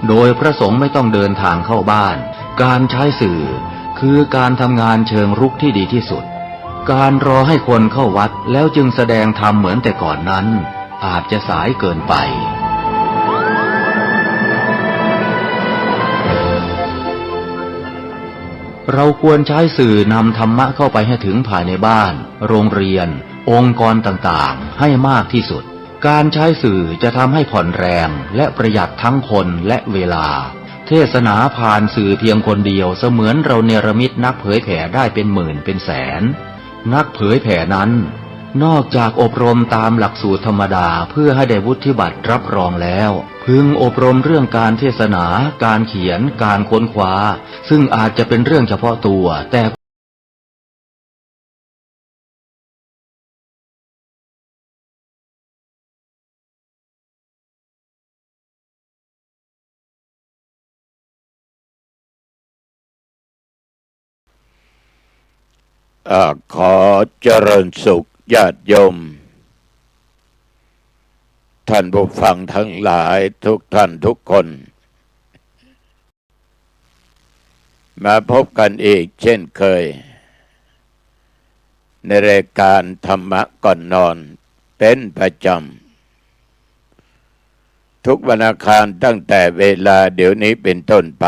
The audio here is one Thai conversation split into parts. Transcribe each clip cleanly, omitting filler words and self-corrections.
โดยพระสงฆ์ไม่ต้องเดินทางเข้าบ้านการใช้สื่อคือการทำงานเชิงรุกที่ดีที่สุดการรอให้คนเข้าวัดแล้วจึงแสดงธรรมเหมือนแต่ก่อนนั้นอาจจะสายเกินไปเราควรใช้สื่อนำธรรมะเข้าไปให้ถึงภายในบ้านโรงเรียนองค์กรต่างๆให้มากที่สุดการใช้สื่อจะทำให้ผ่อนแรงและประหยัดทั้งคนและเวลาเทศนาผ่านสื่อเพียงคนเดียวเสมือนเราเนรมิตนักเผยแผ่ได้เป็นหมื่นเป็นแสนนักเผยแผ่นั้นนอกจากอบรมตามหลักสูตรธรรมดาเพื่อให้ได้วุฒิบัตรรับรองแล้วพึงอบรมเรื่องการเทศนาการเขียนการค้นคว้าซึ่งอาจจะเป็นเรื่องเฉพาะตัวแต่ขอเจริญสุขญาติโยมท่านผู้ฟังทั้งหลายทุกท่านทุกคนมาพบกันอีกเช่นเคยในรายการธรรมะก่อนนอนเป็นประจำทุกวันอังคารตั้งแต่เวลาเดี๋ยวนี้เป็นต้นไป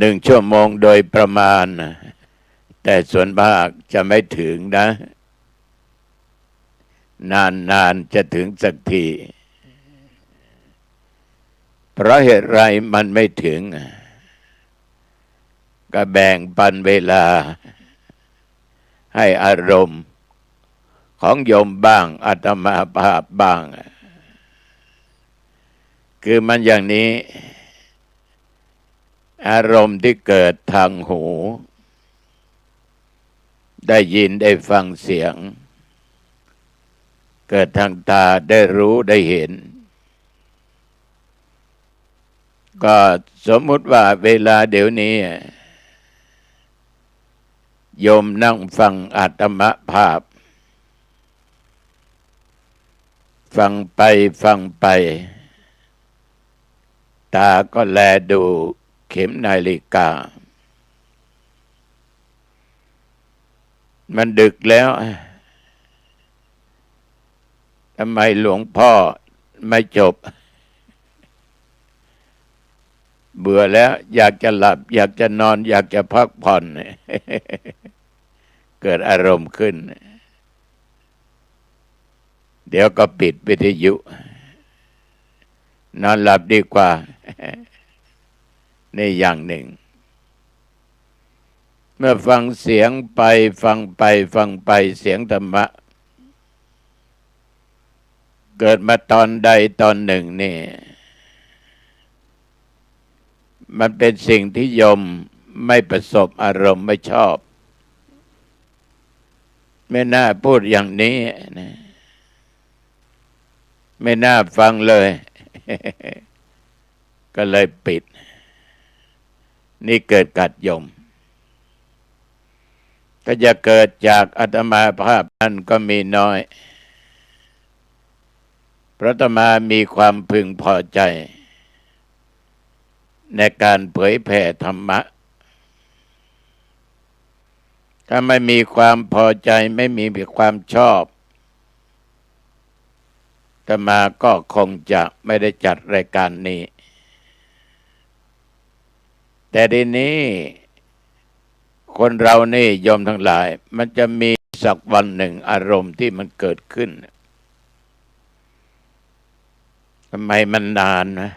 1 ชั่วโมงโดยประมาณแต่ส่วนมากจะไม่ถึงนะนานจะถึงสักทีเพราะเหตุไรมันไม่ถึงก็แบ่งปันเวลาให้อารมณ์ของโยมบ้างอาตมาภาพบ้างคือมันอย่างนี้อารมณ์ที่เกิดทางหูได้ยินได้ฟังเสียงเกิดทางตาได้รู้ได้เห็นก็สมมุติว่าเวลาเดี๋ยวนี้โยมนั่งฟังอาตมภาพฟังไปฟังไปตาก็แลดูเข็มนาฬิกามันดึกแล้วทำไมหลวงพ่อไม่จบเบื่อแล้วอยากจะหลับอยากจะนอนอยากจะพักผ่อนเกิดอารมณ์ขึ้นเดี๋ยวก็ปิดวิทยุนอนหลับดีกว่านี่อย่างหนึ่งเมื่อฟังเสียงไปฟังไปฟังไปเสียงธรรมะเกิดมาตอนใดตอนหนึ่งนี่มันเป็นสิ่งที่โยมไม่ประสบอารมณ์ไม่ชอบไม่น่าพูดอย่างนี้นะไม่น่าฟังเลย ก็เลยปิดนี่เกิดกัดโยมก็จะเกิดจากอาตมาภาพนั้นก็มีน้อยเพราะอาตมามีความพึงพอใจในการเผยแผ่ธรรมะถ้าไม่มีความพอใจไม่มีความชอบอาตมาก็คงจะไม่ได้จัดรายการนี้แต่ทีนี้คนเรานี่โยมทั้งหลายมันจะมีสักวันหนึ่งอารมณ์ที่มันเกิดขึ้นทำไมมันนานนะ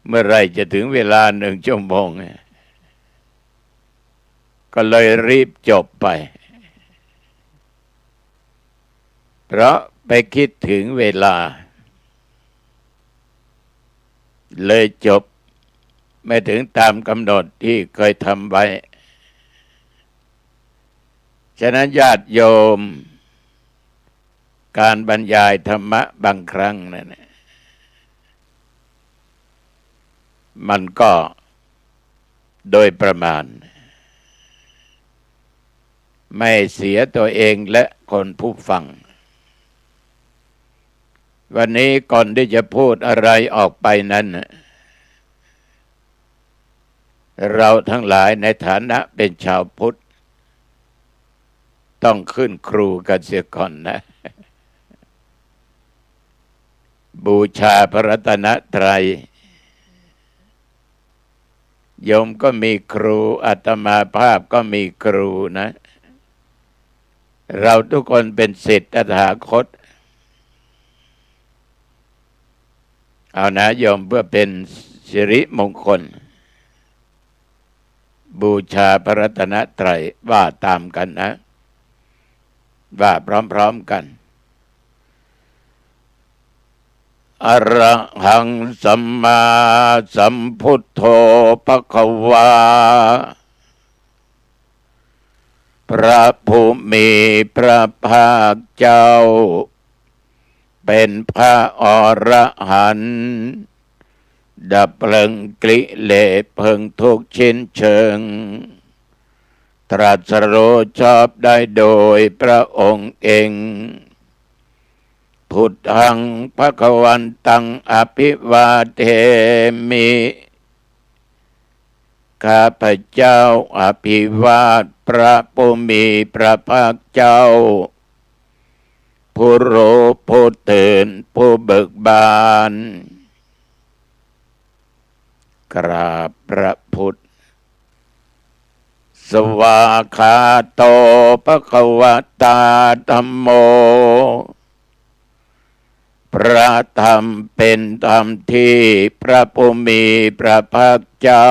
เมื่อไรจะถึงเวลา1 ชั่วโมงก็เลยรีบจบไปเพราะไปคิดถึงเวลาเลยจบไม่ถึงตามกำหนดที่เคยทำไว้ฉะนั้นญาติโยมการบรรยายธรรมะบางครั้งนั่นมันก็โดยประมาณไม่เสียตัวเองและคนผู้ฟัง วันนี้ก่อนที่จะพูดอะไรออกไปนั้นเราทั้งหลายในฐานะเป็นชาวพุทธต้องขึ้นครูกันเสียก่อนนะบูชาพระรัตนตรัยโยมก็มีครูอาตมาภาพก็มีครูนะเราทุกคนเป็นศิษย์ตถาคตเอานะโยมเพื่อเป็นสิริมงคลบูชาพระรัตนตรัยว่าตามกันนะว่าพร้อมๆกันอรหังสัมมาสัมพุทโธภควาพระผู้มีพระภาคเจ้าเป็นพระอรหันต์ดับเพลิงกลิเลสเพิงทุกชิ้นเชิงตรัสรู้ชอบได้โดยพระองค์เองพุทธังภควันตังอภิวาเทมิข้าพเจ้าอภิวาทพระผู้มีพระภาคเจ้าผู้รู้ผู้ตื่นผู้เบิกบานกราบพระพุทธสวากขาโตภควตาธัมโมพระธรรมเป็นธรรมที่พระผู้มีพระภาคเจ้า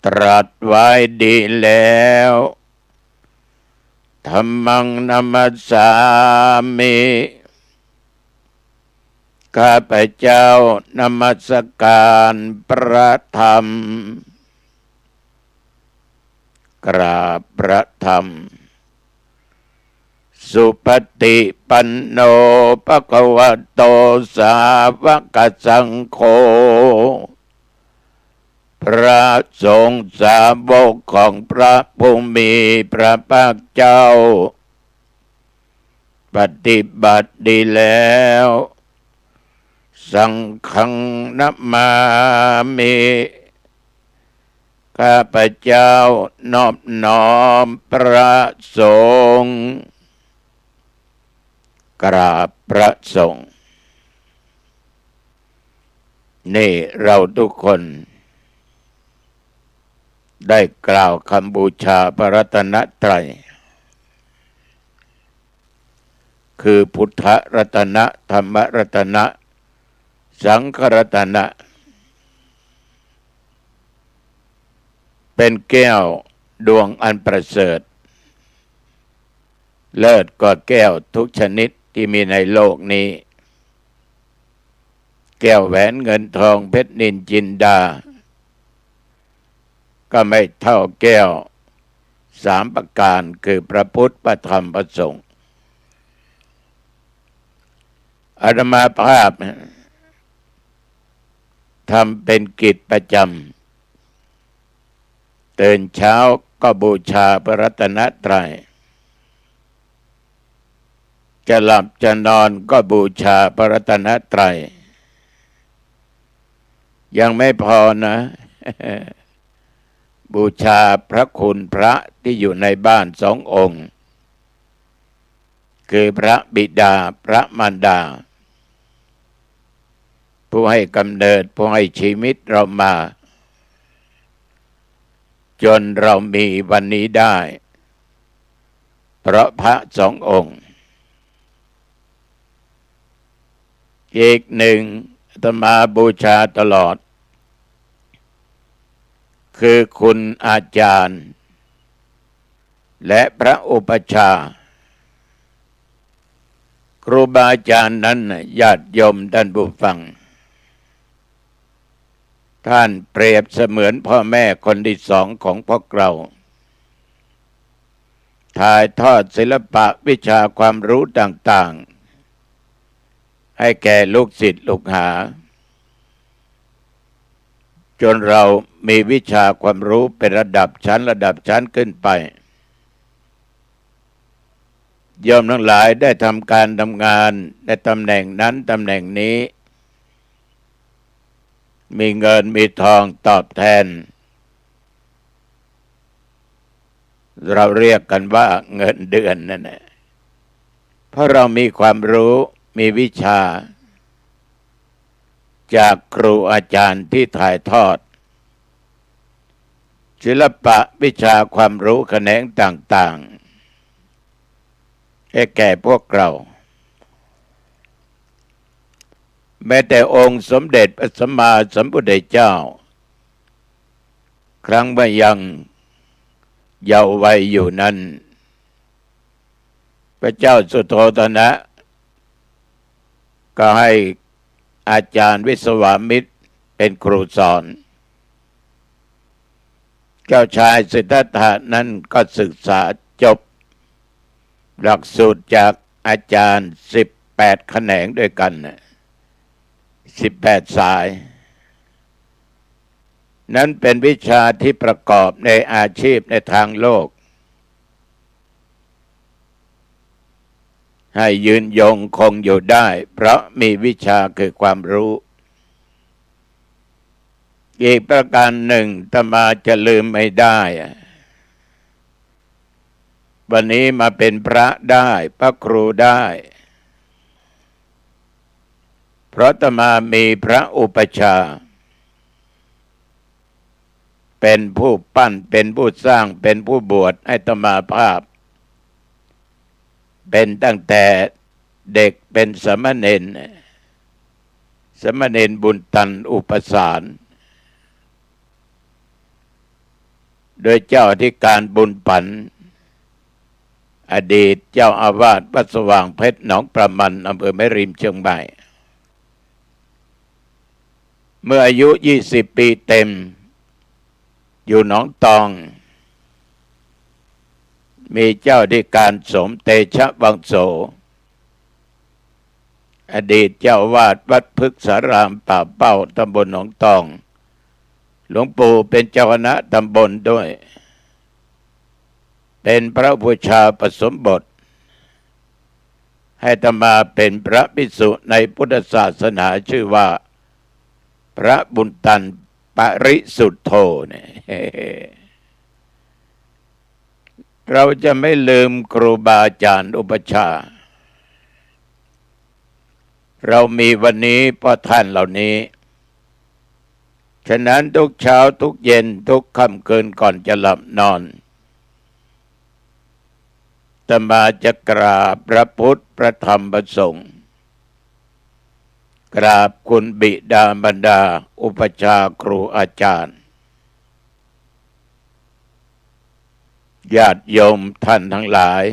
ตรัสไว้ดีแล้วธัมมังนัมมัสสามิข้าพเจ้านมัสการพระธรรมกราบพระธรรมสุปฏิปันโนภควโตสาวกสังโฆพระสงฆ์สาวกของพระผู้มีพระภาคเจ้าปฏิบัติดีแล้วสังฆังนัมมามิข้าพเจ้านอบน้อมพระสงฆ์กราบพระสงฆ์นี่เราทุกคนได้กล่าวคำบูชาพระรัตนตรัยคือพุทธรัตนะธรรมรัตนะสังฆรัตนะเป็นแก้วดวงอันประเสริฐเลิศกว่าแก้วทุกชนิดที่มีในโลกนี้แก้วแหวนเงินทองเพชรนิลจินดาก็ไม่เท่าแก้วสามประการคือพระพุทธพระธรรมพระสงฆ์อาตมาภาพทำเป็นกิจประจำตื่นเช้าก็บูชาพระรัตนตรัยจะหลับจะนอนก็บูชาพระรัตนตรัยยังไม่พอนะ บูชาพระคุณพระที่อยู่ในบ้านสององค์คือพระบิดาพระมารดาผู้ให้กำเนิดผู้ให้ชีวิตเรามาจนเรามีวันนี้ได้เพราะพระสององค์อีกหนึ่งอาตมาบูชาตลอดคือคุณอาจารย์และพระอุปัชฌาย์ครูบาอาจารย์นั้นญาติโยมท่านผู้ฟังท่านเปรียบเสมือนพ่อแม่คนที่สองของพวกเราถ่ายทอดศิลปะวิชาความรู้ต่างๆให้แก่ลูกศิษย์ลูกหาจนเรามีวิชาความรู้เป็นระดับชั้นขึ้นไป โยมทั้งหลายได้ทำการทำงานในตำแหน่งนั้นตำแหน่งนี้มีเงินมีทองตอบแทนเราเรียกกันว่าเงินเดือนนั่นแหละเพราะเรามีความรู้มีวิชาจากครูอาจารย์ที่ถ่ายทอดศิลปะวิชาความรู้แขนงต่างๆให้แก่พวกเราแม้แต่องค์สมเด็จพระสัมมาสัมพุทธเจ้าครั้งว่ายังเยาว์วัยอยู่นั้นพระเจ้าสุโธทนะก็ให้อาจารย์วิศวามิตรเป็นครูสอนเจ้าชายสิทธัตถะนั้นก็ศึกษาจบหลักสูตรจากอาจารย์18แขนงด้วยกัน18สายนั้นเป็นวิชาที่ประกอบในอาชีพในทางโลกให้ยืนยงคงอยู่ได้เพราะมีวิชาคือความรู้อีกประการหนึ่งอาตมาจะลืมไม่ได้วันนี้มาเป็นพระได้พระครูได้เพราะอาตมามีพระอุปชฌาย์เป็นผู้ปั้นเป็นผู้สร้างเป็นผู้บวชให้อาตมาภาพเป็นตั้งแต่เด็กเป็นสามเณรบุญตันอุปสานโดยเจ้าอธิการบุญปันอดีตเจ้าอาวาสวัดสว่างเพชรหนองประมันอำเภอแม่ริมเชียงใหม่เมื่ออายุ20 ปีเต็มอยู่หนองตองมีเจ้าอธิการสมเตชะวังโสอดีตเจ้าอาวาสวัดพฤกษารามป่าเป้าตำบลหนองตองหลวงปู่เป็นเจ้าคณะตำบลด้วยเป็นพระบูชาปสมบทให้อาตมาเป็นพระภิกษุในพุทธศาสนาชื่อว่าพระบุญตันปริสุทธโธเนี่ยเราจะไม่ลืมครูบาอาจารย์อุปชฌาย์เรามีวันนี้เพราะท่านเหล่านี้ฉะนั้นทุกเช้าทุกเย็นทุกค่ำคืนก่อนจะหลับนอนอาตมาจะกราบพระพุทธพระธรรมพระสงฆ์กราบคุณบิดามารดาอุปชฌาย์ครูอาจารย์ญาติโยมท่านทั้งหลาย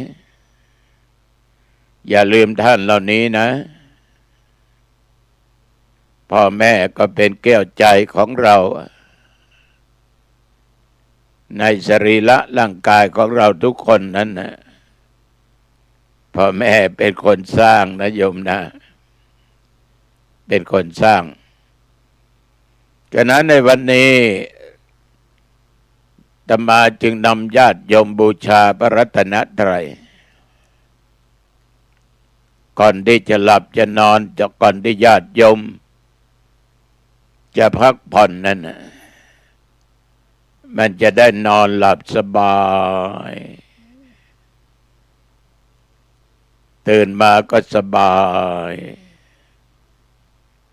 อย่าลืมท่านเหล่านี้นะพ่อแม่ก็เป็นแก้วใจของเราในสรีระร่างกายของเราทุกคนนั้นนะพ่อแม่เป็นคนสร้างนะโยมนะเป็นคนสร้างฉะนั้นในวันนี้อาตมาจึงนำญาติโยมบูชาพระรัตนตรัยก่อนที่จะหลับจะนอนจะก่อนที่ญาติโยมจะพักผ่อนนั่นน่ะมันจะได้นอนหลับสบายตื่นมาก็สบาย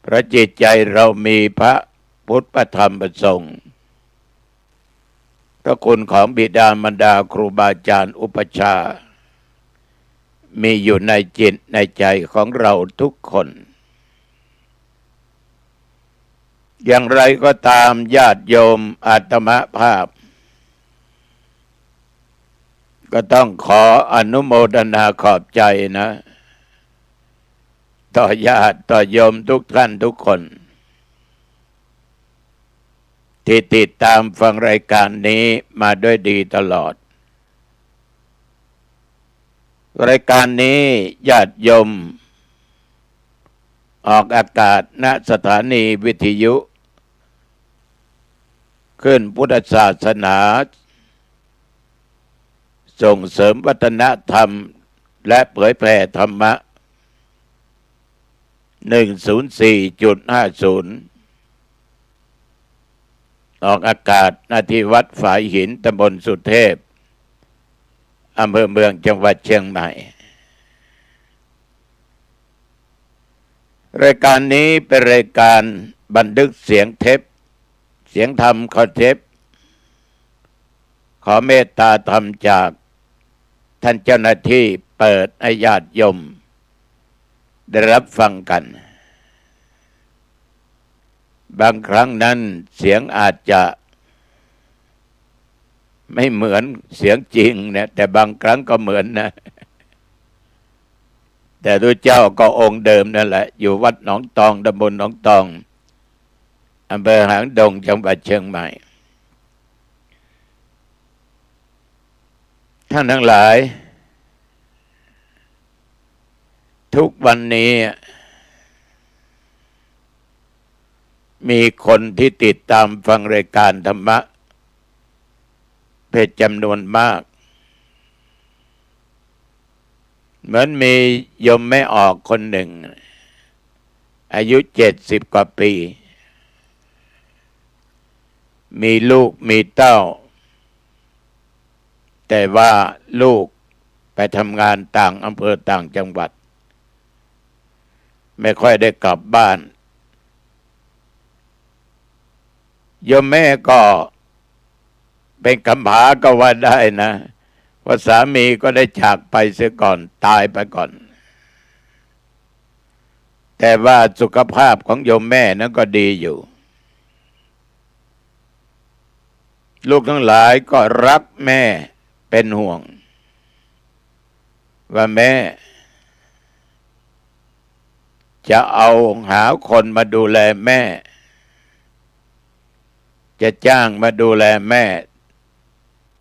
เพราะจิตใจเรามีพระพุทธพระธรรมพระสงฆ์พระคุณของบิดามารดาครูบาอาจารย์อุปชฌาย์มีอยู่ในจิตในใจของเราทุกคนอย่างไรก็ตามญาติโยมอาตมภาพก็ต้องขออนุโมทนาขอบใจนะต่อญาติต่อโยมทุกท่านทุกคนที่ติดตามฟังรายการนี้มาด้วยดีตลอดรายการนี้ญาติโยมออกอากาศณสถานีวิทยุขึ้นพุทธศาสนาส่งเสริมวัฒนธรรม และเผยแผ่ธรรมะ104.50ออกอากาศณที่วัดฝายหินตำบลสุเทพอำเภอเมืองจังหวัดเชียงใหม่รายการนี้เป็นรายการบันทึกเสียงเทปเสียงธรรมขอเทปขอเมตตาธรรมจากท่านเจ้าหน้าที่เปิดให้ญาติโยมได้รับฟังกันบางครั้งนั้นเสียงอาจจะไม่เหมือนเสียงจริงเนี่ยแต่บางครั้งก็เหมือนนะแต่พระเจ้าก็องค์เดิมนั่นแหละอยู่วัดหนองตองตำบลหนองตองอำเภอหางดงจังหวัดเชียงใหม่ท่านทั้งหลายทุกวันนี้มีคนที่ติดตามฟังรายการธรรมะเป็นจำนวนมากเหมือนมีโยมไม่ออกคนหนึ่งอายุ70 กว่าปีมีลูกมีเต้าแต่ว่าลูกไปทำงานต่างอำเภอต่างจังหวัดไม่ค่อยได้กลับบ้านโยมแม่ก็เป็นกำพร้าก็ว่าได้นะว่าสามีก็ได้จากไปเสียก่อนตายไปก่อนแต่ว่าสุขภาพของโยมแม่นั้นก็ดีอยู่ลูกทั้งหลายก็รักแม่เป็นห่วงว่าแม่จะเอาหาคนมาดูแลแม่จะจ้างมาดูแลแม่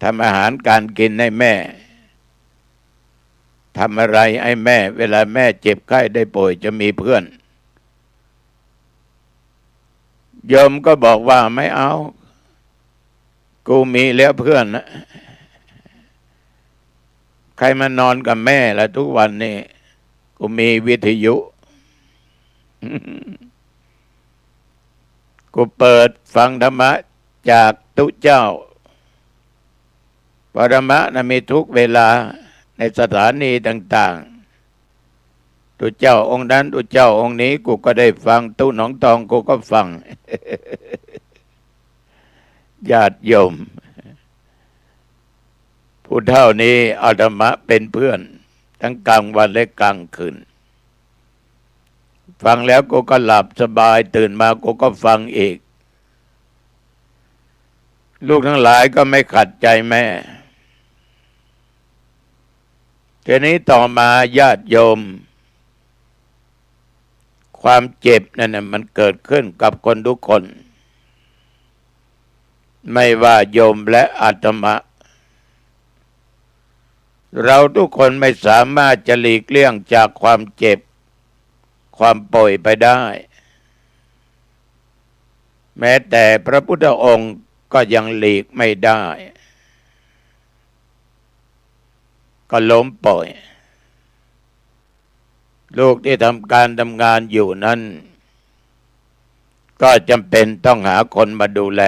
ทำอาหารการกินให้แม่ทำอะไรให้แม่เวลาแม่เจ็บไข้ได้ป่วยจะมีเพื่อนโยมก็บอกว่าไม่เอากูมีแล้วเพื่อนนะใครมานอนกับแม่ละทุกวันนี้กูมีวิทยุกูเปิดฟังธรรมะจากตุเจ้าธรรมะนะมีทุกเวลาในสถานีต่างๆตุเจ้าองค์นั้นตุเจ้าองค์นี้กูก็ได้ฟังตุหนองตองกูก็ฟัง ญาติโยมผู้เฒ่านี้เอาธรรมะเป็นเพื่อนทั้งกลางวันและกลางคืนฟังแล้วกูก็หลับสบายตื่นมากูก็ฟังอีกลูกทั้งหลายก็ไม่ขัดใจแม่ทีนี้ต่อมาญาติโยมความเจ็บนั่นน่ะมันเกิดขึ้นกับคนทุกคนไม่ว่าโยมและอาตมาเราทุกคนไม่สามารถจะหลีกเลี่ยงจากความเจ็บความป่วยไปได้แม้แต่พระพุทธองค์ก็ยังหลีกไม่ได้ก็ล้มป่วยลูกที่ทำการทำงานอยู่นั้นก็จำเป็นต้องหาคนมาดูแล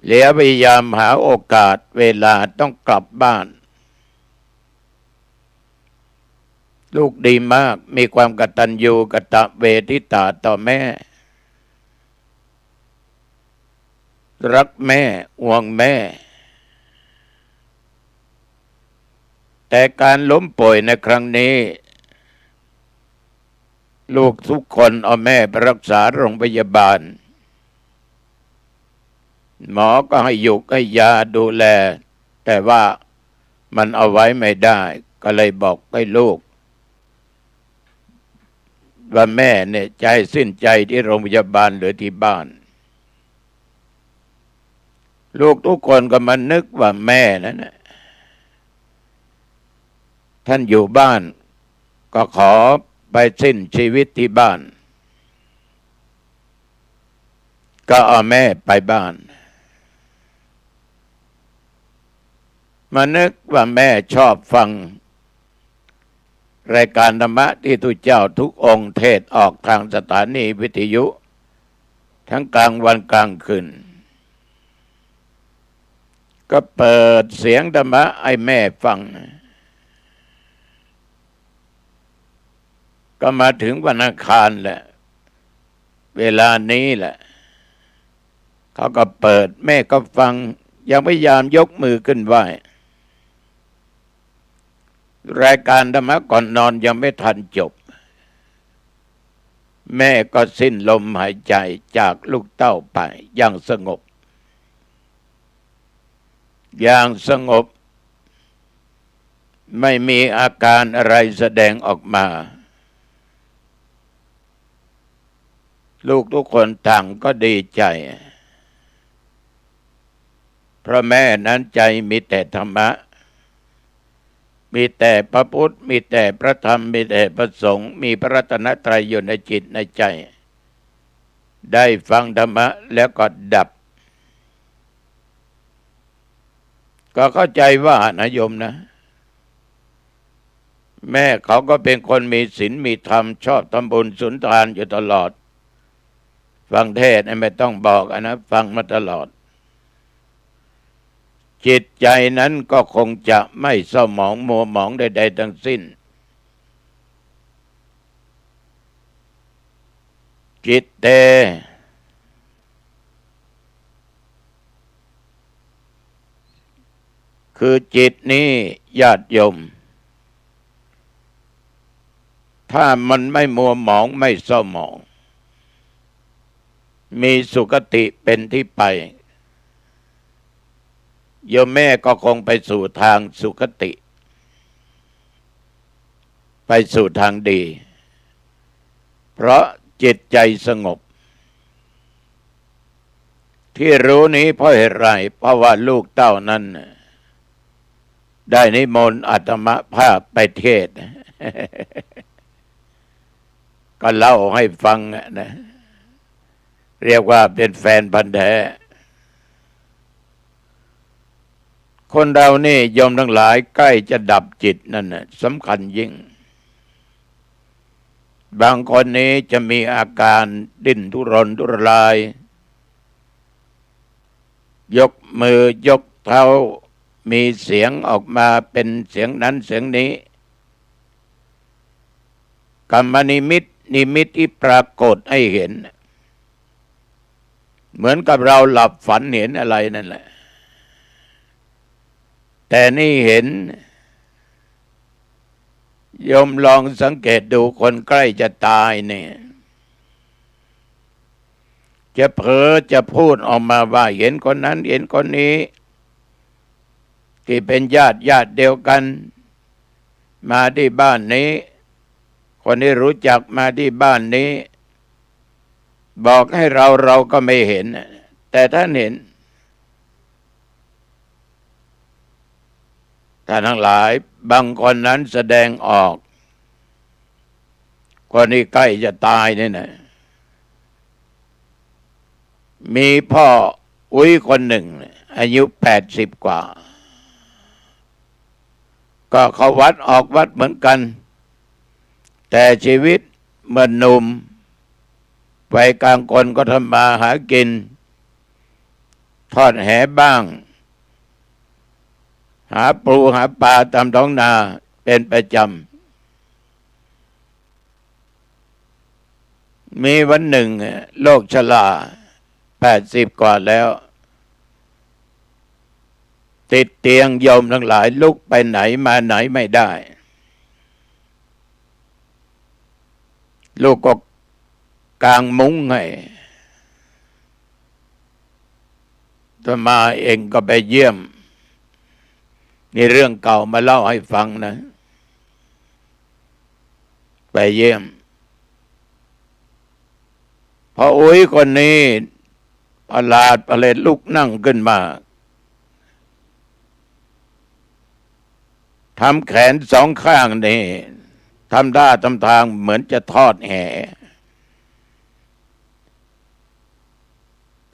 เหลือพยายามหาโอกาสเวลาต้องกลับบ้านลูกดีมากมีความกตัญญูกตเวทิตาต่อแม่รักแม่ห่วงแม่แต่การล้มป่วยในครั้งนี้ลูกทุกคนเอาแม่ไปรักษาโรงพยาบาลหมอก็ให้ยุกให้ยาดูแลแต่ว่ามันเอาไว้ไม่ได้ก็เลยบอกให้ลูกว่าแม่เนี่ยใจสิ้นใจที่โรงพยาบาลหรือที่บ้านลูกทุกคนก็มานึกว่าแม่นั้นนะท่านอยู่บ้านก็ขอไปสิ้นชีวิตที่บ้านก็เอาแม่ไปบ้าน มานึกว่าแม่ชอบฟังรายการธรรมะที่ทุกเจ้าทุกองค์เทศออกทางสถานีวิทยุ ทั้งกลางวันกลางคืนก็เปิดเสียงธรรมะให้แม่ฟังก็มาถึงวันอังคารแหละเวลานี้แหละเขาก็เปิดแม่ก็ฟังยังพยายามยกมือขึ้นไหวรายการธรรมะก่อนนอนยังไม่ทันจบแม่ก็สิ้นลมหายใจจากลูกเต้าไปอย่างสงบอย่างสงบไม่มีอาการอะไรแสดงออกมาลูกทุกคนต่างก็ดีใจเพราะแม่นั้นใจมีแต่ธรรมะมีแต่พระพุทธมีแต่พระธรรมมีแต่พระสงฆ์มีพระรัตนตรัยอยู่ในจิตในใจได้ฟังธรรมะแล้วก็ดับก็เข้าใจว่านะโยมนะแม่เขาก็เป็นคนมีศีลมีธรรมชอบทำบุญสุนทานอยู่ตลอดฟังเทศน์ไม่ต้องบอกนะฟังมาตลอดจิตใจนั้นก็คงจะไม่เศร้าหมองมัวหมองใดๆทั้งสิ้นจิตเตคือจิตนี้ญาติโยมถ้ามันไม่มัวหมองไม่เศร้าหมองมีสุคติเป็นที่ไปโยมแม่ก็คงไปสู่ทางสุคติไปสู่ทางดีเพราะจิตใจสงบที่รู้นี้เพราะเหตุไรเพราะว่าลูกเต้านั้นได้นิมนต์อาตมาภาพไปเทศน์ ก็เล่าให้ฟังนะเรียกว่าเป็นแฟนพันธุ์แท้คนเรานี่ยอมทั้งหลายใกล้จะดับจิตนั่นน่ะสำคัญยิ่งบางคนนี้จะมีอาการดิ้นทุรนทุรายยกมือยกเท้ามีเสียงออกมาเป็นเสียงนั้นเสียงนี้กัมมนิมิตนิมิตที่ปรากฏให้เห็นเหมือนกับเราหลับฝันเห็นอะไรนั่นแหละแต่นี่เห็นโยมลองสังเกตดูคนใกล้จะตายเนี่ยจะเผลอจะพูดออกมาว่าเห็นคนนั้นเห็นคนนี้ที่เป็นญาติเดียวกันมาที่บ้านนี้คนที่รู้จักมาที่บ้านนี้บอกให้เราก็ไม่เห็นแต่ท่านเห็นท่านทั้งหลายบางคนนั้นแสดงออกคนที่ใกล้จะตายนี่นะมีพ่ออุ้ยคนหนึ่งอายุ80 กว่าก็เขาวัดออกวัดเหมือนกันแต่ชีวิตเมื่อหนุ่มวัยกลางคนก็ทำมาหากินทอดแหบ้างหาปูหาปลาตามท้องนาเป็นประจำมีวันหนึ่งโรคชรา80 กว่าแล้วติดเตียงโยมทั้งหลายลุกไปไหนมาไหนไม่ได้ลูกก็กางมุ้งให้อาตมาเองก็ไปเยี่ยมนี่เรื่องเก่ามาเล่าให้ฟังนะไปเยี่ยมพออุ้ยคนนี้ประหลาดประเลดลุกนั่งขึ้นมาทำแขนสองข้างนี่ทำท่าทำทางเหมือนจะทอดแห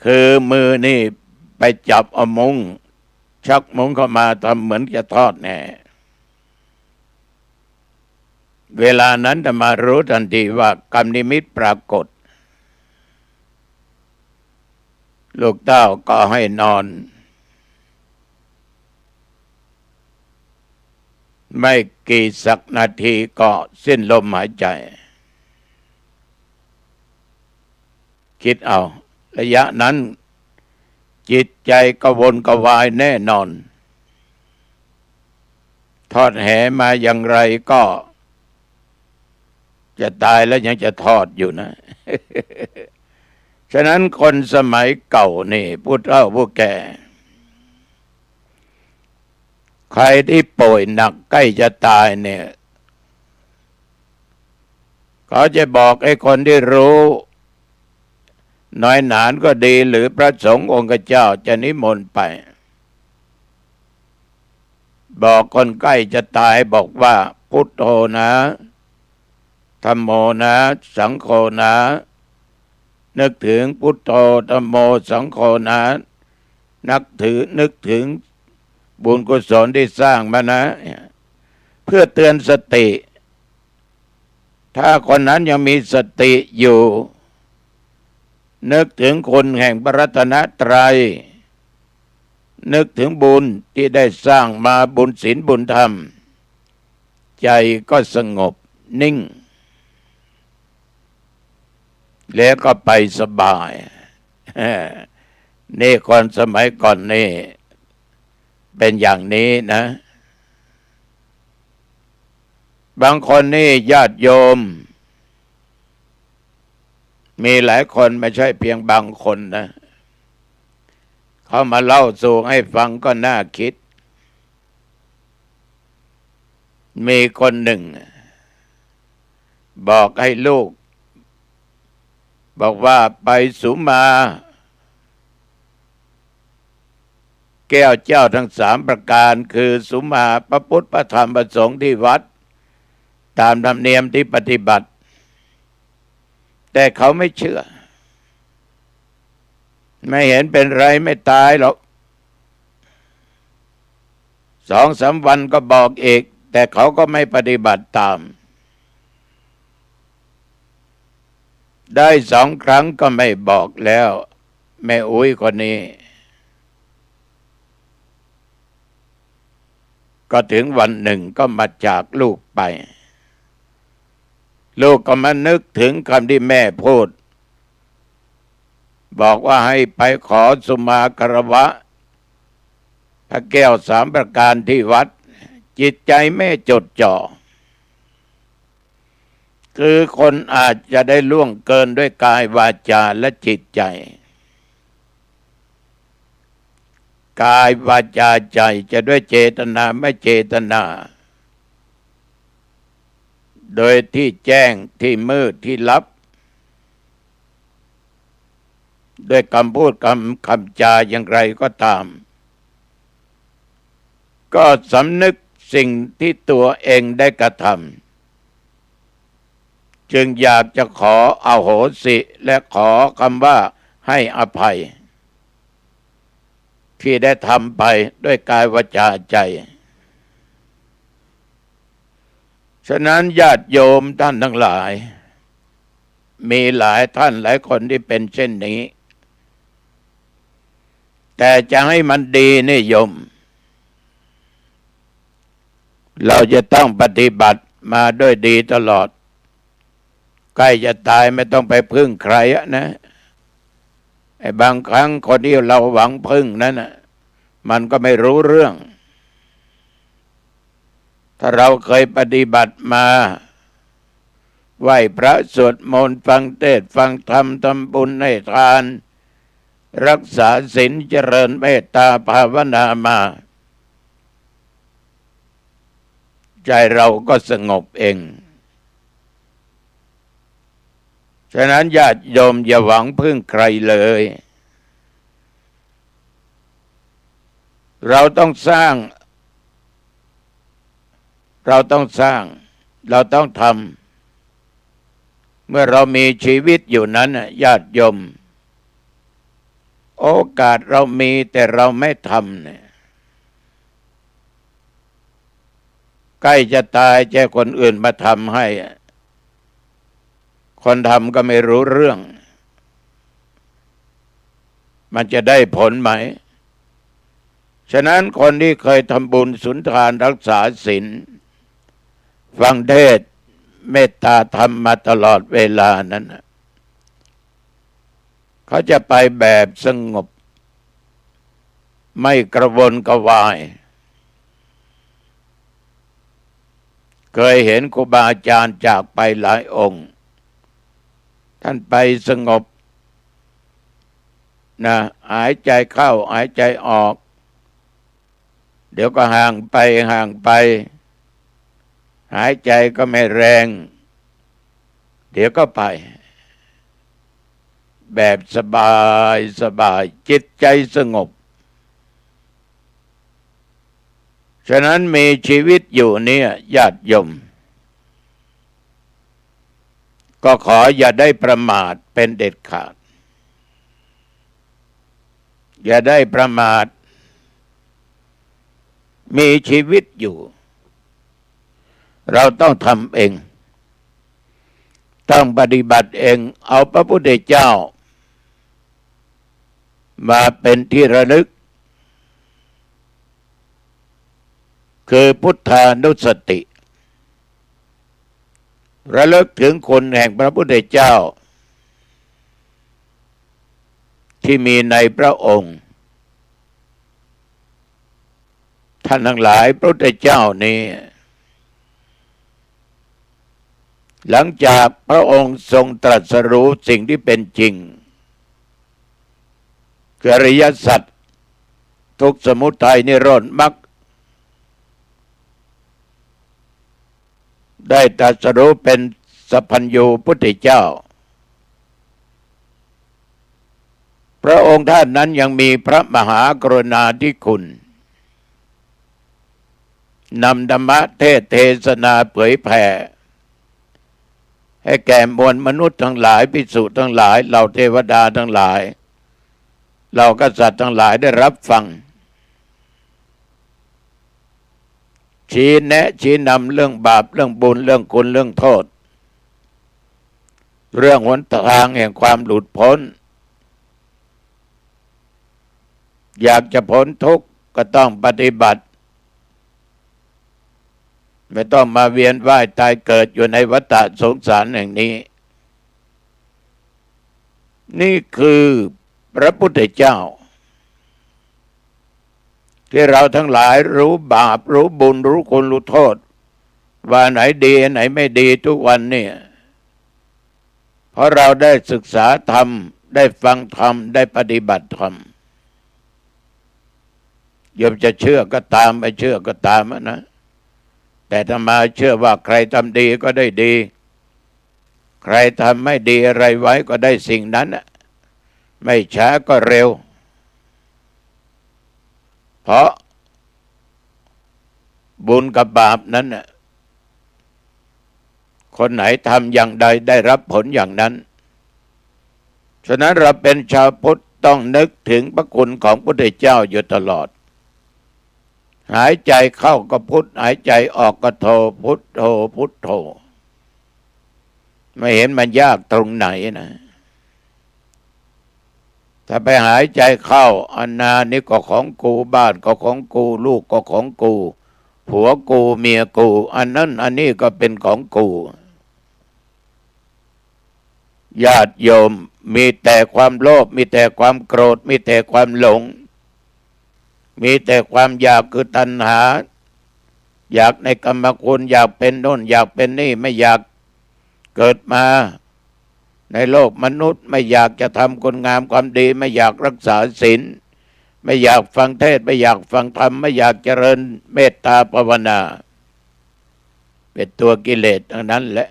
คือมือนี่ไปจับเอามุ้ง ชักมุ้งเข้ามาทำเหมือนจะทอดแหน่เวลานั้นจะมารู้ทันทีว่ากรรมนิมิตปรากฏลูกเต้าก็ให้นอนไม่กี่สักนาทีก็สิ้นลมหายใจคิดเอาระยะนั้นจิตใจกระวนกระวายแน่นอนทอดแหมาอย่างไรก็จะตายแล้วยังจะทอดอยู่นะ ฉะนั้นคนสมัยเก่านี่ผู้เฒ่าผู้แก่ใครที่ป่วยหนักใกล้จะตายเนี่ยเขาจะบอกไอ้คนที่รู้น้อยหนานก็ดีหรือพระสงฆ์องค์เจ้าจะนิมนต์ไปบอกคนใกล้จะตายบอกว่าพุทโธนะธัมโมนะสังโฆนะนึกถึงพุทโธธัมโมสังโฆนะนึกถึงบุญกุศลที่สร้างมานะเพื่อเตือนสติถ้าคนนั้นยังมีสติอยู่นึกถึงคุณแห่งพระรัตนตรัยนึกถึงบุญที่ได้สร้างมาบุญศีลบุญธรรมใจก็สงบนิ่งแล้วก็ไปสบายนี่คนสมัยก่อนนี่เป็นอย่างนี้นะบางคนนี่ญาติโยมมีหลายคนไม่ใช่เพียงบางคนนะเขามาเล่าสู่ให้ฟังก็น่าคิดมีคนหนึ่งบอกให้ลูกบอกว่าไปสุมาแก้วเจ้าทั้ง3ประการคือสุมาพระพุทธพระธรรมพระสงฆ์ที่วัดตามธรรมเนียมที่ปฏิบัติแต่เขาไม่เชื่อไม่เห็นเป็นไรไม่ตายหรอก2-3 วันก็บอกเอกแต่เขาก็ไม่ปฏิบัติตามได้2 ครั้งก็ไม่บอกแล้วแม่อุ้ยคนนี้ก็ถึงวันหนึ่งก็มาจากลูกไปลูกก็มานึกถึงคำที่แม่พูดบอกว่าให้ไปขอสุมาคารวะพระแก้ว3 ประการที่วัดจิตใจแม่จดจ่อคือคนอาจจะได้ล่วงเกินด้วยกายวาจาและจิตใจกายวาจาใจจะด้วยเจตนาไม่เจตนาโดยที่แจ้งที่มืดที่ลับด้วยคำพูดคำจาอย่างไรก็ตามก็สำนึกสิ่งที่ตัวเองได้กระทำจึงอยากจะขออโหสิและขอคำว่าให้อภัยที่ได้ทำไปด้วยกายวาจาใจฉะนั้นญาติโยมท่านทั้งหลายมีหลายท่านหลายคนที่เป็นเช่นนี้แต่จะให้มันดีนี่โยมเราจะต้องปฏิบัติมาด้วยดีตลอดใกล้จะตายไม่ต้องไปพึ่งใครนะไอ้บางครั้งคนที่เราหวังพึ่งนั้นน่ะมันก็ไม่รู้เรื่องถ้าเราเคยปฏิบัติมาไหว้พระสวดมนต์ฟังเทศน์ฟังธรรมทำบุญให้ทานรักษาศีลเจริญเมตตาภาวนามาใจเราก็สงบเองฉะนั้นญาติโยมอย่าหวังพึ่งใครเลยเราต้องสร้างเราต้องทำเมื่อเรามีชีวิตอยู่นั้นญาติโยมโอกาสเรามีแต่เราไม่ทำเนี่ย ใกล้จะตายแจ้คนอื่นมาทำให้คนทำก็ไม่รู้เรื่องมันจะได้ผลไหมฉะนั้นคนที่เคยทำบุญสุนทานรักษาศีลฟังเทศน์เมตตาธรรมมาตลอดเวลานั้นเขาจะไปแบบสงบไม่กระวนกระวายเคยเห็นครูบาอาจารย์จากไปหลายองค์ท่านไปสงบนะหายใจเข้าหายใจออกเดี๋ยวก็ห่างไปห่างไปหายใจก็ไม่แรงเดี๋ยวก็ไปแบบสบายสบายจิตใจสงบฉะนั้นมีชีวิตอยู่เนี่ยญาติโยมก็ขออย่าได้ประมาทเป็นเด็ดขาดอย่าได้ประมาทมีชีวิตอยู่เราต้องทำเองต้องปฏิบัติเองเอาพระพุทธเจ้ามาเป็นที่ระลึกคือพุทธานุสติระลึกถึงคนแห่งพระพุทธเจ้าที่มีในพระองค์ท่านทั้งหลายพระพุทธเจ้านี้หลังจากพระองค์ทรงตรัสรู้สิ่งที่เป็นจริงคืออริยสัจทุกข์สมุทัยนิโรธมรรคได้ตรัสรู้เป็นสัพพัญญูพุทธเจ้าพระองค์ท่านนั้นยังมีพระมหากรุณาธิคุณนำธรรมะเทศนาเผยแผ่ให้แก่มวลมนุษย์ทั้งหลายภิกษุทั้งหลายเหล่าเทวดาทั้งหลายเหล่ากษัตริย์ทั้งหลายได้รับฟังชี้แนะชี้นำเรื่องบาปเรื่องบุญเรื่องคุณเรื่องโทษเรื่องหนทางแห่งความหลุดพ้นอยากจะพ้นทุกข์ก็ต้องปฏิบัติไม่ต้องมาเวียนว่ายตายเกิดอยู่ในวัฏสงสารแห่งนี้นี่คือพระพุทธเจ้าที่เราทั้งหลายรู้บาปรู้บุญรู้คุณรู้โทษว่าไหนดีไหนไม่ดีทุกวันเนี่ยเพราะเราได้ศึกษาธรรมได้ฟังธรรมได้ปฏิบัติธรรมโยมจะเชื่อก็ตามไม่เชื่อก็ตามนะแต่ถ้ามาเชื่อว่าใครทำดีก็ได้ดีใครทำไม่ดีอะไรไว้ก็ได้สิ่งนั้นไม่ช้าก็เร็วเพราะบุญกับบาปนั้นคนไหนทำอย่างใดได้รับผลอย่างนั้นฉะนั้นเราเป็นชาวพุทธต้องนึกถึงพระคุณของพระพุทธเจ้าอยู่ตลอดหายใจเข้าก็พุทธหายใจออกก็โทพุทโธพุทโธไม่เห็นมันยากตรงไหนนะถ้าไปหายใจเข้าอันนานี่ก็ของกูบ้านก็ของกูลูกก็ของกูผัวกูเมียกูอันนั้นอันนี้ก็เป็นของกูญาติโยมมีแต่ความโลภมีแต่ความโกรธมีแต่ความหลงมีแต่ความอยากคือตัณหาอยากในกรรมคุณอยากเป็นโน่นอยากเป็นนี่ไม่อยากเกิดมาในโลกมนุษย์ไม่อยากจะทำคุณงามความดีไม่อยากรักษาศีลไม่อยากฟังเทศน์ไม่อยากฟังธรรมไม่อยากเจริญเมตตาภาวนาเป็นตัวกิเลสทั้งนั้นแหละ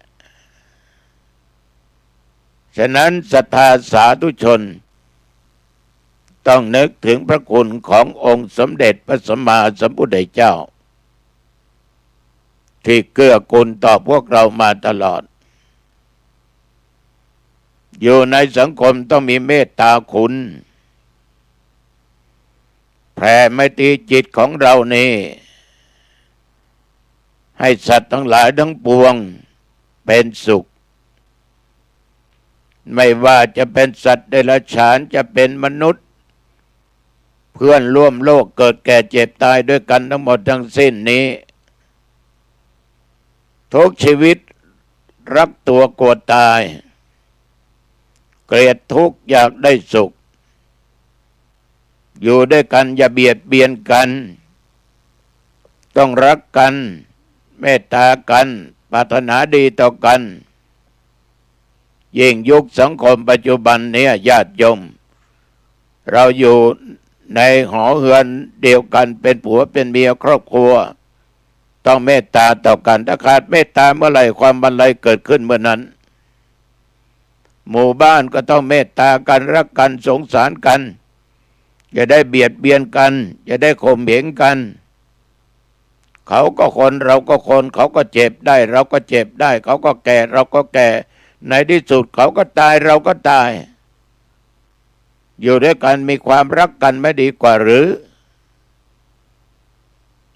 ฉะนั้นศรัทธาสาธุชนต้องนึกถึงพระคุณขององค์สมเด็จพระสัมมาสัมพุทธเจ้าที่เกื้อกูลต่อพวกเรามาตลอดอยู่ในสังคมต้องมีเมตตาคุณแผ่ไมตรีจิตของเรานี่ ให้สัตว์ทั้งหลายทั้งปวงเป็นสุขไม่ว่าจะเป็นสัตว์เดรัจฉานจะเป็นมนุษย์เพื่อนร่วมโลกเกิดแก่เจ็บตายด้วยกันทั้งหมดทั้งสิ้นนี้ทุกชีวิตรักตัวกลัวตายเกลียดทุกข์อยากได้สุขอยู่ด้วยกันอย่าเบียดเบียนกันต้องรักกันเมตตากันปรารถนาดีต่อกันยิ่งยุคสังคมปัจจุบันนี้ญาติโยมเราอยู่ในหอเฮือนเดียวกันเป็นผัวเป็นเมียครอบครัวต้องเมตตาต่อกันถ้าขาดเมตตาเมื่อไหร่ความบันไลเกิดขึ้นเมื่อนั้นหมู่บ้านก็ต้องเมตตากันรักกันสงสารกันอย่าได้เบียดเบียนกันอย่าได้ข่มเหงกันเขาก็คนเราก็คนเขาก็เจ็บได้เราก็เจ็บได้เขาก็แก่เราก็แก่ในที่สุดเขาก็ตายเราก็ตายอยู่ด้วยกันมีความรักกันไม่ดีกว่าหรือ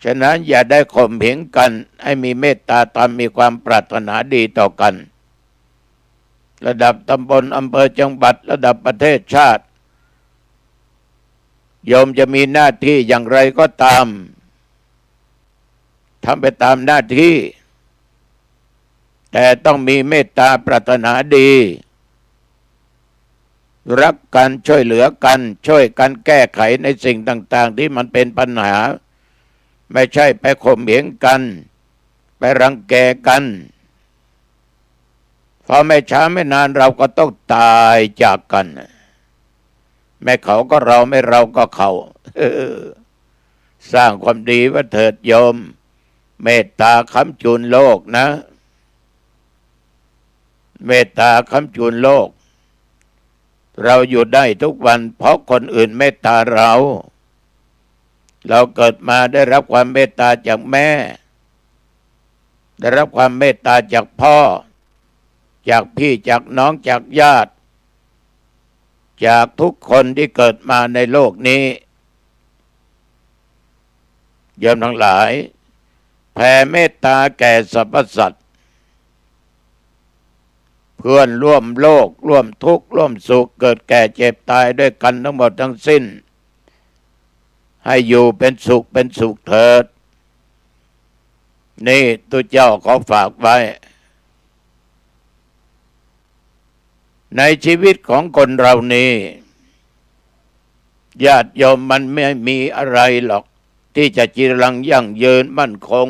ฉะนั้นอย่าได้ข่มเหงกันให้มีเมตตาตามมีความปรารถนาดีต่อกันระดับตำบลอำเภอจังหวัดระดับประเทศชาติโยมจะมีหน้าที่อย่างไรก็ตามทำไปตามหน้าที่แต่ต้องมีเมตตาปรารถนาดีรักกันช่วยเหลือกันช่วยกันแก้ไขในสิ่งต่างๆที่มันเป็นปัญหาไม่ใช่ไปข่มเหงกันไปรังแกกันพอไม่ช้าไม่นานเราก็ต้องตายจากกันไม่เขาก็เราไม่เราก็เขาสร้างความดีว่าเถิดโยมเมตตาค้ำจุนโลกนะเมตตาค้ำจุนโลกเราอยู่ได้ทุกวันเพราะคนอื่นเมตตาเราเกิดมาได้รับความเมตตาจากแม่ได้รับความเมตตาจากพ่อจากพี่จากน้องจากญาติจากทุกคนที่เกิดมาในโลกนี้โยมทั้งหลายแผ่เมตตาแก่สรรพสัตว์เพื่อนร่วมโลกร่วมทุกข์ร่วมสุขเกิดแก่เจ็บตายด้วยกันทั้งหมดทั้งสิ้นให้อยู่เป็นสุขเป็นสุขเถิดนี่ตัวเจ้าขอฝากไว้ในชีวิตของคนเรานี้ญาติโยมมันไม่มีอะไรหรอกที่จะจีรังยั่งยืนมั่นคง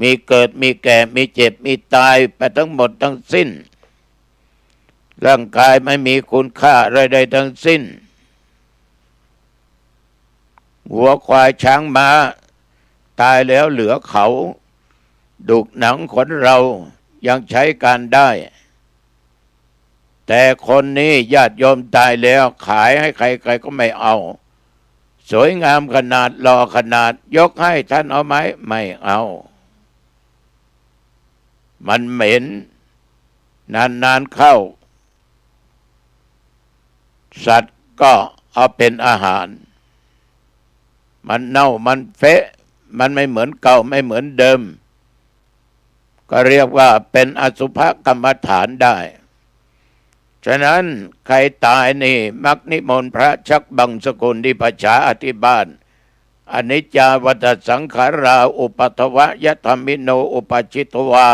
มีเกิดมีแก่มีเจ็บมีตายไปทั้งหมดทั้งสิ้นร่างกายไม่มีคุณค่าอะไรใดทั้งสิ้นวัวควายช้างม้าตายแล้วเหลือเขาดุกหนังขนเรายังใช้การได้แต่คนนี้ญาติโยมตายแล้วขายให้ใครๆก็ไม่เอาสวยงามขนาดหล่อขนาดยกให้ท่านเอาไหมไม่เอามันเหม็นนานๆเข้าสัตว์ก็เอาเป็นอาหารมันเน่ามันเฟะมันไม่เหมือนเก่าไม่เหมือนเดิมก็เรียกว่าเป็นอสุภกรรมฐานได้ฉะนั้นใครตายนี่มักนิมนต์พระชักบังสกุลที่ประชาอธิบานอนิจจาวัฏสังขาราอุปัฏฐวะยธรรมิโนอุปชิตวา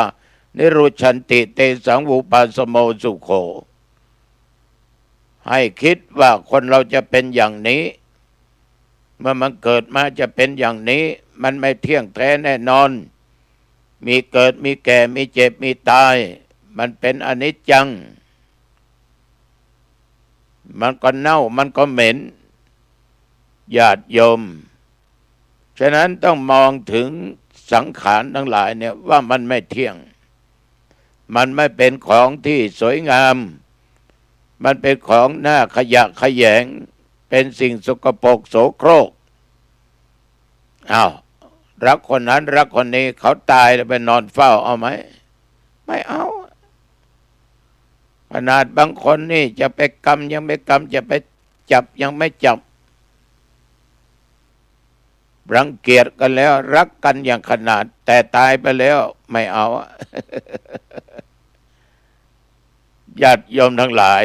นิรุชันติเตสังวุปาสโมสุโขให้คิดว่าคนเราจะเป็นอย่างนี้เมื่อมันเกิดมาจะเป็นอย่างนี้มันไม่เที่ยงแท้แน่นอนมีเกิดมีแก่มีเจ็บมีตายมันเป็นอนิจจังมันก็เน่ามันก็เหม็นญาติโยมฉะนั้นต้องมองถึงสังขารทั้งหลายเนี่ยว่ามันไม่เที่ยงมันไม่เป็นของที่สวยงามมันเป็นของหน้าขยะแขยงเป็นสิ่งสกปรกโสโครกรักคนนั้นรักคนนี้เขาตายแล้วไปนอนเฝ้าเอาไหมไม่เอาขนาดบางคนนี่จะไปกรรมยังไม่กรรมจะไปจับยังไม่จับ รังเกียจกันแล้วรักกันอย่างขนาดแต่ตายไปแล้วไม่เอา ญาติโยมทั้งหลาย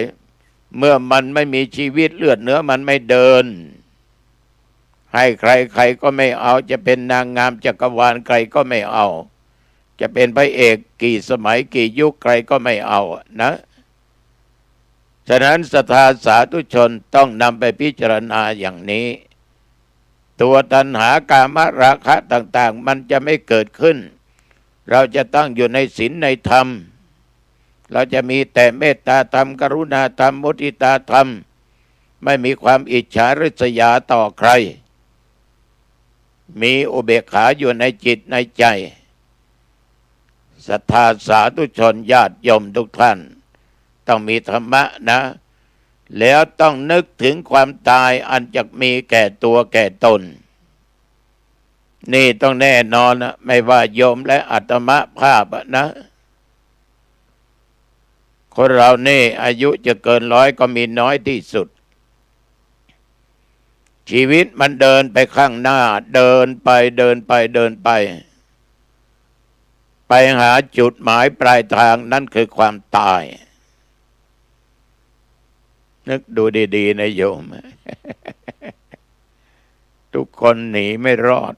เมื่อมันไม่มีชีวิตเลือดเนื้อมันไม่เดินให้ใครๆก็ไม่เอาจะเป็นนางงามจักรวาลใครก็ไม่เอาจะเป็นพระเอกกี่สมัยกี่ยุคใครก็ไม่เอานะฉะนั้นศรัทธาสาธุชนต้องนำไปพิจารณาอย่างนี้ตัวตัณหากามราคะต่างๆมันจะไม่เกิดขึ้นเราจะต้องอยู่ในศีลในธรรมเราจะมีแต่เมตตาธรรมกรุณาธรรมมุทิตาธรรมไม่มีความอิจฉาริษยาต่อใครมีอุเบกขาอยู่ในจิตในใจศรัทธาสาธุชนญาติโยมทุกท่านต้องมีธรรมะนะแล้วต้องนึกถึงความตายอันจะมีแก่ตัวแก่ตนนี่ต้องแน่นอนนะไม่ว่าโยมและอาตมาภาพนะคนเรานี่อายุจะเกิน100ก็มีน้อยที่สุดชีวิตมันเดินไปข้างหน้าเดินไปเดินไปเดินไปไปหาจุดหมายปลายทางนั่นคือความตายนึกดูดีๆนะโยม ทุกคนหนีไม่รอด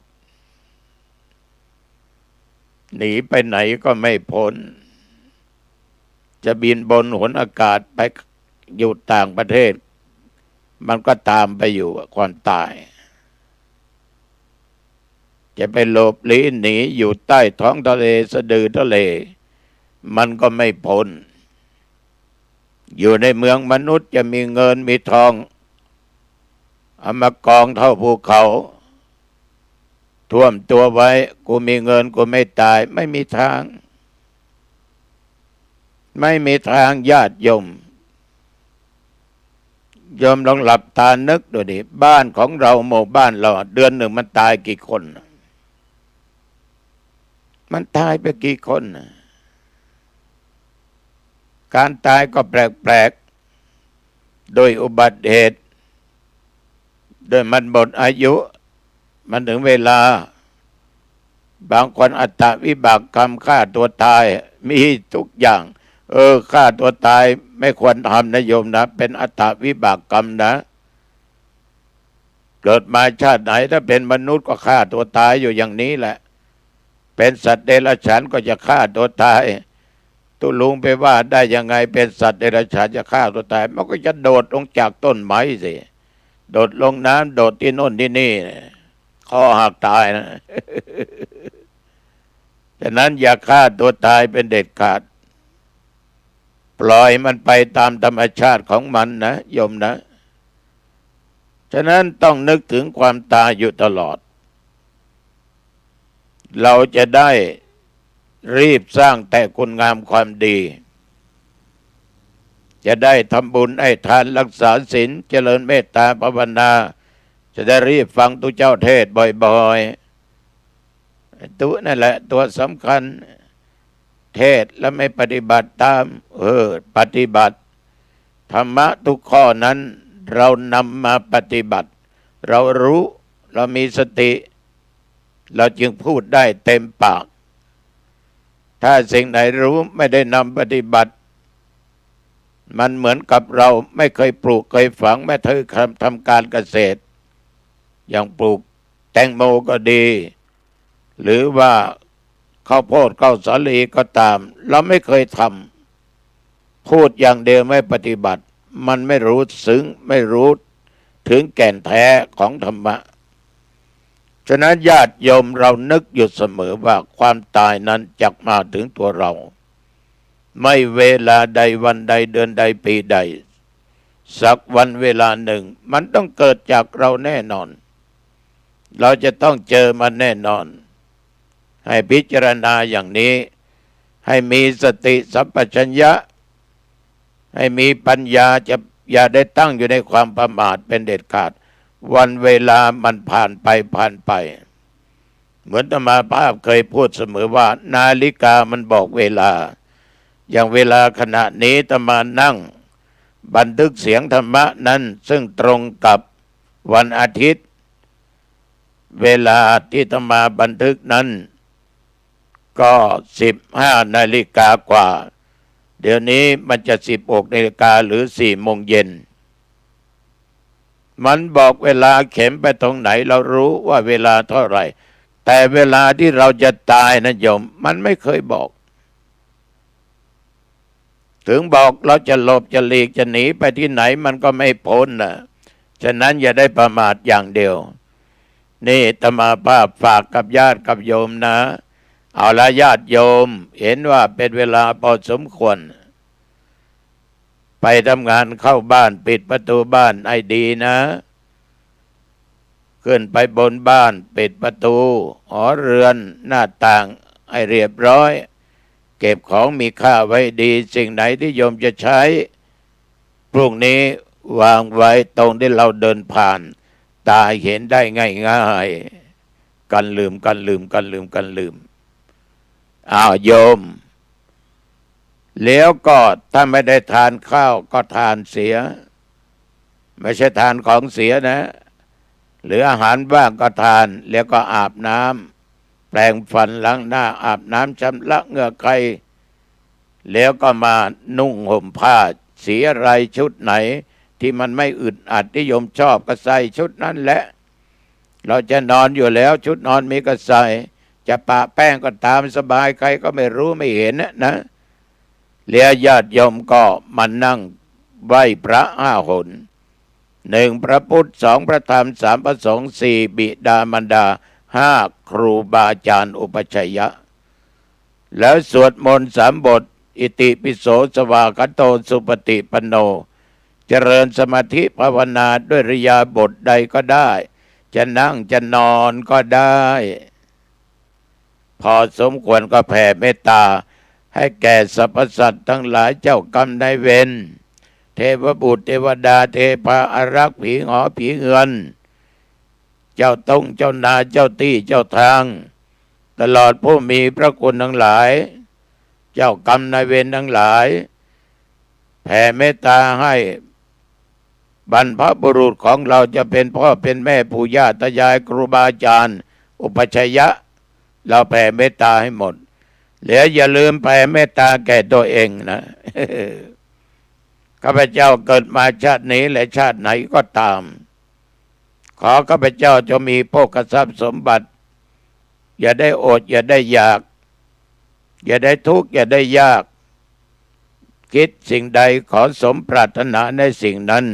หนีไปไหนก็ไม่พ้นจะบินบนหนอากาศไปอยู่ต่างประเทศมันก็ตามไปอยู่ความตายจะไปหลบลี้หนีอยู่ใต้ท้องทะเลสะดือทะเลมันก็ไม่พ้นอยู่ในเมืองมนุษย์จะมีเงินมีทองเอามากองเท่าภูเขาท่วมตัวไว้กูมีเงินกูไม่ตายไม่มีทางไม่มีทางญาติโยมลองหลับตานึกดูดิบ้านของเราหมู่บ้านเราเดือนหนึ่งมันตายกี่คนมันตายไปกี่คนการตายก็แปลกๆโดยอุบัติเหตุโดยมันหมดอายุมันถึงเวลาบางคนอัตวิบากกรรมฆ่าตัวตายมีทุกอย่างฆ่าตัวตายไม่ควรทำนะโยมนะเป็นอัตวิบากกรรมนะเกิดมาชาติไหนถ้าเป็นมนุษย์ก็ฆ่าตัวตายอยู่อย่างนี้แหละเป็นสัตว์เดรัจฉานก็จะฆ่าตัวตายตุลุงไปว่าได้ยังไงเป็นสัตว์เดรัจฉานจะฆ่าตัวตายมันก็จะโดดลงจากต้นไม้สิโดดลงน้ำโดดที่โน่นที่นี่คอหักตายนะ ฉะนั้นอย่าฆ่าตัวตายเป็นเด็ดขาดปล่อยมันไปตามธรรมชาติของมันนะโยมนะฉะนั้นต้องนึกถึงความตายอยู่ตลอดเราจะได้รีบสร้างแต่คุณงามความดีจะได้ทำบุญให้ทานรักษาศีลเจริญเมตตาภาวนาจะได้รีบฟังตุเจ้าเทศบ่อยๆตัวนั่นแหละตัวสำคัญเทศแล้วไม่ปฏิบัติตามปฏิบัติธรรมะทุกข้อนั้นเรานำมาปฏิบัติเรารู้เรามีสติเราจึงพูดได้เต็มปากถ้าสิ่งไหนรู้ไม่ได้นำปฏิบัติมันเหมือนกับเราไม่เคยปลูกเคยฝังไม่เคยทำการเกษตรอย่างปลูกแตงโมก็ดีหรือว่าข้าวโพดข้าวสาลีก็ตามเราไม่เคยทำพูดอย่างเดียวไม่ปฏิบัติมันไม่รู้ซึ้งไม่รู้ถึงแก่นแท้ของธรรมะฉะนั้นญาติโยมเรานึกอยู่เสมอว่าความตายนั้นจะมาถึงตัวเราไม่เวลาใดวันใดเดือนใดปีใดสักวันเวลาหนึ่งมันต้องเกิดจากเราแน่นอนเราจะต้องเจอมันแน่นอนให้พิจารณาอย่างนี้ให้มีสติสัมปชัญญะให้มีปัญญาจะอย่าได้ตั้งอยู่ในความประมาทเป็นเด็ดขาดวันเวลามันผ่านไปเหมือนอาตมาภาพเคยพูดเสมอว่านาฬิกามันบอกเวลาอย่างเวลาขณะนี้อาตมานั่งบันทึกเสียงธรรมะนั้นซึ่งตรงกับวันอาทิตย์ เวลาที่อาตมาบันทึกนั้นก็15 นาฬิกากว่าเดี๋ยวนี้มันจะ16 นาฬิกาหรือ4 โมงเย็นมันบอกเวลาเข็มไปตรงไหนเรารู้ว่าเวลาเท่าไหร่แต่เวลาที่เราจะตายนะโยมมันไม่เคยบอกถึงบอกเราจะหลบจะหลีกจะหนีไปที่ไหนมันก็ไม่พ้นนะฉะนั้นอย่าได้ประมาทอย่างเดียวนี่อาตมาภาพฝากกับญาติกับโยมนะเอาละญาติโยมเห็นว่าเป็นเวลาพอสมควรไปทำงานเข้าบ้านปิดประตูบ้านให้ดีนะขึ้นไปบนบ้านปิดประตูหอเรือนหน้าต่างให้เรียบร้อยเก็บของมีค่าไว้ดีสิ่งไหนที่โยมจะใช้พรุ่งนี้วางไว้ตรงที่เราเดินผ่านตาเห็นได้ง่ายๆกันลืมอ้าวโยมแล้วก็ถ้าไม่ได้ทานข้าวก็ทานเสียไม่ใช่ทานของเสียนะหรืออาหารบ้างก็ทานแล้วก็อาบน้ำแปรงฟันล้างหน้าอาบน้ำชำระเหงื่อใครแล้วก็มานุ่งห่มผ้าสีอะไรชุดไหนที่มันไม่อึดอัดที่โยมชอบก็ใส่ชุดนั้นแหละเราจะนอนอยู่แล้วชุดนอนมีก็ใส่จะปะแป้งก็ตามสบายใครก็ไม่รู้ไม่เห็นนะเลี้ยญาติโยมก็มานั่งไหว้พระ5 หน 1พระพุทธ2พระธรรม3พระสงฆ์4บิดามารดา5ครูบาอาจารย์อุปัชฌายะแล้วสวดมนต์3 บทอิติปิโสสวากโตสุปฏิปันโนเจริญสมาธิภาวนาด้วยอิริยาบถใดก็ได้จะนั่งจะนอนก็ได้พอสมควรก็แผ่เมตตาให้แก่สรรพสัตว์ทั้งหลายเจ้ากรรมนายเวรเทพบุตรเทวดาเทพาอารักษ์ผีหอผีเงินเจ้าตงเจ้านาเจ้าที่เจ้าทางตลอดผู้มีพระคุณทั้งหลายเจ้ากรรมนายเวรทั้งหลายแผ่เมตตาให้บรรพบุรุษของเราจะเป็นพ่อเป็นแม่ปู่ย่าตายายครูบาอาจารย์อุปัชฌายะเราแผ่เมตตาให้หมดแล้วอย่าลืมแผ่เมตตาแก่ตัวเองนะ ข้าพเจ้าเกิดมาชาตินี้และชาติไหนก็ตามขอข้าพเจ้าจะมีโภคทรัพย์สมบัติอย่าได้อดอย่าได้อยากอย่าได้ทุกข์อย่าได้ยากคิดสิ่งใดขอสมปรารถนาในสิ่งนั้น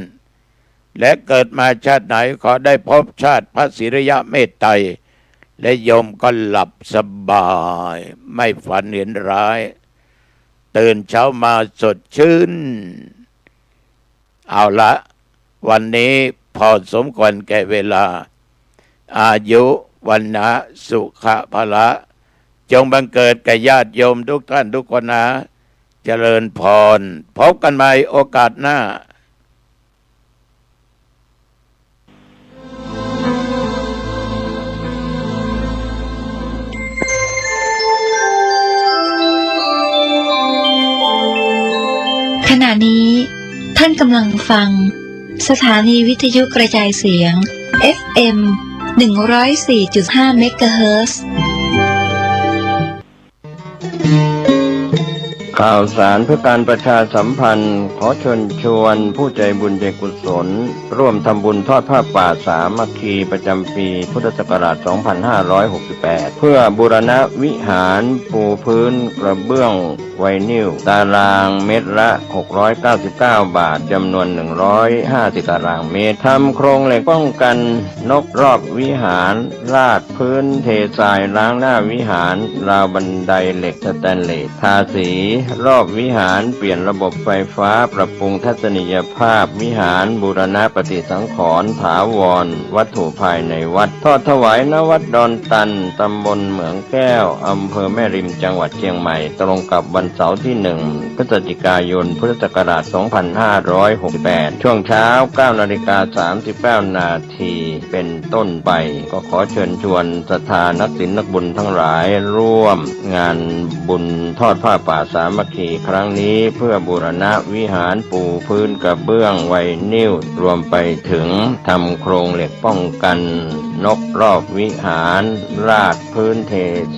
และเกิดมาชาติไหนขอได้พบชาติพระศิริยะเมตไตรและโยมก็หลับสบายไม่ฝันเห็นร้ายตื่นเช้ามาสดชื่นเอาละวันนี้พอสมควรแก่เวลาอายุวันนะสุขะพละจงบังเกิดแก่ญาติโยมทุกท่านทุกคนนะเจริญพรพบกันใหม่โอกาสหน้าขณะนี้ท่านกำลังฟังสถานีวิทยุกระจายเสียง FM 104.5 เมกะเฮิรตซ์ข่าวสารเพื่อการประชาสัมพันธ์ขอเชิญชวนผู้ใจบุญใจกุศลร่วมทำบุญทอดผ้าป่าสามัคคีประจำปีพุทธศักราช 2568 เพื่อบูรณะวิหารปูพื้นกระเบื้องไวนิลตารางเมตรละ699 บาทจำนวน150ตารางเมตรทำโครงเหล็กป้องกันนกรอบวิหารราดพื้นเททรายล้างหน้าวิหารราวบันไดเหล็กสแตนเลสทาสีรอบวิหารเปลี่ยนระบบไฟฟ้าปรับปรุงทัศนียภาพวิหารบูรณะปฏิสังขรณ์ถาวรวัตถุภายในวัดทอดถวายณวัดดอนตันตำบลเหมืองแก้วอำเภอแม่ริมจังหวัดเชียงใหม่ตรงกับวันเสาร์ที่ 1 พฤศจิกายนพุทธศักราช 2568 ช่วงเช้า 9:39 นาทีเป็นต้นไปก็ขอเชิญชวนศรัทธานักศีลนักบุญทั้งหลายร่วมงานบุญทอดผ้าป่าสา มัคคีครั้งนี้เพื่อบูรณะวิหารปูพื้นกระเบื้องไวนิลรวมไปถึงทำโครงเหล็กป้องกันนกรอบวิหารราดพื้นเท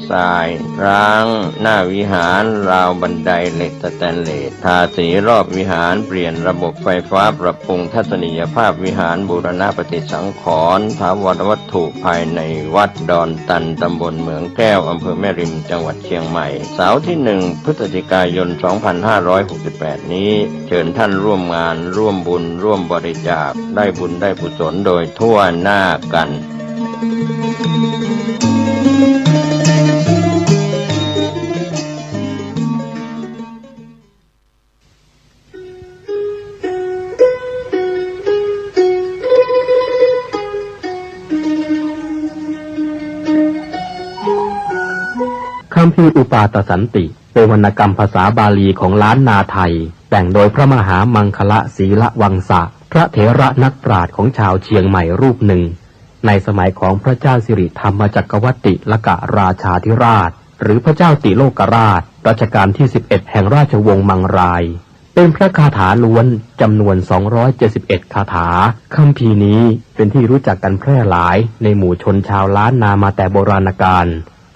ทรายร้างหน้าวิหารราวบันไดเหล็กสแตนเลสทาสีรอบวิหารเปลี่ยนระบบไฟฟ้าปรับปรุงทัศนียภาพวิหารบูรณะปฏิสังขรณ์ถาวรวัตถุภายในวัดดอนตันตำบลเหมืองแก้วอำเภอแม่ริมจังหวัดเชียงใหม่เสาร์ที่1 พฤศจิกายน 2568 นี้เชิญท่านร่วมงานร่วมบุญร่วมบริจาคได้บุญได้กุศลโดยทั่วหน้ากันคัมภีร์อุปาทสันติเป็นวรรณกรรมภาษาบาลีของล้านนาไทยแต่งโดยพระมหามังคละศีละวังสะพระเถระนักปราชญ์ของชาวเชียงใหม่รูปหนึ่งในสมัยของพระเจ้าสิริธรรมจักรวรรดิลกราชาธิราชหรือพระเจ้าติโลกราชรัชกาลที่11แห่งราชวงศ์มังรายเป็นพระคาถาล้วนจำนวน271คาถาคัมภีร์นี้เป็นที่รู้จักกันแพร่หลายในหมู่ชนชาวล้านนามาแต่โบราณกาล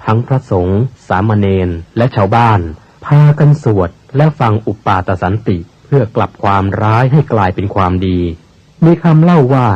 ทั้งพระสงฆ์สามเณรและชาวบ้านพากันสวดและฟังอุปาทสันติเพื่อกลับความร้ายให้กลายเป็นความดีมีคำเล่าว่า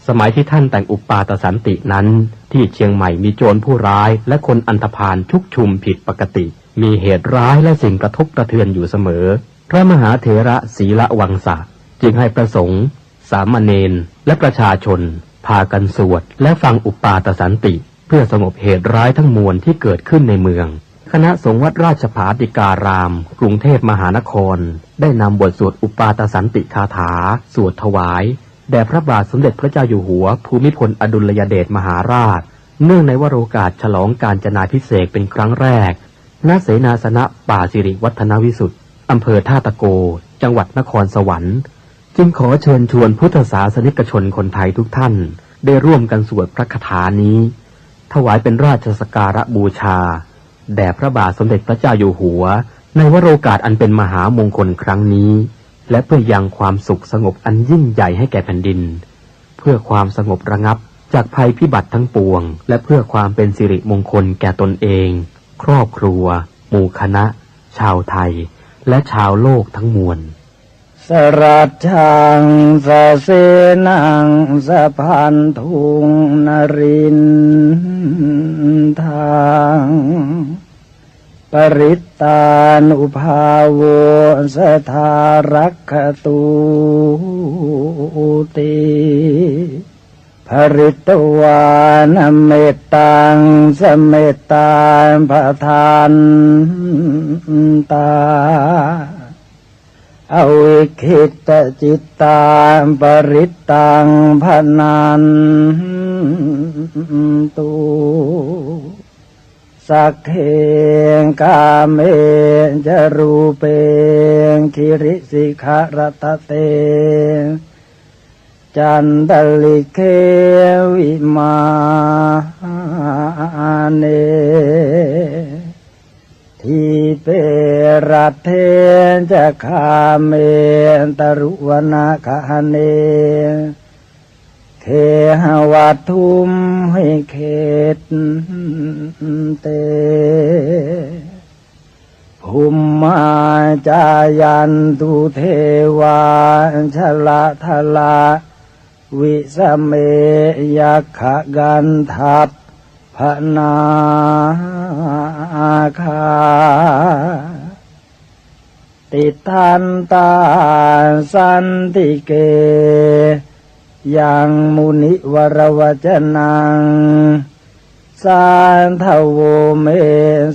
สมัยที่ท่านแต่งอุปาทสันตินั้นที่เชียงใหม่มีโจรผู้ร้ายและคนอันธพาลชุกชุมผิดปกติมีเหตุร้ายและสิ่งกระทบกระเทือนอยู่เสมอพระมหาเถระศีละวังสะจึงให้พระสงฆ์สามเณรและประชาชนพากันสวดและฟังอุปาทสันติเพื่อสงบเหตุร้ายทั้งมวลที่เกิดขึ้นในเมืองคณะสงฆ์วัดราชภาติการามกรุงเทพมหานครได้นำบทสวดอุปาทสันติคาถาสวดถวายแด่พระบาทสมเด็จพระเจ้าอยู่หัวภูมิพลอดุลยเดชมหาราชเนื่องในวโรกาสฉลองกาญจนาภิเษกเป็นครั้งแรกณเสนาสนะป่าสิริวัฒนวิสุทธิ์อำเภอท่าตะโกจังหวัดนครสวรรค์จึงขอเชิญชวนพุทธศาสนิกชนคนไทยทุกท่านได้ร่วมกันสวดพระคาถานี้ถวายเป็นราชสักการะบูชาแด่พระบาทสมเด็จพระเจ้าอยู่หัวในวโรกาสอันเป็นมหามงคลครั้งนี้และเพื่อยังความสุขสงบอันยิ่งใหญ่ให้แก่แผ่นดินเพื่อความสงบระงับจากภัยพิบัติทั้งปวงและเพื่อความเป็นสิริมงคลแก่ตนเองครอบครัวหมู่คณะชาวไทยและชาวโลกทั้งมวลสรัจฉังสะเสนังสะพันธุงนรินทางปริตตานุภาโวสทารักขตุติภริตวานเมตตังสเมตตาปทานตาอวิคิตจิตตาปริตตังพนันตุสักเขกาเมจรูเปคิริสิขารตเตจันตลิเควิมาเนทีเปรัตเทจะคาเมตรุวนาคาเนเคหวัตทุมให้เขตเตภูมิมาจายันตุเทวาชละทละวิสเมยัคขกันทัพพนาคาติทันตาสันติเกยังมุนิวรวจนังสานทโวเม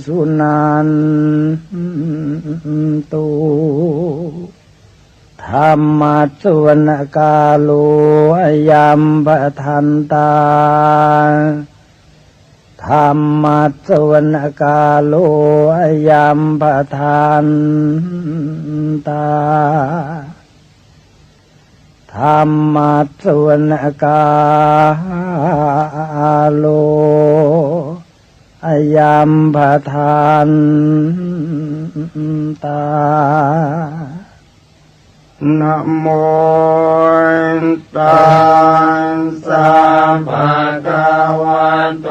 สุนันตุธรรมัสสวนกาโลยัมปทันตาธรรมัสสวนกาโลยัมปทันตาธรรมัสสวนกาโล อายัมปทานตานะโมตัสสะภะคะวะโต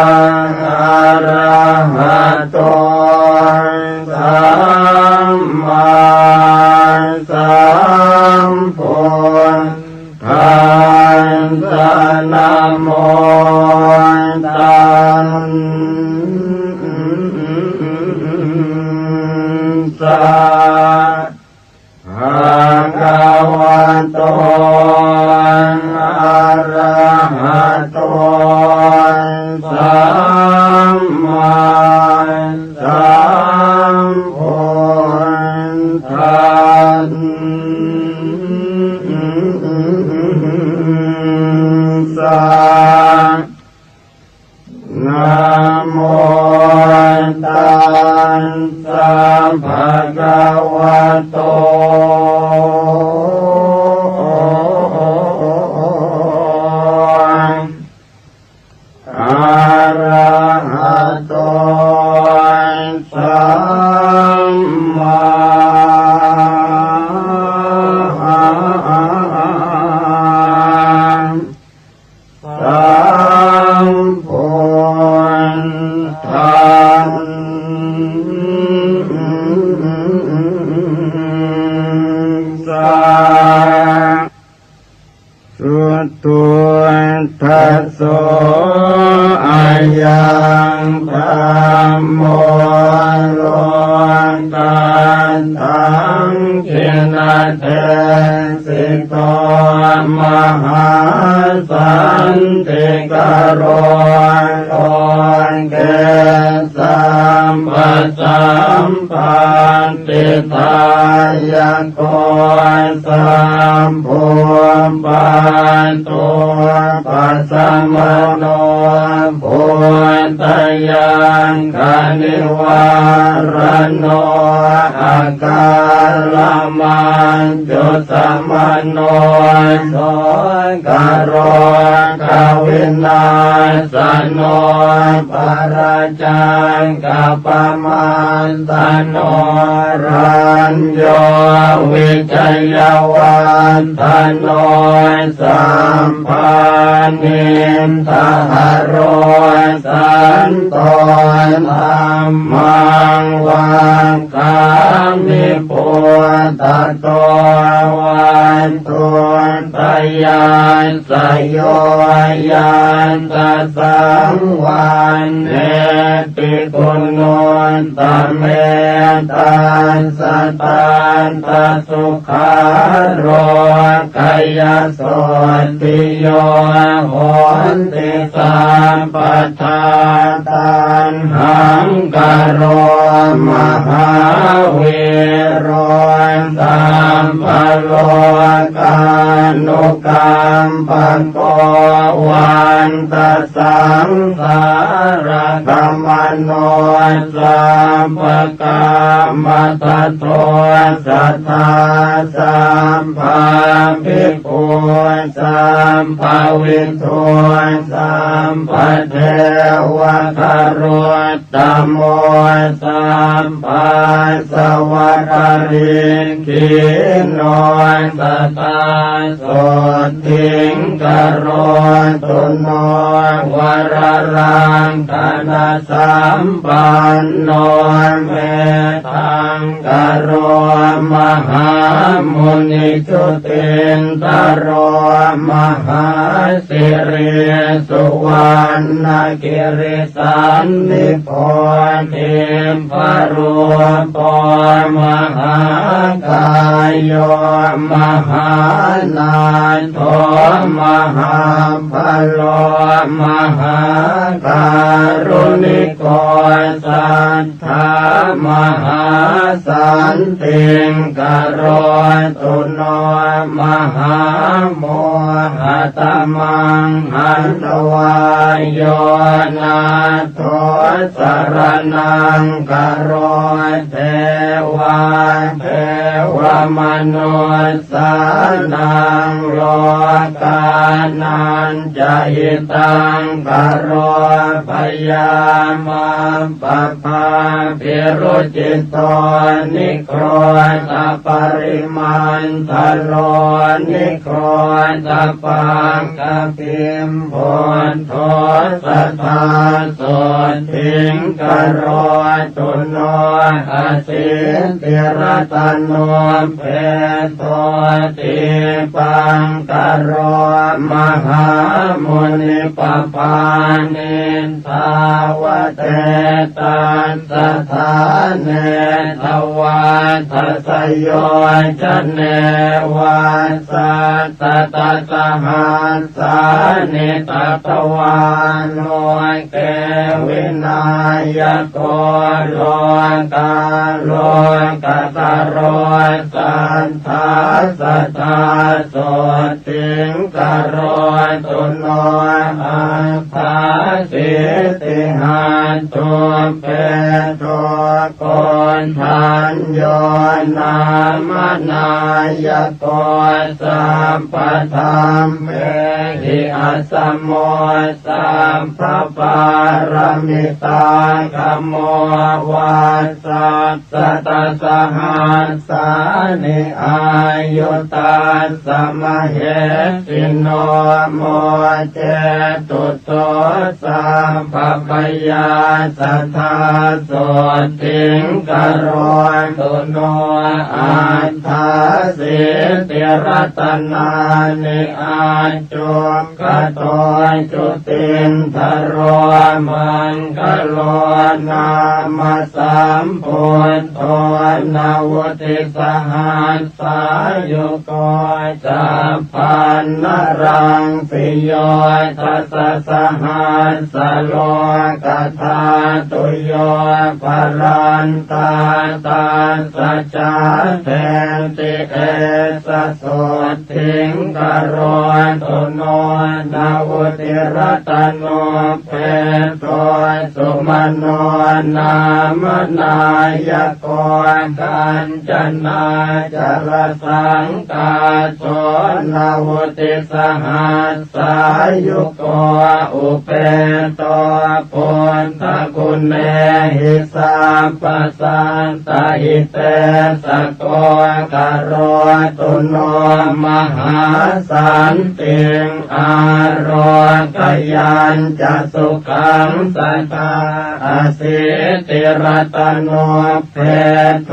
อะระหะโตสัมมาสัมพุทธัสสะนะโมตัสสะภะคะวะโตอะระหะโตสัมมาสัมพุทธัสสะนะโมตัสสะภะคะวะโตอะระหะโตสัมมาสัมพุทธัสสะสุตุทัสโสอายังธัมโมโลกันตังขินะเทสิโตมหาสันติกโรโกเกสัมปัสสัมปันติทายโกสัมภูปันตุปัสสมโนปุตตยังคณิวารโนอาการมันจุสมโนโสกโรกวินาสโนปราจังกัปปมันตโนรัญโยวิจัยวันตโนสัมปันนิทหโรสันโตธัมมังวันคามิปุตตโตวันตุตยานสยยานตสังวันเอติกุณนตเมตันสตันตสุขาโรกายโสติโยโหติสัมปทาตันหังกโรมหาเวโรสัมภโลกานุกรรมปโกวันตสังสารกัมมโนสัมปกามตโตสัทธาสัมภาภิกขุสัมภวินโทสัมปเทวะคารตตโมสัมปัสสวะคาริกิโนตตาโสทิงกโรตุโนวรรังธนาสัมปันโนเมตังกโรมหามุนิจุตินตโรมหาสิริสุวรรณกิริสันนิโพธิพรุปมหากายโยมหานาโทมหาพโลมหาการุณิโกสัทธามหาสันติกโรตุโนมหาโมหตมังหันตวายโยนาโทสรนังกโรเทวาเทวมนุสสานังโลกานันจะหิ จิตังกโรพยามาปะภาปิรุจิตโตนิโครตปริมันทโลนิโครตปังกปิมโพนโทสัทธาโสทิงกโรตุโนอาสิติรตโนเพโตติปังกโรมหามุนิปปานิทาวเตตันสถาเนทวัฏสยโยจเนวัสสัตตสหัสสานิตตวานโนเกวินายโกโลกาโลกตโรสันทาสตาโสติงกโรตุโนอัฏฐาสิติหันตุเปโตโกนทัญโยนามนายโกสัมปธรรมเมหิอัสสมโมสัมภปารมิตาคัมโมวัสสัตตสหัสสานิอายุตัสสมเหสิโนโมเจตุโตสัมภปยาสัทธาโสติงกโรตุโนอัฏฐาสิติรัตนานิอาจุกโตจุตินทโรมังคโลนามาสัมพุทโธนาวุติสหัสสายุโกจัปพันนรังปิโยทัสสะหัสสะโลกธาตุโยภรันตาตาสัจจาแทนติเอสะโสทิงกโรตุโนนาวุติรัตโนเพโตสุมโนนามนายโกกัญจนาจรสังกาโสนาวุติสหัสสายุโกอุเปโตปุณฑกุณเนหิสัมปสันตหิเตสโกกโรตุโนมหาสันติงอารกยัญจะสุขังสัตตาอสิติรัตโนเพโท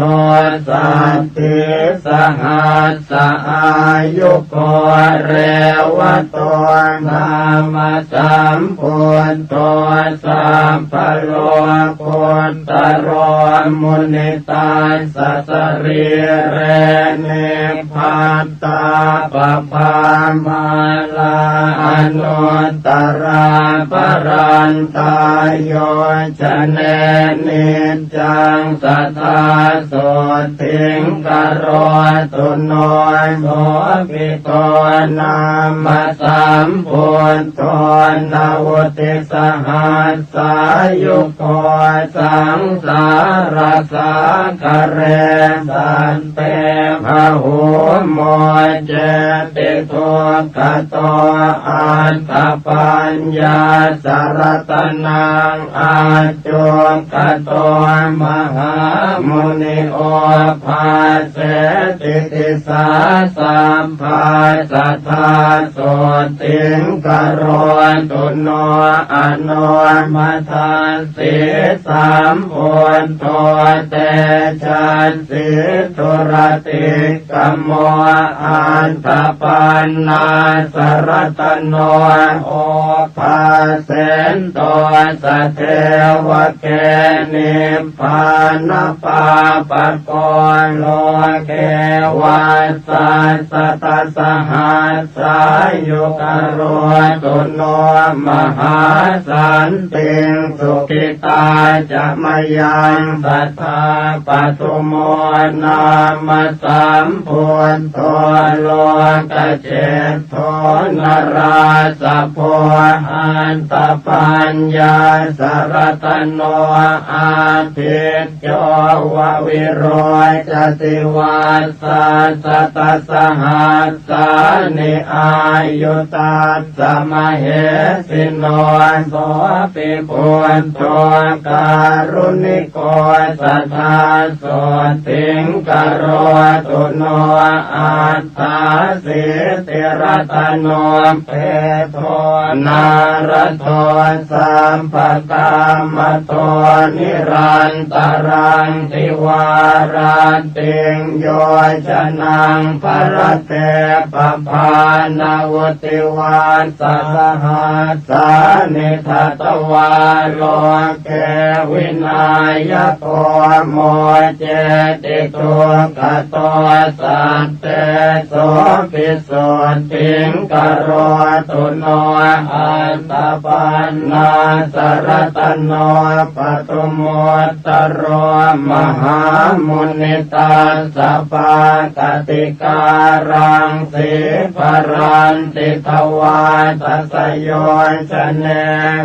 สันติสหัสสะอายุโกเรวโตนามาสัมพุทโธสัมปโลกุณตโรมุนิตาสัสริเรเนพันตาปภามาลาอนุตตราปรันตายโยชเนนิจังสัทธาโสทิงกโรตุโนโสปิโตนามาสัมพุทโธนาวุติสหัสสายุโกสังสารสังกเรสันเตภะหุโมเจติทุกขโตอัตตปัญญาสารตนังอาจุกโตมหามุนิโอภาเสติติสาสัมภาสัทธาโสติงกโรตุโนอโนมัทานสิสัมพุทโธเตชันสิทุรติกัมโมอันตปันนาสรตโนโอภาเสนโตสเทวเกนิพพานปาปะโกโลเกวัสสัสตสหัสสายุกโรตุโนมหาสันติงสุขิตาจะมยังสัทธาปทุโม นามาสามพุทโธโลกเจตโธนราสะโพอันตปัญญาสรตโนอาทิตโยววิโรจติวาสัสตสหัสสานิอายุตัสสะมะเหสิโนโสปิปุณโธการุณิโกสัทธาโสติงกโรตุโนอัตถาสิติรัตโนเปโทนารโทสัมปกามโตนิรันตรังติวาราติงโยชนังปรเตปภานาวติวาสสหัสสานิทัตวาโลเกวินายโกโมเจติตุกโตสัตเตโสปิสุทธิงกโรตุโนอัตตปันนาสรตโนปตุโมตตโรมหามุนิตาสปากติการังสีปรันติทวาตัสโยชเน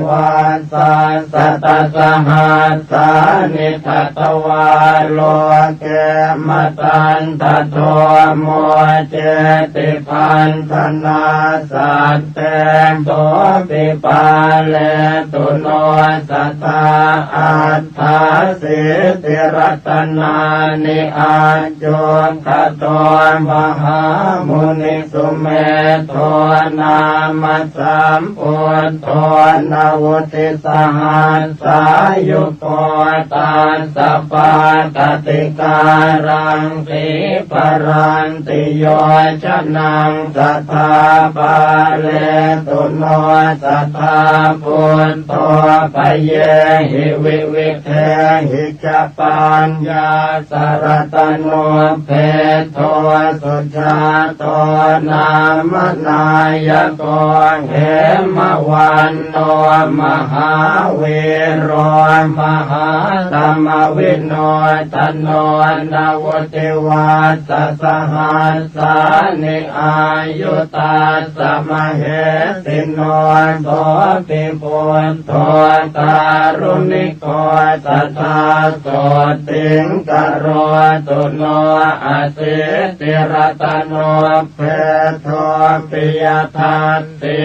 วาสัสตสหัสสานิทัตวาโลเกมตันตโทโมเจติพันธนาสัตเตโสปิปาเลตุโนสัตตาอัตถาสิติรัตนานิอาโจขโตมหามุนิสุเมโทนามัสสัมพุทโธนาวุติสหัสสายุโกตัสสะปากติการังสีปรันติโยชนังสัทธาปาเลตุโนสัทธาพุทโธปเยหิวิวิเทหิจปัญญาสรตโนเพโทสุชาโตนามนายโกเหมวันโนมหาเวโรมหาธรรมวิโนตโนนาวติวาสสหัสสานิอายุตัสสะมะเหสิโนโสปิปุณโธการุณิโกสัทธาโสติงกโรตุโนอาสิติรัตโนเพโทปิยทัสสิ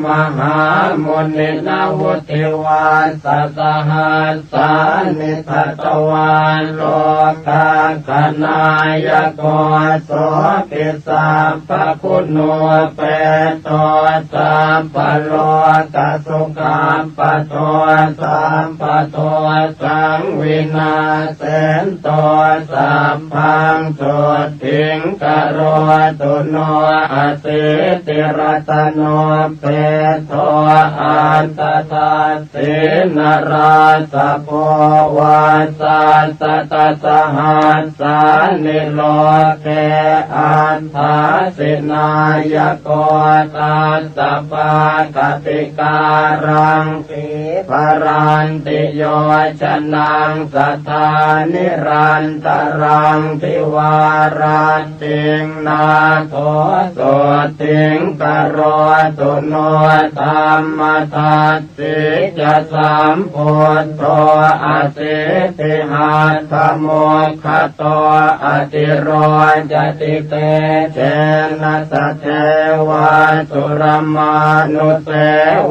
มหามุนินาวุติวาสสหัสสานิทัตวาโลกาคณายโกโสปิสัมปะคุณโนเปโตสัมปะโลกสุขัมปะโตสัมปะโตสังวินาเสนโตสัมพังโสติงกโรตุโนอาสิติรัตโนเปโทอันตตาสินราสะโพวาสัสตสหัสสานิโลเกอันทาสินายโกตัสสะปากติการังสีปรันติโยชนังสัทธานิรันตรังทิวาราติงนาโทโสติงกโรตุโนธรรมทัสสิจะสัมพุทโธอาสิติหัตถโมคขโตอติโรจติเตเจนะสะเทวาสุรมานุเส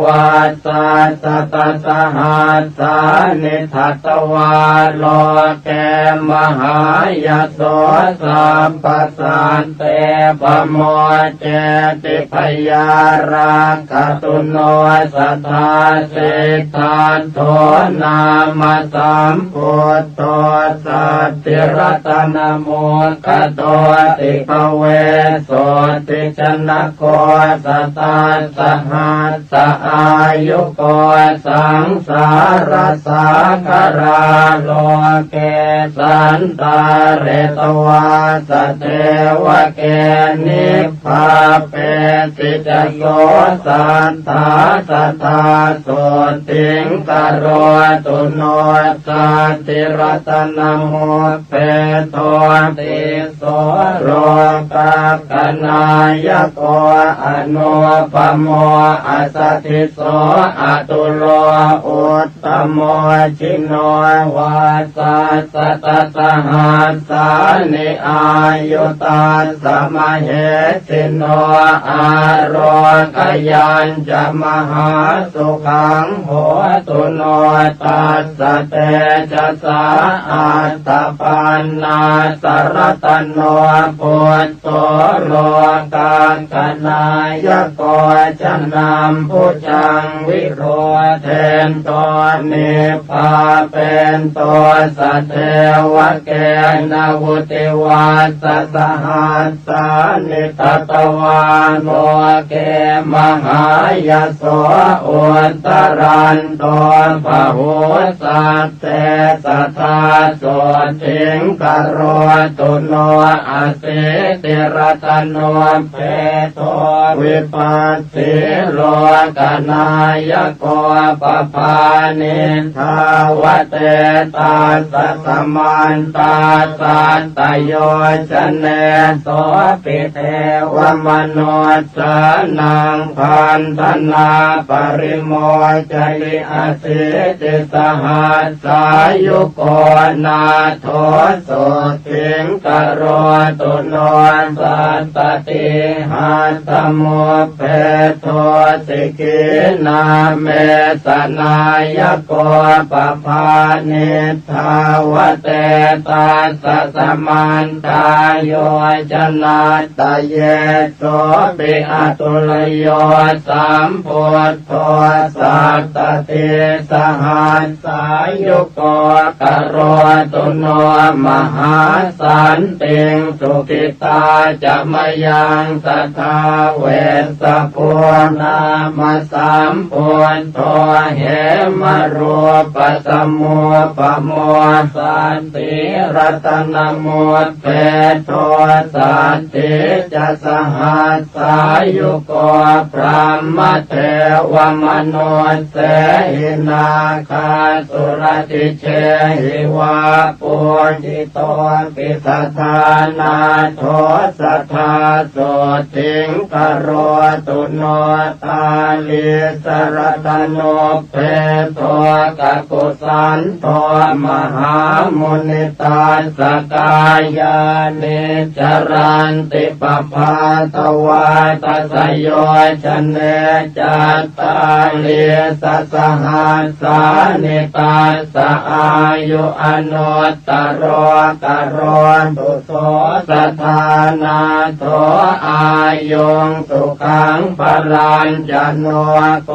วาสัสตสหัสสานิทัตวาโลเกมหายโสสัมปสันเตปโมเจติพยาราคตุโนสัทธาสิทธาโทนามาสัมพุทโธสัตติรัตนโมคโตติภเวโสติชนะโกสัตตาสหัสสอายุโกสั สังสารสังขาราโลเกสันตาเรตวาสเทวเกนิพพาเปติจโยสันทาสัทธาสุติงกโรตุโนสันติรัตนโมเปโตติโสโรกักขณายโกอนุปโมอัสสทิโสอตุโลอุตตโมชิโนวาสัสตตหัสสานิอายุตัสสมเหสิโนอาโรกยัญจะมหาสุขังโหตุโนตัสสะเตจะสาอัตตปันนาสรตโนปุตโตโลกังกนายโกจะนำผู้จังวิโรเทนตัวนิพพาเป็นตัวสัตเทวะเกณวุติวัสสหัสสานิตตวานโมเกมหายโสอุตตรันโตปะหุสัตเตสัทธาโสติงกโรตุโนอาเสติรัตโนเปโตวิปัสสิโลกนายโกปปานิทาวเตตาสัสมันตาสัตตโยชเนโสปิเทวมโนสานังพันธนาปริโมจลิอาสิติสหัสสายุโกนาโทโสติงกโรตุโนสัตตติหัตถโมเปโทสิกินาเมสนายโกปภานิทาวเตตาสัสมันตาโยชนาตเยโสปิอตุลโยสัมพุทโธสัตตติสหัสสายุโกกโรตุโนมหาสันติงสุขิตาจะมยังสัทธาเวสสพุนามาสัมพุทโธเหมรูปสมุปโมสันติรัตนโมเปโทสันติจะสหัสสายุโกพระมเทวมโนเสหินาคาสุรติเชหิวาปุจิโตปิสัทธานาโทสัทธาโสติงกโรตุโนตาลิสรตโนเปโทกกุสันโตมหามุนิตาสกายานิจรันติปภาตวาตัสโยชเนจัตตาลิสสหัสสานิตาสอายุอนุตตโรกโรตุโสสัทธานาโทอายุงสุขังพลัญจโนโก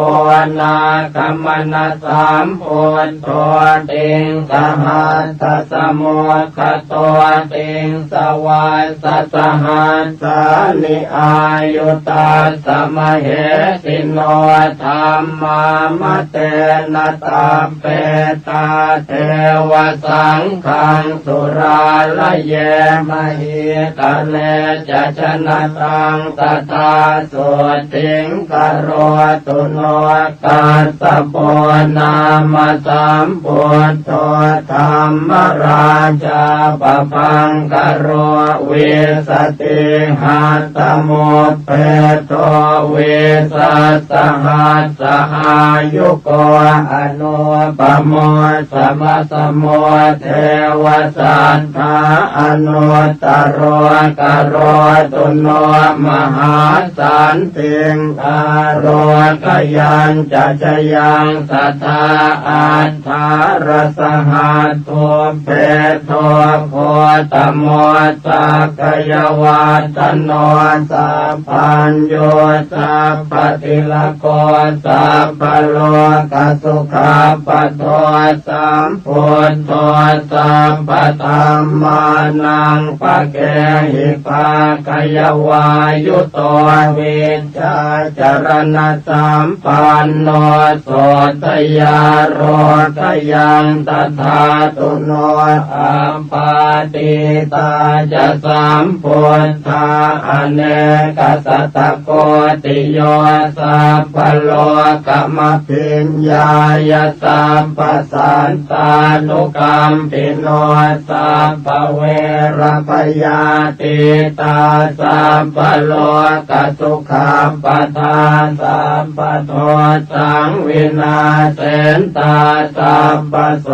นาคัมมนะสามพุทโธติงสหัสสะสมุขโตติงสวาสสหัสสานิอายุตาสมเหสิโนธรรมามเตนะตาเปตาเทวสังฆังสุราลเยมหิตะเลจะชนะตังตถาโสติงกโรตุโนกัสสะโปนามาสัมพุทโธธรรมราชาปปังกโรเวสติหัตถโมเปโตเวสัสหัสสอายุโกอนุปโมสมะสโมเทวสันทาอนุตตโรกโรตุโนมหาสันติงกโรกยัญจะชยังสัทธาอัฏฐารสหัสโตเปโต โทโคตโมสักกยวาตโนสัพพัญโยสัพพติลโกสัพพโลกสุขาปโทสัมพุทโธสัพพธัมมานังปะเกหิภาคยวายุโตวิชชาจรณะสัมปันโนโสตยาโรทยังตถาตุโนอัมปาติตาจะสัมพุทธาอเนกสัตตโกติโยสัพพโลกมพิญญายสัพพสันตานุกรรมปิโนสัพพเวรพยาติตาสัพพโลกสุขาปทาสัพพโทสังวินาเสนตาสัพพโส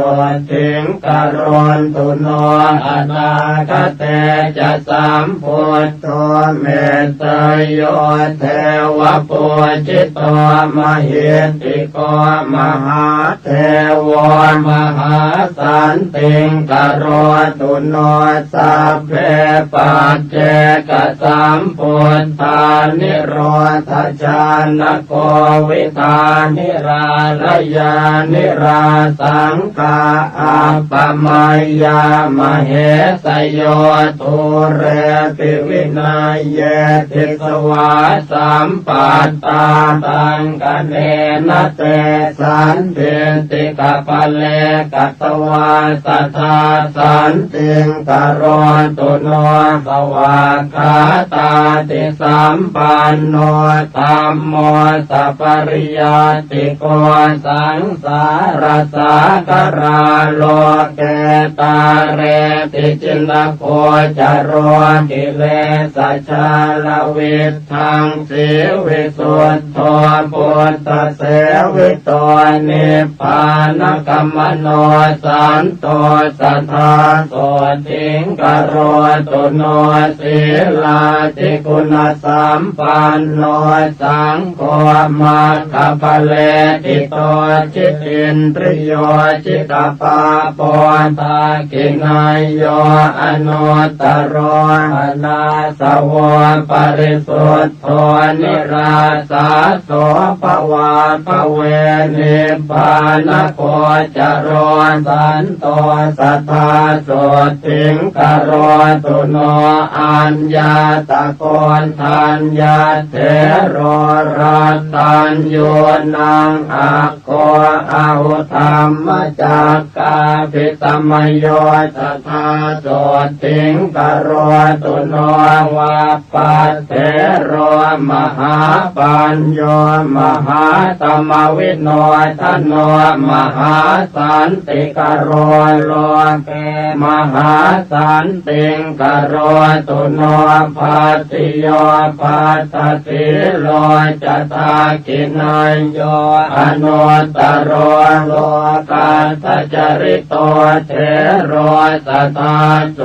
ติงกโรนตุโนอนาคเตจะสัมพุทโธเมตตโยเทวปุจิตโตมหิติโกมหาเทวมหาสันติงกโรตุโนสัพเพปัจเจกสัมพุทธานิโรธจานโกวิธานิราระยานิราสังฆาอัปปมัยยามเหสโยทุเรปิวินัยเยติสวาสัมปัตตาตังกเนนะเตสันเทติกปะเลกัตวาสัทธาสันติงกโรตุโนภวาคาตาติสัมปันโนธัมโมสัพปริยาติโกสังสารสากราโลเกตาเรติจินโคจโรกิเลสชาลวิทังสิวิสุทโธปุตตะเสวิโตนิพพานกัมมโนสันโตสัทธาโสติงกโรตุโนศีลาติคุณสัมปันโนสังโฆมัคคะปะเลติโตจิตตินทริโยจิตตปาปอนตากินายโยอนุตตรโรอนาสวะปริสุทธโธนิราสาโสภวาภเวนิพพานโคจโรสันโตสัทธาโสติงกโรตุโนอัญญาตะโกนทัญญาเถโรรัตตัญโยนังอะโกอาหุธรรมจักกาภิตมโยสัทธาโสติงกโรตุโนวาปัสเถโรมหาปัญโยมหาตมวิโนทโนมหาสันติกโรโลเกมหาสันติงกโรตุโนภัสสิโยภัสสสิโลจตากินัยโยอนุตตรโรโลกัสสจริโตเถโรสัทธาโส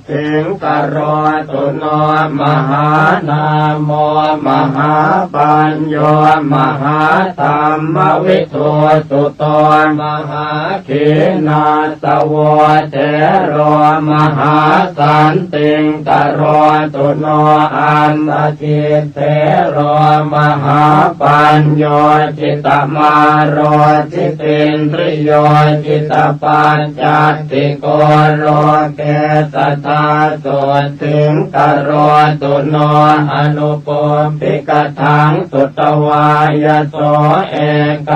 ติงกโรตุโนมหานามโมมหาปัญโยมหาธรรมวิทูสุโตมหาขีนาสวะเถโรมหาสันติงกโรตุโนอันตจิตเถโรมหาปัญโยจิตตมาโรจิตตินทริโยจิตตปัญจติโกโลเกสัทธาโสติงกโรตุโนอนุปปิกทังสุตวายโสเอก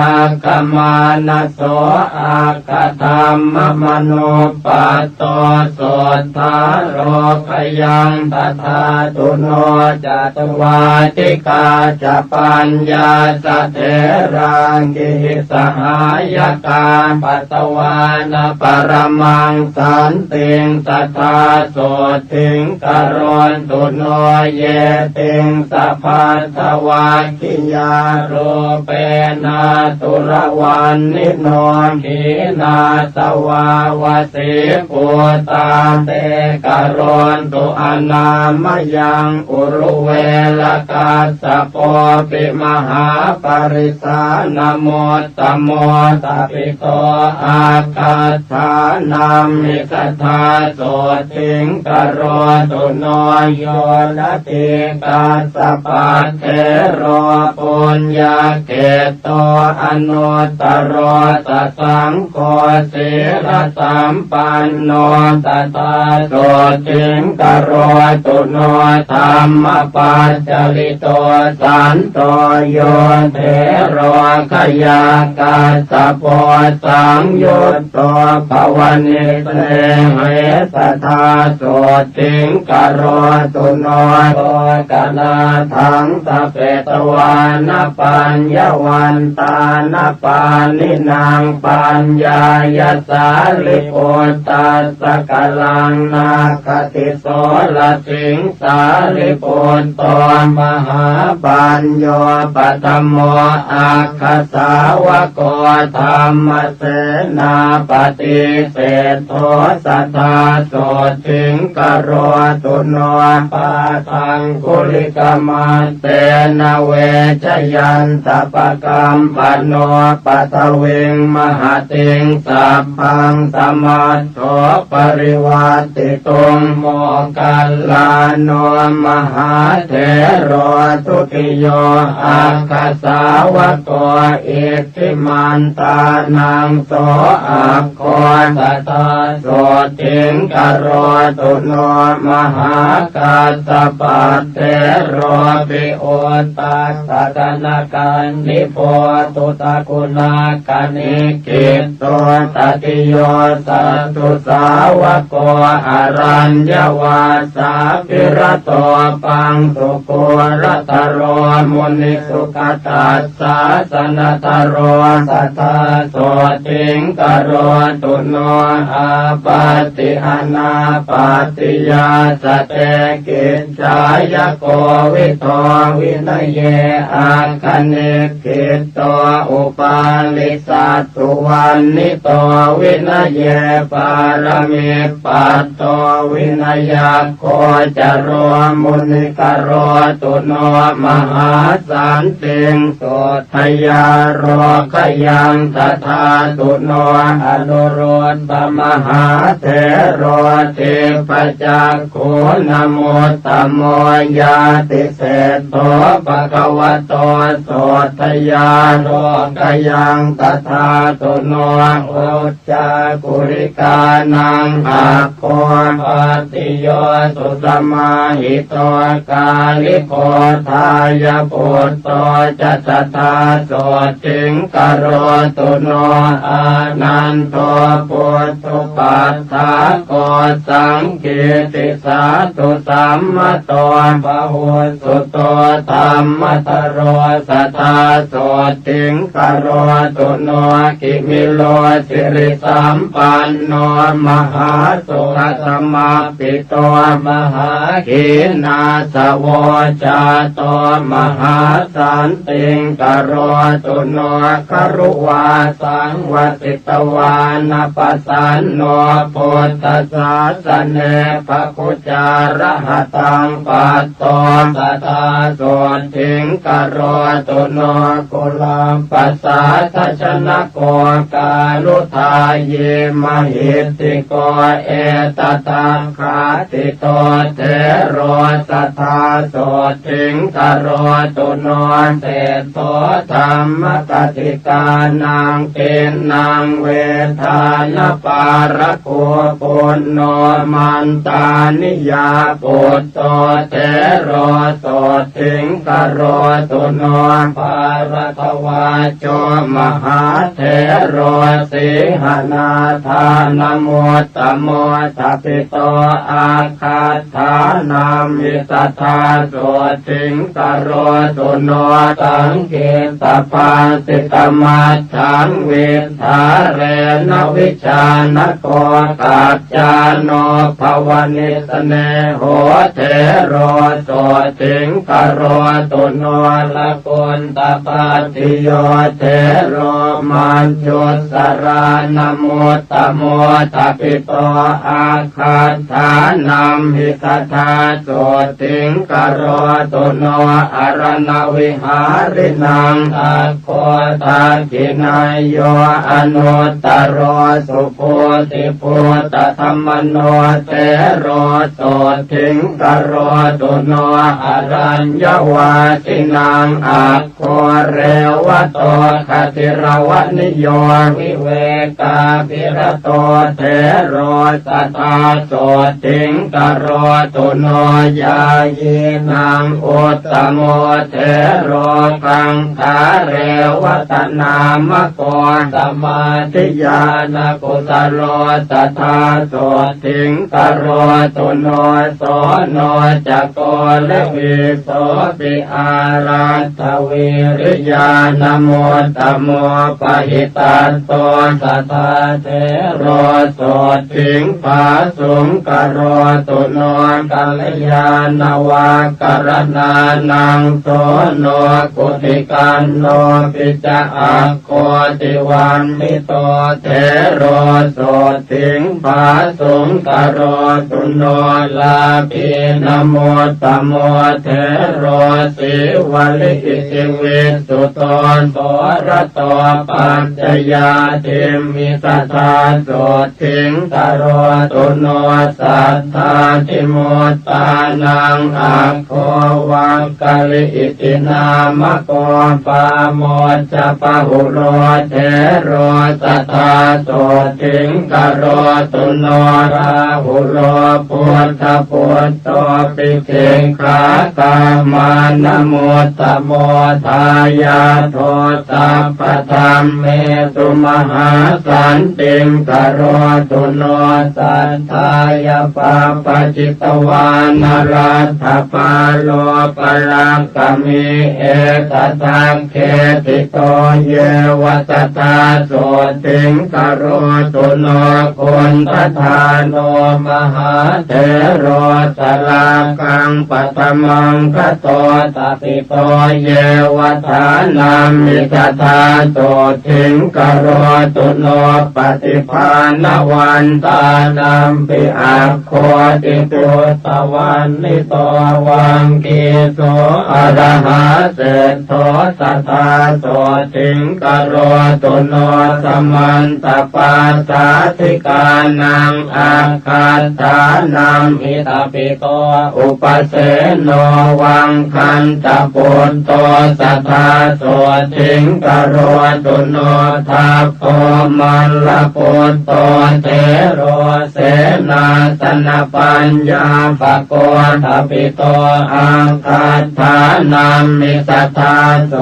กมานโสอาคธรรมมโนปัตโตโสทาโรคยังตถาตุโนจัตวาติกาจปัญญาสเถรังกิสหายกาปัตตวานปรมังสันติงสัทธาโสติงกโรตุโนเยติงสัพพัทธวาคิยาโรเปนาตุระวันนิโนขีนาสวาวสิปุตาเตกโรตุอนามยังอุรุเวลกาสโปปิมหาปริสานโมตโมตปิโตอาคาธานาม มิสัทธาโสติงกโรตุโนโยนะติกาสปัตเทโรปุญญาเกโตอนุตตโรตสังโฆสีรสัมปันโนตตาโสติงกโรตุโนธรรมปัจจลิโตสันโตโยเทโรขยากาสโพสังยุตโตภวนิเตเหสทาโสติงกโรตุโนโตกนาทังสเปตวานปัญญวันตานปานินางปัญญายสาลิโอตัสสะกลังนาคติโสลสิงสาลิโอตมหาปัญโยปัตโมอาคสาวโกธรรมเสนาปฏิเสธโทสัทธาโสติงกโรตุโนปาทังกุลิกมาเตนะเวชยันตปกรรมปโนปัตเวงมหาติงสัพพังสมัตโถปริวัติตุงโมกัลลาโนมหาเถโรทุติโยอาคาสาวกโกเอติมันตานังโสอาโคสัตตาโสติงกโรตุโนมหากาสปัตเถโรปิโอตัสสะกนาการนิโพตุตะกุณากานิกิตโตตติโยสัตตุสาวกโกอรัญญวาสาปิระโตปังสุโกรัตโรมุนิสุขตัสสะสนตโรสัทธาโสติงกโรตุโนอาปาติอนาปาติยาสเตกิจจายโกวิโตวินเยอาคเนกิตโตอุปาลิสัตตุวันนิโตวินเยปารมิปัตโตวินยโคจโรมุนิกโรตุโนมหาสันติงโสทยาโรขยังตถาตุโนอนุโรธมหาเถโรเทปจักขุนโมตโมยาติเศษโตภะคะวะโตโสทยาโรขยังตถาตุโนโอจากุริกานังอาโคปติโยสุตมาหิโตกาลิโกทายปุตโตจัตตาโสติงกโรตุโนอานันโตปุตตุปัฏฐาโกสังกิติสาตุสัมมโตปะหุสุโตธรรมตโรสัทธาโสติงกโรตุโนกิมิโลสิริสัมปันโนมหาสุขสมาปิโตมหาขีนาสโวจาโตมหาสันติงกโรตุโนครุวาสังวติตวานปัสสันโนพุทธศาสเนภคุจารหตังปัตโตสัทธาโสติงกโรตุโนกุลาปัสสะทัชนะโกกาลุทาเยมหิติโกเอตตังคาติโตเทโรสัทธาโสติงกโรตุโนเตโตธรรมกติกานังเกณังเวทานปารโกปุณโนมันตานิยาปุตโตเทโรโสติงกโรตุโนปารทวาโจมหาเทโรสิหนาทานโมตโมทัปิโตอาคาธานามิสัทธาโสติงกโรตุโนตังเกตปาสิตมัจฉังเวทาเรนวิชานโกกัจจาโนภวนิสเนโหเทโรโสติงกโรตุโนละกุณตปัตติโยเทโรมันจุสรานโมตโมทัปิโตอาคาธานัมหิสัทธาโสติงกโรตุโนอรณวิหารินังอาโคทากินายโยอนุตตโรสุโพ ติพุทธธรรมโนเตโรโสถิงกโรตุโนอรัญญวาสินังอัคโคเรวโตคติรวนิโยวิเวกาภิรโตเทโรสัทธาโสถิงกโรตุโนยายีนังอุตตโมเทโรกังขาเรวตนามโกสมาธิญาณกุสโลสัทธาโสถิงกโรตุโนโสโนจักโกเลวิโสปิอารัตถวิริยานโมตตโมปะหิตัสโตสัทธาเทโรโสถิงภาสุงกโรตุโนกัลยาณวากรณานังโสโนกุติกันโนปิจาอัคโคติวันมิโตเทโรโสถิงภาสุงกโรตุโนลาภินโมตตโมเทโรสิวลิอิติวิสุตโตโสรโตปัญจยาทิมิสัทธาโสถิงกโรตุโนสัทธาทิโมตตานังอัคโควังกะลิอิตินามโกปาโมจปะหุโรเทโรสัทธาโสถิงกโรตุโนราหุโรพุทธพุทโตปิเขขากามานโมตตโมทายาโทสัพพธรรมเมสุมหาสันติงกโรตุโนสัทธายาปาปจิตวานรัตถปาโลปรังกมิเอตตังเขติโตเยวัตตาโสติงกโรตุโนคนตถาโนมหาเถโรสลากังปัตมังคโตตติโตเยวัฏานามิตถาโสติงกโรตุโนปฏิภาณวันตานัมปิอัคโคติปุตตวันนิโตวังกีโสอะระหะเสทโธสัทธาโสติงกโรตุโนสมันตปาสาธิกานังอาคาธานัมหิตาปิโตอุปเสโนวังคันตปุตโตสัทธาโสติงกโรตุโนทัพโพมันละปุตโตเทโรเสนาสนปัญญาปโกทปิโตอาคาธานัมมิสัทธาโส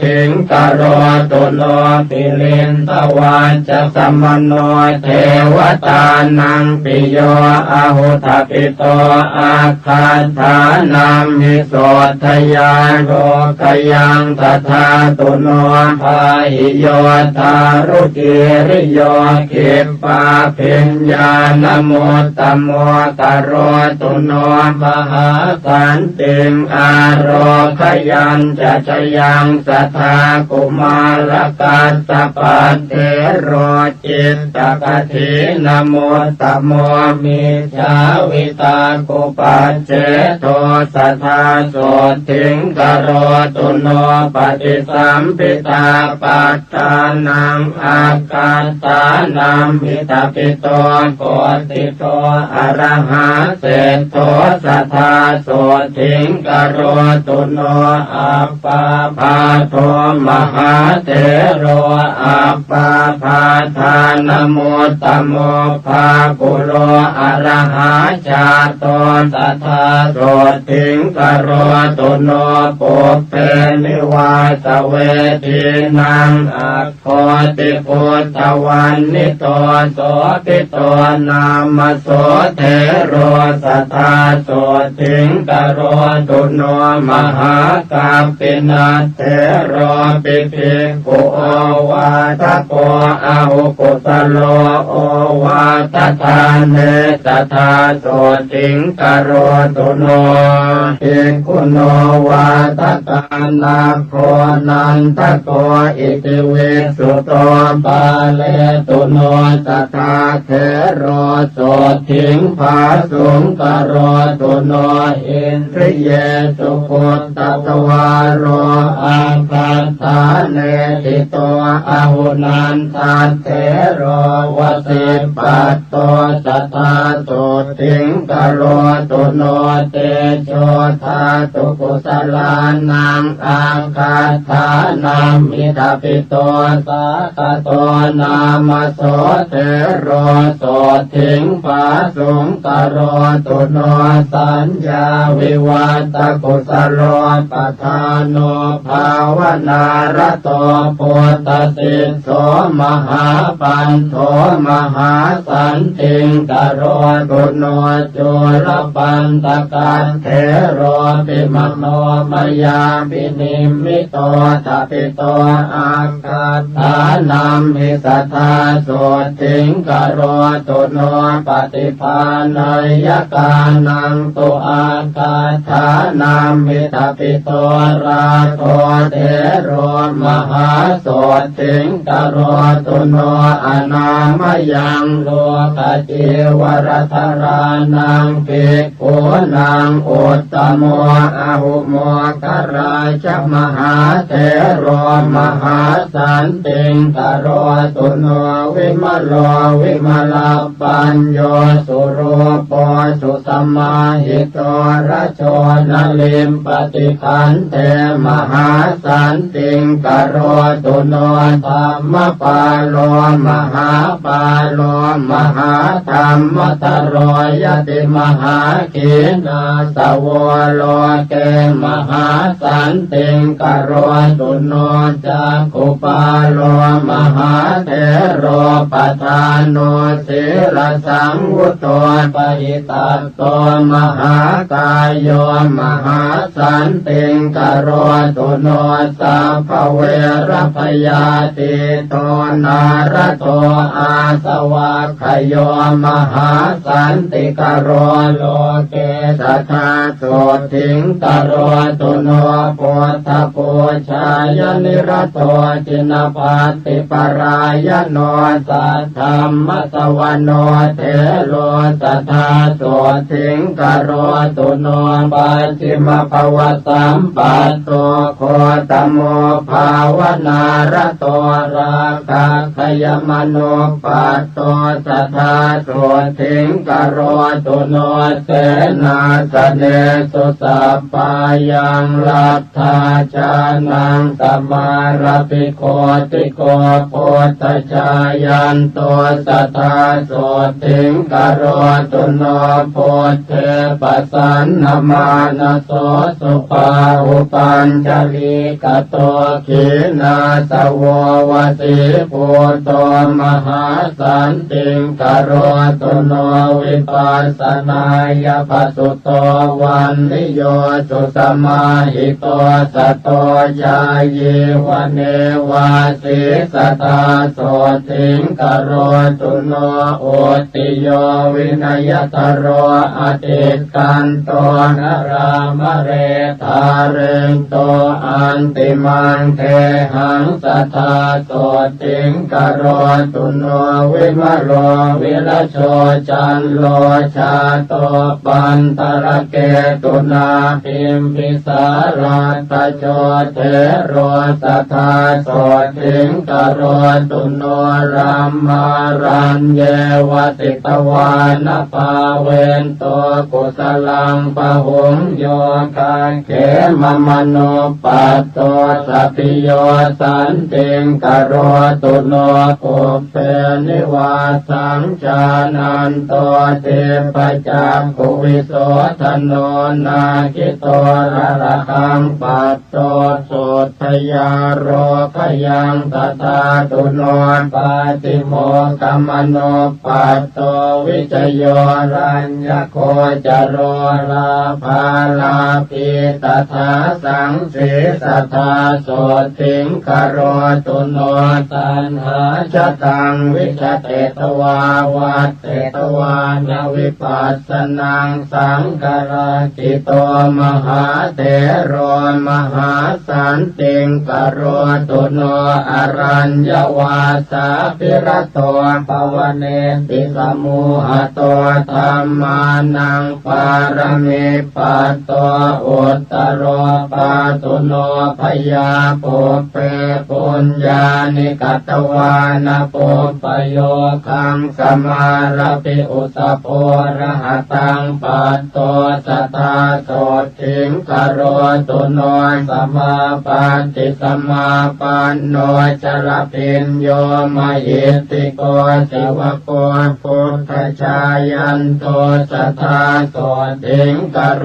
ติงกโรตุโนปิลินทวันจะสมโนเทวตานังปิโยอาหุทปิโตอาคาธานัมมิโสทยาโรกยังตถาตุโนภาหิโยทารุกิริโยขิปปาภิญญานโมตตโมกโรตุโนมหาสันติงอาโรคยัญจะชยังสัทธากุมารกัสสปะเทโรจิตตกถินโมตตโมมิจาวิตากุปัจเจโทสัทธาโสถิงกโรตุโนปฏิสัมปิตาปัตตานังอาการตานัมหิตาปิโตโกติโตอะระหะเศธโธสัทธาโสถิงกโรตุโนอัปปาภาโทมหาเถโรอัปปาภาทานโมตตโมภากุโรอะระหะชาโตสัทธาโสถิงกโรตุโนปุพเพนิวาสเวทีนังอัคโคติปุตตวันนิโตโสปิโตนามโสเทโรสัทธาโสถิงกโรตุโนมหากัปปินาเทโรปิภิกขุโอวาทโกอาหุกุตโลโอวาททานเนตถาโสถิงกโรตุโนภิกขุโนวาทกานาโคนันทโกอิติวิสุโตปา เลตุโนสัทธาเถโรโสถิงภาสุงกโรตุโนอินทริเยสุพุตตตวารโรอาคัตถาเนติโตอาหุนันทัตเถโรวสิปัตโตสัทธาโสถิงกโรตุโนเตโชธาตุกุสลานังอาคัตถานามิทาปิโตสาคโตนามโสเทโรโสถิงภาสุงกโรตุโนสัญญาวิวัตกุสโลปทานโนภาวนารโตปุตตสิโสมหาปันโทมหาสันติงกโรตุโนจุลปันตกันเทโรปิมโนมยาปินิมิโตทัปิโตอาคัตถานัมหิสัทธาโสถิงกโรตุโนปฏิภาณยกานังตุอาคัตถานัมหิทัปิโตราโทเทโรมหาโสถิงกโรตุโนอนามยังโลกจิวรธรานังภิกขุนังอุตตโมอาหุโมกราชมหาเถโรมหาสันติงกโรตุโนวิมโลวิมลปัญโยสุโรปสุสมาหิโตระโชนลิมปฏิคันเทมหาสันติงกโรตุโนธรรมปาโลมหาปาโลมหาธรรมตโรยติมหาขีนาสวโลเกมหาสันติงกโรตุโนจักขุปาโลมหาเถโรปทานโนศีลสังวุตโตปหิตัตโตมหากายโยมหาสันติงกโรตุโนสัพพเวรพยาติโตนารโตอาสวะขโยมหาสันติกโรโลเกสัทธาโสถิงกโรตุโนปุถทปูชายนิรโตจินปัตติปรายโนสัทธัมมสวโนเทโลสัทธาโสถิงกโรตุโนปัจฉิมภวสัมปัตโตโคตโมภาวนารโตราคะขยมโนปัตโตสัทธาโสถิงกโรตุโนเสนาสเนสุสัพพายังลัทธาจานังสมารปิโคติโกโพธชายันโตสัทธาโสถิงกโรตุโนโพเทปสันนมานโสสุปาอุปัญจลีกโตขีนาสววติปุตโตมหาสันติงกโรตุโนวิปัสสนายปัสสุโตวันนิโยสุสมาหิโตสัตโตยายีวันเนวาสิสัทธาโสถิงกโรตุโนโอติโยวินัยตโรอติกันโตนรามเรธาเรนโตอันติมันเทหังสัทธาโสถิงกโรตุโนวิมโลวิรโชจันโลชาโตปันตระเกตุนาพิมพิสาราตโชเทโรสัทธาโสถิงกโรตุโนรัมมารัญเยวติตวานภาเวนโตกุสลังปะหุงโยกาเขมมโนปัตโตสัพพิโยสันติงกโรตุโนปุเพนิวาสังจานันโตเทปจักขุวิโสทโนนาคิโตระระหังปัตโตโสทยาโรขยังตถาตุโนปาติโมกขมโนปัตโตวิจโยรัญญโคจโรลาภาลาภิตถาสังสีสัทธาโสถิงกโรตุโนตัณหาชตังวิชเตตวาวัตเตตวานวิปัสสนังสังกราคิโตมหาเถโรมหาสันติงกโรตุโนอรัญญว าสาปิรโตภวเนติสมุหโตธัมมานังปารมิปัตโตอุตตโรปาตุโนภยาปุเปปุญญานิกัตวานะปุปโยคังสมารปิอุตโพระหตังปัตโตสัทธาโสทิงคโรตุโนสมาปันติสมาปันโนจรพินโยมหิติโกสิวโกพุทธชายันโตสัทธาโสทิงคโร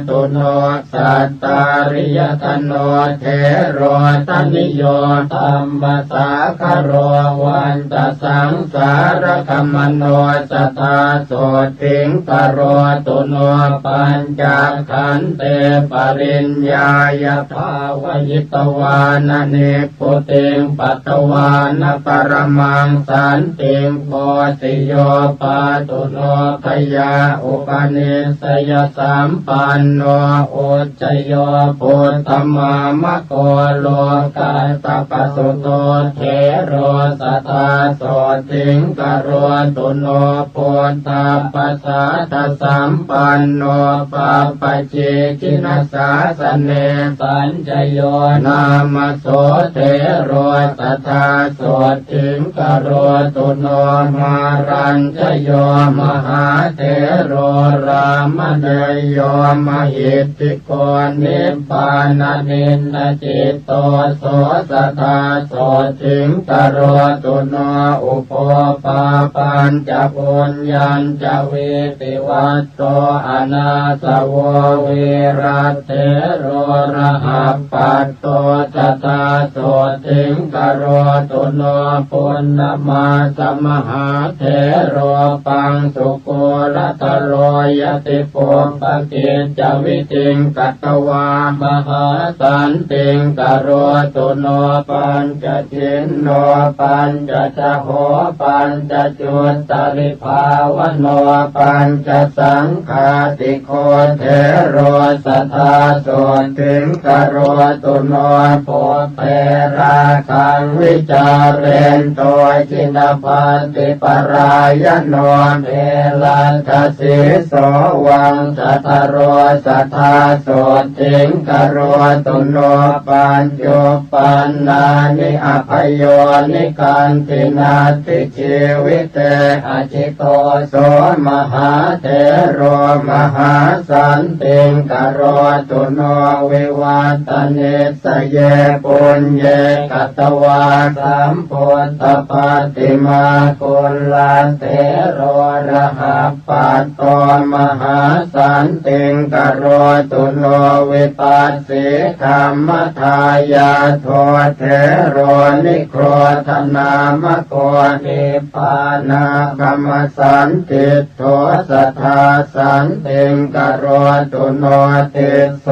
ตุโนสัตตาริยธโนเทโรตนิโยธัมมสาคโรวันตสังสารคมโนสัทธาโสทิงคโรตุโนปัญจขันเตปริญญายภาวยิตวานเนปุติงปัตตวานปรมังสันติงโพธิโยปาตุโนภยาอุปนิสยสัมปันโนอุจจโยปุตตมามะโกโลกาตปสุโตเทโรสัทธาโสติงกโรตุโนปุตตาปัสสะทสัมปันโนปะปะเจกินัสสาสเนสัญจโยนามโสเทโรสัทธาโสติงกโรตุโนมารัญจโยมหาเทโรรามเนยโยมหิตติโกนิพพานนินนจิตโตโสสัทธาโสติงกโรตุโนอุปปาปัญจปุญญัญจเวติวัตโตอนาสวเวรัตเถโรระหัปปัตโตสัทธาโสติงกโรตุโนปุณณมาสมหาเถโรปังสุโกรัตโรยติปุปกิจจวิติงกัตตวามหาสันติงกโรตุโนปัญจจินโนปัญจจโหปัญจจุตตริภาวโนปัญจสังฆาติโคเทโรสัทธาโสติงกโรตุโนโพเปราคังวิจาเรนโตจินปันติปรายโนเมลันทสิโสวังสัทธโรสัทธาโสติงกโรตุโนปัญโยปันนานิอภโยนิกันตินาติชีวิเตอจิโตโสมหาเถโรมหาสันติงกโรตุโนวิวัตเนสเยปุญเยกัตตวาสัมพุทธปฏิมากุลาเถโรระหัปปัตโตมหาสันติงกโรตุโนวิปัสสิธรรมทายาโทเถโรนิโครธนามโกนิพพานากรรมสันติโทสัทธาสันติงกโรตุโนติโส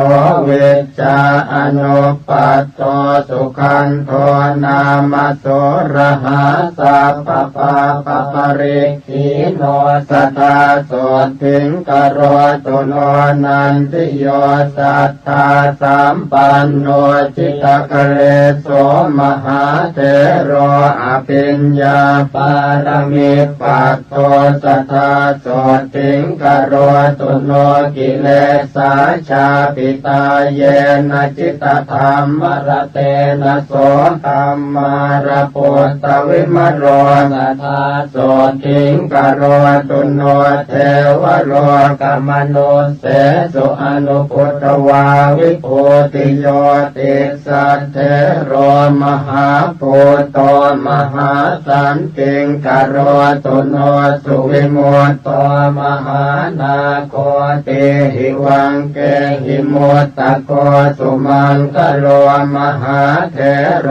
วิจจาอนุปัตโตสุขันโทนามโสระหาสัพพะปะปริขีโนสัทธาโสติงกโรตุโนนันติโยสัทธาสัมปันโนจิตตกะเรโสมหาเถโรอภิญญาปารมิปัตโตสัทธาโสติงกโรตุโนกิเลสาชาปิตาเยนะจิตตธรรมระเตนะโสธัมมาระปุตตวิมโรสัทธาโสติงกโรตุโนเทวโลกมนุสเสสุอนุพุทธวาวิโพติโยติสัทเทโรมหาปุตโตมหาสันติงกโรตุโนสุวิมุตโตมหานาโคติหิวังเกหิมุตตะโกสุมังกโรมหาเถโร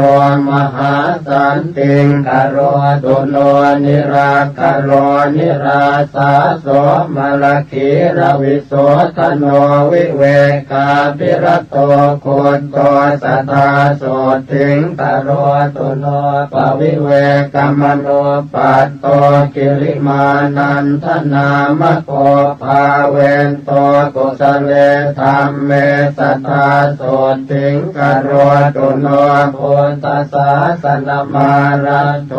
มหาสันติงกโรตุโนนิราคโรนิราสาโสมลคีระวิโสทโนวิเวกาปิรโตโคโตสัทธาโสติงกโรตุโนปวิเวกมโนปัตโตกิริมานันทนามโกภาเวนโตกุสเลธรรมเมสัทธาโสติงกโรตุโนโพธิสาสน มารัตโต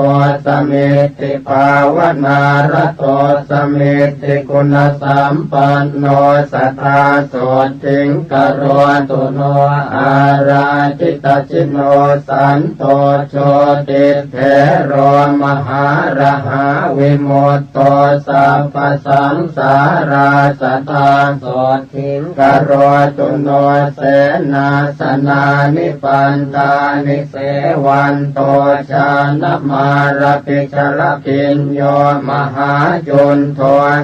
สมิติภาวนารัตโตสมิติคุณสัมปันโนสัทธาโสติงกโรตุโนอาราจิตจิโนสันโตโชติเถโรมหาระหาวิโมตโตสัพพสังสาราสตาโสติงกโรตุโนเสนาสนานิปันตานิเสวันโตชานมารปิชลปิญโยมหาจุนโท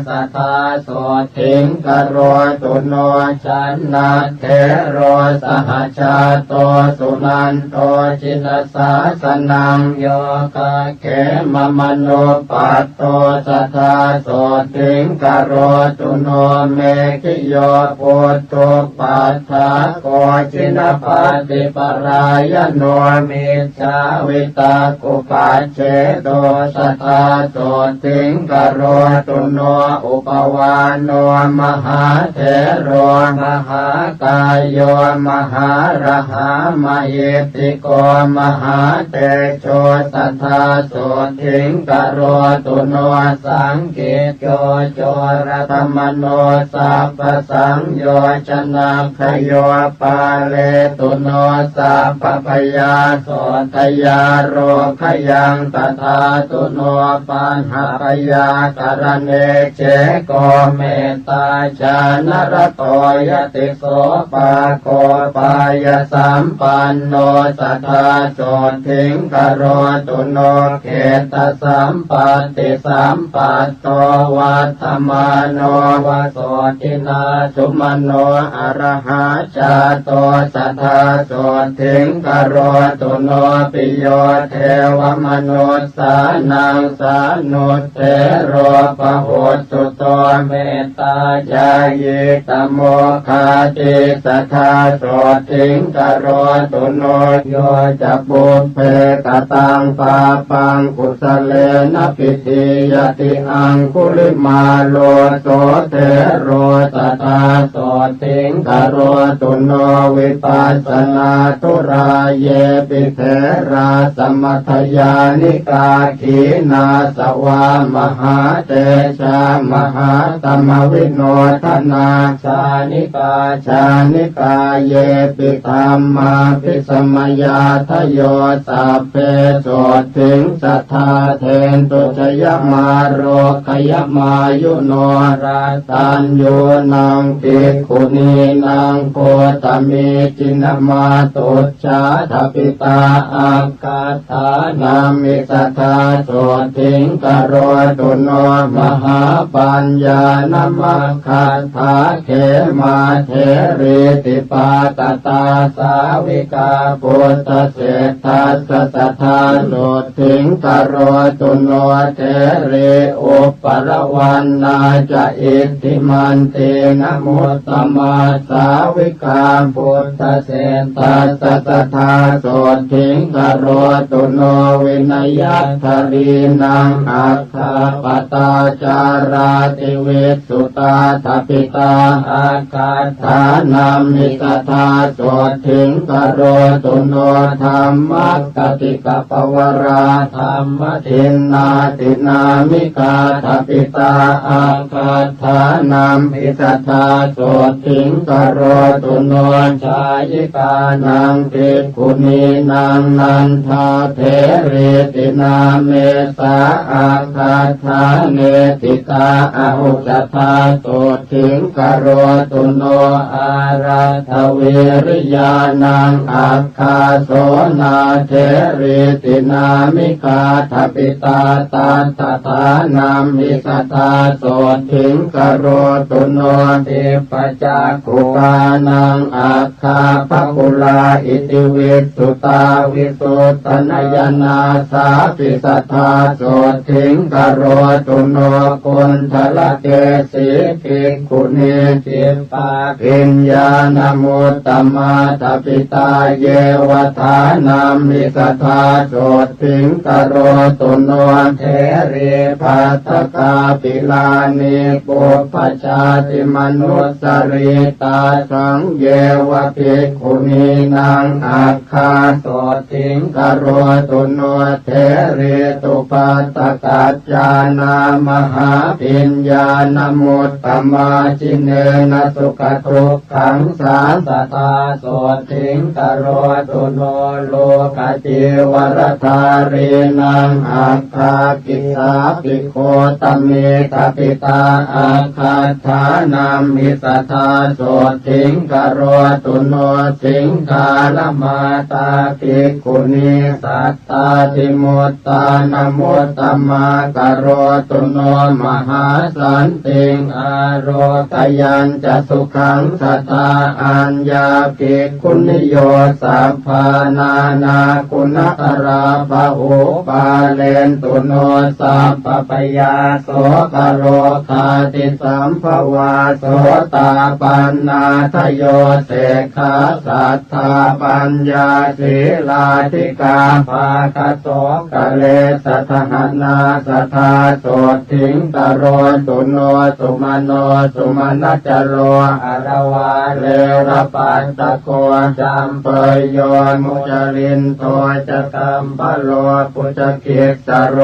สัทธาโสติงกโรตุโนชันนาเทโรสหชาโตสุนันโตจินสาสนังโยกะเขมมโนปัตโตสัทธาโสติงกโรตุโนเมขิโยปุตโตปัฏฐาโกจินปาติปรายโนมิจฉาวิตากุปัจเจโตสัทธาโสติงกโรตุโนอุปวานโนมหาเถโรมหากายโยมหาระหามหิติโกมหาเตโชสัทธาโสติงกโรตุโนสังเกตโยโจรธรรมโนสัพพสังโยชนะขโยปาเลตุโนสัพพพยาโสทยาโรขยังตถาตุโนปัญหาพยากรเนเจโกเมตตาชานรโตยติโสปาโกปายสัมปันโนสัทธาโสติงกโรตุโนเขตสัมปัตติสัมปัตโตวัฏมาโนวโสตินาสุมโนอรหาชาโตสัทธาโสติงกโรตุโนปิโยเทวมนุสสานังสานุเทโรปะโหตุโตเมตตาญาเยตโมคาติสัทธาโสติงกโรตุโนโยจะปุเพกตังปาปังกุสเลนะปิติยติอังคุลิมาโลโสเทโรสัทธาโสติงกโรตุโนวิปัสสนาทุราเยปิเถราสมัทยานิกาขีนาสวามหาเตชามหาตมวิโนทนาชานิกาชานิกาเยปิธรรมาปิสมยาทโยสัพเพโสติงสัทธาเทนตุชยมาโรคยมายุโนราตัญโยนังภิกขุนีนังโคตมิจินมาตุชาทปิตาอาคาธานามิสัทธาโสติงกโรตุโนมหาปัญญานมัคคาถาเขมาเทริติปาตตาสาวิกาปุตตเศรษฐาสัทธาโสติงกโรตุโนเทริอุปรวันนาจะอิทธิมันเตนะโมตมาสาวิกาปุตตเศรษฐาสัทธาโสติงกโรตุโนวินัยทรีนังอัคคาปตาจาราติเวสุตาทปิตาอาคาธานามิสัทธาโสติงกโรตุโนธรรมักกติกปวราธรรมทินนาตินามิกาทปิตาอาคาธานามิสัทธาโสติงกโรตุโนชายิกานังภิกขุนีนังนันทาเถริตินาเมสาอาคาธาเนติกาอาหุจธาโสติงกโรตุโนอาราทเวริยานังอาคาโสนาเถริตินามิกาทปิตาตาตถานามิสัทธาโสติงกโรตุโนเทปจักขุกานังอาคาภคุลาอิติวิสุตาวิสุตนยนาสาปิสัทธาโสติงกโรตุโนกุณฑลเกสีภิกขุนีจิปปาปิญญาณมุตตมาทปิตาเยวทานามิสัทธาโสติงกโรตุโนเทรีภัตตกาปิลานิปุปปชาติมนุสสริตาสังเยวภิกขุนีนังอาคาโสติงกโร ตุโนเทเรตุปัตตกัจจานามหาปิญญาณมุตตมาจิเนนะสุขทุกขังสาสตาโสทิงกโรตุโนโลกจิวรธาเรนังอัคคากิสาปิโคตเมตปิตาอาคาธานามิสทาโสทิงกโรตุโนสิงคาลมาตาภิกขุณีสัตตาติมุตตานมุตตมากโรตุโนมหาสันติงอโรกยัญจะสุขังสัตตาอัญญาภิกขุนิโยสัพพานานาคุณตราภะโอปาเลนตุโนสัพพปยาโสกโรคาติสัมภวาโสตาปันนาทโยเสขาสัทธาปัญญาศีลาธิกาภาคโสกะเลสัทหนาสัทธาโสทิงกโรตุโนสุมาโนสุมาณจโรอรวาเลระปัตตโกจำเปยโยมุจลินโตจะกัมปโลปุจเกสโร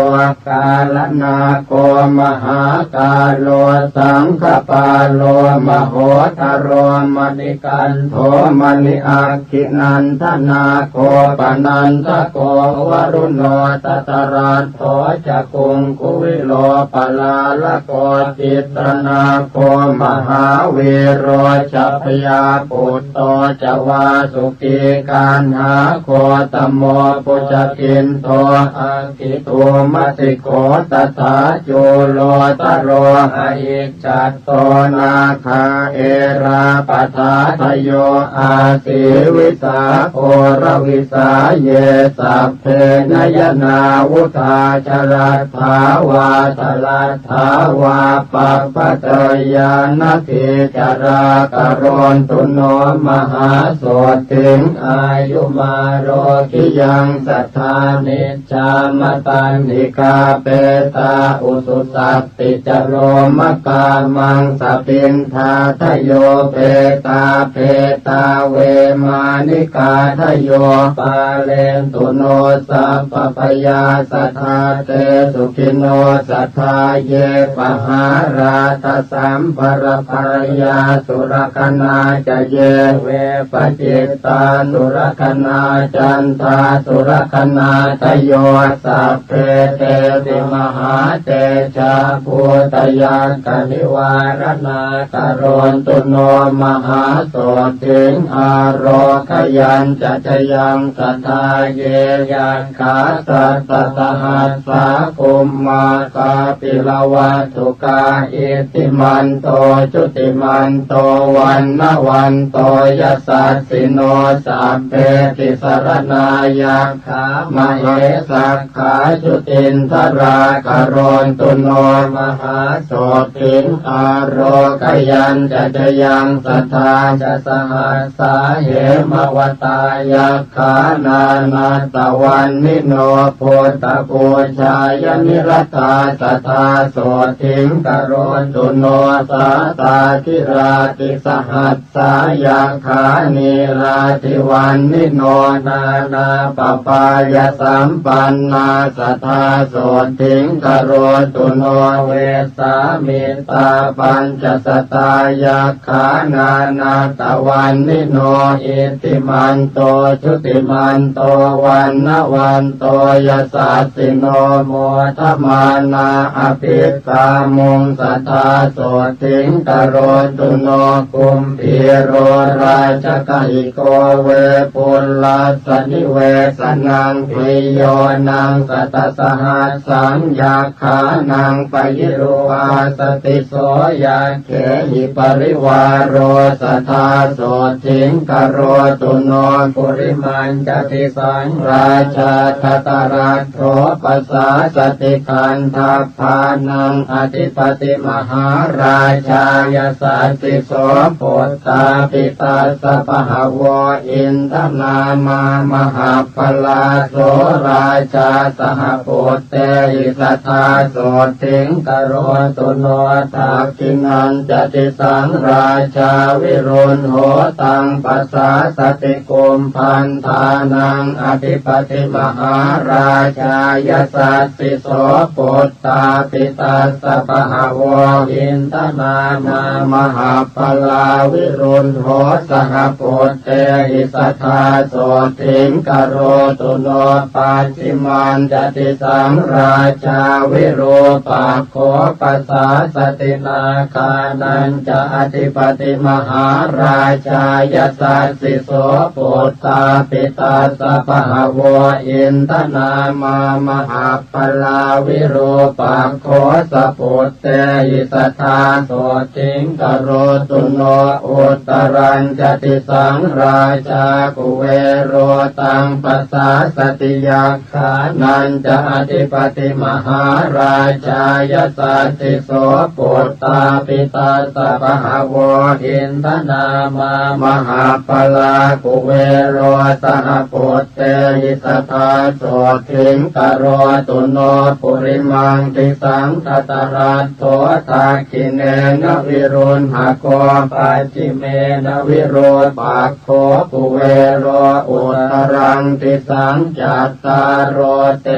กาลนาโกมหากาโลสังฆปาโลมโหทโรมณิกันโทมณิอาคินันทนาโกปนันทโกวรุโนตตรัสโธจะกุงกุวิโลปลาละโกจิตรนาโกมหาเวโรจัพยาปุตโตจวาสุกีการหาโคตโมปุจกินโตอังคิตุมัติโกตถาจุโลตโรหะอิจัตโตนาคาเอราปทาทโยอาสิวิสาโอรวิสาเยสัพเพนยนาวุธาจรัตถาวาตลัตถาวาปัปปะเตยานาทิจารากรณตุโนมหาโสติงอายุมาโรกิยังสัทธานิจจามตันติกาเปตาอุสุสัตติจโรมกามังสปินทาทโยเปตาเปตาเวมานิกาทโยปาเลนตุโนสัพพปยาสัทธาเตสุขิโนสัทธาเยปหาราตสัมภรภรยาสุรคนาจะเยเวปจิตตาสุรคนาจันทาสุรคนาทโยสัพเพเตติมหาเตชะภูตยากนิวารณากรณตุโนมหาโสติงอโรคยัญจะชยังสัทธาเยยันขาสัตตหัสสะกุมมาคาปิลวัตถุกาอิติมันโตจุติมันโตวันนวันโตยัสสัสสิโนสัพเพติสรณายัคขามเหสักขาจุตินทรากรณตุโนมหาโสติงอโรคยัญจะชยังสัทธาจะสหัสสาเหมวตายัคขานานาตวันนิโนโพตปูชายนิรตาสัทธาโสทิงกโรตุโนสาตาธิราติสหัสสายัคขานิราธิวันนิโนนานาปปายสัมปันนาสัทธาโสทิงกโรตุโนเวสามิตาปัญจสตายัคขานานาตวันนิโนอิติมันโตชุติมันโตวันนวันโตยัสสัสสิโนโมทมานาอภิกามุงสัทธาโสทิงกโรตุโนกุมพีโรราชกหิโกเวปุลลาสนิเวสนังปิโยนังสัตสหัสสังยัคขานังปยิโรอาสติโสยาเขหิปริวารโรสัทธาโสทิงกโรตุโนปุริมันจติสังราชาคตรัตโถปัสสาสติคันทัพพานังอธิปติมหาราชายสัสติโสโพตาปิตาสปหาวอินทนามามหาปลาโสราชาสหโพเตหิสัทธาโสทิงกโรตุโนทักขินันจติสังราชาวิรุณโหตังปัสสาสติกุมพันธานังอภิ ธิปติมหาราชายสัสสิโสปุตตาปิตาสปะหาวอินทนามามหาปลาวิรุณโหสหปุตเตหิสัทธาโสติงกโรตุโนปัจจิมันจติสังราชาวิโรปักโขปัสสาสตินาคานันจะอธิปติมหาราชายสัสสิโสปุตตาปิตาสปะหาวอินทนามามหาปลาวิโรปักโขสปุตเตหิสัทธาโสติงกโรตุโนอุตรัญจติสังราชากุเวโรตังปัสสาสติยักขานันจะอธิปติมหาราชายสัสสิโสปุตตาปิตาสปะหาวอินทนามามหาปลากุเวโรสหปุตเตหิสัทธาโสติงกโรตุโนปุริมังติสังทัตรัตโถทาคิเนนวิรุณหโกปัจจิเมนวิโรปักโขปุเวโรอุตรังติสังจัตตารโรเต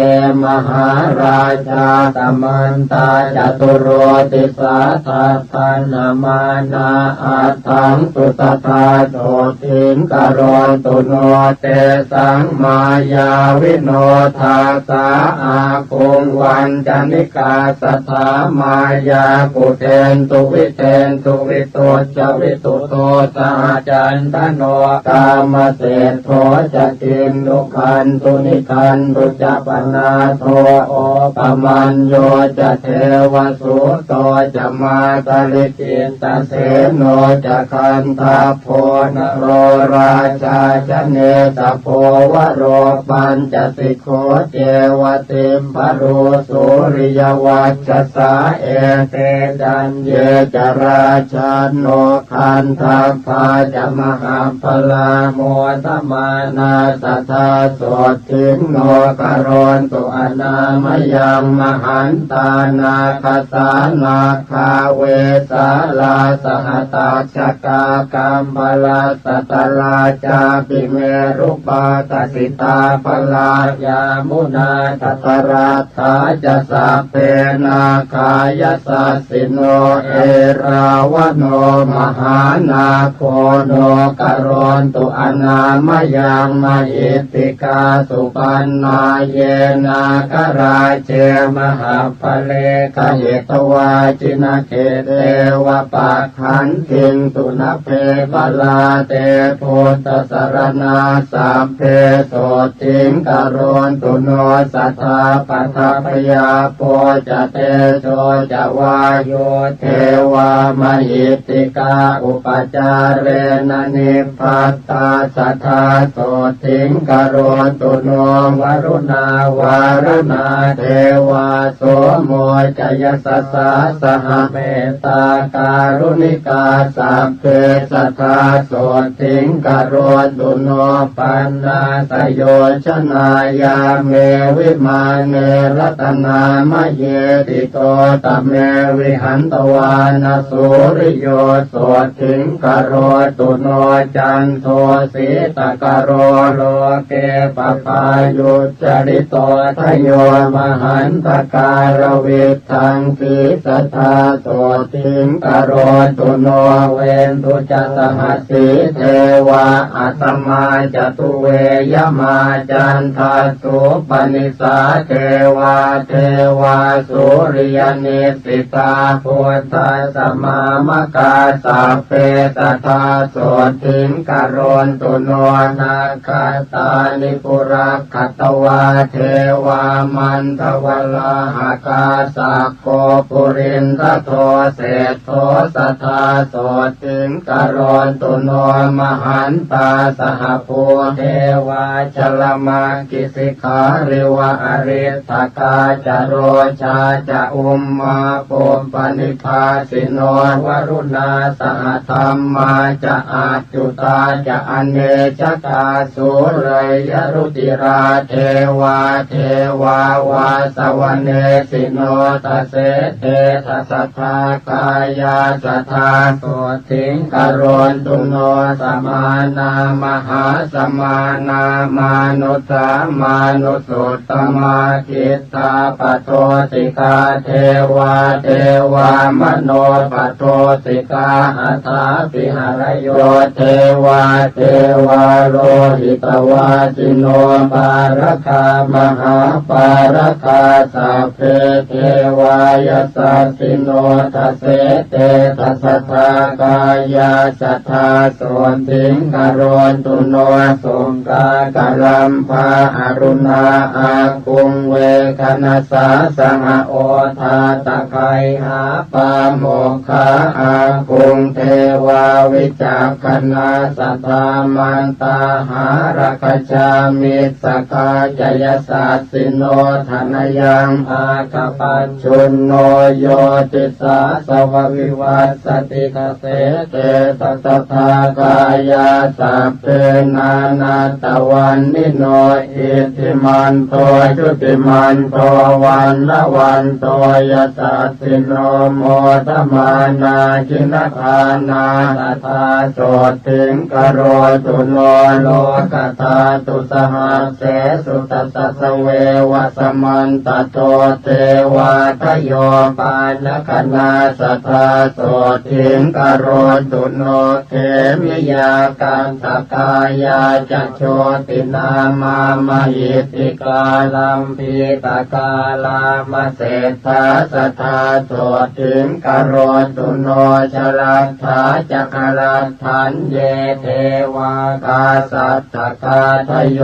มหาราชาตมันตาจตุโรติสาทัพพนามานาอัตถังสุตตาโสติงกโรตุโนเตสังมายาวิโนทาสาอาคงวันจันิกาสถามายาปุเทนตุวิเทนตุวิโตจวิตุโตสหจันทโนกามเศษโทจะกินนุคันตุนิคันตุจะปนาโทโอปมันโยจะเทวสุโตจะมาตลิกินตเสโนจะคันทาโพนโรราชาจะเนตโพวโรปัญจสิกโขเจวติมปรุสุริยวัชสาเอเตจันเยจราชาโนคันทาภาจะมหาพลาโมทมานาสทาโสติงโนกรณตุอนามยังมหันตานาคสานาคาเวสาลาสหตาชกากัมพลาสตลาจาปิเมรุปาตสิตาพลายามุนาตตราธาจะสัพเพนาคายสัสสิโนเอราวโนมหานาโคโนกรณตุอนามยังมหิติกาสุปันนาเยนาคราเจมหาภเลขเหตวาจินาเขเตวะปะขันติงตุนเพบาลาเตโพตสรณาสัพเพโสติงกโรนตุโนสัทธาปัทพยาโพจะเตโชจะวายโยเทวามหิติกาอุปจาเรนนิพพัตตาสัทธาโสติงกโรนตุโนวรุณาวารณาเทวาโสโมจยสัสสะสหเมตตาการุณิกาสัพเพสัทธาโสติงกโรนตุโนปันนาสโยชนายาเมวิมาเนรัตนามะเยติโตตเมวิหันตวานาสุริโยโสติงกโรตุโนจันโทสีตกโรโลเกปปายุจริโตทโยมหันตการวิทังสีสัทธาโสติงกโรตุโนเวนตุจัสหัสสีเทวาอัตมาจตุเวยมาจันทาสุปนิสาเทวาเทวาสุริยนิสิตาพุทธสมามกาสัพเพสัทธาโสติงกโรนตุโนนาคาตานิปุรักขตวาเทวามันทวลาหากาสักโกปุรินทโทเศธโทสัทธาโสติงกโรนตุโนมหันตาสหภูเทวาชลมากิสิขาริวะอริทกาจโรชาจะอุมมาปุปนิพาสิโนวรุณาสหธรรมาจะอาจุตาจะอเนชกาสุเรยรุติราเทวาเทวาวาสวเนสิโนตเสเททัสทากายาสัทธาโสติงกโรนตุโนสมานามหาสมานาม มานุสามานุสุตตมาจิตตาปโทสิกาเทวาเทวามโนปโทสิกาอัฏฐาปิหรโยเทวาเทวาโลหิตวาจิโนปารคามหาปารคาสัพเพเทวายสัสสิโนทัสเสเตทัสสะกายาสัทธาโสติงกโรตุโนสุกากรัมภาอรุณาอาคุงเวคณสาสหโอทาตะไคหาปาโมคคาอาคุงเทวาวิจักขณาสัทธามันตาหารคชามิสกาจยสัสสิโนธนยังอาคปัญชุนโนโยติสาสววิวัสสติกเสเตตัสสะกายาสัพเพนานาตวันนิโนอิติมันโตจุติมันโตวันละวันโตยสัสสิโนโมทมานาจินทานาตถาโสติงกโรตุโนโลกตาตุสหัสเสสุตตัสเววสมันตโตเทวาทโยปานคณาสัทธาโสติงกโรตุโนเขมิยาการตกายาจัโชตินามามหิติกาลัมพีตกาลามเศรษฐาสัทธาโสติงกโรตุโนชลัทธาจักรัตถันเยเทวากาสัตตกาทโย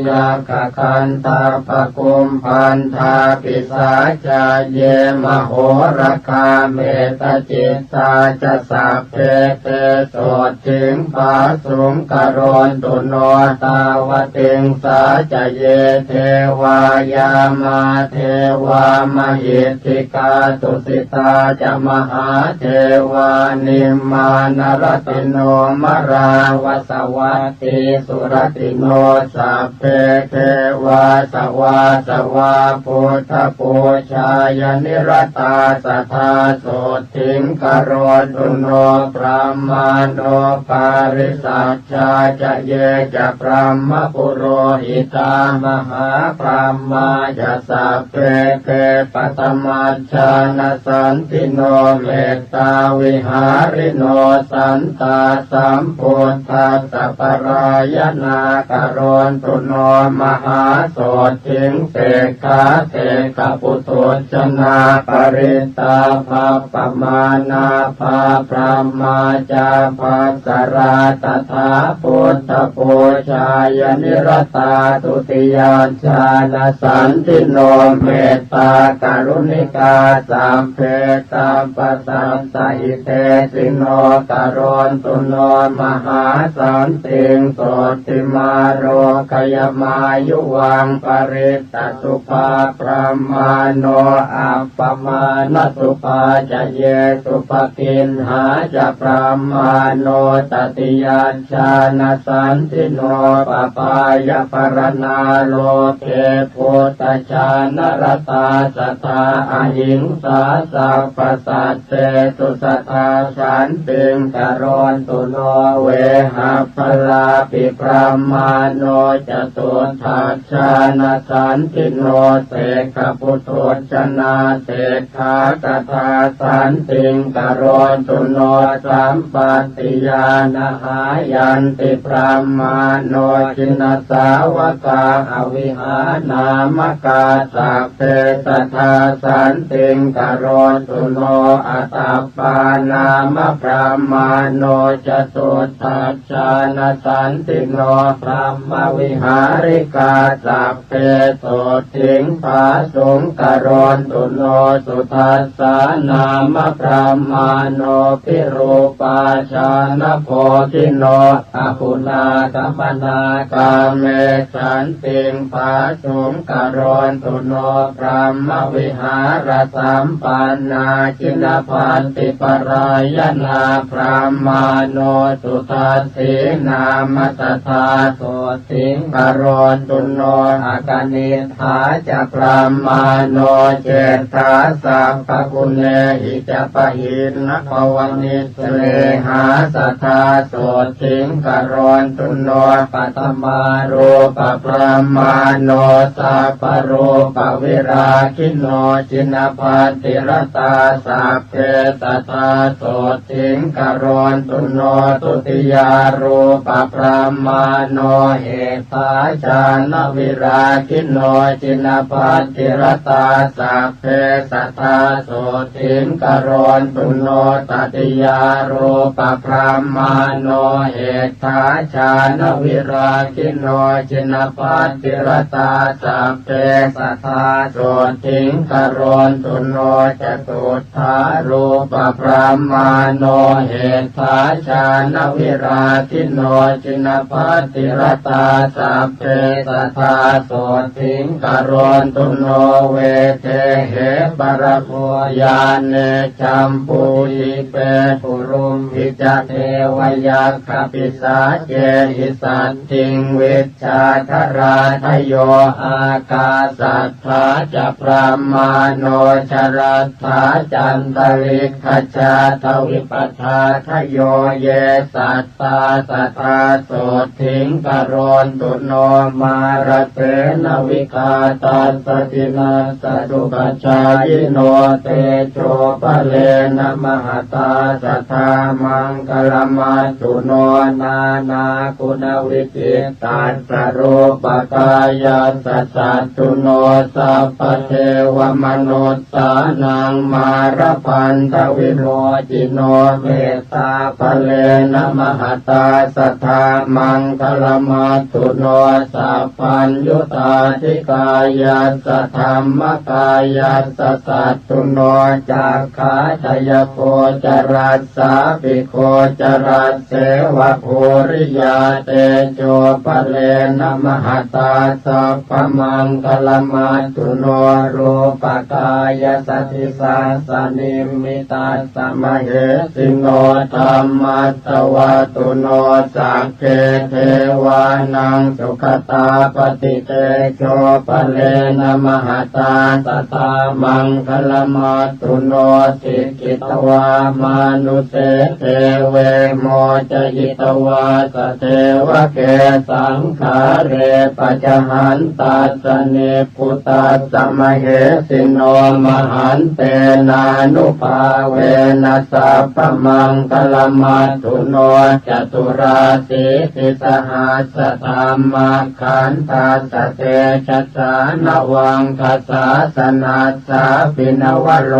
ยากคันตาปกุมพันธาปิสาจาเยมโหรคาเมตจิตตาจะสัพเพเตโสติงปาสุงกโรตุโนตาวติงสาจเยเทวายามาเทวามหิทธิกาตุสิตาจะมหาเทวานิมมานรติโนมราวสวัตติสุรติโนสัพเพเทวาสวาสวาพุทธปูชายนิรตาสัทธาโสติงกโรตุโนพระมาโนปาริสัชชาจะเยจะพระมปุโรหิตามหาพระมาจะสัพเพเกปัตมัชฌานสันติโนเมตตาวิหาริโนสันตาสัมพุทธัสสะปรายนากโรตุโนมหาโสติงเสกขาเสกปุตุชนาปริตาภาปมานาภาพระมาจาภาสราตถาพุทธปูชายนิรตาตุติยาชาณสันติโนเมตตากรุณิกาสัมเพตัมปสัมสหิเตสิโนกโรตุโนมหาสันติงโสติมาโรคยมายุวังปริตตสุภาพระมาโนอัปปมาณสุภาจะเยสุปกินหาจะพระมาโนตติยาชาณสันติโนปปายปรณาโลเกพุทธชานรตาสัทธาอหิงสาสัพพสัตเตตุสัทธาสันติงกโรตุโนเวหะพลาปิพระมาโนจตุทัชชานสันติโนเสกปุถุชนาเสกขาตถาสันติงกโรตุโนสัมปติยานหายันติพระมาโนจินสาวกาอวิหานามกาสัพเพสัทธาสันติงกโรตุโนอัตตปานามพระมาโนจตุทัชชานสันติโนพระมวิหาริกาสัพเพโสติงภาสุงกโรตุโนสุทัสสานามพระมาโนพิรูปาชานโพธิโนอปุนากัมปนากาเมสันติงภาสุงกโรตุโนพระมวิหารสัมปันนาจินพันติปรายนาพระมาโนสุทัสสีนามสัทธาโสติงกโรตุโนอากานิฐาจะพระมาโนเจตาสัพพกุเนหิจะปะหินภวนิสเลหาสัทธาโสติงกโรตุโนปัตมา รูปพรหมาโนสัพพรูปวิราคิโนจินปัตติรตาสัพเพสัตตาโสทิงกรณตุโนตุติยารูปพรหมาโนเหตาจานวิราคิโนจินปัตติรตาสัพเพสัตตาโสทิงกรณตุโนตติยารูปพรหมาโนเหตาจานวิราคิโนจินปัตติรตาสัพเพสัทธาโสทิงกรณตุโนจตุทารูปพรหมาโนเหตาจานวิราคิโนจินปัตติรตาสัพเพสัทธาโสทิงกรณตุโนเวเทเหปรโคยานเนจัมปุหิเปปุรุมพิจเทวยัคขปิสาเจหิสัตถิงวิชชาคราทโยอากาสัทธาจะพระมาโนชรัตถาจันตริกขจาทวิปัฏฐาทโยเยสัตตาสัทธาโสทิงกรณตุโนมารเตนวิกาตัสสตินาสตุปัจจายโนเตโชปะเลนะมหตาสัทธามังคลมัสสุโนนานาคุณวิจิตัสสะรูปกายาสัสสะตุโนสัพพเทวมนุสสานังมารพันธวิโรจิโนเมตตาภเลนะมหตาสัทธามังคลมัสสุโนสัพพัญญุตาธิกายาสัทธรรมกายาสัสสะตุโนจักขาทยโคจรัสสาปิโคจรัสเสวะโพริยาเตโชปะเลนะมหตาสัพพมังคลมัสสุโนรูปกายสัทธิสาสนิมิตาสมเหสิโนธรรมัสสวะตุโนสักเกเทวานังสุขตาปฏิเตโชปะเลนะมหตาสัทธามังคลมัสสุโนสิกิตวามานุเสเทเวโมจยิตวาสเทวะเกสังขาเรปัจหันตัสสเนพุตตัสสมเหสิโนมหันเตนานุภาเวนัสสัพพมังคลมัสสุโนจตุราสีสิสหัสธรรมขันธัสสะเตชัสสานวังคสาสนัสสาปินวโร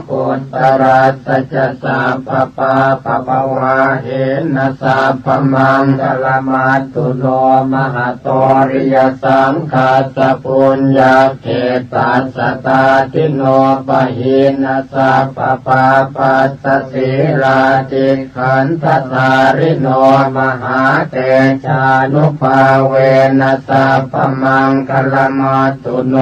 ปุตตรัสสะจะสัพพปาปะปวาเหนะสัพพมังคลมัสสุโนมหาโตริยสังฆาสปุญญาเขตัสสตาทิโนปะหินะสัพพปาปัสสสีราติขันธสาริโนมหาเตชานุภาเวนะสัพพมังคลมัสสุโน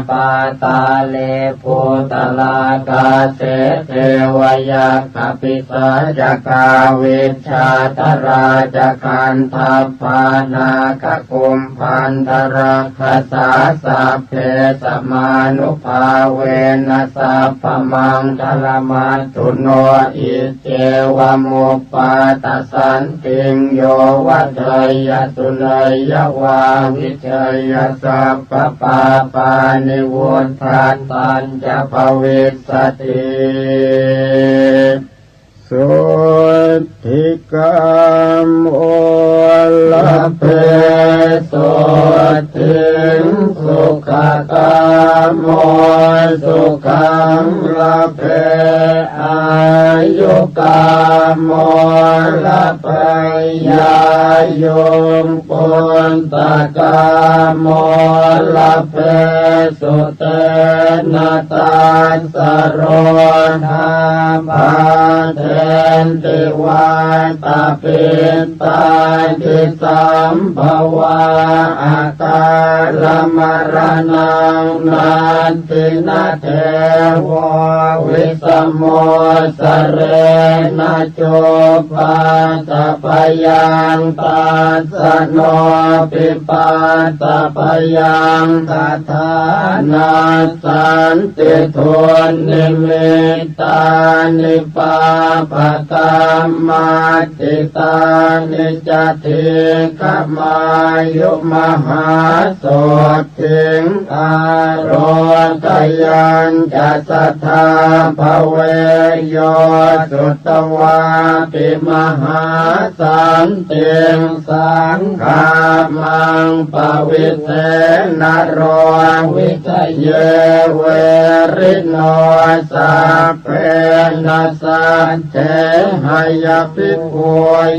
ปาตาเลภูตลากาเสเทวยัคขปิสาจกาวิชชาตราจคันทัพพานาคกุมพันธรักขสาสัพเพสมานุภาเวนะสัพพมังคลมัสสุโนอิเจวะมุปปาตสันติงโยวัฏยสุนัยวาวิชัยสัพพปาปานิวุธันตัญจะภวิสสติ สุธิกามโอลเพสุทิงสุขกามโมสุขังลเพอายุกามโมลเพยายมปุนตกามโมลเพสุเตนะตัสสะโรธาภาเทนติวาตาปิตาทิสัมภวะอาการมรณังนันตินาเทววิสมโมส เรนะโจปัสสะปยังตัสสะโนปิปัสสะปยังตัทานาสันติทุนนิมิตตานิปาปะตามาติตานิจติขมายุมหาโสติงอารตยัญจะสัทธาภเวโยสุตวาปิมหาสันติงสังฆามังปวิเสนโรวิทะเยเวริโนสัพเพนัสสัจเจหยภิกขุ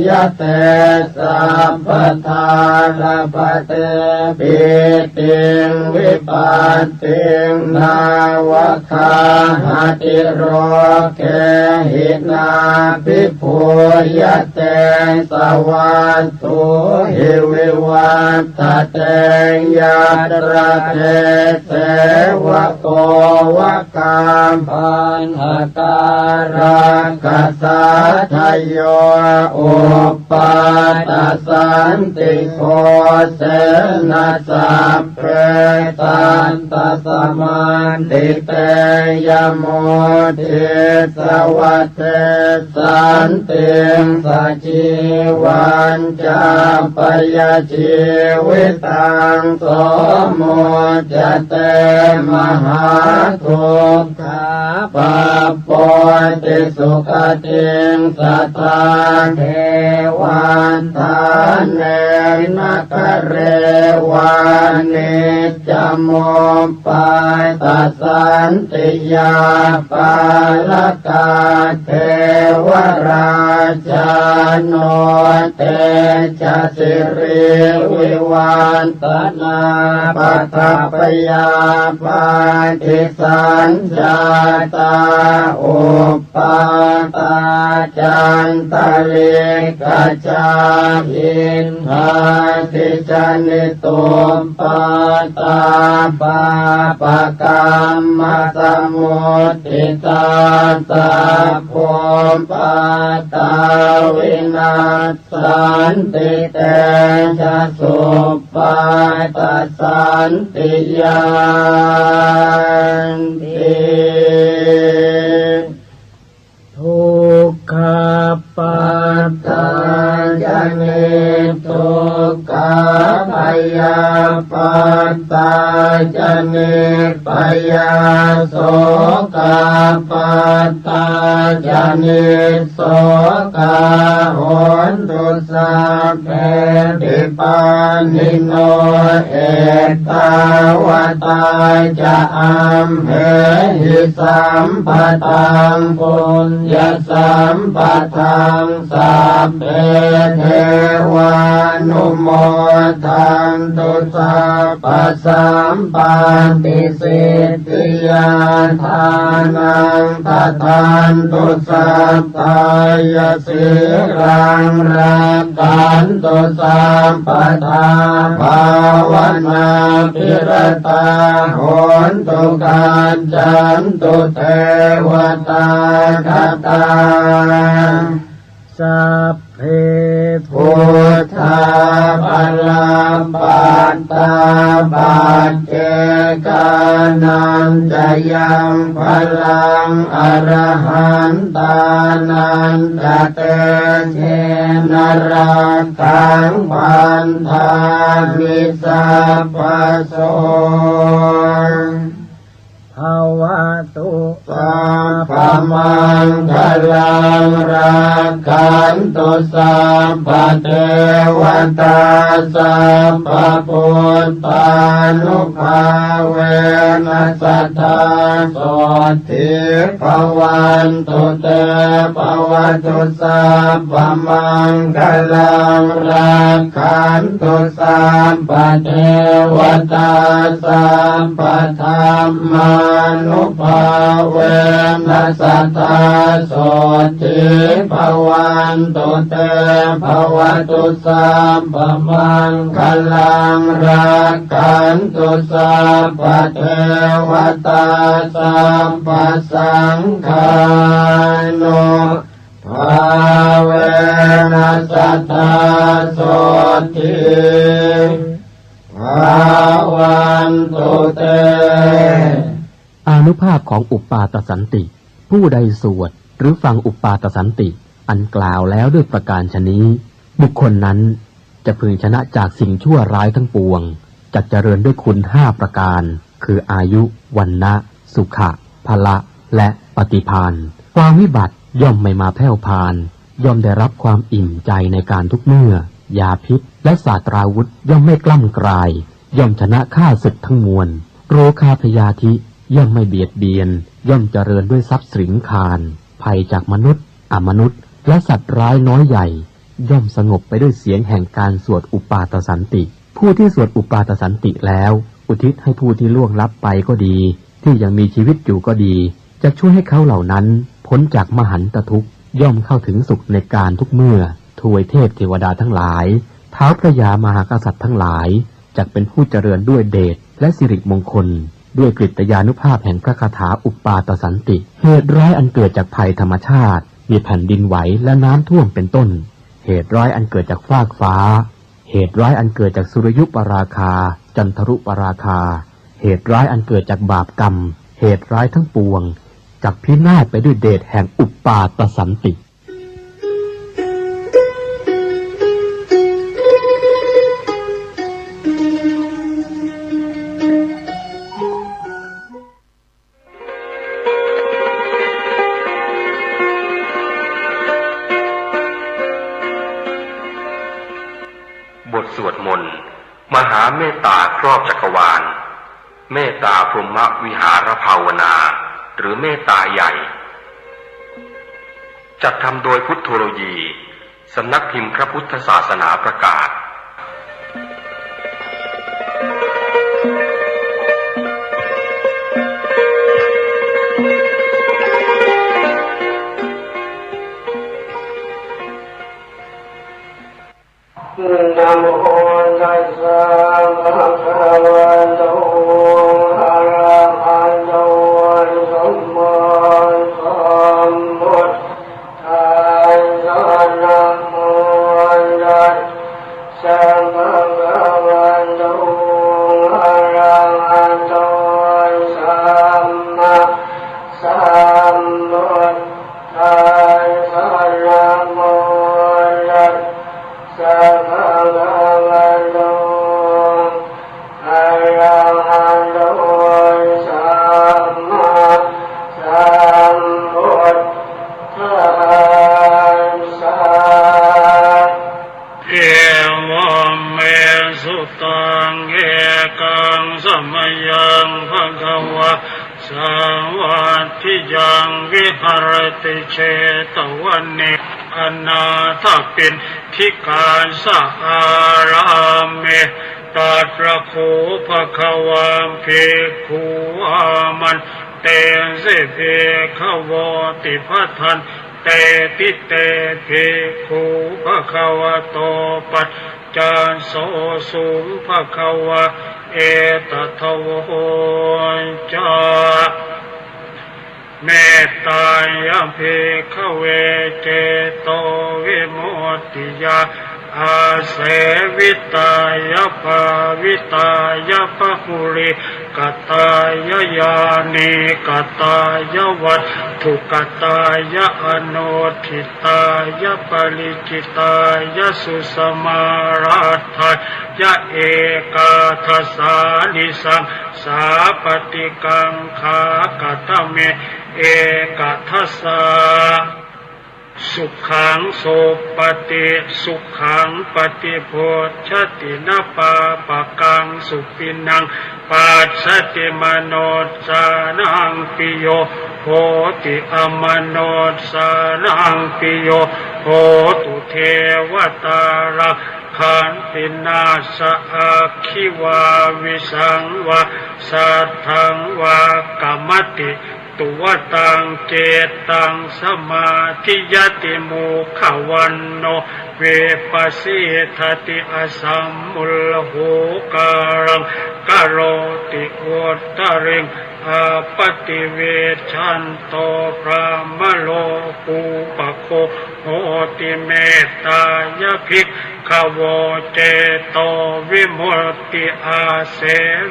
ยะเตสัพพทานาปเตปิติงวิปัสสิงนาวคาหติโรเกหินาภิกขุยะเตสวัสสุหิวิวัตเตยัตระเทเสวะโกวะกามปัญหาการะกัสสะทยโยอุปปาตสันติโกเสนะสัพเพตันตสมันติเตยโมทิสวัตเตสันติงสัจจิวันจาปยชีวิตังโสโมจเตมหาทุกขาปะปะติสุขติงสัตตาเทวันทานเนนักเรวานิจโมปายตัสสันติยาปาลกาเทวราชาโนเตจสิริวิวันตนาปัตตปยาปาทิสัญญาตาอุปปาตาจันตะเลกาจาอินทาติจานิตุมปาตาปาปะกรรมสมุทิตาตาภูมิปาตาวินาสันติเตชะสุปาตสันติยานติทุกขปัฏฐานยานิทุกขพยาปัฏฐานยานิพยาโสกปัฏฐานยานิโสกโหนตุสัพเพติปานิโนเอตาวตาจะอัมเหหิสัมปตังปุญญสัมปทังสัพเพเทวานุโมทันตุสัพพสัมปันติสิทธิยาทานังตถานตุสัพพายสิรังรักขันตุสัมปทาภาวนาภิรตาโหนตุการจันตุเทวตาคตาสัพเพพุทธาภลัมปัตตาปัจเจกานันจะยังพลังอรหันตานันจะเตเชนรักขังพันธามิสัพพโสภวตุสัพพมังคลังรักขันตุสัพพเทวตาสัพพพุทธานุภาเวนัสสัทธาโสติภวันตุเตภวตุสัพพมังคลังรักขันตุสัพพเทวตาสัพพธรรมา นุภาเวนัสสัตตาโสติภวันตุเตภวตุสัพพมังคลังรักขันตุสัพพเทวตาสัพพสังฆานุภาเวนัสสัตตาโสติภวันตุเต อานุภาพของอุปปาตสันติผู้ใดสวดหรือฟังอุปปาตสันติอันกล่าวแล้วด้วยประการชนี้บุคคลนั้นจะพึงชนะจากสิ่งชั่วร้ายทั้งปวงจักเจริญด้วยคุณ5ประการคืออายุวันนะสุขะพละและปฏิภาณความวิบัติย่อมไม่มาแผ่วพานย่อมได้รับความอิ่มใจในการทุกเมื่อยาพิษและศาสตราวุธย่อมไม่กล้ำกลายย่อมชนะข้าศึกทั้งมวลโรคาพยาธิย่อมไม่เบียดเบียนย่อมเจริญด้วยทรัพย์สินคารภัยจากมนุษย์อมนุษย์และสัตว์ร้ายน้อยใหญ่ย่อมสงบไปด้วยเสียงแห่งการสวดอุปาทสันติผู้ที่สวดอุปาทสันติแล้วอุทิศให้ผู้ที่ล่วงลับไปก็ดีที่ยังมีชีวิตอยู่ก็ดีจะช่วยให้เขาเหล่านั้นพ้นจากมหันตทุกข์ย่อมเข้าถึงสุขในการทุกเมื่อทวยเทพเทวดาทั้งหลายท้าวพระยามหากษัตริย์ทั้งหลายจักเป็นผู้เจริญด้วยเดชและสิริมงคลด้วยกฤตยานุภาพแห่งพระคาถาอุปปาตสันติเหตุร้ายอันเกิดจากภัยธรรมชาติมีแผ่นดินไหวและน้ำท่วมเป็นต้นเหตุร้ายอันเกิดจากฟากฟ้าเหตุร้ายอันเกิดจากสุริยุปราคาจันทรุปราคาเหตุร้ายอันเกิดจากบาปกรรมเหตุร้ายทั้งปวงจักพินาศไปด้วยเดชแห่งอุปปาตสันติ บทสวดมนต์มหาเมตตาครอบจักรวาลเมตตาพรหมวิหารภาวนาหรือเมตตาใหญ่จัดทำโดยพุทโธโลยีสำนักพิมพ์พระพุทธศาสนาประกาศนะโมตัสสะภะคะวะโตอะระหะโตสัมมาสัมพุทธัสสะนะโมตัสสะภะคะวะโตอะระหะโตสัมมาสัมพุทธัสสะนะโมตัสสะภะคะวะโตอะระหะโตสัมมาสัมพุทธัสสะเอวเมสุตังเอกังสมยังภะคะวะสวัสดิยังวิหารติเชตวันเนอนาถปินทิกาสหารามเมตัตระโคภะคะวะเพคูอามันเตสิเพคะวะติภัทธันเตติเตเพคูภะคะวะโตปัจจานโสสุภะคะวะเอตทะโวจาเมตตายะเพคะเวเจโตวิมุตติยาอาเสวิตายะภาวิตายะปะหุริกตายะยานิกตายะวัตถุกตายะอโนทิตายะปริจิตายะสุสมาราธายะเอกาทัสสานิสังสาปฏิกังขากตเมเอกทัสสะสุขังโสปฏิสุขังปฏิโพชตินาปาปะกังสุปินังปัสสติมโนสานังปิโยโหติอมโนสานังปิโยโหตุเทวตาระ ขันตินาสะอาคิวาวิสังวะสัทธังวากรรมติตุวตังเจตังสมาธิยติโมขวันโนเวปัสสิทติอสัมมุลโหการังกโรติโอตริงอาปติเวชันโตพระมโลปูปะโคโหติเมตตายภิกขโวเจโตวิมุตติอาเส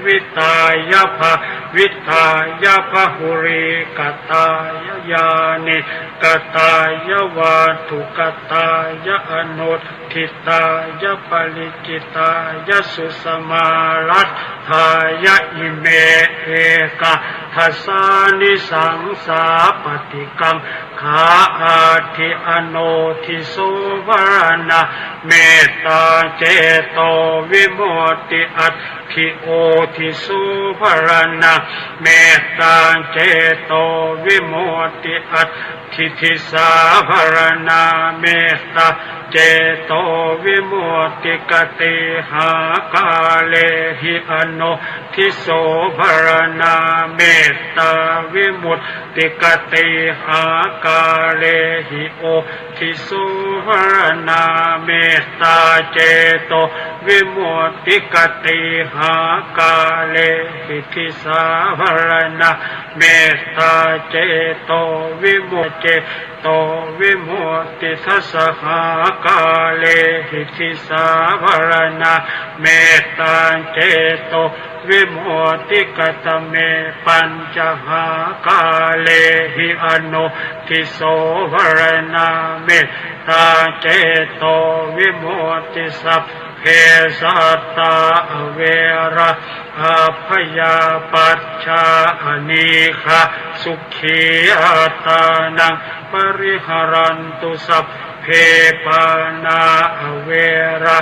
วิตายภาวิตายภาหุริกตายญาณิกตายวัตถุกตายอนุทิตายปริจิตายสุสมารัตถายอิเมเอกะทัสสานิสังสาปฏิกังขาอาทิอโนทิโสวรณะเมตตาเจโตวิมุตติอัตถิโอทิโสวรณะเมตตาเจโตวิมุตติอัตถิทิสาวรณะเมตตาเจโตวิมุตติกติหากาเลหิอโนทิโสภรณาเมตตาวิมุตติกติหากาเลหิโอทิโสภรณาเมตตาเจโตวิมุตติกติหากาเลหิทิสาภรณาเมตตาเจโตวิมุตติโตวิมุตติทัสสหากาเลหิทิสาภรณาเมตตาเจโตวิมุตติกตเมปัญจหากาเลหิอนุทิโสภรณาเมตตาเจโตวิมุตติสัพเพสัตตาเวระอาภยาปัจฉาอนีฆะสุขีอัตานังปริหารันตุสัพเพปานาเวระ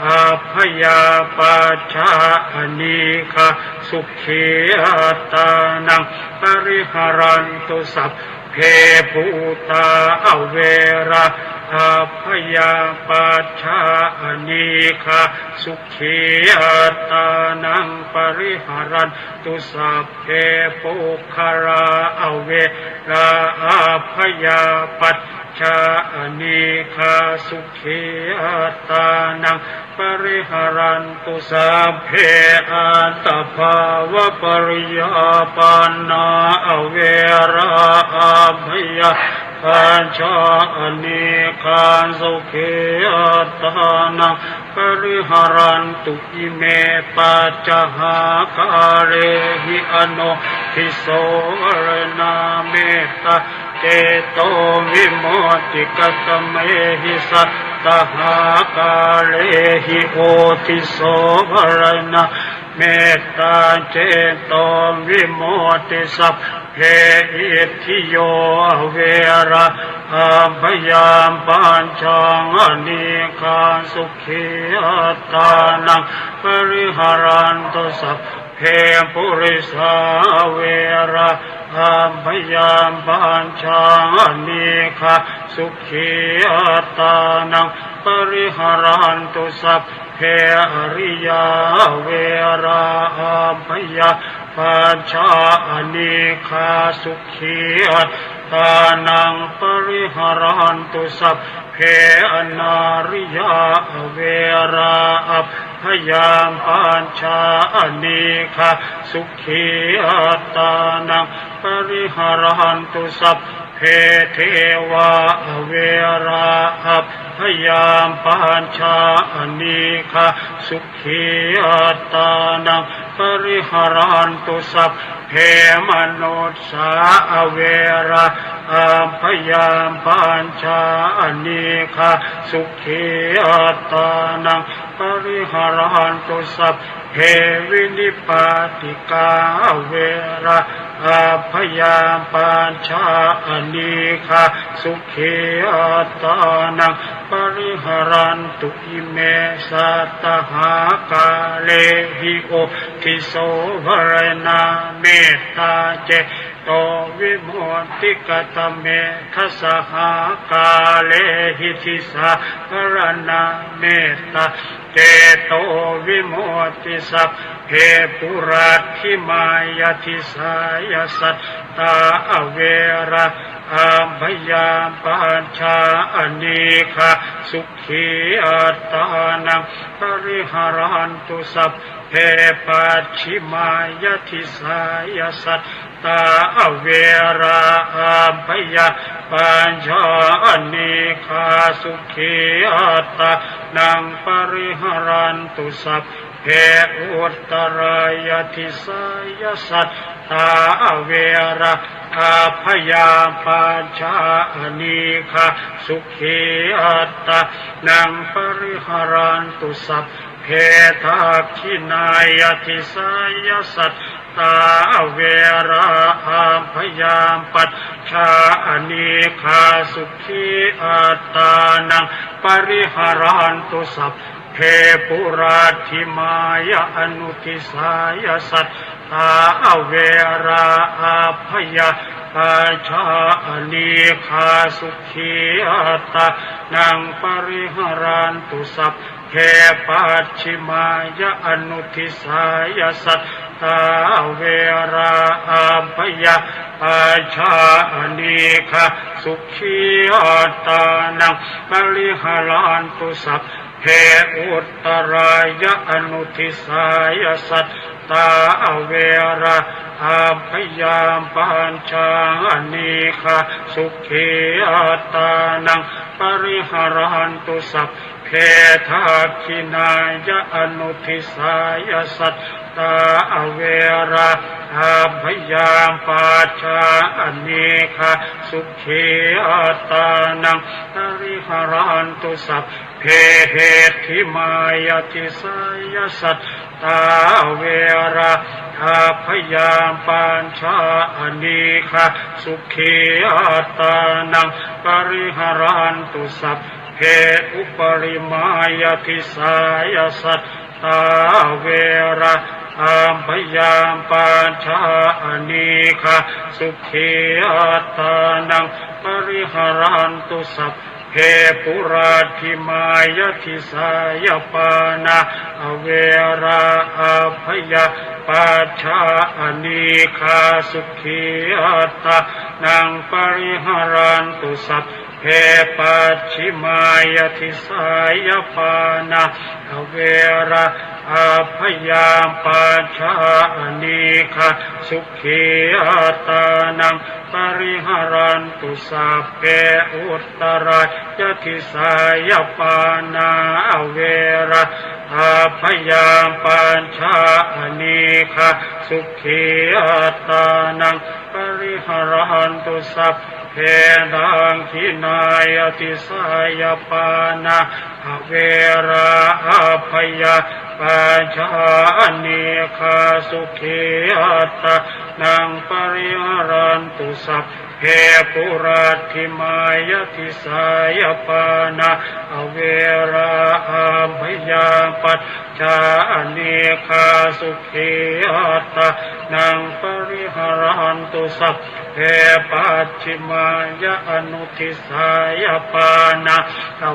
อาภยาปัจฉาอนีฆะสุขีอัตานังปริหารันตุสัพเพภูตาเวระอาภยาปัจฉาอนีฆะสุขีอัตานังปริหารันตุสัพเพปุคาราเวราอาภยาปัจฉาอนีฆะสุขีอัตานังปริหารันตุสัพเพอัตตภาวะปริยาปันนาเวราอาภยาปัญชาอนีฆะสุขีอัตานังปริหารันตุอิเมปัจจหากาเรหิอโนทิโสวรณาเมตตาเจโตวิมุตติกตเมหิสัตตหากาเลหิโอทิโสภรณะเมตตาเจโตวิมุตติสัพเพอิทธิโยเวระอาภยามปัญชังอนีฆะสุขีอัตานังปริหารันตุสัพเพปุริสาเวระอาภยามปัญชังอนีฆะสุขีอัตานังปริหารันตุสัพเพอริยาเวราอาภยาปัญชาอนีฆะสุขีอัตตานังปริหารันตุสัพเพอนาริยาเวราอัพยามปัญชาอนีฆะสุขีอัตตานังปริหารันตุสัพเพเทวาเวราอัพยามปัญชาอนีฆะสุขีอัตตานังปริหารันตุสัพเพมนุสสาเวระอาภยามปัญชาอนีฆะสุขีอัตตานังปริหารันตุสัพเพวินิปาติกาเวระอาภยามปัญชาอนีฆะสุขีอัตตานังปริหารันตุอิเมสัตตหากาเลหิโอทิโสภรณาเมตตาเจ โตวิโมติกตเมทัสหากาเลหิทิสากรณาเมตตาเจโตวิโมติสัพเพปุราธิมายทิสายสัตตาอเวระอาภยาปัญชาอเนคาสุขีอัตตานังปริหารันตุสัพเพปัจฉิมายทิสายสัตตาอเวราอาภยาปัญชาอเนคาสุขีอัตตานังปริหารันตุสัพเพอุตตรายทิสายสัตตาอเวราอาภยาปัญชาอเนคาสุขีอัตตานังปริหารันตุสัพเพทักขินายทิสายสัตตาเวราอาภยาปัจชาอเนคาสุขีอัตตานังปริหารันตุสัพเพปุราธิมายอนุทิสายสัตตาเวราอาภยาปัจชาอเนคาสุขีอัตตานังปริหารันตุสัพเพปัจฉิมายอนุทิสายสัตตาเวราอาภยาปัจชาอเนคาสุขีอัตตานังปริหารันตุสัพเพอุตตรายอนุทิสายสัตตาเวราอาภยาปัญชาอเนคาสุขีอัตตานังปริหารันตุสัพเพทักขินายอนุทิสายสัตตาเวราอาภยาปัจชาอเนคาสุขีอัตตานังปริหารันตุสัพเพเหติมายทิสายสัตตาเวราอาภยาปัญชาอเนคาสุขีอัตตานังปริหารันตุสัพเพอุปริมายทิสายสัตตาเวราอาภยาปัญชาอเนคาสุขีอัตตานังปริหารันตุสัพเพปุราธิมายทิสายปานาเวราอาภยาปัจชาอเนคาสุขีอัตตานังปริหารันตุสัพเพปัจฉิมายทิสายปานาเวราอาภยาปัจชาอเนคาสุขีอัตตานังปริหารันตุสัพเพอุตตรายทิสายปานาเวราอาภยาปัญชาอเนคาสุขีอัตตานังปริหารันตุสัพเพดังขินายทิสายปานาเวราอาภยาปัญชาอเนคาสุขีอัตตานังปริหารันตุสัพเพปุราธิมายทิสายปานาเวราอาภยาปัจชาอเนคาสุขีอัตตานังปริหารันตุสัพเพปัจฉิมายอนุทิสายปานา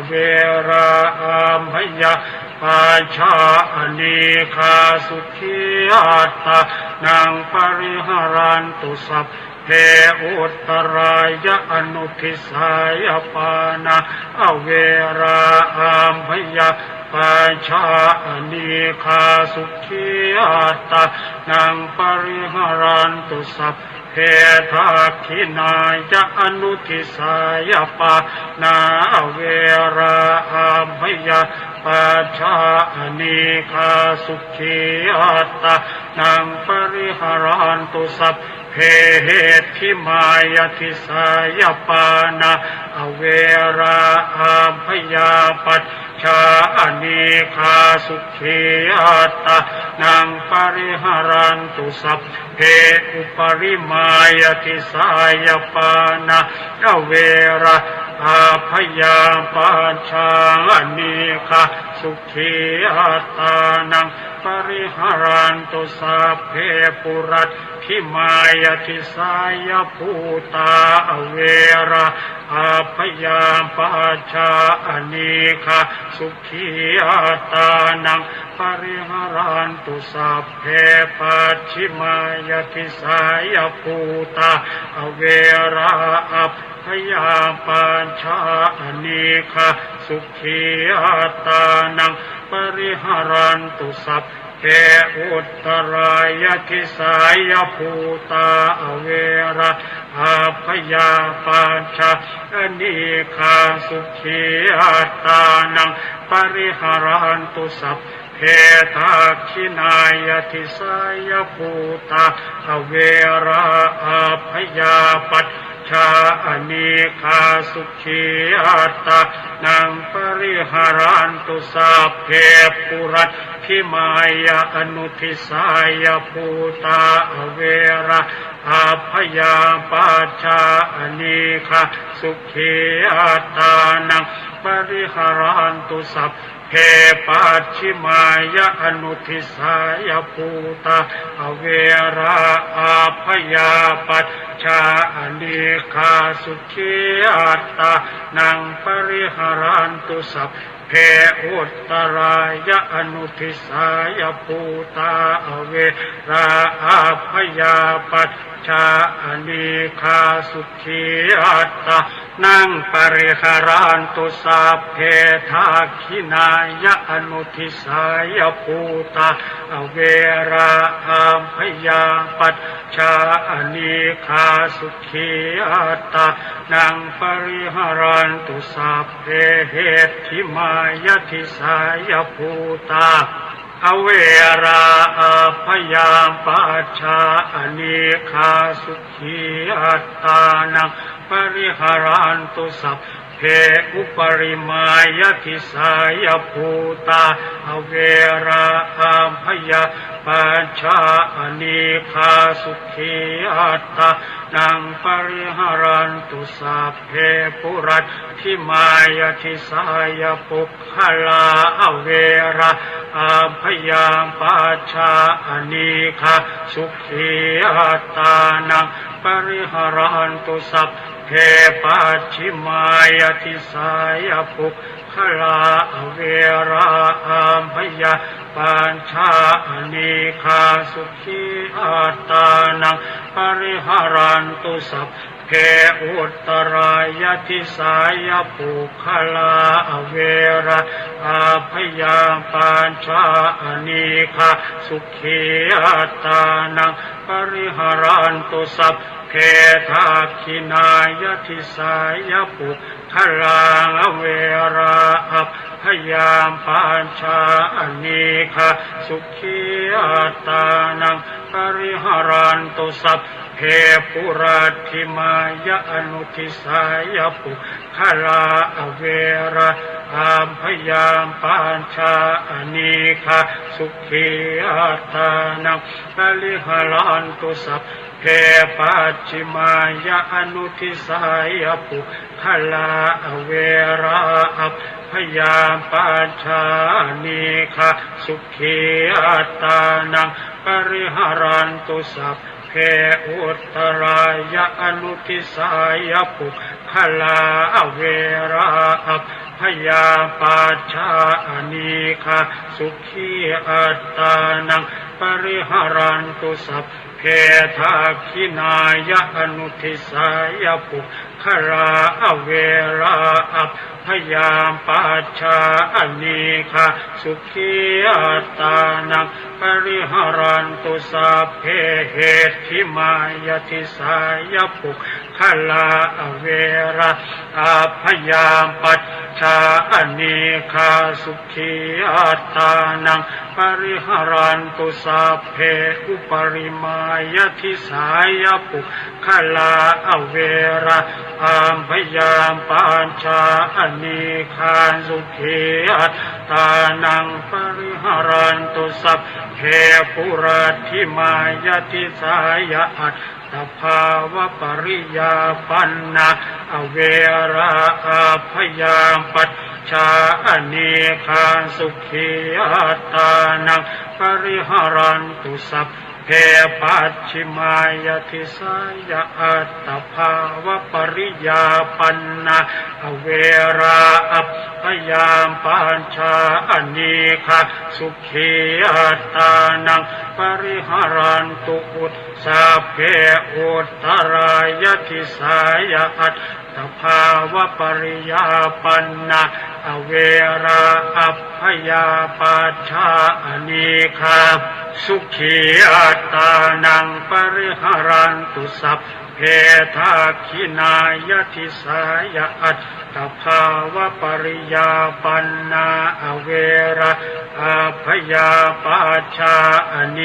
เวราอาภยาปัญชาอเนคาสุขีอัตตานังปริหารันตุสัพเพอุตตรายอนุทิสายปานาเวราอาภยาปัญชาอเนคาสุขีอัตตานังปริหารันตุสัพเพทักขินายอนุทิสายปานาเวราอาภยาปัจชาอเนคาสุขีอัตตานังปริหารันตุสัพเพทิมายทิสายปานาเวราอาภยาปัจชาอเนคาสุขีอัตตานังปริหารันตุสัพเพอุปริมายทิสายปานาเวราอาภยาปัญชาอเนคาสุ สุขีอัตตานังปริหารันตุสัพเพปุรัตถิมายติสายภูตาเวระอาพยามปัจจาอนิคาสุขีอัตตานังปริหารันตุสัพเพปัจฉิมายติสายภูตาเวระอาพยาปัญชาอนิคาสุขีอัตตานังปริหารันตุสัพเพอุตตรายทิสายภูตาเวระอาพยาปัญชาอนิคาสุขีอัตตานังปริหารันตุสัพเพทักขินายทิสายภูตาเวระอาพยาปัญชาอนิคาสุขีอัตตานังปริหารันตุสัพเพปุรัตถิมายาอนุทิสายภูตาเวระอาพยาปัจจาอนิคาสุขีอัตตานังปริหารันตุสัพเพปัจฉิมายาอนุทิสายภูตาเวระอาพยาปัจจาอนิคาสุขีอัตตานังปริหารันตุสัพเพอุตตรายะอนุทิสายภูตาเวระอาพยาปัจจาอนิคาสุขีอัตตานังปริหารันตุสัพเพทักขินายะอนุทิสายภูตาเวระอาพยาปัจจาอนิคาสุขีอัตตานังปริหารันตุสัพเพเหติมายติสายภูตาเวระอาพยาปัจจาอนิคาสุขีอัตตานังปริหารันตุสัพเพอุปริมายติสายภูตาเวระอาพยาปัจจาอนิคาสุขีอัตตานังปริหารันตุสัพเพปุรัตถิมายติสายปุคลาเวระอาพยาปัจจาอนิคาสุขีอัตตานังปริหารันตุสัพเพปัจฉิมายติสายปุคลาเวระอาพยาปัญชาอนิคาสุขีอัตตานังปริหารันตุสัพเพอุตตรายทิสายปุคลาเวระอาพยาปัญชาอนิคาสุขีอัตตานังปริหารันตุสัพเพทักขินายทิสายปุคลาเวระอาพยาปัญชาอนิคาสุขีอัตตานังปริหารันตุสัพเพปุรัตถิมายาอนุทิสายปุคลาเวระอาพยาปัญชาอนิคาสุขีอัตตานังปริหารันตุสัพเพปัจฉิมายาอนุทิสายปุคลาเวระอาพยาปัญชาอนิคาสุขีอัตตานังปริหารันตุสัพเพอุตตรายะอนุทิสายปุคลาเวระอาพยาปัจจาอนิคาสุขีอัตตานังปริหารันตุสัพเพทักขินายะอนุทิสายปุคลาเวระอาพยาปัจจาอนิคาสุขีอัตตานังปริหารันตุสัพเพเหติมายติสายปุคลาเวระอาพยาปัจจาอนิคาสุขีอัตตานังปริหารันตุสัพเพอุปริมายติสายปุคลาเวระอาพยาปัญชาอนิคาสุขีอัตตานังปริหารันตุสัพเพปุรัตถิมายติสายอัตตภาวะปริยาปันนาเวระอาพยาปัจ ชาอเนคาสุขีอัตตานังปริหารันตุสัพเพปัจฉิมายติสายะอัตตภาวะปริยาปันนาอเวราอัปพยามปัญชาอเนคาสุขีอัตตานังปริหารันตุอุตสัพเพอุตตรายติสายะอัตตภาวะปริยาปันนาอเวราอัปพยาปัจฉาอเนคาสุขีอัตตานังปริหารันตุสัพเพทาคินายติสายะอัตตภาวะปริยาปันนาอเวราอัปพยาปัจฉาอเน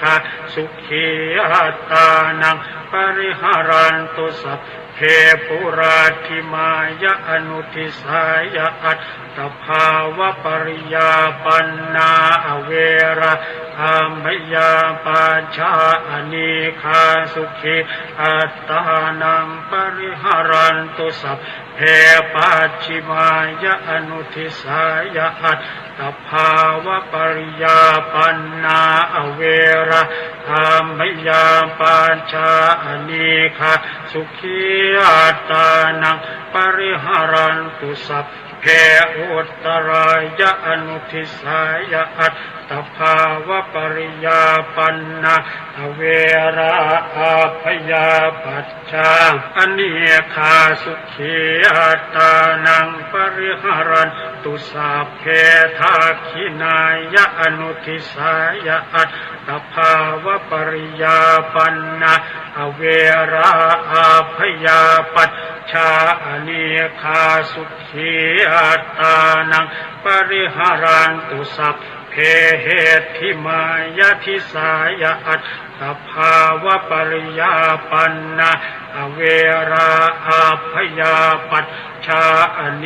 คาสุขีอัตตานังปริหารันตุสัพเพปุราธิมายะอนุทิสายะอัตตภาวะปริยาปันนาอเวราอัมพยาปัจฉาอเนคาสุขีอัตตานังปริหารันตุสัพเพปัจฉิมายะอนุทิสายะอัตตภาวะปริยาปันนาอเวราอัมพยาปัจฉาอเนคาสุขีอัตตานังปริหารันตุสัพเพอุตตรายะอนุทิสายะอัตตภาวะปริยาปันนาอเวราอัปพยาปัจฉาอเนคาสุขีอัตตานังปริหารันตุสัพเพทาคินายะอนุทิสายะอัตตภาวะปริยาปันนาอเวราอัปพยาปัจฉาอเนคาสุขีอัตตานังปริหารันตุสัพเพเหติมายะทิสายะอัตตภาวะปริยาปันนาอเวราอัปพยาปัจฉาอเน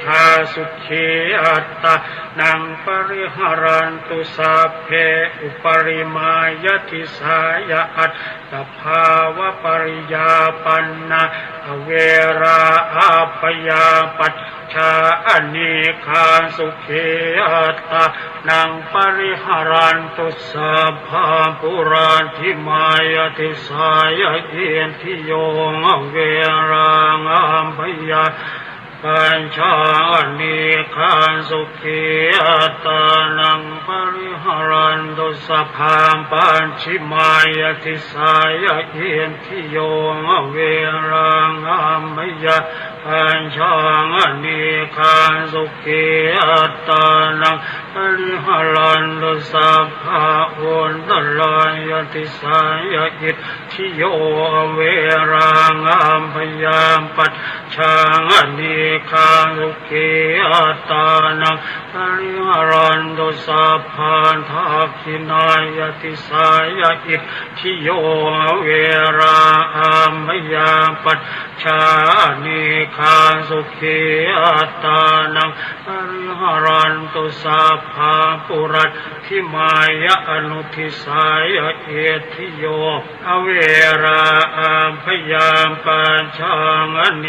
คาสุขีอัตตานังปริหารันตุสัพเพอุปริมายะทิสายะอัตตภาวะปริยาปันนาอเวราอัปพยาปัจฉาอเนคาสุขีอัตตานังปริหารันตุสัพพะปุราธิมายะทิสายะเอียนทิโยอเวราอัมพยาปัญชาอเนคาสุขีอัตตานังปริหารันตุสัพพะปัญชิมายะทิสายะเอียนทิโยอเวราอัมพยาปัญชาอเนคาสุขีอัตตานังปริหารันตุสัพพะอุนตรายะทิสายะอิทธิโยอเวราอัมพยาปัจฉาอเนคาสุขีอัตตานังปริหารันตุสัพพะทาคินายะทิสายะอิทธิโยอเวราอัมพยาปัจฉาอเนคาสุขีอัตตานังปริหารันตุสัพพะปุรัตถิมายะอนุทิสายะเอทิโยอเวราอัมพยาปัญชาอเน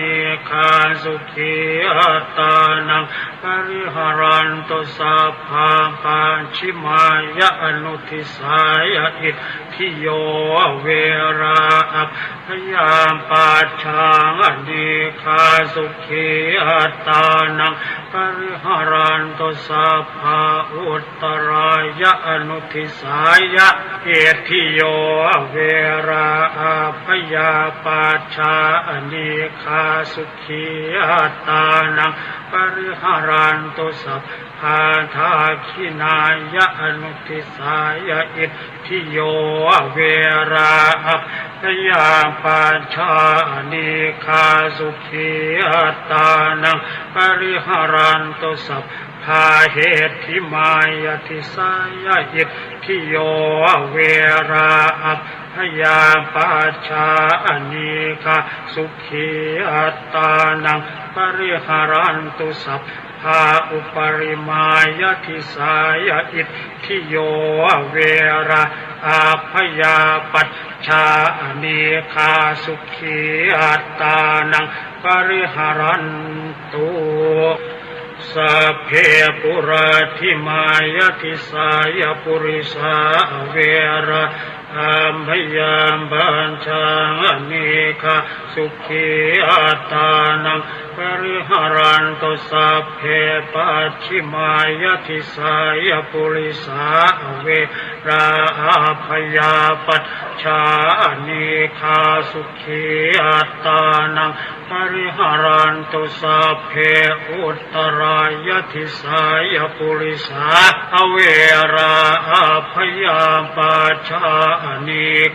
คาสุขีอัตตานังปริหารันตุสัพพะปัญชิมายะอนุทิสายะอิทธิโยอเวราอัปพยาปัจฉาอเนคาสุขีอัตตานังปริหารันตุสัพพะอุตตรายะอนุทิสายะเอทิโยอเวราอัปพยาปัจฉาอเนคาสุขีอัตตานังปริหารันตุสัพพะทาคินายะอนุทิสายะอิทธิโยอเวราอัปพยาปัจฉาอเนคาสุขีอัตตานังปริหารันตุสัพพะเหติมายะทิสายะอิทธิโยอเวราอัปพยาปัจฉาอเนคาสุขีอัตตานังปริหารันตุสัพพะอุปริมายะทิสายะอิทธิโยอเวราอัปพยาปัจฉาอเนคาสุขีอัตตานังปริหารันตุ สัพเพปุราธิมายติสายปุริสาเวระอัมพยามบัญชาเนคาสุขีอัตตานังปริหารันตุสัพเพปัจฉิมายติสายปุริสาเวระอัมพยาปัจชาเนคาสุขีอัตตานังปริหารันตุสัพเพอุตตรายติสายปุริสาเวระอัมพยาปัจชาเน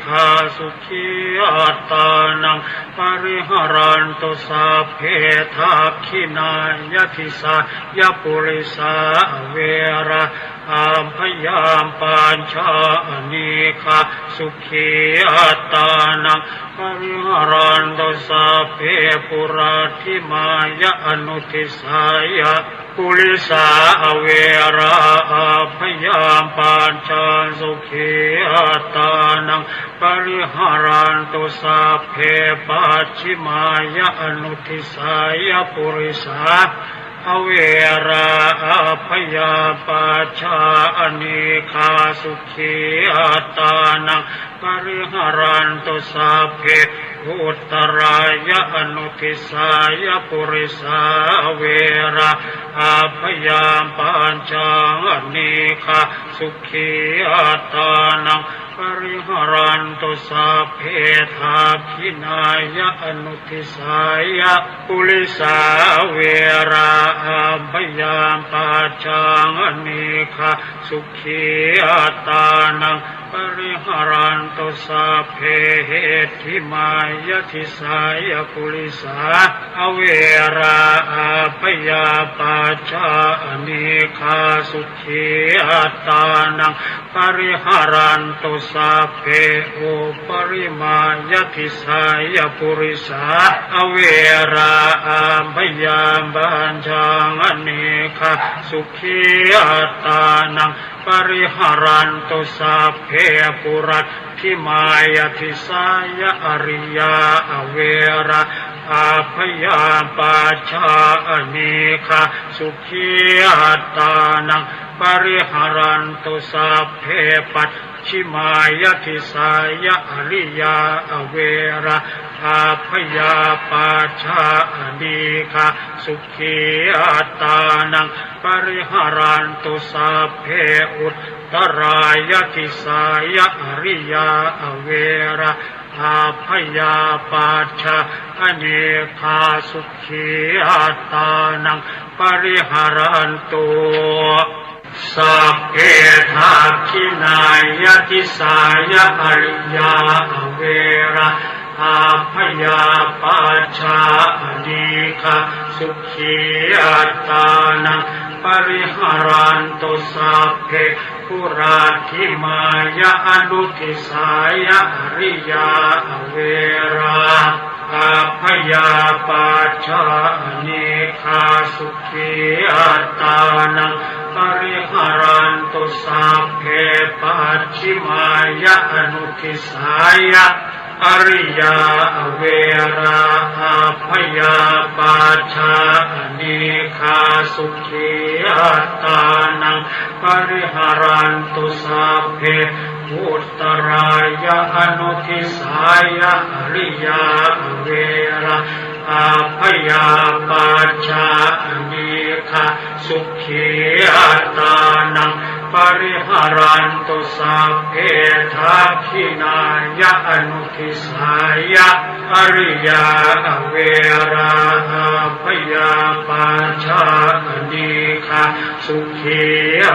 คาสุขีอัตตานังปริหารันตุสัพเพทักขินายติสายปุริสาเวระอัมพยามปัญชาเนคาสุขีอัตตานังปริหารันตุสัพเพปุราธิมายอนุทิสายปุริสาเวระอัมพยามปัญชาสุขีอัตตานังปริหารันตุสัพเพปัจฉิมายอนุทิสายปุริสาเวระอัมพยาปัจชาเนคาสุขีอัตตานังปริหารันตุสัพเพอุตตรายอนุทิสายปุริสาเวระอัมพยาปัญชาเนคาสุขีอัตตานังปริหารันตุสัพเพทักขินายอนุทิสายปุริสาเวระอัมพยาปัจชาเนคาสุขีอัตตานังปริหารันตุสัพเพเหติมายติสายปุริสาเวระอัมพยาปัจชาเนคาสุขีอัตตานังปริหารันตุสัพเพอุปริมายติสายปุริสาเวระอัมพยาปัญชาเนคาสุขีอัตตานังปริหารันตุสัพเพปุรัตถิมายติสายอริยาเวระอัมพยาปัจชาเนคาสุขีอัตตานังปริหารันตุสัพเพปัจฉิมายติสายอริยาเวระอัมพยาปัจชาเนคาสุขีอัตตานังปริหารันตุสัพเพอุตตรายติสายอริยาเวระอัมพยาปัจชาเนคาสุขีอัตตานังปริหารันตุสัพเพทักขินายติสายอริยาเวระอัมพยาปัจชาเนคาสุขีอัตตานังปริหารันตุสัพเพปุราธิมายอนุทิสายอริยาเวระอัมพยาปัจชาเนคาสุขีอัตตานังปริหารันตุสัพเพปัจฉิมายอนุทิสายอริยาเวระอัมพยาปัจชาเนคาสุขีอัตตานังปริหารันตุสัพเพอุตตรายอนุทิสายอริยาเวระอัมพยาปัจชาเนคาสุขีอัตตานังปริหารันตุสัพเพทักขินายอนุทิสายอริยาเวระอัมพยาปัจชาเนคาสุขี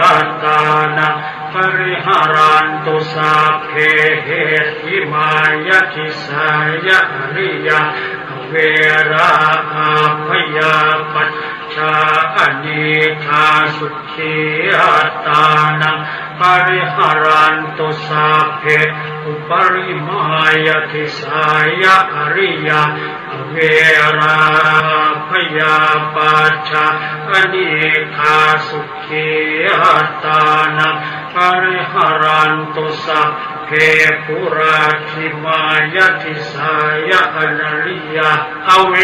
อัตตานังปริหารันตุสัพเพเหติมายติสายอริยาเวระอัมพยาปัจชาเนคาสุขีอัตตานังปริหารันตุสัพเพอุปริมายติสายอริยาเวระอัมพยาปัจชาเนคาสุขีอัตตานังป ปริหารันตุสัพเพปุราคิมายติสายะอนาริยาอเว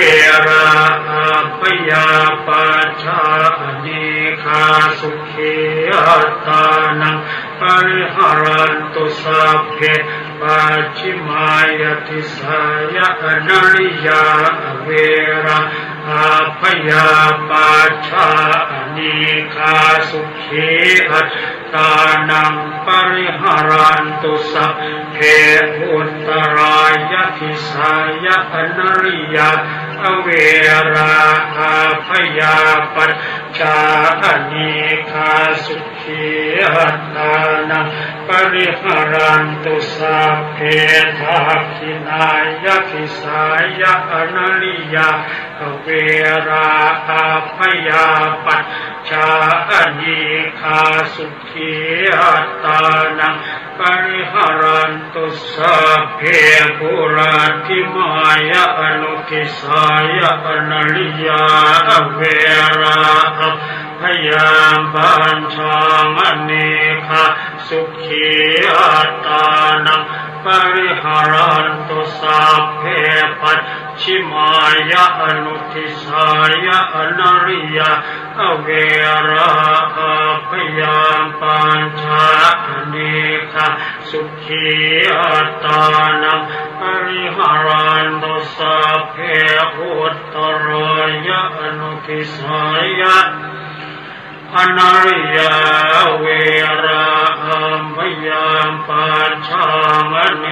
ราอาปยาปัจฉาอเนคาสุขีอัตตานังปริหารันตุสัพเพปัจฉิมายติสายะอนาริยาอเวราอาปยาปัจฉาอเนคาสุขีอัตตานังปริหารันตุสัพเพอุตตรายติสายะอนาริยาอเวราอาพยาปัจจาอเนคาสุขีอัตตานังปริหารันตุสัพเพทักขินายติสายะอนาริยาอเวราอาพยาปัจจาอเนคาสุขีอัตตานังปริหารันตุสัพเพปุราทิมายะอนุทิสายะอนาริยาอเวราพยาบัญชางอเนคาสุขีอัตตานังปริหารันตุสัพเพปัจฉิมายะอนุทิสายะอนาริยาอเวราพยาปัญชาอเนคาสุขีอัตตานังปริหารันตุสัพเพอุตตรายะอนุทิสายะอนาริยาเวราพยาปัญชามเน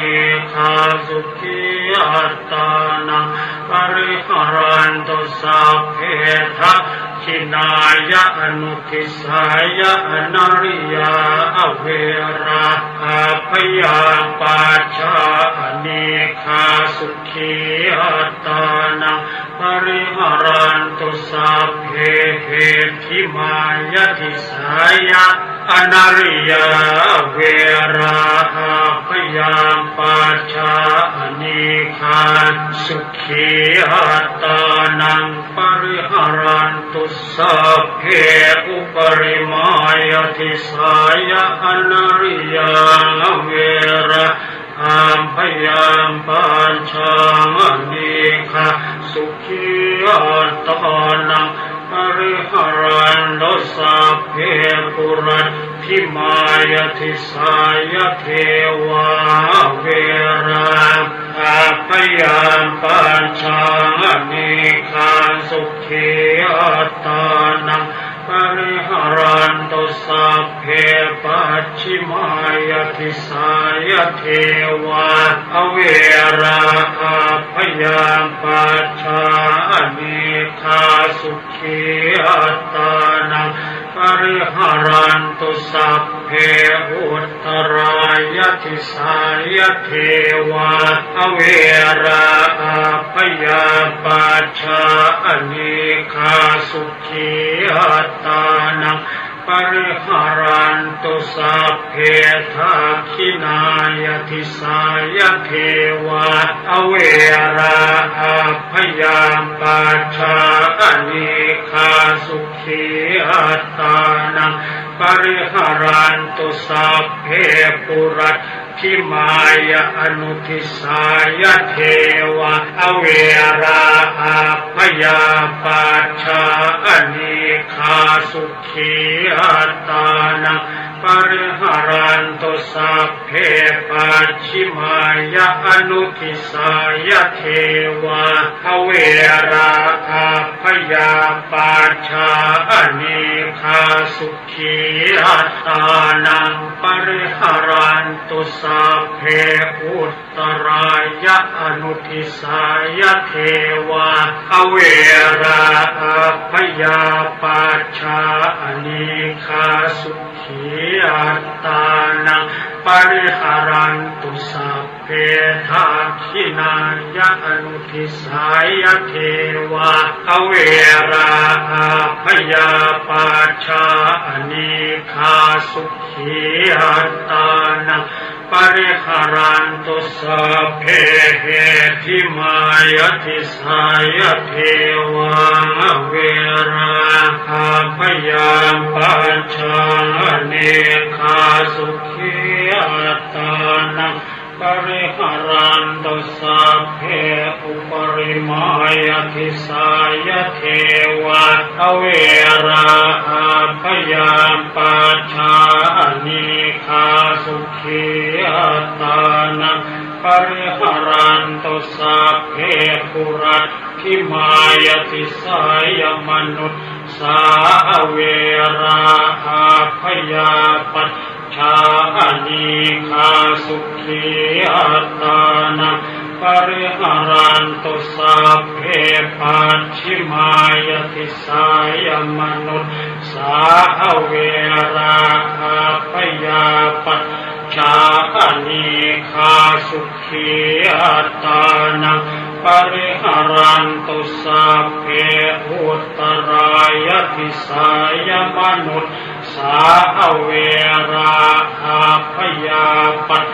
คาสุขีอัตตานังปริหารันตุสัพเพทักขินายะอนุทิสายะอนาริยาอเวราพยาปัจฉาอเนคาสุขีอัตตานังปริหารันตุสัพเพทิมายติสายะอนาริยาเวราพยาปัจฉาอเนคาสุขีอัตตานังปริหารันตุสัพเพอุปริมายติสายะอนาริยาเวราพยาปัญชางอเนคาสุขีอัตตานังปริหารันตุสัพเพปุราทิมายติสายะเทวาเวราพยาปัญชางอเนคาสุขีอัตตานังปริหารันตุสัพเพปัจฉิมายติสายะเทวาอเวราพยาปัจฉาอเนคาสุขีอัตตานังปริหารันตุสัพเพอุตตรายติสายะเทวาอเวราพยาปัจฉาอเนคาสุขีอัตตานังปริหารันตุสัพเพทักขินายติสายะเทวาอเวราพยาปัจฉาอเนคาสุขีอัตตานังปริหารันตุสัพเพปุราทิมายะอนุทิสายะเทวาอเวราพยาปัจฉาอเนคาสุขีอัตตานังปริหารันตุสัพเพปัจฉิมายะอนุทิสายะเทวาอเวราพยาปัจฉาอเนคาสุขีอัตตานังปริหารันตุสัพเพอุตตรายะอนุทิสายะเทวาอเวราพยาปัจฉาอเนคาสุขีอัตตานังปริหารันตุสัพเพทักขินายะอนุทิสายะเทวาอเวราพยาปัจฉาอเนคาสุขีอัตตานังป ปริหารันตุสัพเพเหติมายติสายเทวังเวราอาภยามปัญชาเนคาสุขีอัตตานังปริหารันตุสัพเพอุปริมายติสายเทวะเวราอาภยามปัญชาเนคาสุขีอัตตานังปริหารันตุสัพเพปุรัตถิมายติสายมนุษสาเวราอาภยาปัจชานิคาสุขีอัตตานังปริหารันตุสัพเพปัจฉิมายติสายมนุษสาเวราอาภยาปัจชานิคาสุขีอัตตานังปริหารันตุสัพเพอุตตรายติสายมนุษสาเวราอาภยาปัจ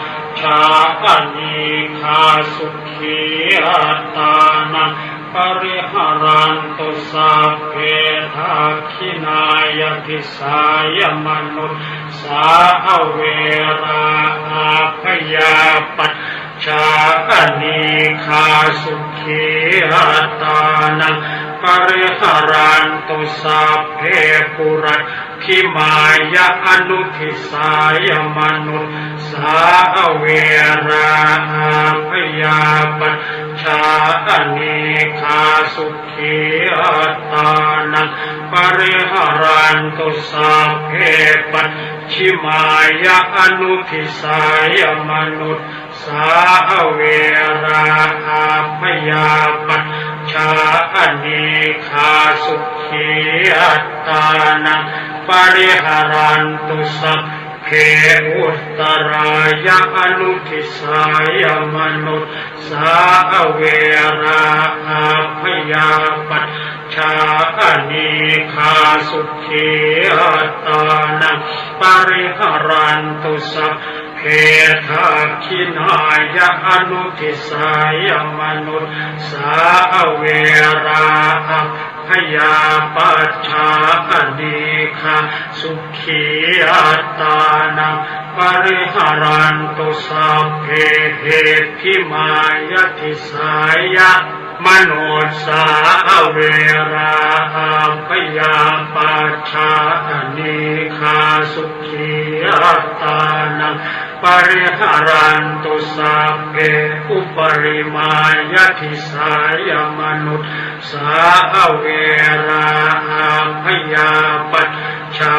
ชานิคาสุขีอัตตานังปริหารันตุสัพเพทักขินายติสายมนุษสาเวราอาภยาปัจชานิคาสุขีอัตตานังปริหารันตุสัพเพปุรัตถิมายะอนุทิสายมนุษสาเวราอาภยาปัจชานิคาสุขีอัตตานังปริหารันตุสัพเพปัจฉิมายะอนุทิสายมนุษสาเวราอาภยาปัจชานิคาสุขีอัตตานังปริหารันตุสัพเพอุตตรายะอนุทิสายมนุษสาเวราอาภยาปัจชานิคาสุขีอัตตานังปริหารันตุสัพเพทักขินายะอนุทิสายมนุษสาเวราอาภยาปัจชานิคาสุขีอัตตานังปริหารันตุสัพเพเหติมายติสายมนุษสาเวราอาภยาปัจชานิคาสุขีอัตตานังปริหารันตุสัพเพอุปริมายติสายมนุษสาเวราอาภยาปัจชา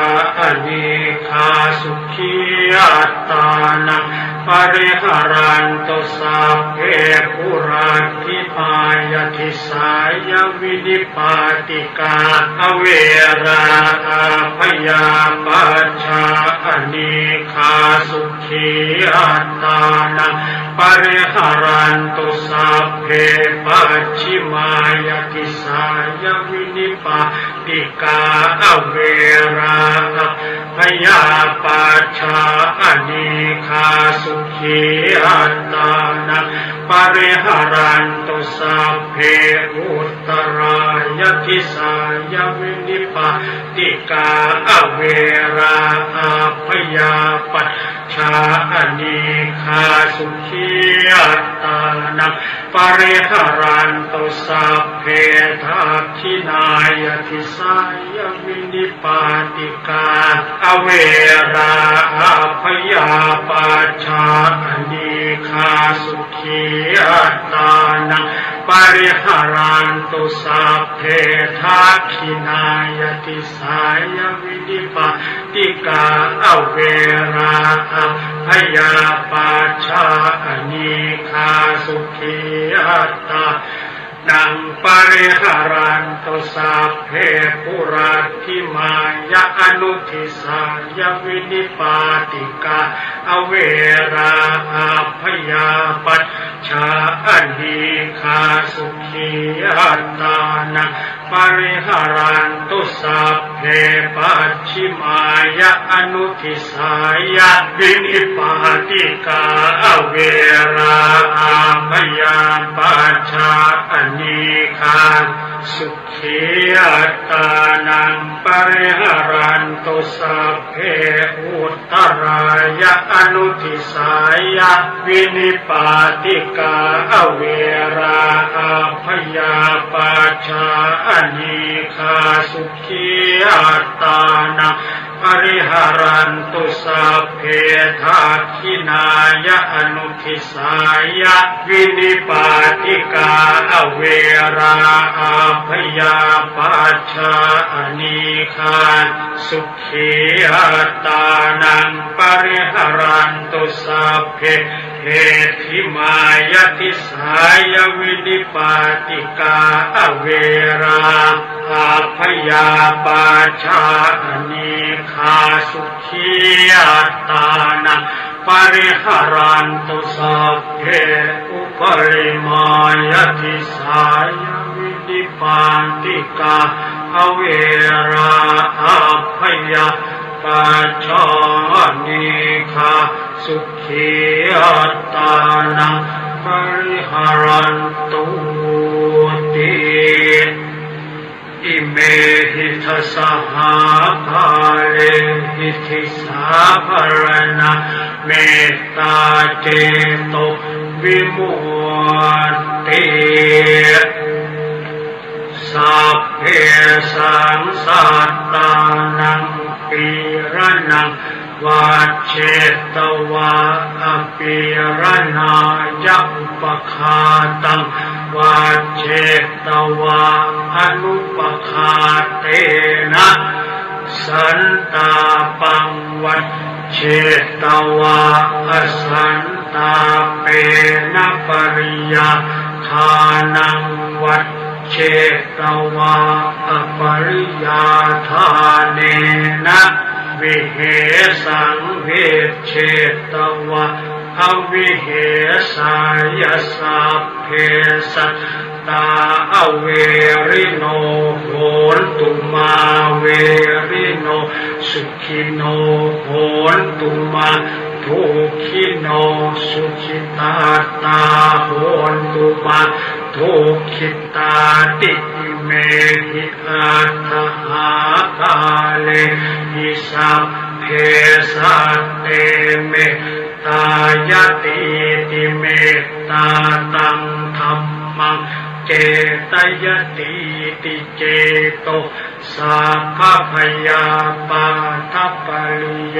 นิคาสุขีอัตตานังปริหารันตุสัพเพปุรัตถิมายติสายวินิปาติกาเวราอาภยาปัจชานิคาสุขีอัตตานังปริหารันตุสัพเพปัจฉิมายติสายวินิปาติกาเวราอาภยาปัจชานิคาสุขีอัตตานังปริหารันตุสัพเพอุตตรายติสายวินิปาติกาเวราอาภยาปัจชานิคาสุขีอัตตานังปริหารันตุสัพเพทักขินายติสายวินิปาติกาเวราอาภยาปัจชานิคาสุขีอัตตานังปริหารันตุสัพเพทักขินายติสายวินิปาติกาเวราอาภยาปัจชานิคาสุขีอัตตานังปริหารันตุสัพเพปุรัตถิมายะอนุทิสายวินิปาติกาเวราอาภยาปัจชานิคาสุขีอัตตานังป ปริหารันตุสัพเพปัจฉิมายะอนุทิสายะวินิปาติกาเวราอาพยาปัจฉาอนิคาสุขีอัตตานังปริหารันตุสัพเพอุตตรายะอนุทิสายะวินิปาติกาเวราอาพยาปัจฉาอนิคาสุขีอัตตานังปริหารันตุสัพเพทักขินายะอนุทิสายะวินิปาติกาเวราอาพยาปัจฉาอนิคาสุขีอัตตานังปริหารันตุสัพเพเหติมายะทิสายะวินิปาติกาเวราอาพยาปัจฉาอนิคาสุขีอัตตานังปริหารันตุสัพเพอุปริมายะทิสายะวินิปาติกาเวราอาพยาปัจฉาอนิคาสุขีอัตตานังปริหารันตุติอิเมหิทัสสะหาภาเลหิทิสาภรณะเมตตาเจโตวิมุตติสัพเพสังสัตตานังปีระนังวัจเชตวะอภิรณายัปปคาตังวัจเชตวะอนุปคาเตนะสันตาปังวัจเชตวะอสันตาเปนะปริยาทานังวัจเชตวะอปริยาทาเนนะวิเหสังเวชเชตวะอวิเหสายสัพเพสัตตาเวริโนโหนตุมาเวริโนสุขิโนโหนตุมาทุกขิโนสุขิตาตาโหนตุมาทุกขิตาติเมหิอัตถาคาเลหิสัพเพสัตเตเมตายติติเมตตาตังธัมมังเจตยติติเจโตสัพพพยาปาทัปปริโย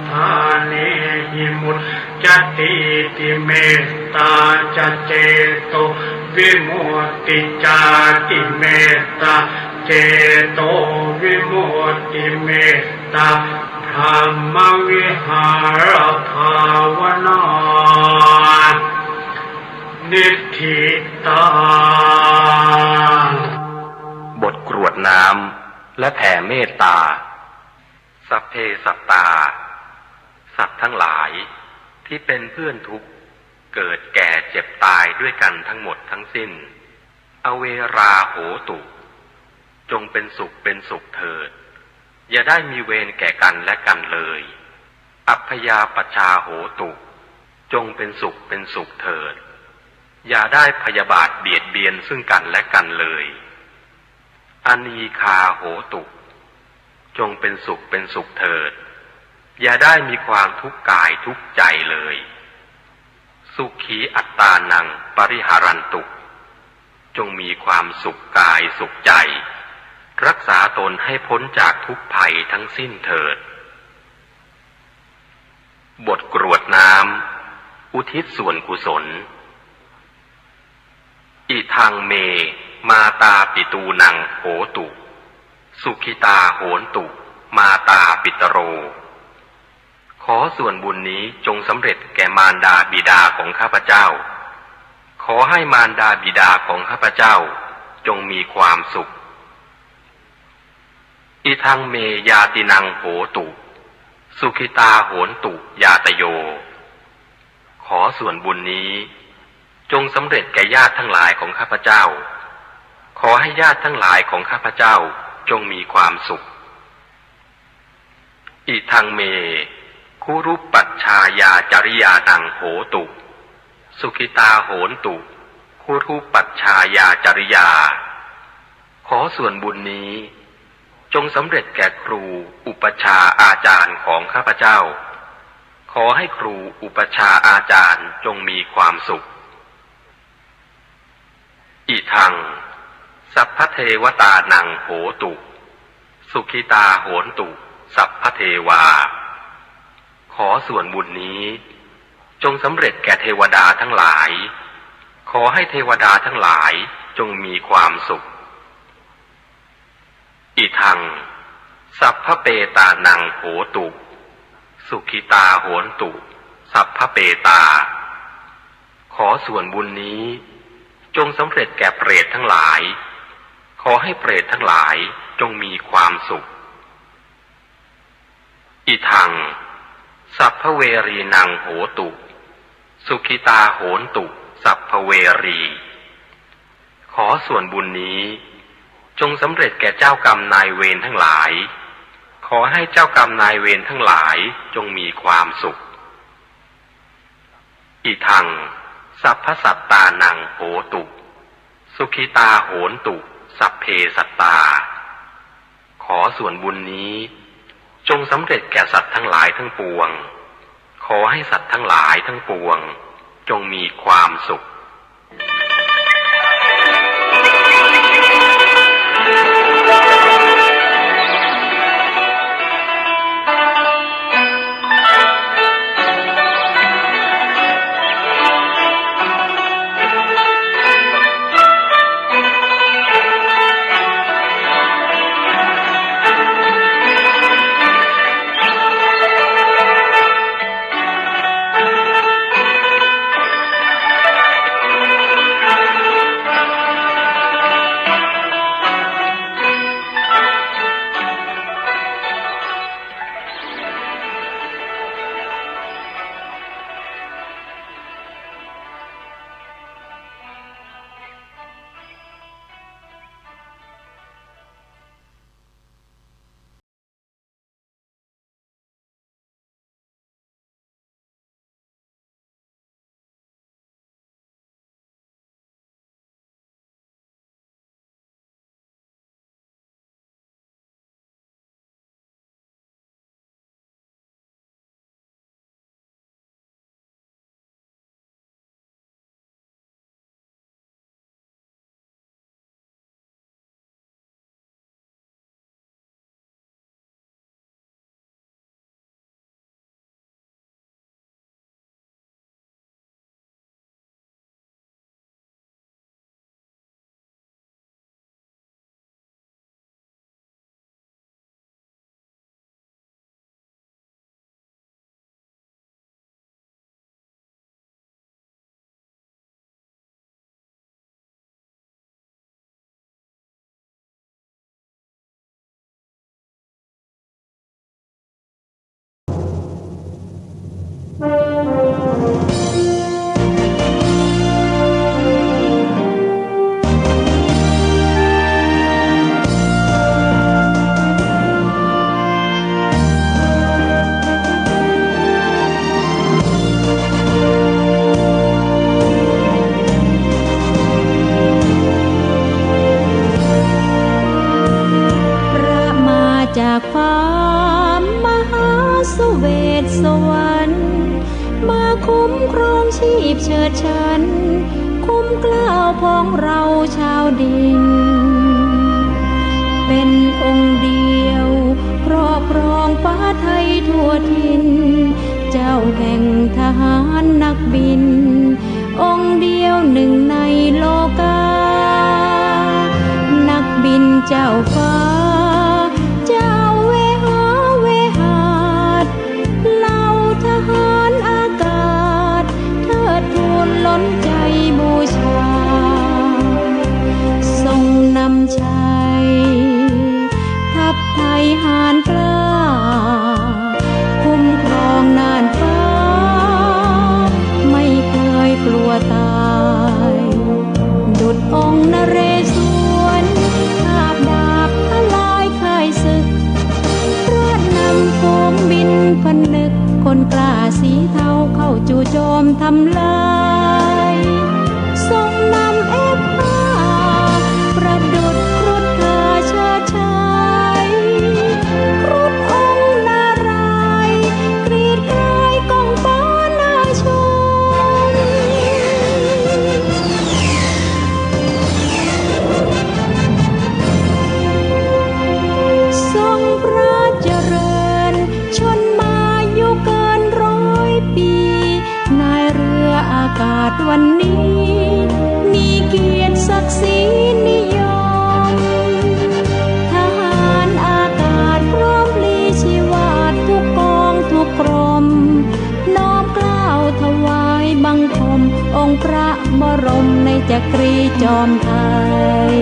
ธาเนหิมุตจติติเมตตาจเจโตวิมุตติจาติเมตตาเจโตวิมุตติเมตตาธรรมวิหารภาวนานิทธิตาบทกรวดน้ำและแผ่เมตตาสัพเพสัตตาสัตว์ทั้งหลายที่เป็นเพื่อนทุกข์เกิดแก่เจ็บตายด้วยกันทั้งหมดทั้งสิ้นอเวราโหตุจงเป็นสุขเป็นสุขเถิดอย่าได้มีเวรแก่กันและกันเลยอัพยาปชาโหตุจงเป็นสุขเป็นสุขเถิดอย่าได้พยาบาทเบียดเบียนซึ่งกันและกันเลยอนีคาโหตุจงเป็นสุขเป็นสุขเถิดอย่าได้มีความทุกข์กายทุกข์ใจเลยสุขีอัตตานังปริหารันตุจงมีความสุขกายสุขใจรักษาตนให้พ้นจากทุกภัยทั้งสิ้นเถิดบทกรวดน้ำอุทิศส่วนกุศลอิทังเมมาตาปิตูนังโหตุสุขิตาโหนตุมาตาปิตโรขอส่วนบุญนี้จงสำเร็จแก่มารดาบิดาของข้าพเจ้าขอให้มารดาบิดาของข้าพเจ้าจงมีความสุขอิทังเมยาตินังโหตุสุขิตาโหนตุยาตโยขอส่วนบุญนี้จงสำเร็จแก่ญาติทั้งหลายของข้าพเจ้า ขอให้ญาติทั้งหลายของข้าพเจ้าจงมีความสุขอิทังเมคุรุปัชชายาจริยานังโหตุสุขิตาโหนตุคุรุปัชชายาจริยาขอส่วนบุญนี้จงสำเร็จแก่ครูอุปชาอาจารย์ของข้าพเจ้าขอให้ครูอุปชาอาจารย์จงมีความสุขอิทังสัพพเทวตานังโหตุสุขิตาโหนตุสัพพเทวาขอส่วนบุญนี้จงสำเร็จแก่เทวดาทั้งหลายขอให้เทวดาทั้งหลายจงมีความสุขอิทังสัพพเปตานังโหตุสุขิตาโหนตุสัพพเปตาขอส่วนบุญนี้จงสำเร็จแก่เปรตทั้งหลายขอให้เปรตทั้งหลายจงมีความสุขอิทังสัพพเวรีนังโหตุสุขิตาโหนตุสัพพเวรีขอส่วนบุญนี้จงสำเร็จแก่เจ้ากรรมนายเวรทั้งหลายขอให้เจ้ากรรมนายเวรทั้งหลายจงมีความสุขอิทังสัพพสัตตานังโหตุสุขิตาโหนตุสัพเพสัตตาขอส่วนบุญนี้จงสำเร็จแก่สัตว์ทั้งหลายทั้งปวงขอให้สัตว์ทั้งหลายทั้งปวงจงมีความสุขจากฟ้ามหาสเวทสวรรค์มาคุ้มครองชีพเชิดชันคุ้มเกล้าพ้องเราชาวดินเป็นองค์เดียวครอบครองฟ้าไทยทั่วทินเจ้าแห่งทหารนักบินองค์เดียวหนึ่งในโลกานักบินเจ้าฟ้าล้นใจบูชาทรงนำชัยทัพไทยหาญกล้าคุ้มครองน่านฟ้าไม่เคยกลัวตายดุจองค์นเรศวร คนกล้าสีเทาเข้าจู่โจมทำลายทรงนำประดุจครุฑกาเชิดชายครุฑองค์นารายณ์กรีดกรายกองฟ้านาชนทรงพระเจริญชนมายุเกิน100 ปีนายเรืออากาศวันนี้มีเกียรติศักดิ์ศรีนิยมทหารอากาศพร้อมพลีชีวาทุกกองทุกกรมน้อมเกล้าถวายบังคมองค์พระบรมในจักรีจอมไทย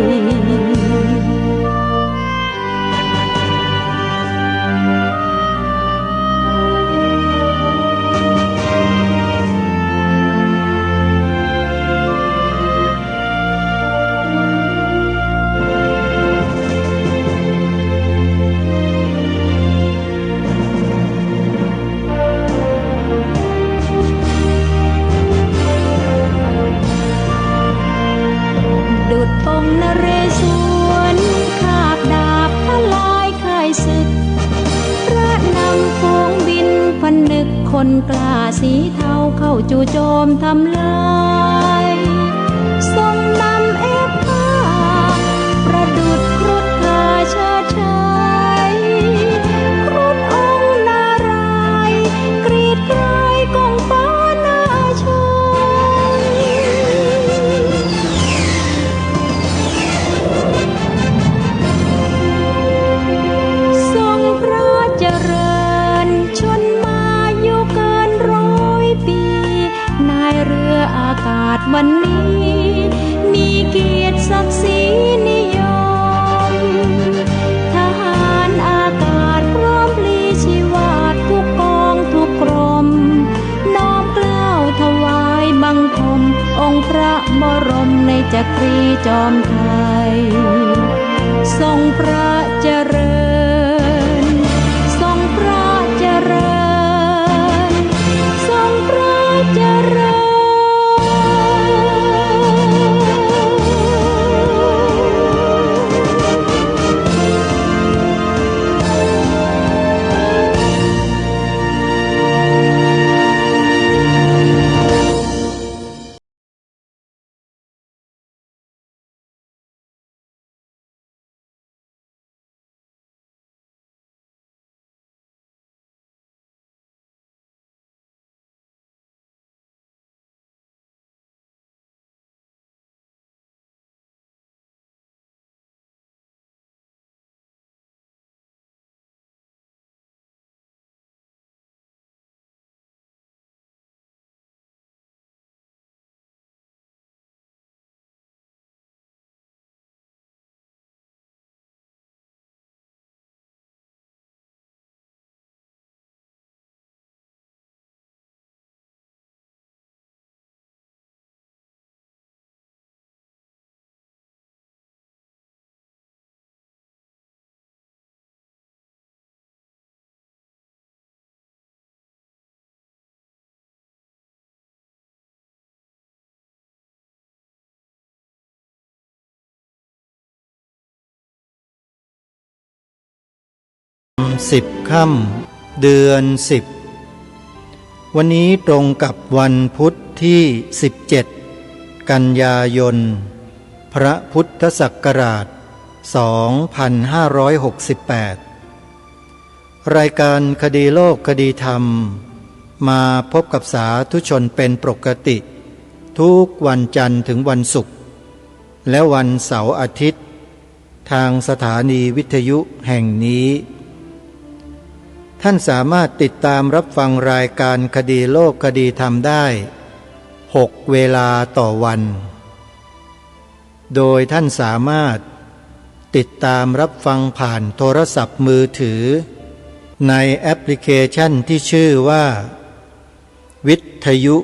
ดุจองค์นเรศวรคาบดาบทลายค่ายศึกพระนำฝูงบินผนึกคนกล้าสีเทาเข้าจู่โจมทำลายทรงนำประดุจครุฑกาเชิดชายครุฑองค์นารายณ์กรีดกรายกองฟ้านาชนทรงพระเจริญชนมายุเกิน100 ปีนายเรืออากาศวันนี้มีเกียรติศักดิ์ศรีนิยมทหารอากาศพร้อมพลีชีวาทุกกองทุกกรมน้อมเกล้าถวายบังคมองค์พระบรมในจักรีจอมไทยทรงพระเจริญทรงพระเจริญทรงพระเจริญ 10 ค่ำเดือน 10วันนี้ตรงกับวันพุธที่17กันยายนพระพุทธศักราช2568รายการคดีโลกคดีธรรมมาพบกับสาธุชนเป็นปกติทุกวันจันทร์ถึงวันศุกร์และวันเสาร์อาทิตย์ทางสถานีวิทยุแห่งนี้ท่านสามารถติดตามรับฟังรายการคดีโลกคดีธรรมได้6 เวลาต่อวันโดยท่านสามารถติดตามรับฟังผ่านโทรศัพท์มือถือในแอปพลิเคชันที่ชื่อว่าวิทยุ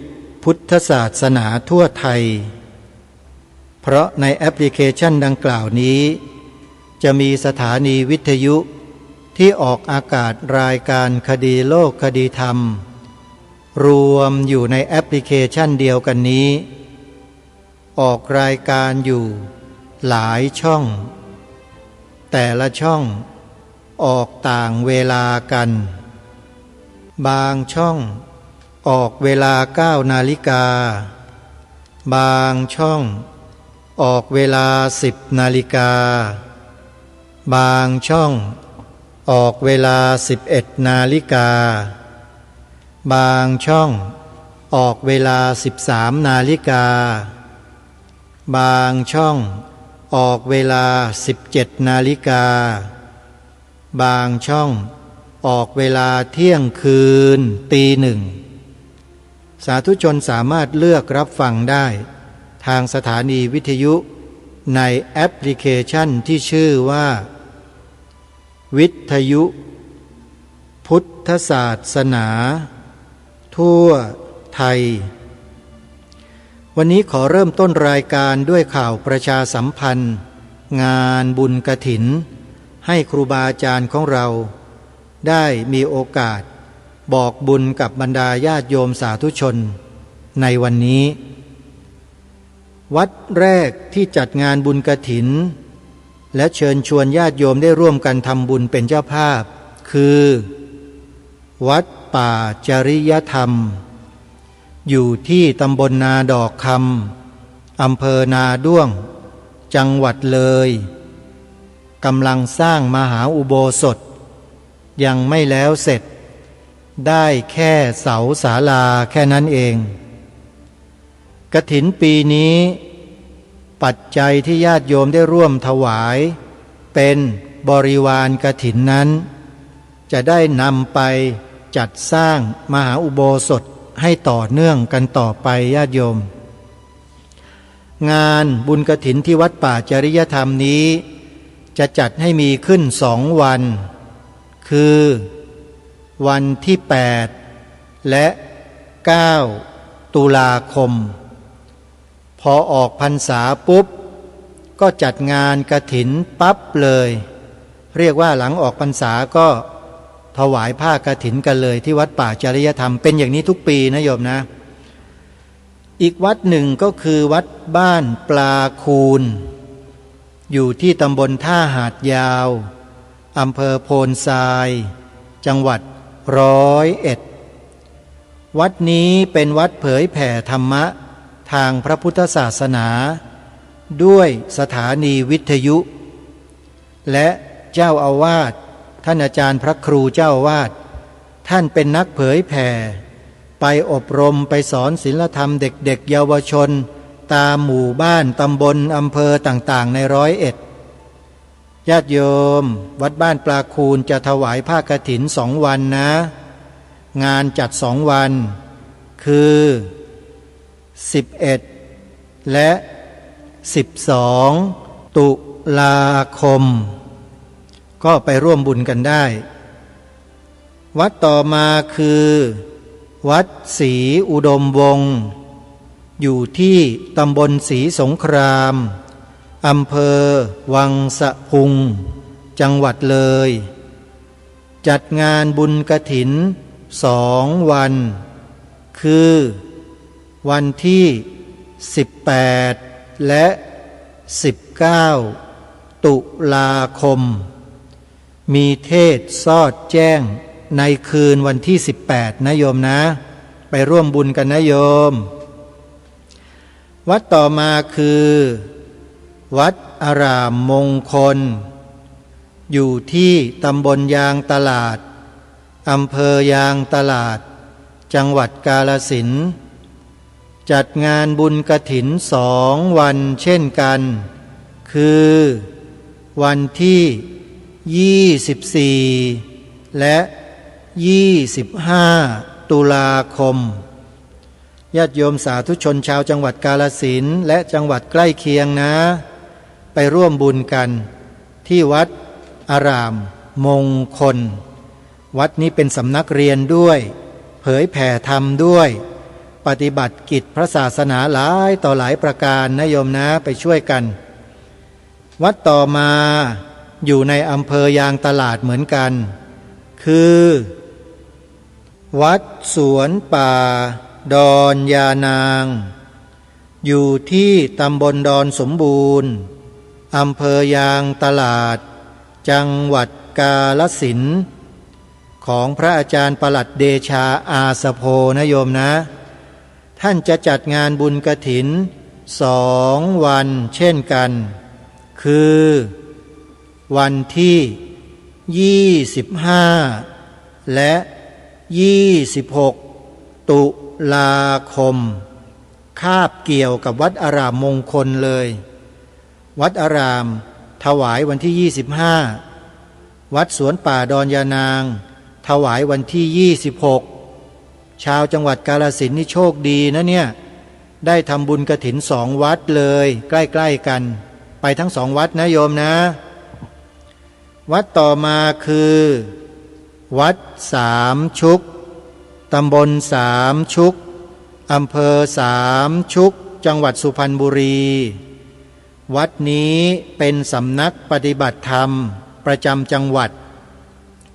พุทธศาสนาทั่วไทยเพราะในแอปพลิเคชันดังกล่าวนี้จะมีสถานีวิทยุที่ออกอากาศรายการคดีโลกคดีธรรม รวมอยู่ในแอปพลิเคชันเดียวกันนี้ออกรายการอยู่หลายช่องแต่ละช่องออกต่างเวลากันบางช่องออกเวลา9 นาฬิกาบางช่องออกเวลา10 นาฬิกาบางช่องออกเวลา11 นาฬิกาบางช่องออกเวลา13 นาฬิกาบางช่องออกเวลา17 นาฬิกาบางช่องออกเวลาเที่ยงคืนตี 1สาธุชนสามารถเลือกรับฟังได้ทางสถานีวิทยุในแอปพลิเคชันที่ชื่อว่าวิทยุพุทธศาสนาทั่วไทยวันนี้ขอเริ่มต้นรายการด้วยข่าวประชาสัมพันธ์งานบุญกฐินให้ครูบาอาจารย์ของเราได้มีโอกาสบอกบุญกับบรรดาญาติโยมสาธุชนในวันนี้วัดแรกที่จัดงานบุญกฐินและเชิญชวนญาติโยมได้ร่วมกันทำบุญเป็นเจ้าภาพคือวัดป่าจริยธรรมอยู่ที่ตำบลนาดอกคำอำเภอนาด้วงจังหวัดเลยกำลังสร้างมหาอุโบสถยังไม่แล้วเสร็จได้แค่เสาศาลาแค่นั้นเองกฐินปีนี้ปัจจัยที่ญาติโยมได้ร่วมถวายเป็นบริวารกฐินนั้นจะได้นำไปจัดสร้างมหาอุโบสถให้ต่อเนื่องกันต่อไปญาติโยมงานบุญกฐินที่วัดป่าจริยธรรมนี้จะจัดให้มีขึ้น2 วันคือวันที่8และ9 ตุลาคมพอออกพรรษาปุ๊บก็จัดงานกฐินปั๊บเลยเรียกว่าหลังออกพรรษาก็ถวายผ้ากฐินกันเลยที่วัดป่าจริยธรรมเป็นอย่างนี้ทุกปีนะโยมนะอีกวัดหนึ่งก็คือวัดบ้านปลาคูนอยู่ที่ตำบลท่าหาดยาวอำเภอโพนทรายจังหวัด101วัดนี้เป็นวัดเผยแผ่ธรรมะทางพระพุทธศาสนาด้วยสถานีวิทยุและเจ้าอาวาสท่านอาจารย์พระครูเจ้าอาวาสท่านเป็นนักเผยแผ่ไปอบรมไปสอนศีลธรรมเด็กๆเยาวชนตามหมู่บ้านตำบลอำเภอต่างๆใน101ญาติโยมวัดบ้านปลาคูนจะถวายผ้ากฐิน2 วันนะงานจัด2 วันคือ11และ12 ตุลาคมก็ไปร่วมบุญกันได้วัดต่อมาคือวัดศรีอุดมวงศ์อยู่ที่ตำบลศรีสงครามอำเภอวังสะพุงจังหวัดเลยจัดงานบุญกฐิน2 วันคือวันที่18และ19 ตุลาคมมีเทศน์สอดแจ้งในคืนวันที่18นะโยมนะไปร่วมบุญกันนะโยมวัดต่อมาคือวัดอารามมงคลอยู่ที่ตำบลยางตลาดอำเภอยางตลาดจังหวัดกาฬสินธุ์จัดงานบุญกฐิน2 วันเช่นกันคือวันที่24และ25 ตุลาคมญาติโยมสาธุชนชาวจังหวัดกาฬสินธุ์และจังหวัดใกล้เคียงนะไปร่วมบุญกันที่วัดอารามมงคลวัดนี้เป็นสำนักเรียนด้วยเผยแผ่ธรรมด้วยปฏิบัติกิจพระศาสนาหลายต่อหลายประการนะโยมนะไปช่วยกันวัดต่อมาอยู่ในอำเภอยางตลาดเหมือนกันคือ วัดสวนป่าดอนยานางอยู่ที่ตำบลดอนสมบูรณ์อำเภอยางตลาดจังหวัดกาฬสินธุ์ของพระอาจารย์ประหลัดเดชาอาสโพนะโยมนะท่านจะจัดงานบุญกฐิน2 วันเช่นกันคือวันที่25และ26ตุลาคมคาบเกี่ยวกับวัดอารามมงคลเลยวัดอารามถวายวันที่25วัดสวนป่าดอนยานางถวายวันที่26ชาวจังหวัดกาฬสินธุ์นี่โชคดีนะเนี่ยได้ทำบุญกฐิน2 วัดเลยใกล้ๆกันไปทั้ง2 วัดนะโยมนะวัดต่อมาคือวัดสามชุกตำบลสามชุกอำเภอสามชุกจังหวัดสุพรรณบุรีวัดนี้เป็นสำนักปฏิบัติธรรมประจำจังหวัด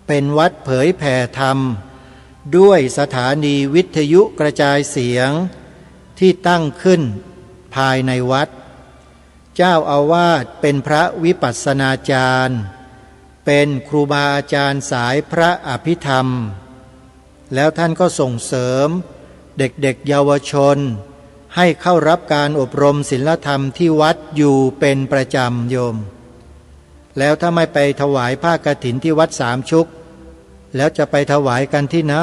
เป็นวัดเผยแผ่ธรรมด้วยสถานีวิทยุกระจายเสียงที่ตั้งขึ้นภายในวัดเจ้าอาวาสเป็นพระวิปัสสนาจารย์เป็นครูบาอาจารย์สายพระอภิธรรมแล้วท่านก็ส่งเสริมเด็กๆเยาวชนให้เข้ารับการอบรมศีลธรรมที่วัดอยู่เป็นประจำโยมแล้วถ้าไม่ไปถวายผ้ากฐินที่วัดสามชุกแล้วจะไปถวายกันที่ไหน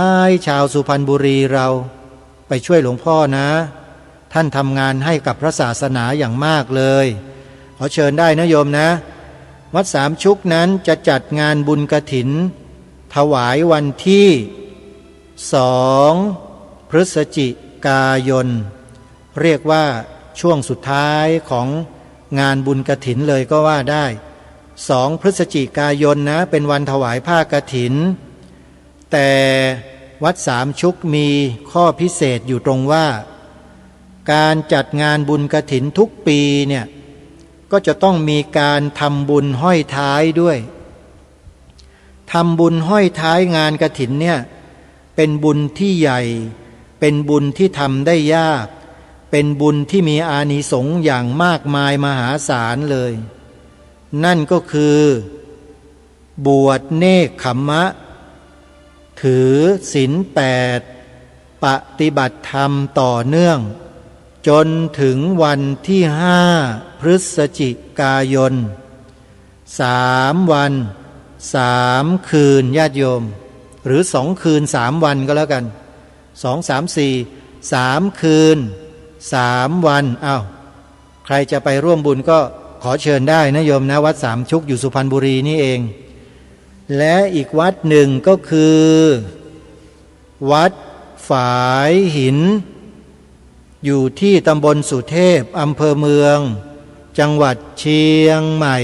ชาวสุพรรณบุรีเราไปช่วยหลวงพ่อนะท่านทำงานให้กับพระศาสนาอย่างมากเลยขอเชิญได้นะโยมนะวัดสามชุกนั้นจะจัดงานบุญกฐินถวายวันที่2 พฤศจิกายนเรียกว่าช่วงสุดท้ายของงานบุญกฐินเลยก็ว่าได้2 พฤศจิกายนนะเป็นวันถวายผ้ากฐินแต่วัดสามชุกมีข้อพิเศษอยู่ตรงว่าการจัดงานบุญกฐินทุกปีเนี่ยก็จะต้องมีการทำบุญห้อยท้ายด้วยทำบุญห้อยท้ายงานกฐินเนี่ยเป็นบุญที่ใหญ่เป็นบุญที่ทำได้ยากเป็นบุญที่มีอานิสงส์อย่างมากมายมหาศาลเลยนั่นก็คือบวชเนกขัมมะถือศีล8ปฏิบัติธรรมต่อเนื่องจนถึงวันที่5 พฤศจิกายน3 วัน3 คืนญาติโยมหรือ2 คืน3 วันก็แล้วกัน2 3 4 3 คืน3 วันอ้าวใครจะไปร่วมบุญก็ขอเชิญได้นะโยมนะวัดสามชุกอยู่สุพรรณบุรีนี่เองและอีกวัดหนึ่งก็คือวัดฝายหินอยู่ที่ตำบลสุเทพอำเภอเมืองจังหวัดเชียงใหม่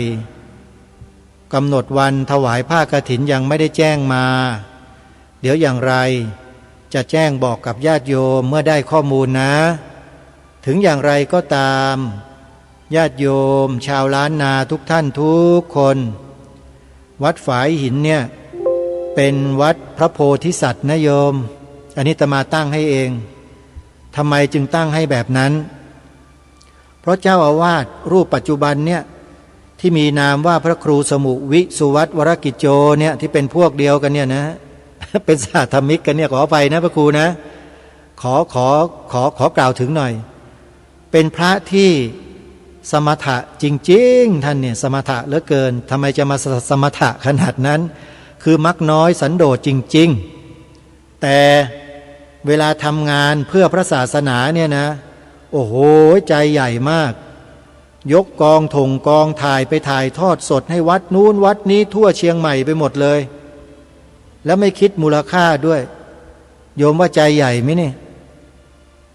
กำหนดวันถวายผ้ากฐินยังไม่ได้แจ้งมาเดี๋ยวอย่างไรจะแจ้งบอกกับญาติโยมเมื่อได้ข้อมูลนะถึงอย่างไรก็ตามญาติโยมชาวล้านนาทุกท่านทุกคนวัดฝายหินเนี่ยเป็นวัดพระโพธิสัตว์นะโยมอันนี้อาตมาตั้งให้เองทำไมจึงตั้งให้แบบนั้นเพราะเจ้าอาวาสรูปปัจจุบันเนี่ยที่มีนามว่าพระครูสมุวิสุวัตวรกิจโจเนี่ยที่เป็นพวกเดียวกันเนี่ยนะเป็นสาธมิกกันเนี่ยขออภัยนะพระครูนะขอกล่าวถึงหน่อยเป็นพระที่สมถะจริงๆท่านเนี่ยสมถะเหลือเกินทำไมจะมาสมถะขนาดนั้นคือมักน้อยสันโดษจริงๆแต่เวลาทำงานเพื่อพระศาสนาเนี่ยนะโอ้โหใจใหญ่มากยกกองถงกองถ่ายไปถ่ายทอดสดให้วัดนู้นวัดนี้ทั่วเชียงใหม่ไปหมดเลยแล้วไม่คิดมูลค่าด้วยโยมว่าใจใหญ่ไหมนี่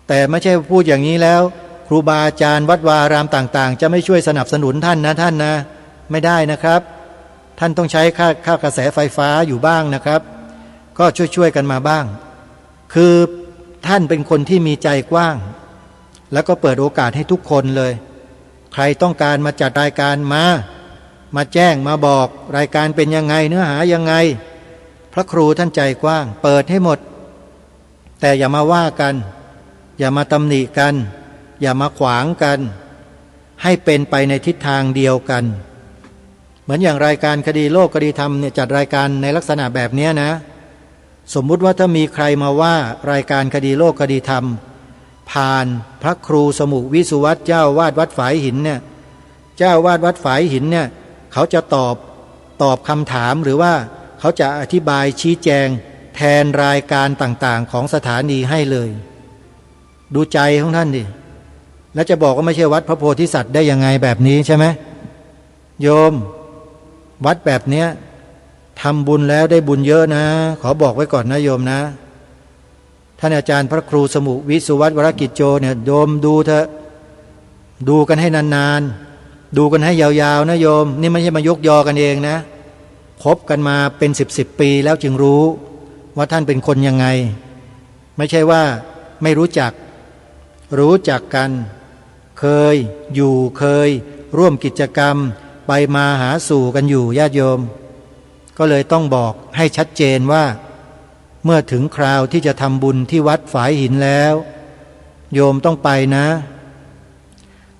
แต่ไม่ใช่พูดอย่างนี้แล้วครูบาอาจารย์วัดวารามต่างๆจะไม่ช่วยสนับสนุนท่านนะไม่ได้นะครับท่านต้องใช้ค่ากระแสไฟฟ้าอยู่บ้างนะครับก็ช่วยกันมาบ้างคือท่านเป็นคนที่มีใจกว้างแล้วก็เปิดโอกาสให้ทุกคนเลยใครต้องการมาจัดรายการมาแจ้งมาบอกรายการเป็นยังไงเนื้อหายังไงพระครูท่านใจกว้างเปิดให้หมด แต่อย่ามาว่ากันอย่ามาตำหนิกันอย่ามาขวางกันให้เป็นไปในทิศทางเดียวกันเหมือนอย่างรายการคดีโลกคดีธรรมเนี่ยจัดรายการในลักษณะแบบนี้นะสมมุติว่าถ้ามีใครมาว่ารายการคดีโลกคดีธรรมผ่านพระครูสมุวิสุวัตเจ้าวาดวัดฝายหินเนี่ยเจ้าวาดวัดฝายหินเนี่ยเขาจะตอบคำถามหรือว่าเขาจะอธิบายชี้แจงแทนรายการต่างๆของสถานีให้เลยดูใจของท่านดิแล้วจะบอกว่าไม่ใช่วัดพระโพธิสัตว์ได้ยังไงแบบนี้ใช่ไหมโยมวัดแบบเนี้ยทำบุญแล้วได้บุญเยอะนะขอบอกไว้ก่อนนะโยมนะท่านอาจารย์พระครูสมุวิสุวัตวรกิจโจเนี่ยโยมดูเถอะดูกันให้นานๆดูกันให้ยาวๆนะโยมนี่ไม่ใช่มายกยอกันเองนะคบกันมาเป็น10 ปีแล้วจึงรู้ว่าท่านเป็นคนยังไงไม่ใช่ว่าไม่รู้จักกันเคยอยู่เคยร่วมกิจกรรมไปมาหาสู่กันอยู่ญาติโยมก็เลยต้องบอกให้ชัดเจนว่าเมื่อถึงคราวที่จะทำบุญที่วัดฝายหินแล้วโยมต้องไปนะ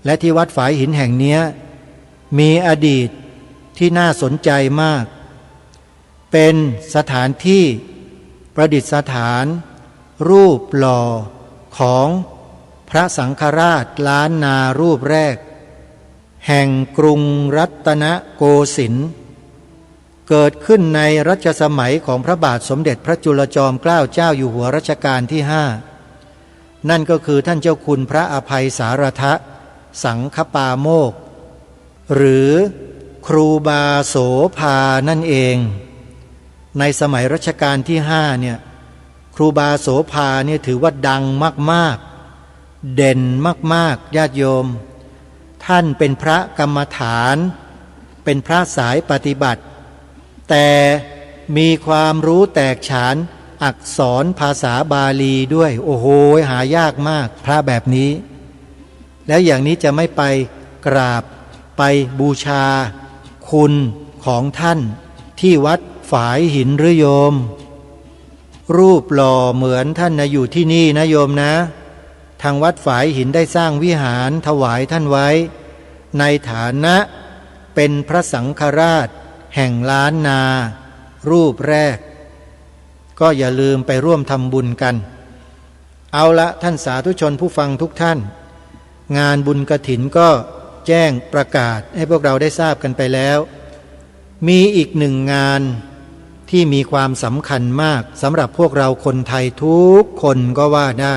และที่วัดฝายหินแห่งนี้มีอดีตที่น่าสนใจมากเป็นสถานที่ประดิษฐานรูปหล่อของพระสังฆราชล้านนารูปแรกแห่งกรุงรัตนโกสินทร์เกิดขึ้นในรัชสมัยของพระบาทสมเด็จพระจุลจอมเกล้าเจ้าอยู่หัวรัชกาลที่5นั่นก็คือท่านเจ้าคุณพระอภัยสารทะสังฆปาโมกข์หรือครูบาโสภานั่นเองในสมัยรัชกาลที่5เนี่ยครูบาโสภาเนี่ยถือว่าดังมากๆเด่นมากๆญาติโยมท่านเป็นพระกรรมฐานเป็นพระสายปฏิบัติแต่มีความรู้แตกฉานอักษรภาษาบาลีด้วยโอ้โหหายากมากพระแบบนี้แล้วอย่างนี้จะไม่ไปกราบไปบูชาคุณของท่านที่วัดฝายหินหรือโยมรูปหล่อเหมือนท่านนะอยู่ที่นี่นะโยมนะทางวัดฝายหินได้สร้างวิหารถวายท่านไว้ในฐานะเป็นพระสังฆราชแห่งล้านนารูปแรกก็อย่าลืมไปร่วมทำบุญกันเอาละท่านสาธุชนผู้ฟังทุกท่านงานบุญกฐินก็แจ้งประกาศให้พวกเราได้ทราบกันไปแล้วมีอีกหนึ่งงานที่มีความสำคัญมากสำหรับพวกเราคนไทยทุกคนก็ว่าได้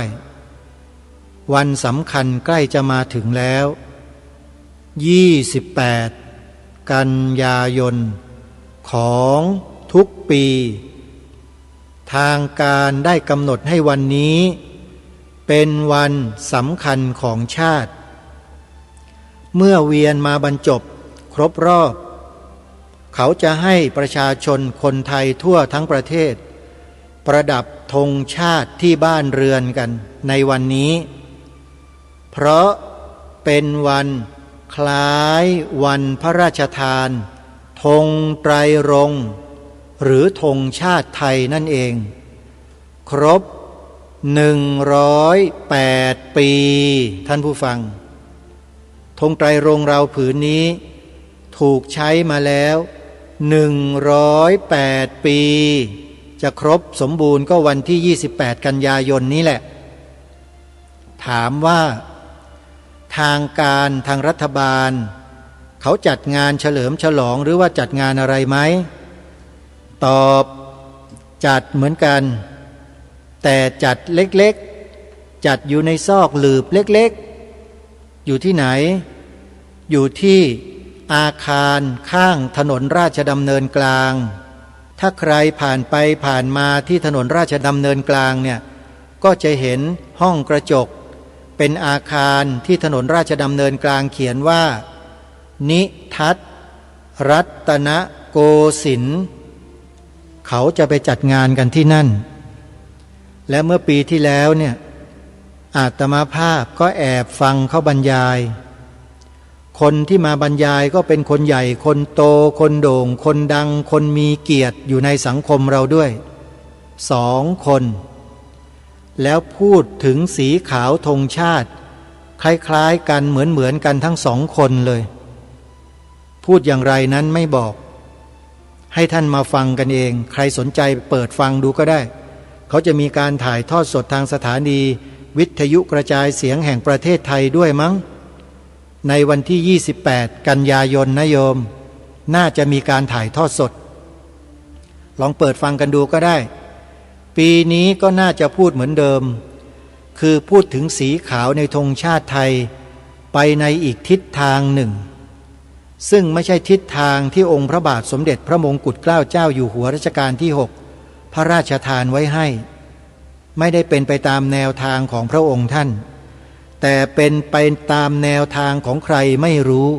วันสำคัญใกล้จะมาถึงแล้ว28 กันยายนของทุกปีทางการได้กำหนดให้วันนี้เป็นวันสำคัญของชาติเมื่อเวียนมาบรรจบครบรอบเขาจะให้ประชาชนคนไทยทั่วทั้งประเทศประดับธงชาติที่บ้านเรือนกันในวันนี้เพราะเป็นวันคล้ายวันพระราชทานธงไตรรงค์หรือธงชาติไทยนั่นเองครบ108 ปีท่านผู้ฟังธงไตรรงค์เราผืนนี้ถูกใช้มาแล้ว108 ปีจะครบสมบูรณ์ก็วันที่28 กันยายนนี้แหละถามว่าทางการทางรัฐบาลเขาจัดงานเฉลิมฉลองหรือว่าจัดงานอะไรไหมตอบจัดเหมือนกันแต่จัดเล็กๆจัดอยู่ในซอกหลืบเล็กๆอยู่ที่ไหนอยู่ที่อาคารข้างถนนราชดำเนินกลางถ้าใครผ่านไปผ่านมาที่ถนนราชดำเนินกลางเนี่ยก็จะเห็นห้องกระจกเป็นอาคารที่ถนนราชดำเนินกลางเขียนว่านิทัศน์รัตนโกสินทร์เขาจะไปจัดงานกันที่นั่นและเมื่อปีที่แล้วเนี่ยอาตมาภาพก็แอบฟังเขาบรรยายคนที่มาบรรยายก็เป็นคนใหญ่คนโตคนโด่งคนดังคนมีเกียรติอยู่ในสังคมเราด้วย2 คน แล้วพูดถึงสีขาวธงชาติคล้ายๆกันเหมือนกันทั้งสองคนเลยพูดอย่างไรนั้นไม่บอกให้ท่านมาฟังกันเองใครสนใจเปิดฟังดูก็ได้เขาจะมีการถ่ายทอดสดทางสถานีวิทยุกระจายเสียงแห่งประเทศไทยด้วยมั้งในวันที่28กันยายนนะโยมน่าจะมีการถ่ายทอดสดลองเปิดฟังกันดูก็ได้ปีนี้ก็น่าจะพูดเหมือนเดิมคือพูดถึงสีขาวในธงชาติไทยไปในอีกทิศทางหนึ่งซึ่งไม่ใช่ทิศทางที่องค์พระบาทสมเด็จพระมงกุฎเกล้าเจ้าอยู่หัวรัชกาลที่6พระราชทานไว้ให้ไม่ได้เป็นไปตามแนวทางของพระองค์ท่านแต่เป็นไปตามแนวทางของใครไม่รู้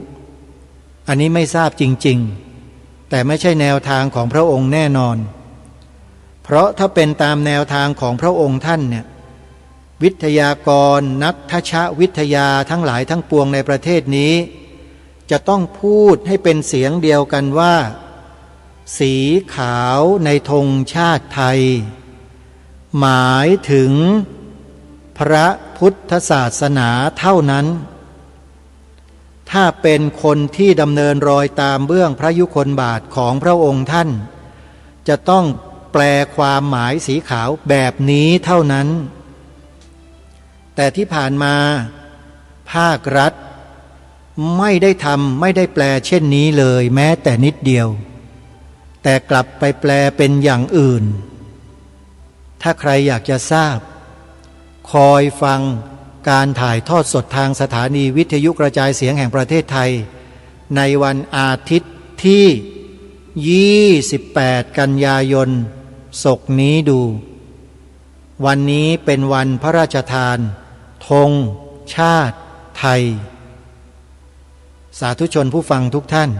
อันนี้ไม่ทราบจริงๆแต่ไม่ใช่แนวทางของพระองค์แน่นอนเพราะถ้าเป็นตามแนวทางของพระองค์ท่านเนี่ยวิทยากรนักทชวิทยาทั้งหลายทั้งปวงในประเทศนี้จะต้องพูดให้เป็นเสียงเดียวกันว่าสีขาวในธงชาติไทยหมายถึงพระพุทธศาสนาเท่านั้นถ้าเป็นคนที่ดำเนินรอยตามเบื้องพระยุคลบาทของพระองค์ท่านจะต้องแปลความหมายสีขาวแบบนี้เท่านั้นแต่ที่ผ่านมาภาครัฐไม่ได้แปลเช่นนี้เลยแม้แต่นิดเดียวแต่กลับไปแปลเป็นอย่างอื่นถ้าใครอยากจะทราบคอยฟังการถ่ายทอดสดทางสถานีวิทยุกระจายเสียงแห่งประเทศไทยในวันอาทิตย์ที่28กันยายนศกนี้ดูวันนี้เป็นวันพระราชทานธงชาติไทยสาธุชนผู้ฟังทุกท่าน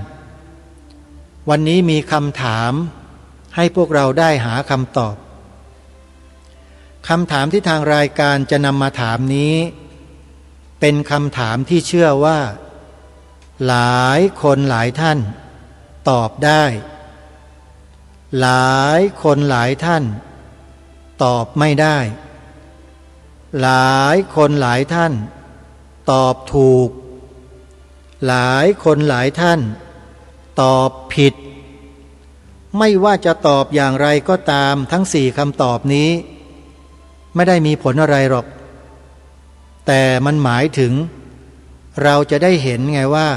วันนี้มีคำถามให้พวกเราได้หาคำตอบคำถามที่ทางรายการจะนำมาถามนี้เป็นคำถามที่เชื่อว่าหลายคนหลายท่านตอบได้หลายคนหลายท่านตอบไม่ได้หลายคนหลายท่านตอบถูกหลายคนหลายท่านตอบผิดไม่ว่าจะตอบอย่างไรก็ตามทั้ง4คำตอบนี้ไม่ได้มีผลอะไรหรอกแต่มันหมายถึงเราจะได้เห็นไงว่า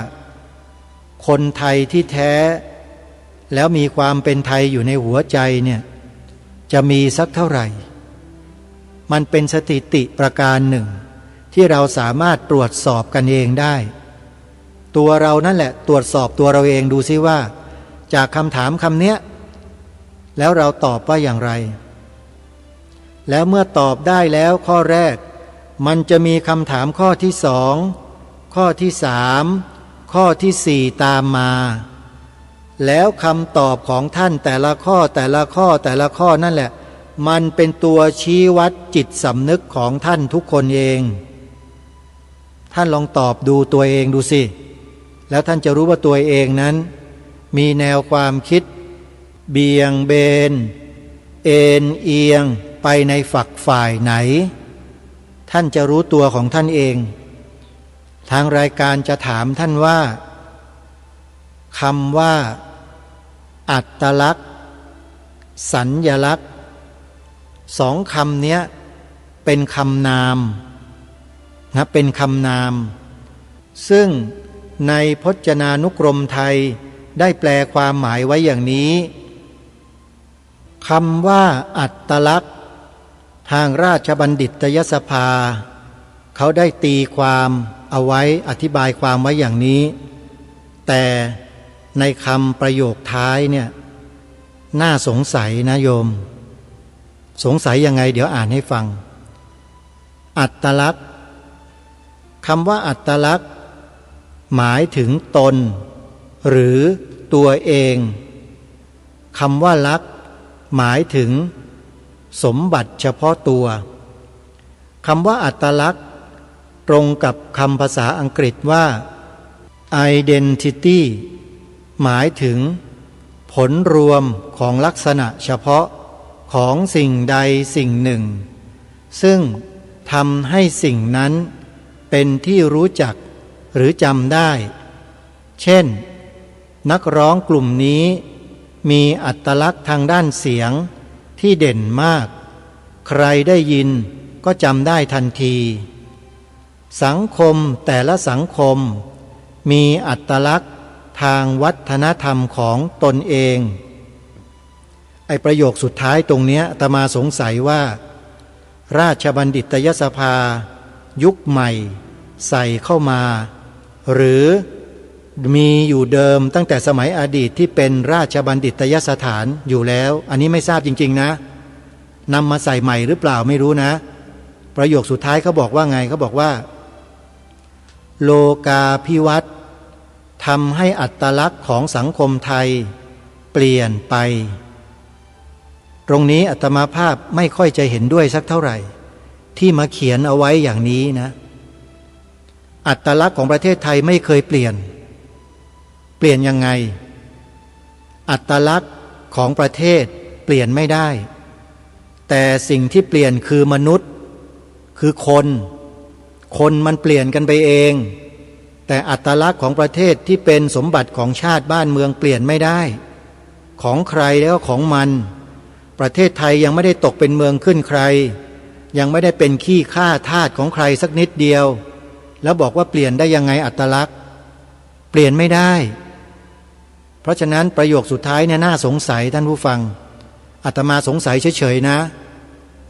คนไทยที่แท้แล้วมีความเป็นไทยอยู่ในหัวใจเนี่ยจะมีสักเท่าไหร่มันเป็นสถิติประการหนึ่งที่เราสามารถตรวจสอบกันเองได้ตัวเรานั่นแหละตรวจสอบตัวเราเองดูซิว่าจากคำถามคำเนี้ยแล้วเราตอบว่าอย่างไรแล้วเมื่อตอบได้แล้วข้อแรกมันจะมีคำถามข้อที่2ข้อที่3ข้อที่4ตามมาแล้วคำตอบของท่านแต่ละข้อนั่นแหละมันเป็นตัวชี้วัดจิตสำนึกของท่านทุกคนเองท่านลองตอบดูตัวเองดูสิแล้วท่านจะรู้ว่าตัวเองนั้นมีแนวความคิดเบี่ยงเบนเอ็นเอียงไปในฝักฝ่ายไหนท่านจะรู้ตัวของท่านเองทางรายการจะถามท่านว่าคำว่าอัตลักษณ์สัญญลักษณ์2คำนี้เป็นคำนามนะเป็นคำนามซึ่งในพจนานุกรมไทยได้แปลความหมายไว้อย่างนี้คำว่าอัตลักษณ์ทางราชบัณฑิตยสภาเขาได้ตีความเอาไว้อธิบายความไว้อย่างนี้แต่ในคำประโยคท้ายเนี่ยน่าสงสัยนะโยมสงสัยยังไงเดี๋ยวอ่านให้ฟังอัตลักษณ์คำว่าอัตลักษณ์หมายถึงตนหรือตัวเองคำว่าลักษณ์หมายถึงสมบัติเฉพาะตัวคำว่าอัตลักษณ์ตรงกับคำภาษาอังกฤษว่า identity หมายถึงผลรวมของลักษณะเฉพาะของสิ่งใดสิ่งหนึ่ง ซึ่งทำให้สิ่งนั้นเป็นที่รู้จักหรือจำได้ เช่นนักร้องกลุ่มนี้มีอัตลักษณ์ทางด้านเสียงที่เด่นมากใครได้ยินก็จำได้ทันทีสังคมแต่ละสังคมมีอัตลักษณ์ทางวัฒนธรรมของตนเองไอ้ประโยคสุดท้ายตรงเนี้ยอาตมาสงสัยว่าราชบัณฑิตยสภายุคใหม่ใส่เข้ามาหรือมีอยู่เดิมตั้งแต่สมัยอดีตที่เป็นราชบัณฑิตยสถานอยู่แล้วอันนี้ไม่ทราบจริงๆนะนำมาใส่ใหม่หรือเปล่าไม่รู้นะประโยคสุดท้ายเขาบอกว่าไงเขาบอกว่าโลกาภิวัตน์ทำให้อัตลักษณ์ของสังคมไทยเปลี่ยนไปตรงนี้อาตมาภาพไม่ค่อยจะเห็นด้วยสักเท่าไหร่ที่มาเขียนเอาไว้อย่างนี้นะอัตลักษณ์ของประเทศไทยไม่เคยเปลี่ยนยังไงอัตลักษณ์ของประเทศเปลี่ยนไม่ได้แต่สิ่งที่เปลี่ยนคือมนุษย์คือคนมันเปลี่ยนกันไปเองแต่อัตลักษณ์ของประเทศที่เป็นสมบัติของชาติบ้านเมืองเปลี่ยนไม่ได้ของใครแล้วของมันประเทศไทยยังไม่ได้ตกเป็นเมืองขึ้นใครยังไม่ได้เป็นขี้ข้าทาสของใครสักนิดเดียวแล้วบอกว่าเปลี่ยนได้ยังไงอัตลักษณ์เปลี่ยนไม่ได้เพราะฉะนั้นประโยคสุดท้ายเนี่ยน่าสงสัยท่านผู้ฟังอาตมาสงสัยเฉยๆนะ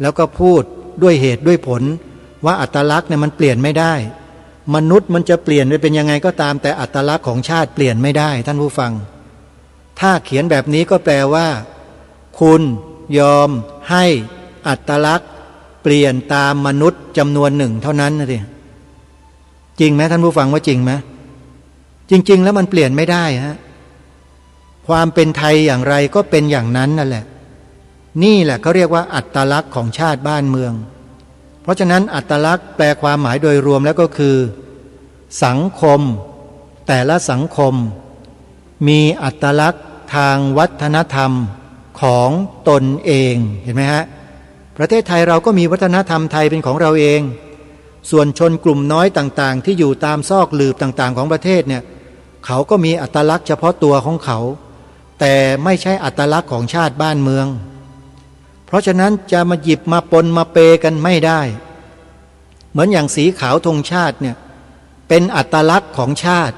แล้วก็พูดด้วยเหตุด้วยผลว่าอัตลักษณ์เนี่ยมันเปลี่ยนไม่ได้มนุษย์มันจะเปลี่ยนไปเป็นยังไงก็ตามแต่อัตลักษณ์ของชาติเปลี่ยนไม่ได้ท่านผู้ฟังถ้าเขียนแบบนี้ก็แปลว่าคุณยอมให้อัตลักษณ์เปลี่ยนตามมนุษย์จำนวนหนึ่งเท่านั้นนะสิจริงไหมท่านผู้ฟังว่าจริงไหมจริงๆแล้วมันเปลี่ยนไม่ได้ฮะความเป็นไทยอย่างไรก็เป็นอย่างนั้นนั่นแหละนี่แหละเขาเรียกว่าอัตลักษณ์ของชาติบ้านเมืองเพราะฉะนั้นอัตลักษณ์แปลความหมายโดยรวมแล้วก็คือสังคมแต่ละสังคมมีอัตลักษณ์ทางวัฒนธรรมของตนเองเห็นไหมฮะประเทศไทยเราก็มีวัฒนธรรมไทยเป็นของเราเองส่วนชนกลุ่มน้อยต่างๆที่อยู่ตามซอกหลืบต่างๆของประเทศเนี่ยเขาก็มีอัตลักษณ์เฉพาะตัวของเขาแต่ไม่ใช่อัตลักษณ์ของชาติบ้านเมืองเพราะฉะนั้นจะมาหยิบมาปนมาเปกันไม่ได้เหมือนอย่างสีขาวธงชาติเนี่ยเป็นอัตลักษณ์ของชาติ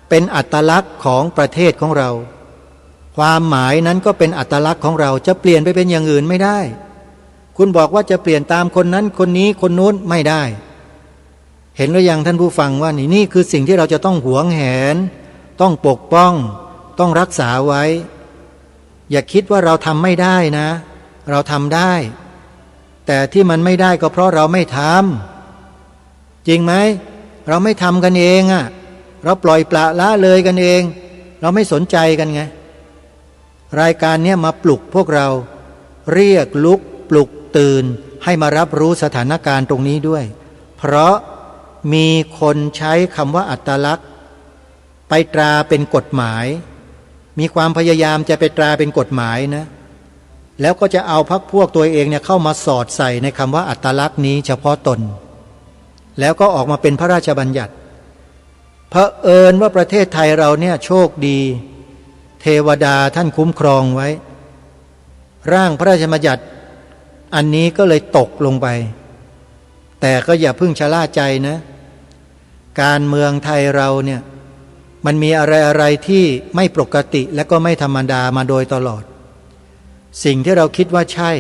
เป็นอัตลักษณ์ของประเทศของเราความหมายนั้นก็เป็นอัตลักษณ์ของเราจะเปลี่ยนไปเป็นอย่างอื่นไม่ได้คุณบอกว่าจะเปลี่ยนตามคนนั้นคนนี้คนนู้นไม่ได้เห็นหรือยังท่านผู้ฟังว่านี่คือสิ่งที่เราจะต้องหวงแหนต้องปกป้องต้องรักษาไว้อย่าคิดว่าเราทำไม่ได้นะเราทำได้แต่ที่มันไม่ได้ก็เพราะเราไม่ทำจริงไหมเราไม่ทำกันเองอ่ะเราปล่อยปละละเลยกันเองเราไม่สนใจกันไงรายการนี้มาปลุกพวกเราเรียกลุกปลุกตื่นให้มารับรู้สถานการณ์ตรงนี้ด้วยเพราะมีคนใช้คำว่าอัตลักษณ์ไปตราเป็นกฎหมายมีความพยายามจะไปตราเป็นกฎหมายนะแล้วก็จะเอาพรรคพวกตัวเองเนี่ยเข้ามาสอดใส่ในคำว่าอัตลักษณ์นี้เฉพาะตนแล้วก็ออกมาเป็นพระราชบัญญัติเผอิญว่าประเทศไทยเราเนี่ยโชคดีเทวดาท่านคุ้มครองไว้ร่างพระราชบัญญัติอันนี้ก็เลยตกลงไปแต่ก็อย่าเพิ่งชะล่าใจนะการเมืองไทยเราเนี่ยมันมีอะไรที่ไม่ปกติและก็ไม่ธรรมดามาโดยตลอดสิ่งที่เราคิดว่าใช่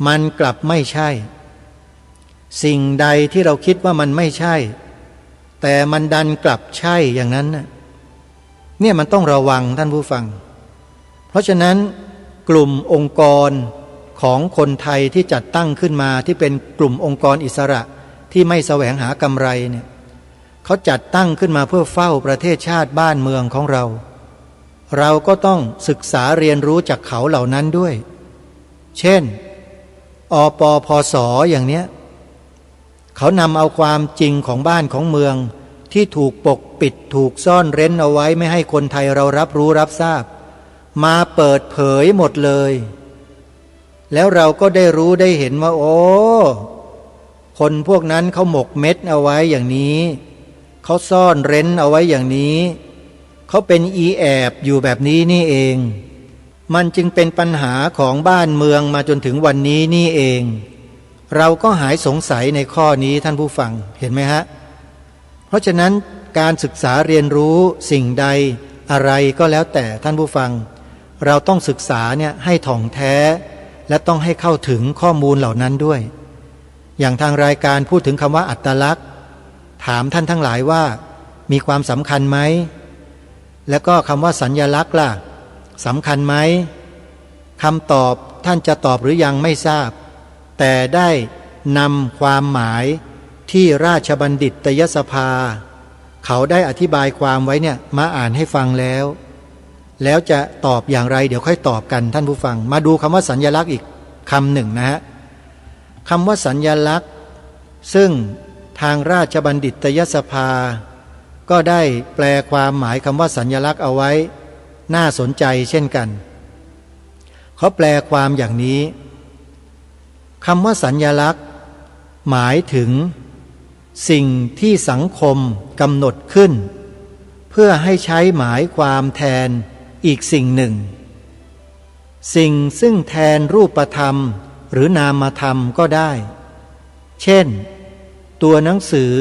มันกลับไม่ใช่สิ่งใดที่เราคิดว่ามันไม่ใช่แต่มันดันกลับใช่อย่างนั้นเนี่ยมันต้องระวังท่านผู้ฟังเพราะฉะนั้นกลุ่มองค์กรของคนไทยที่จัดตั้งขึ้นมาที่เป็นกลุ่มองค์กรอิสระที่ไม่แสวงหากำไรเนี่ยเขาจัดตั้งขึ้นมาเพื่อเฝ้าประเทศชาติบ้านเมืองของเราเราก็ต้องศึกษาเรียนรู้จากเขาเหล่านั้นด้วยเช่นอปพสอย่างเนี้ยเขานำเอาความจริงของบ้านของเมืองที่ถูกปกปิดถูกซ่อนเร้นเอาไว้ไม่ให้คนไทยเรารับรู้รับทราบมาเปิดเผยหมดเลย แล้วเราก็ได้รู้ได้เห็นว่าโอ้คนพวกนั้นเขาหมกเม็ดเอาไว้อย่างนี้เขาซ่อนเร้นเอาไว้อย่างนี้เขาเป็นอีแอบอยู่แบบนี้นี่เองมันจึงเป็นปัญหาของบ้านเมืองมาจนถึงวันนี้นี่เองเราก็หายสงสัยในข้อนี้ท่านผู้ฟังเห็นไหมฮะเพราะฉะนั้นการศึกษาเรียนรู้สิ่งใดอะไรก็แล้วแต่ท่านผู้ฟังเราต้องศึกษาเนี่ยให้ถ่องแท้และต้องให้เข้าถึงข้อมูลเหล่านั้นด้วยอย่างทางรายการพูดถึงคำว่าอัตลักษณ์ถามท่านทั้งหลายว่ามีความสำคัญไหมแล้วก็คำว่าสัญลักษณ์ล่ะสำคัญไหมคำตอบท่านจะตอบหรือยังไม่ทราบแต่ได้นำความหมายที่ราชบัณฑิตยสภาเขาได้อธิบายความไว้เนี่ยมาอ่านให้ฟังแล้วจะตอบอย่างไรเดี๋ยวค่อยตอบกันท่านผู้ฟังมาดูคำว่าสัญลักษณ์อีกคำหนึ่งนะฮะคำว่าสัญลักษณ์ซึ่งทางราชบัณฑิตยสภาก็ได้แปลความหมายคำว่าสัญลักษณ์เอาไว้น่าสนใจเช่นกันเขาแปลความอย่างนี้คำว่าสัญลักษณ์หมายถึงสิ่งที่สังคมกำหนดขึ้นเพื่อให้ใช้หมายความแทนอีกสิ่งหนึ่งสิ่งซึ่งแทนรูปธรรมหรือนามธรรมก็ได้เช่นตัวหนังสือ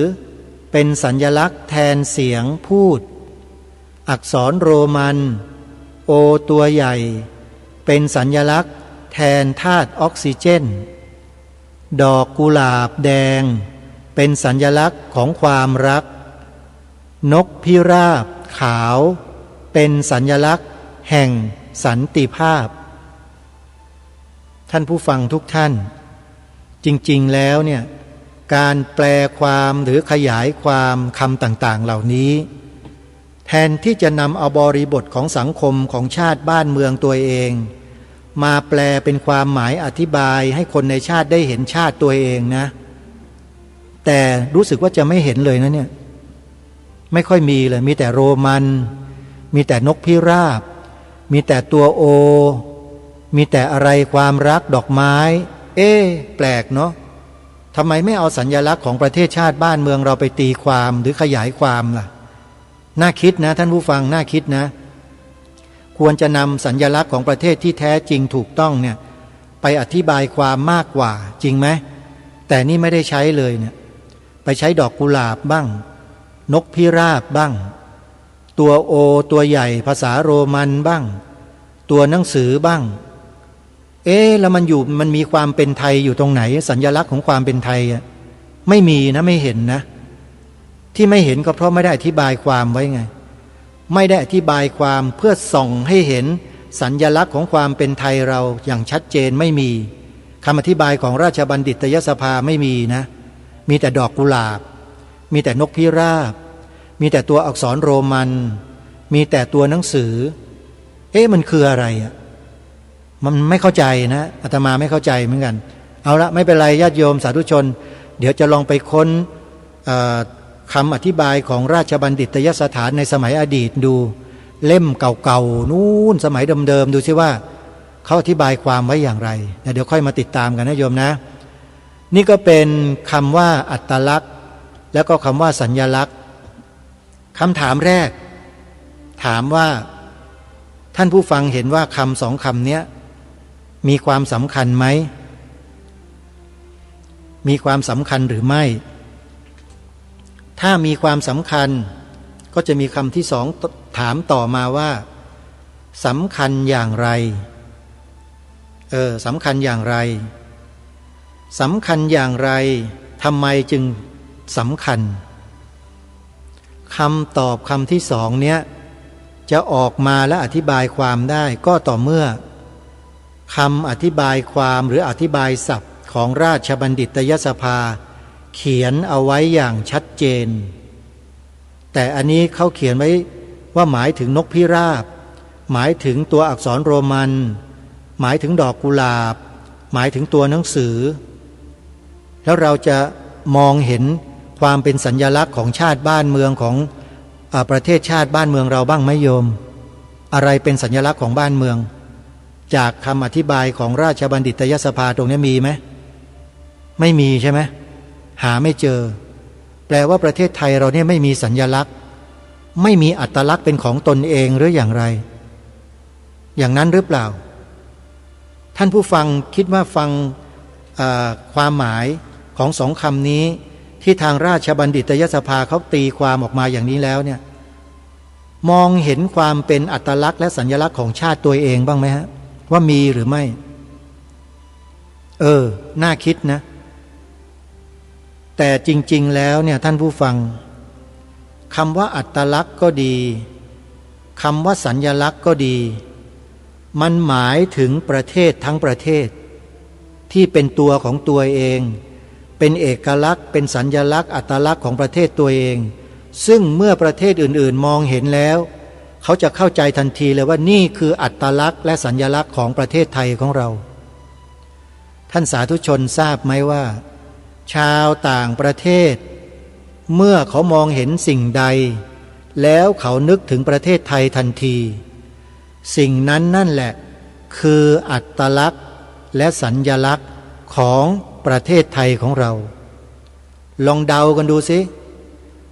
เป็นสัญลักษณ์แทนเสียงพูดอักษรโรมันโอตัวใหญ่เป็นสัญลักษณ์แทนธาตุออกซิเจนดอกกุหลาบแดงเป็นสัญลักษณ์ของความรักนกพิราบขาวเป็นสัญลักษณ์แห่งสันติภาพท่านผู้ฟังทุกท่านจริงๆแล้วเนี่ยการแปลความหรือขยายความคำต่างๆเหล่านี้แทนที่จะนำเอาบริบทของสังคมของชาติบ้านเมืองตัวเองมาแปลเป็นความหมายอธิบายให้คนในชาติได้เห็นชาติตัวเองนะแต่รู้สึกว่าจะไม่เห็นเลยนะเนี่ยไม่ค่อยมีเลยมีแต่โรมันมีแต่นกพิราบมีแต่ตัวโอมีแต่อะไรความรักดอกไม้แปลกเนาะทำไมไม่เอาสัญลักษณ์ของประเทศชาติบ้านเมืองเราไปตีความหรือขยายความล่ะน่าคิดนะท่านผู้ฟังน่าคิดนะควรจะนำสัญลักษณ์ของประเทศที่แท้จริงถูกต้องเนี่ยไปอธิบายความมากกว่าจริงไหมแต่นี่ไม่ได้ใช้เลยเนี่ยไปใช้ดอกกุหลาบบ้างนกพิราบบ้างตัวโอตัวใหญ่ภาษาโรมันบ้างตัวหนังสือบ้างแล้วมันมีความเป็นไทยอยู่ตรงไหนสัญลักษณ์ของความเป็นไทยไม่มีนะไม่เห็นนะที่ไม่เห็นก็เพราะไม่ได้อธิบายความไว้ไงไม่ได้อธิบายความเพื่อส่องให้เห็นสัญลักษณ์ของความเป็นไทยเราอย่างชัดเจนไม่มีคำอธิบายของราชบัณฑิตยสภาไม่มีนะมีแต่ดอกกุหลาบมีแต่นกพิราบมีแต่ตัวอักษรโรมันมีแต่ตัวหนังสือมันคืออะไรมันไม่เข้าใจนะอาตมาไม่เข้าใจเหมือนกันเอาละไม่เป็นไรญาติโยมสาธุชนเดี๋ยวจะลองไปค้นคำอธิบายของราชบัณฑิตยสถานในสมัยอดีตดูเล่มเก่าๆนู่นสมัยเดิมๆดูซิว่าเขาอธิบายความไว้อย่างไรเดี๋ยวค่อยมาติดตามกันนะโยมนะนี่ก็เป็นคำว่าอัตลักษณ์แล้วก็คำว่าสัญลักษณ์คำถามแรกถามว่าท่านผู้ฟังเห็นว่าคำสองคำนี้มีความสำคัญไหมมีความสำคัญหรือไม่ถ้ามีความสำคัญก็จะมีคำที่สองถามต่อมาว่าสำคัญอย่างไรสำคัญอย่างไรสำคัญอย่างไรทำไมจึงสำคัญคำตอบคำที่สองเนี้ยจะออกมาและอธิบายความได้ก็ต่อเมื่อคำอธิบายความหรืออธิบายศัพท์ของราชบัณฑิตยสภาเขียนเอาไว้อย่างชัดเจนแต่อันนี้เขาเขียนไว้ว่าหมายถึงนกพิราบหมายถึงตัวอักษรโรมันหมายถึงดอกกุหลาบหมายถึงตัวหนังสือแล้วเราจะมองเห็นความเป็นสัญลักษณ์ของชาติบ้านเมืองของประเทศชาติบ้านเมืองเราบ้างไหมโยมอะไรเป็นสัญลักษณ์ของบ้านเมือง จากคำอธิบายของราชบัณฑิตยสภาตรงนี้มีไหมไม่มีใช่ไหมหาไม่เจอแปลว่าประเทศไทยเราเนี่ยไม่มีสัญลักษณ์ไม่มีอัตลักษณ์เป็นของตนเองหรืออย่างไรอย่างนั้นหรือเปล่าท่านผู้ฟังคิดว่าฟังความหมายของสองคำนี้ที่ทางราชบัณฑิตยสภาเขาตีความออกมาอย่างนี้แล้วเนี่ยมองเห็นความเป็นอัตลักษณ์และสัญลักษณ์ของชาติตัวเองบ้างไหมฮะว่ามีหรือไม่น่าคิดนะแต่จริงๆแล้วเนี่ยท่านผู้ฟังคำว่าอัตลักษณ์ก็ดีคำว่าสัญลักษณ์ก็ดีมันหมายถึงประเทศทั้งประเทศที่เป็นตัวของตัวเองเป็นเอกลักษณ์เป็นสัญลักษณ์อัตลักษณ์ของประเทศตัวเองซึ่งเมื่อประเทศอื่นๆมองเห็นแล้วเขาจะเข้าใจทันทีเลยว่านี่คืออัตลักษณ์และสัญลักษณ์ของประเทศไทยของเราท่านสาธุชนทราบไหมว่าชาวต่างประเทศเมื่อเขามองเห็นสิ่งใดแล้วเขานึกถึงประเทศไทยทันทีสิ่งนั้นนั่นแหละคืออัตลักษณ์และสัญลักษณ์ของประเทศไทยของเราลองเดากันดูสิ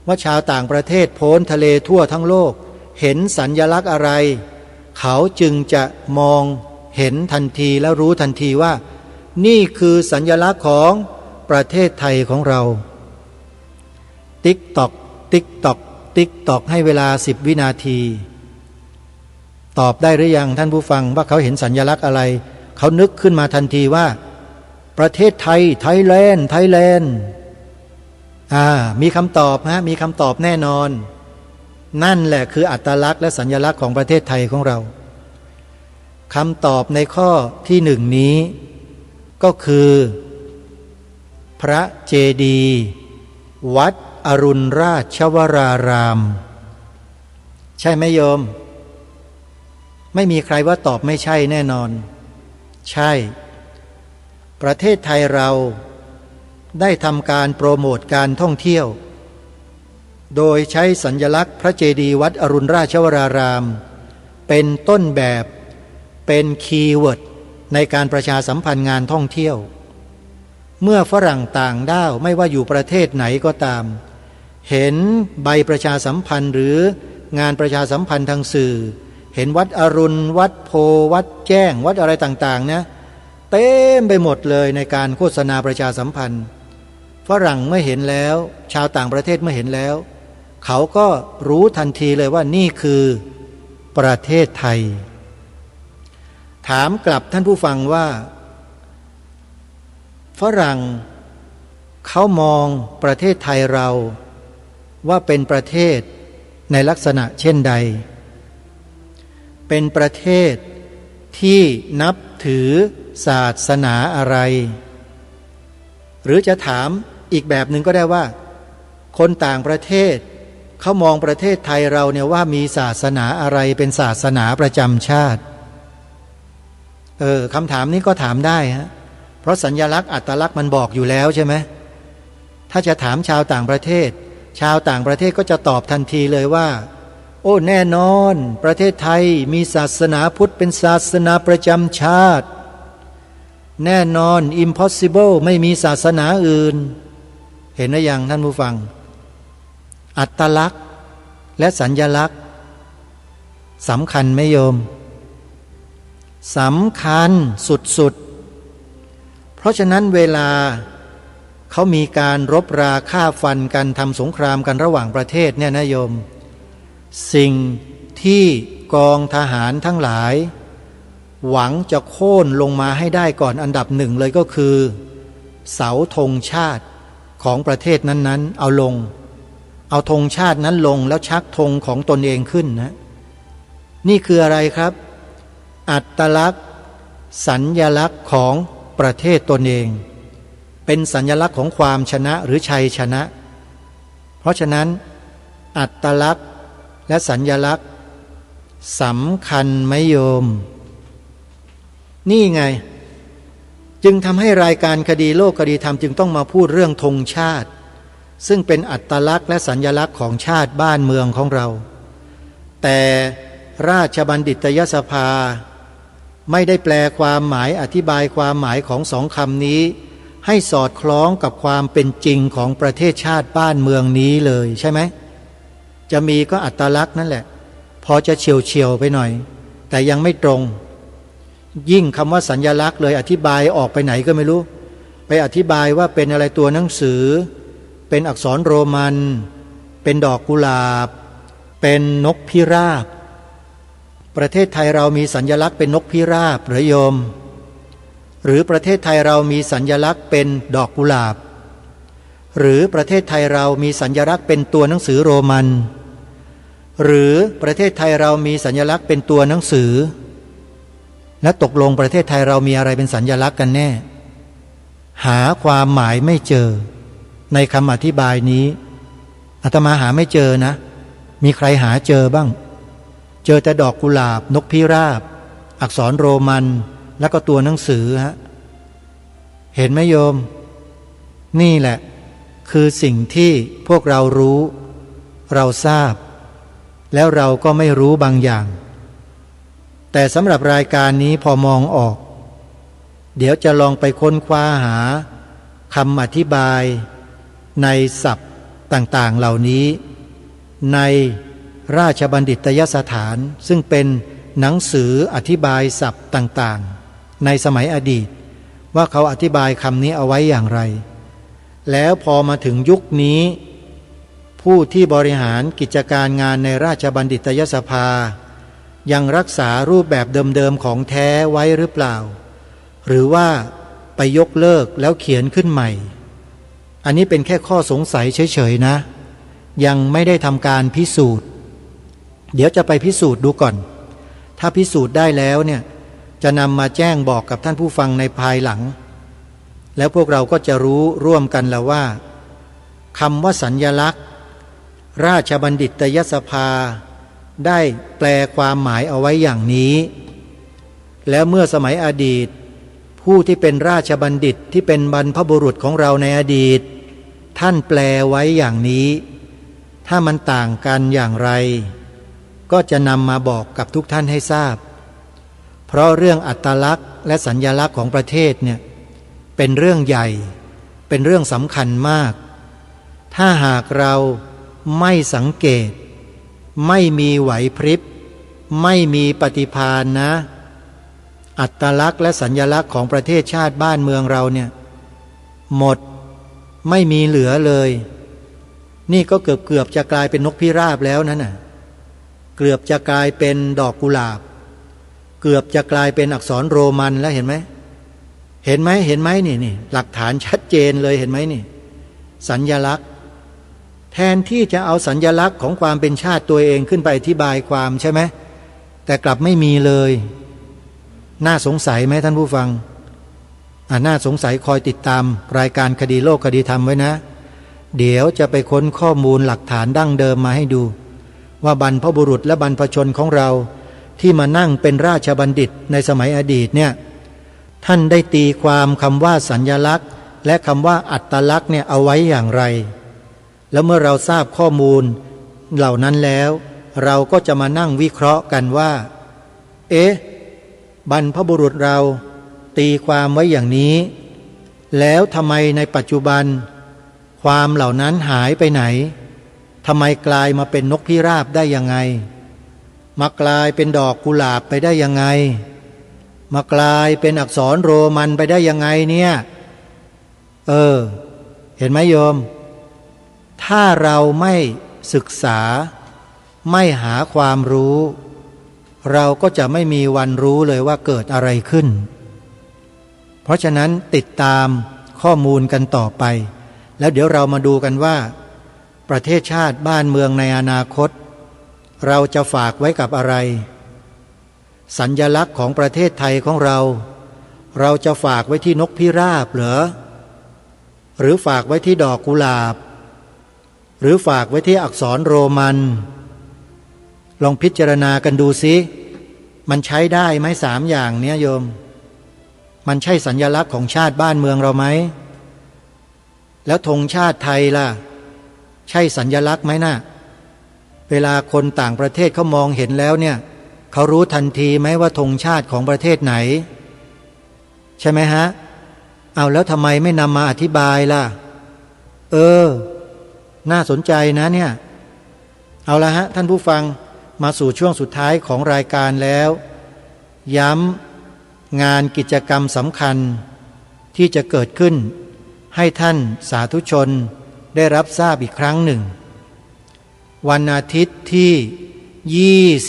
ว่าชาวต่างประเทศโพ้นทะเลทั่วทั้งโลกเห็นสัญลักษณ์อะไรเขาจึงจะมองเห็นทันทีแล้วรู้ทันทีว่านี่คือสัญลักษณ์ของประเทศไทยของเราติ๊กตอกติ๊กตอกติ๊กตอกให้เวลา10 วินาทีตอบได้หรือยังท่านผู้ฟังว่าเขาเห็นสัญลักษณ์อะไรเขานึกขึ้นมาทันทีว่าประเทศไทยไทยแลนด์ไทยแลนด์มีคำตอบมีคำตอบแน่นอนนั่นแหละคืออัตลักษณ์และสัญลักษณ์ของประเทศไทยของเราคำตอบในข้อที่หนึ่งนี้ก็คือพระเจดีย์วัดอรุณราชวรารามใช่ไหมโยมไม่มีใครว่าตอบไม่ใช่แน่นอนใช่ประเทศไทยเราได้ทำการโปรโมทการท่องเที่ยวโดยใช้สัญลักษณ์พระเจดีย์วัดอรุณราชวรารามเป็นต้นแบบเป็นคีย์เวิร์ดในการประชาสัมพันธ์งานท่องเที่ยวเมื่อฝรั่งต่างด้าวไม่ว่าอยู่ประเทศไหนก็ตามเห็นใบประชาสัมพันธ์หรืองานประชาสัมพันธ์ทางสื่อเห็นวัดอรุณวัดโพวัดแจ้งวัดอะไรต่างๆนะเต็มไปหมดเลยในการโฆษณาประชาสัมพันธ์ฝรั่งเมื่อเห็นแล้วชาวต่างประเทศเมื่อเห็นแล้วเขาก็รู้ทันทีเลยว่านี่คือประเทศไทยถามกลับท่านผู้ฟังว่าฝรั่งเขามองประเทศไทยเราว่าเป็นประเทศในลักษณะเช่นใดเป็นประเทศที่นับถือศาสนาอะไรหรือจะถามอีกแบบหนึ่งก็ได้ว่าคนต่างประเทศเขามองประเทศไทยเราเนี่ยว่ามีศาสนาอะไรเป็นศาสนาประจำชาติคำถามนี้ก็ถามได้ฮะเพราะสัญลักษณ์อัตลักษณ์มันบอกอยู่แล้วใช่ไหมถ้าจะถามชาวต่างประเทศชาวต่างประเทศก็จะตอบทันทีเลยว่าโอ้แน่นอนประเทศไทยมีศาสนาพุทธเป็นศาสนาประจำชาติแน่นอน impossible ไม่มีศาสนาอื่นเห็นหรือยังท่านผู้ฟังอัตลักษณ์และสัญลักษณ์สำคัญไหมโยมสำคัญสุดๆเพราะฉะนั้นเวลาเขามีการรบราฆ่าฟันกันทำสงครามกันระหว่างประเทศเนี่ยนะโยมสิ่งที่กองทหารทั้งหลายหวังจะโค่นลงมาให้ได้ก่อนอันดับหนึ่งเลยก็คือเสาธงชาติของประเทศนั้นๆเอาลงเอาธงชาตินั้นลงแล้วชักธงของตนเองขึ้นนะนี่คืออะไรครับอัตลักษณ์สัญลักษณ์ของประเทศตนเองเป็นสัญลักษณ์ของความชนะหรือชัยชนะเพราะฉะนั้นอัตลักษณ์และสัญลักษณ์สำคัญไหมโยมนี่ไงจึงทำให้รายการคดีโลกคดีธรรมจึงต้องมาพูดเรื่องธงชาติซึ่งเป็นอัตลักษณ์และสัญลักษณ์ของชาติบ้านเมืองของเราแต่ราชบัณฑิตยสภา ไม่ได้แปลความหมายอธิบายความหมายของสองคำนี้ให้สอดคล้องกับความเป็นจริงของประเทศชาติบ้านเมืองนี้เลยใช่ไหมจะมีก็อัตลักษณ์นั่นแหละพอจะเฉียวๆไปหน่อยแต่ยังไม่ตรงยิ่งคำว่าสัญลักษณ์เลยอธิบายออกไปไหนก็ไม่รู้ไปอธิบายว่าเป็นอะไรตัวหนังสือเป็นอักษรโรมันเป็นดอกกุหลาบเป็นนกพิราบประเทศไทยเรามีสัญลักษณ์เป็นนกพิราบหรือโยมหรือประเทศไทยเรามีสัญลักษณ์เป็นดอกกุหลาบหรือประเทศไทยเรามีสัญลักษณ์เป็นตัวหนังสือโรมันหรือประเทศไทยเรามีสัญลักษณ์เป็นตัวหนังสือและตกลงประเทศไทยเรามีอะไรเป็นสัญลักษณ์กันแน่หาความหมายไม่เจอในคำอธิบายนี้อาตมาหาไม่เจอนะมีใครหาเจอบ้างเจอแต่ดอกกุหลาบนกพิราบอักษรโรมันแล้วก็ตัวหนังสือฮะเห็นไหมโยมนี่แหละคือสิ่งที่พวกเรารู้เราทราบแล้วเราก็ไม่รู้บางอย่างแต่สำหรับรายการนี้พอมองออกเดี๋ยวจะลองไปค้นคว้าหาคำอธิบายในศัพท์ต่างๆเหล่านี้ในราชบัณฑิตยสถานซึ่งเป็นหนังสืออธิบายศัพท์ต่างๆในสมัยอดีตว่าเขาอธิบายคำนี้เอาไว้อย่างไรแล้วพอมาถึงยุคนี้ผู้ที่บริหารกิจการงานในราชบัณฑิตยสภายังรักษารูปแบบเดิมๆของแท้ไว้หรือเปล่าหรือว่าไปยกเลิกแล้วเขียนขึ้นใหม่อันนี้เป็นแค่ข้อสงสัยเฉยๆนะยังไม่ได้ทำการพิสูจน์เดี๋ยวจะไปพิสูจน์ดูก่อนถ้าพิสูจน์ได้แล้วเนี่ยจะนำมาแจ้งบอกกับท่านผู้ฟังในภายหลังแล้วพวกเราก็จะรู้ร่วมกันแล้วว่าคำว่าสัญลักษณ์ราชบัณฑิตยสภาได้แปลความหมายเอาไว้อย่างนี้แล้วเมื่อสมัยอดีตผู้ที่เป็นราชบัณฑิตที่เป็นบรรพบุรุษของเราในอดีตท่านแปลไว้อย่างนี้ถ้ามันต่างกันอย่างไรก็จะนำมาบอกกับทุกท่านให้ทราบเพราะเรื่องอัตลักษณ์และสัญลักษณ์ของประเทศเนี่ยเป็นเรื่องใหญ่เป็นเรื่องสำคัญมากถ้าหากเราไม่สังเกตไม่มีไหวพริบไม่มีปฏิภาณนะอัตลักษณ์และสัญลักษณ์ของประเทศชาติบ้านเมืองเราเนี่ยหมดไม่มีเหลือเลยนี่ก็เกือบจะกลายเป็นนกพิราบแล้วนั่นน่ะเกือบจะกลายเป็นดอกกุหลาบเกือบจะกลายเป็นอักษรโรมันแล้วเห็นไหมเห็นไหมนี่หลักฐานชัดเจนเลยเห็นไหมนี่สัญลักษณ์แทนที่จะเอาสัญลักษณ์ของความเป็นชาติตัวเองขึ้นไปอธิบายความใช่ไหมแต่กลับไม่มีเลยน่าสงสัยไหมท่านผู้ฟังน่าสงสัยคอยติดตามรายการคดีโลกคดีธรรมไว้นะเดี๋ยวจะไปค้นข้อมูลหลักฐานดั้งเดิมมาให้ดูว่าบรรพบุรุษและบรรพชนของเราที่มานั่งเป็นราชบัณฑิตในสมัยอดีตเนี่ยท่านได้ตีความคำว่าสัญลักษณ์และคำว่าอัตลักษณ์เนี่ยเอาไว้อย่างไรแล้วเมื่อเราทราบข้อมูลเหล่านั้นแล้วเราก็จะมานั่งวิเคราะห์กันว่าบรรพบุรุษเราตีความไว้อย่างนี้แล้วทำไมในปัจจุบันความเหล่านั้นหายไปไหนทำไมกลายมาเป็นนกพิราบได้ยังไงมากลายเป็นดอกกุหลาบไปได้ยังไงมากลายเป็นอักษรโรมันไปได้ยังไงเนี่ยเห็นไหมโยมถ้าเราไม่ศึกษาไม่หาความรู้เราก็จะไม่มีวันรู้เลยว่าเกิดอะไรขึ้นเพราะฉะนั้นติดตามข้อมูลกันต่อไปแล้วเดี๋ยวเรามาดูกันว่าประเทศชาติบ้านเมืองในอนาคตเราจะฝากไว้กับอะไรสัญลักษณ์ของประเทศไทยของเราจะฝากไว้ที่นกพิราบเหรอหรือฝากไว้ที่ดอกกุหลาบหรือฝากไว้ที่อักษรโรมันลองพิจารณากันดูสิมันใช้ได้ไหม3 อย่างเนี้ยโยมมันใช่สัญลักษณ์ของชาติบ้านเมืองเราไหมแล้วธงชาติไทยล่ะใช่สัญลักษณ์ไหมน่ะเวลาคนต่างประเทศเขามองเห็นแล้วเนี่ย เขารู้ทันทีไหมว่าธงชาติของประเทศไหนใช่ไหมฮะเอาแล้วทำไมไม่นำมาอธิบายล่ะน่าสนใจนะเนี่ยเอาละฮะท่านผู้ฟังมาสู่ช่วงสุดท้ายของรายการแล้วย้ำงานกิจกรรมสำคัญที่จะเกิดขึ้นให้ท่านสาธุชนได้รับทราบอีกครั้งหนึ่งวันอาทิตย์ที่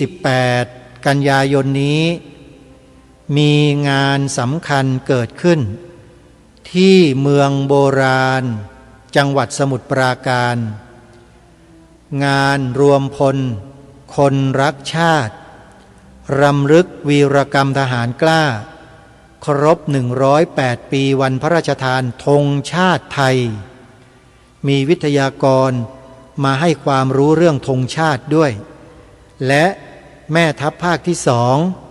28กันยายนนี้มีงานสำคัญเกิดขึ้นที่เมืองโบราณจังหวัดสมุทรปราการงานรวมพลคนรักชาติรำลึกวีรกรรมทหารกล้าครบ108 ปีวันพระราชทานธงชาติไทยมีวิทยากรมาให้ความรู้เรื่องธงชาติด้วยและแม่ทัพภาคที่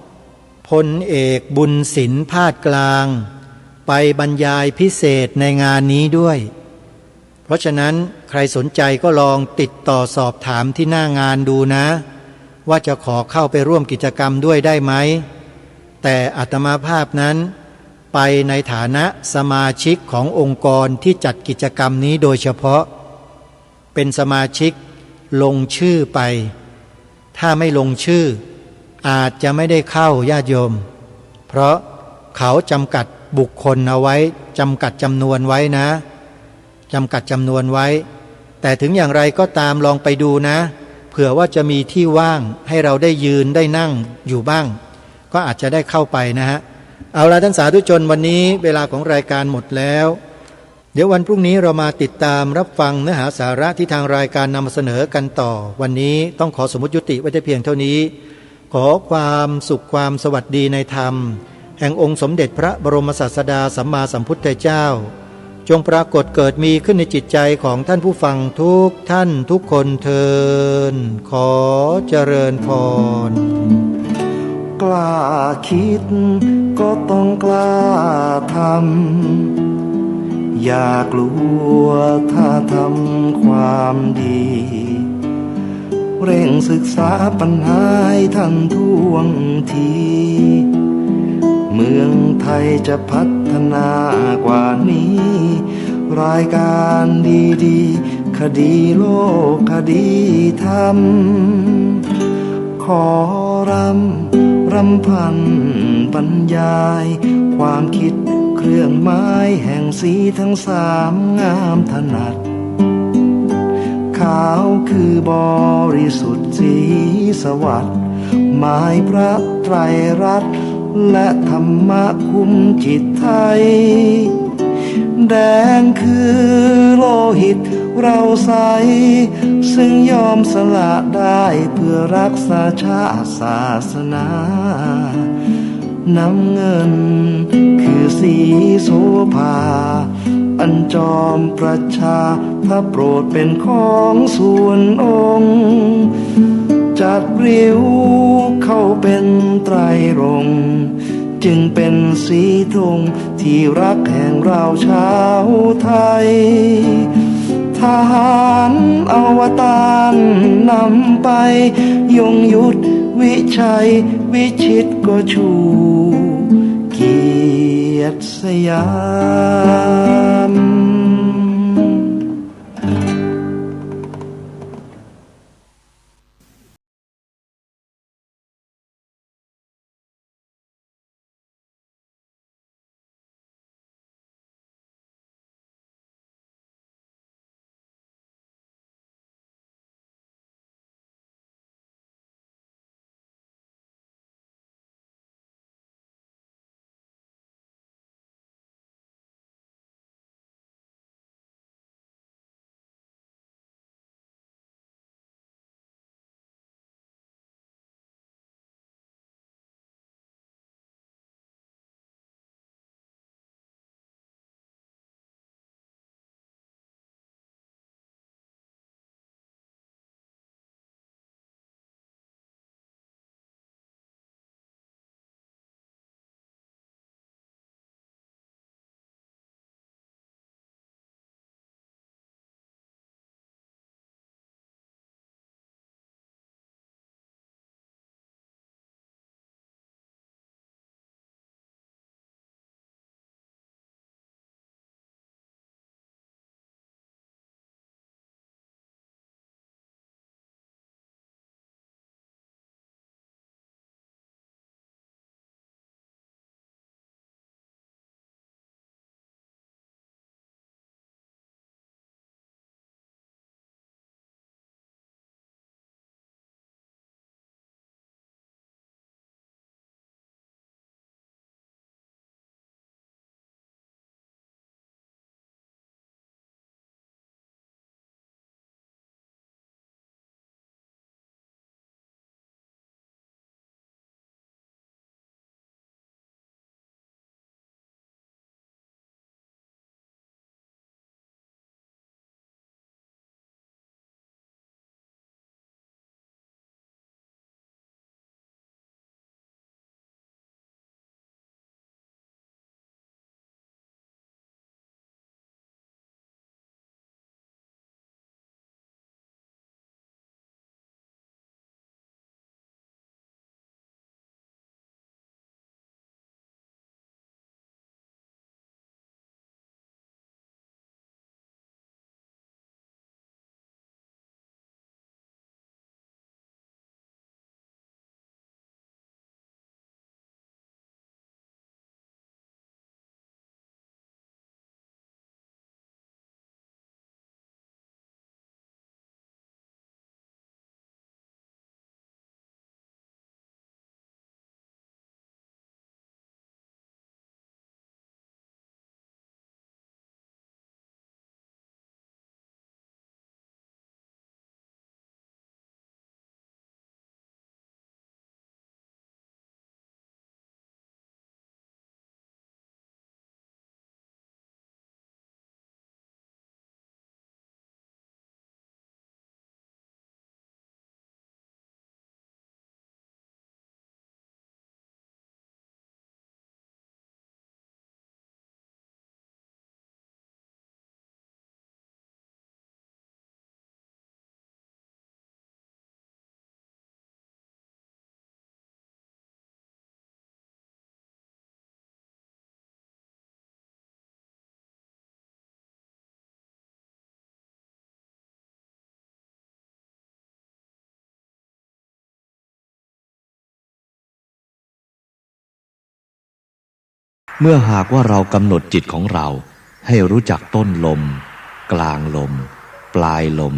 2พลเอกบุญสินภาคกลางไปบรรยายพิเศษในงานนี้ด้วยเพราะฉะนั้นใครสนใจก็ลองติดต่อสอบถามที่หน้างานดูนะว่าจะขอเข้าไปร่วมกิจกรรมด้วยได้ไหมแต่อาตมาภาพนั้นไปในฐานะสมาชิกขององค์กรที่จัดกิจกรรมนี้โดยเฉพาะเป็นสมาชิกลงชื่อไปถ้าไม่ลงชื่ออาจจะไม่ได้เข้าญาติโยมเพราะเขาจำกัดบุคคลเอาไว้จำกัดจำนวนไว้นะจำกัดจำนวนไว้แต่ถึงอย่างไรก็ตามลองไปดูนะเผื่อว่าจะมีที่ว่างให้เราได้ยืนได้นั่งอยู่บ้างก็อาจจะได้เข้าไปนะฮะเอาล่ะท่านสาธุชนวันนี้เวลาของรายการหมดแล้วเดี๋ยววันพรุ่งนี้เรามาติดตามรับฟังเนื้อหาสาระที่ทางรายการนำมาเสนอกันต่อวันนี้ต้องขอสมมุติยุติไว้แต่เพียงเท่านี้ขอความสุขความสวัสดีในธรรมแห่งองค์สมเด็จพระบรมศาสดาสัมมาสัมพุทธเจ้าจงปรากฏเกิดมีขึ้นในจิตใจของท่านผู้ฟังทุกท่านทุกคนเทินขอเจริญพรกล้าคิดก็ต้องกล้าทำอย่ากลัวถ้าทำความดีเร่งศึกษาปัญหาให้ทันท่วงทีเมืองไทยจะพัฒนากว่านี้รายการดีๆคดีโลกคดีธรรมขอรำพันบรรยายความคิดเครื่องไม้แห่งสีทั้งสามงามถนัดขาวคือบริสุทธิ์สีสวัสดิ์หมายพระไตรรัตน์และธรรมะคุมจิตไทยแดงคือโลหิตเราใสซึ่งยอมสละได้เพื่อรักษาชาติศาสนาน้ำเงินคือสีโสภาอันจอมประชาพระโปรดเป็นของส่วนองค์จัดริ้วเข้าเป็นไตรรงค์จึงเป็นสีธงที่รักแห่งเราชาวไทยทหารอวตารนำไปยงยุทธวิชัยวิชิตก็ชูเกียรติสยาม เมื่อหากว่าเรากำหนดจิตของเราให้รู้จักต้นลม กลางลม ปลายลม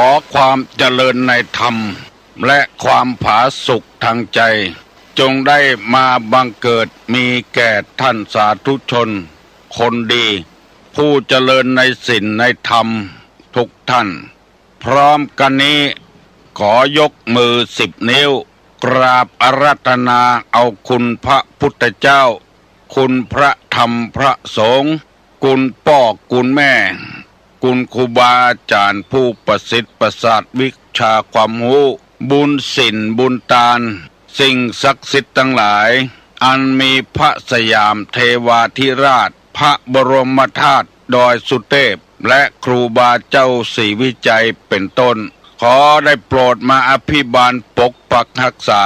อความเจริญในธรรมและความผาสุกทางใจจงได้มาบังเกิดมีแก่ท่านสาธุชนคนดีผู้เจริญในศีลในธรรมทุกท่านพร้อมกันนี้ขอยกมือ10 นิ้วกราบอาราธนาเอาคุณพระพุทธเจ้าคุณพระธรรมพระสงฆ์คุณพ่อคุณแม่คุณครูบาอาจารย์ผู้ประสิทธิ์ประสาทวิชาความรู้บุญศีลบุญทานสิ่งศักดิ์สิทธิ์ทั้งหลายอันมีพระสยามเทวาธิราชพระบรมธาตุดอยสุเทพและครูบาเจ้าศรีวิจัยเป็นต้นขอได้โปรดมาอภิบาลปกปักรักษา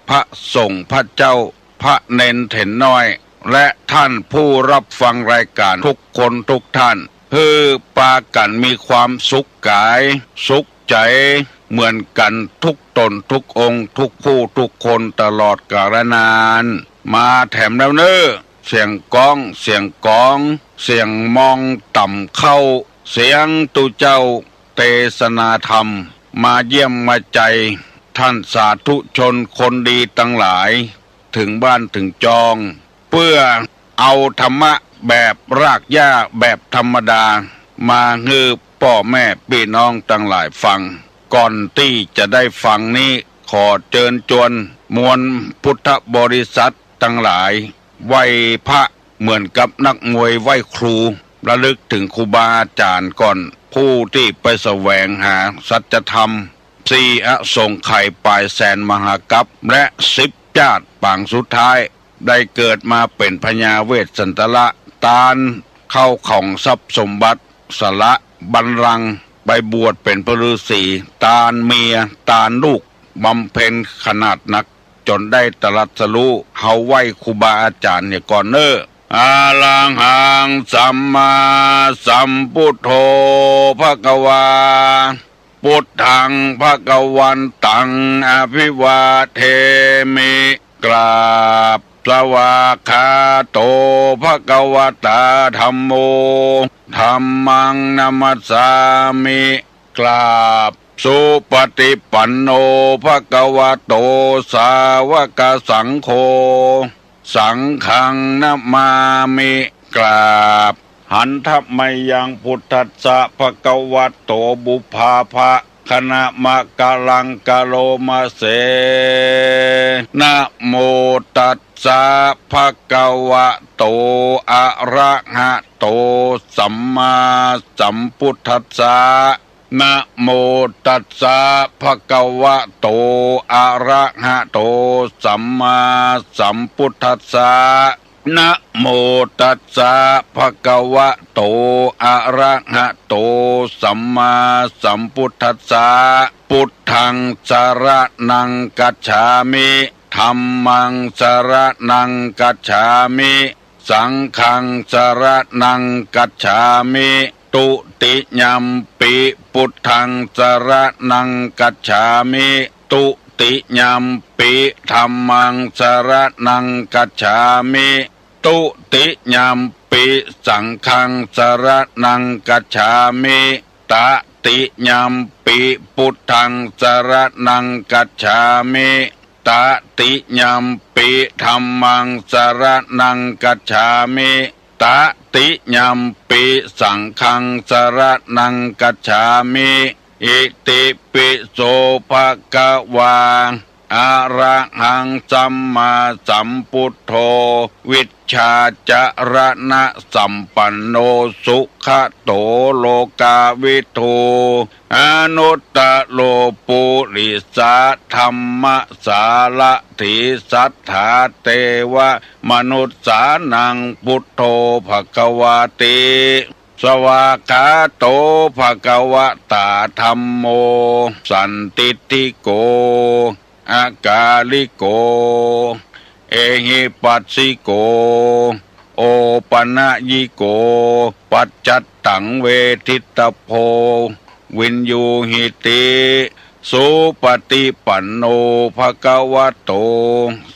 พระสงฆ์พระเจ้าพระเนนเถนน้อยและท่านผู้รับฟังรายการทุกคนทุกท่านเพื่อปากันมีความสุขกายสุขใจเหมือนกันทุกตนทุกองค์ทุกผู้ทุกคนตลอดกาลนานมาแถมแล้วเนอเสียงก้องเสียงกองเสียงมองต่ำเข้าเสียงตุเจ้าเทศนาธรรมมาเยี่ยมมาใจท่านสาธุชนคนดีทั้งหลายถึงบ้านถึงจองเพื่อเอาธรรมะแบบรากหญ้าแบบธรรมดามาฮือพ่อแม่พี่น้องทั้งหลายฟังก่อนที่จะได้ฟังนี้ขอเชิญชวนมวลพุทธบริษัททั้งหลายไหว้พระเหมือนกับนักมวยไหว้ครูระลึกถึงครูบาอาจารย์ก่อนผู้ที่ไปแสวงหาสัจธรรม4 อสงไขยปลายแสนมหากัปและ10 ชาติปางสุดท้ายได้เกิดมาเป็นพญาเวสสันตละตาลเข้าของทรัพย์สมบัติสละบัลลังก์ไปบวชเป็นพระฤาษีตาลเมียตาลลูกบำเพ็ญขนาดหนักจนได้ตรัสรู้เฮาไหว้ครูบาอาจารย์เนี่ยก่อนเนออาลังหังสัมมาสัมพุทโธภควาพุทธังภวันตังอภิวาเทมิกราบสวากขาโตภควตาธัมโมธัมมังนัมสสามิกราบสุปฏิปันโนภควโตสาวกสังโฆสังฆังนะมามิกราบหันทัพไมยังพุทธัสสะภควโตบุพาภะคณะมะกะลังกะโลมาเสนะโมตัสสะภะคะวะโตอะระหะโตสัมมาสัมพุทธัสสะนะโมตัสสะภะคะวะโตอะระหะโตสัมมาสัมพุทธัสสะนะโมตัสสะภะคะวะโตอะระหะโตสัมมาสัมพุทธัสสะพุทธังสรณังกัจฉามิธัมมังสรณังกัจฉามิสังฆังสรณังกัจฉามิตุติยัมปิพุทธังสรณังกัจฉามิตุติยัมปิธัมมังสรณังกัจฉามิตุติยัมปิสังฆังสรณังกัจฉามิตติยัมปิพุทธังสรณังกัจฉามิตติยัมปิธัมมังสรณังกัจฉามิตติยัมปิสังฆังสรณังกัจฉามิอิติปิโสภะคะวาอะระหังสัมมาสัมพุทโธวิชชาจรณะสัมปันโนสุขโตโลกาวิทูอนุตตโลปุริสาธัมมสารถิสัทธาเทวมนุษสานังพุทโธภควาติสวากขาโตภควตาธัมโมสันติติโกอากาลิโกเอหิปัสสิโกโอปนะยิโกปัจจัตตังเวทิตโพวินยูหิติสุปฏิปันโนภควโต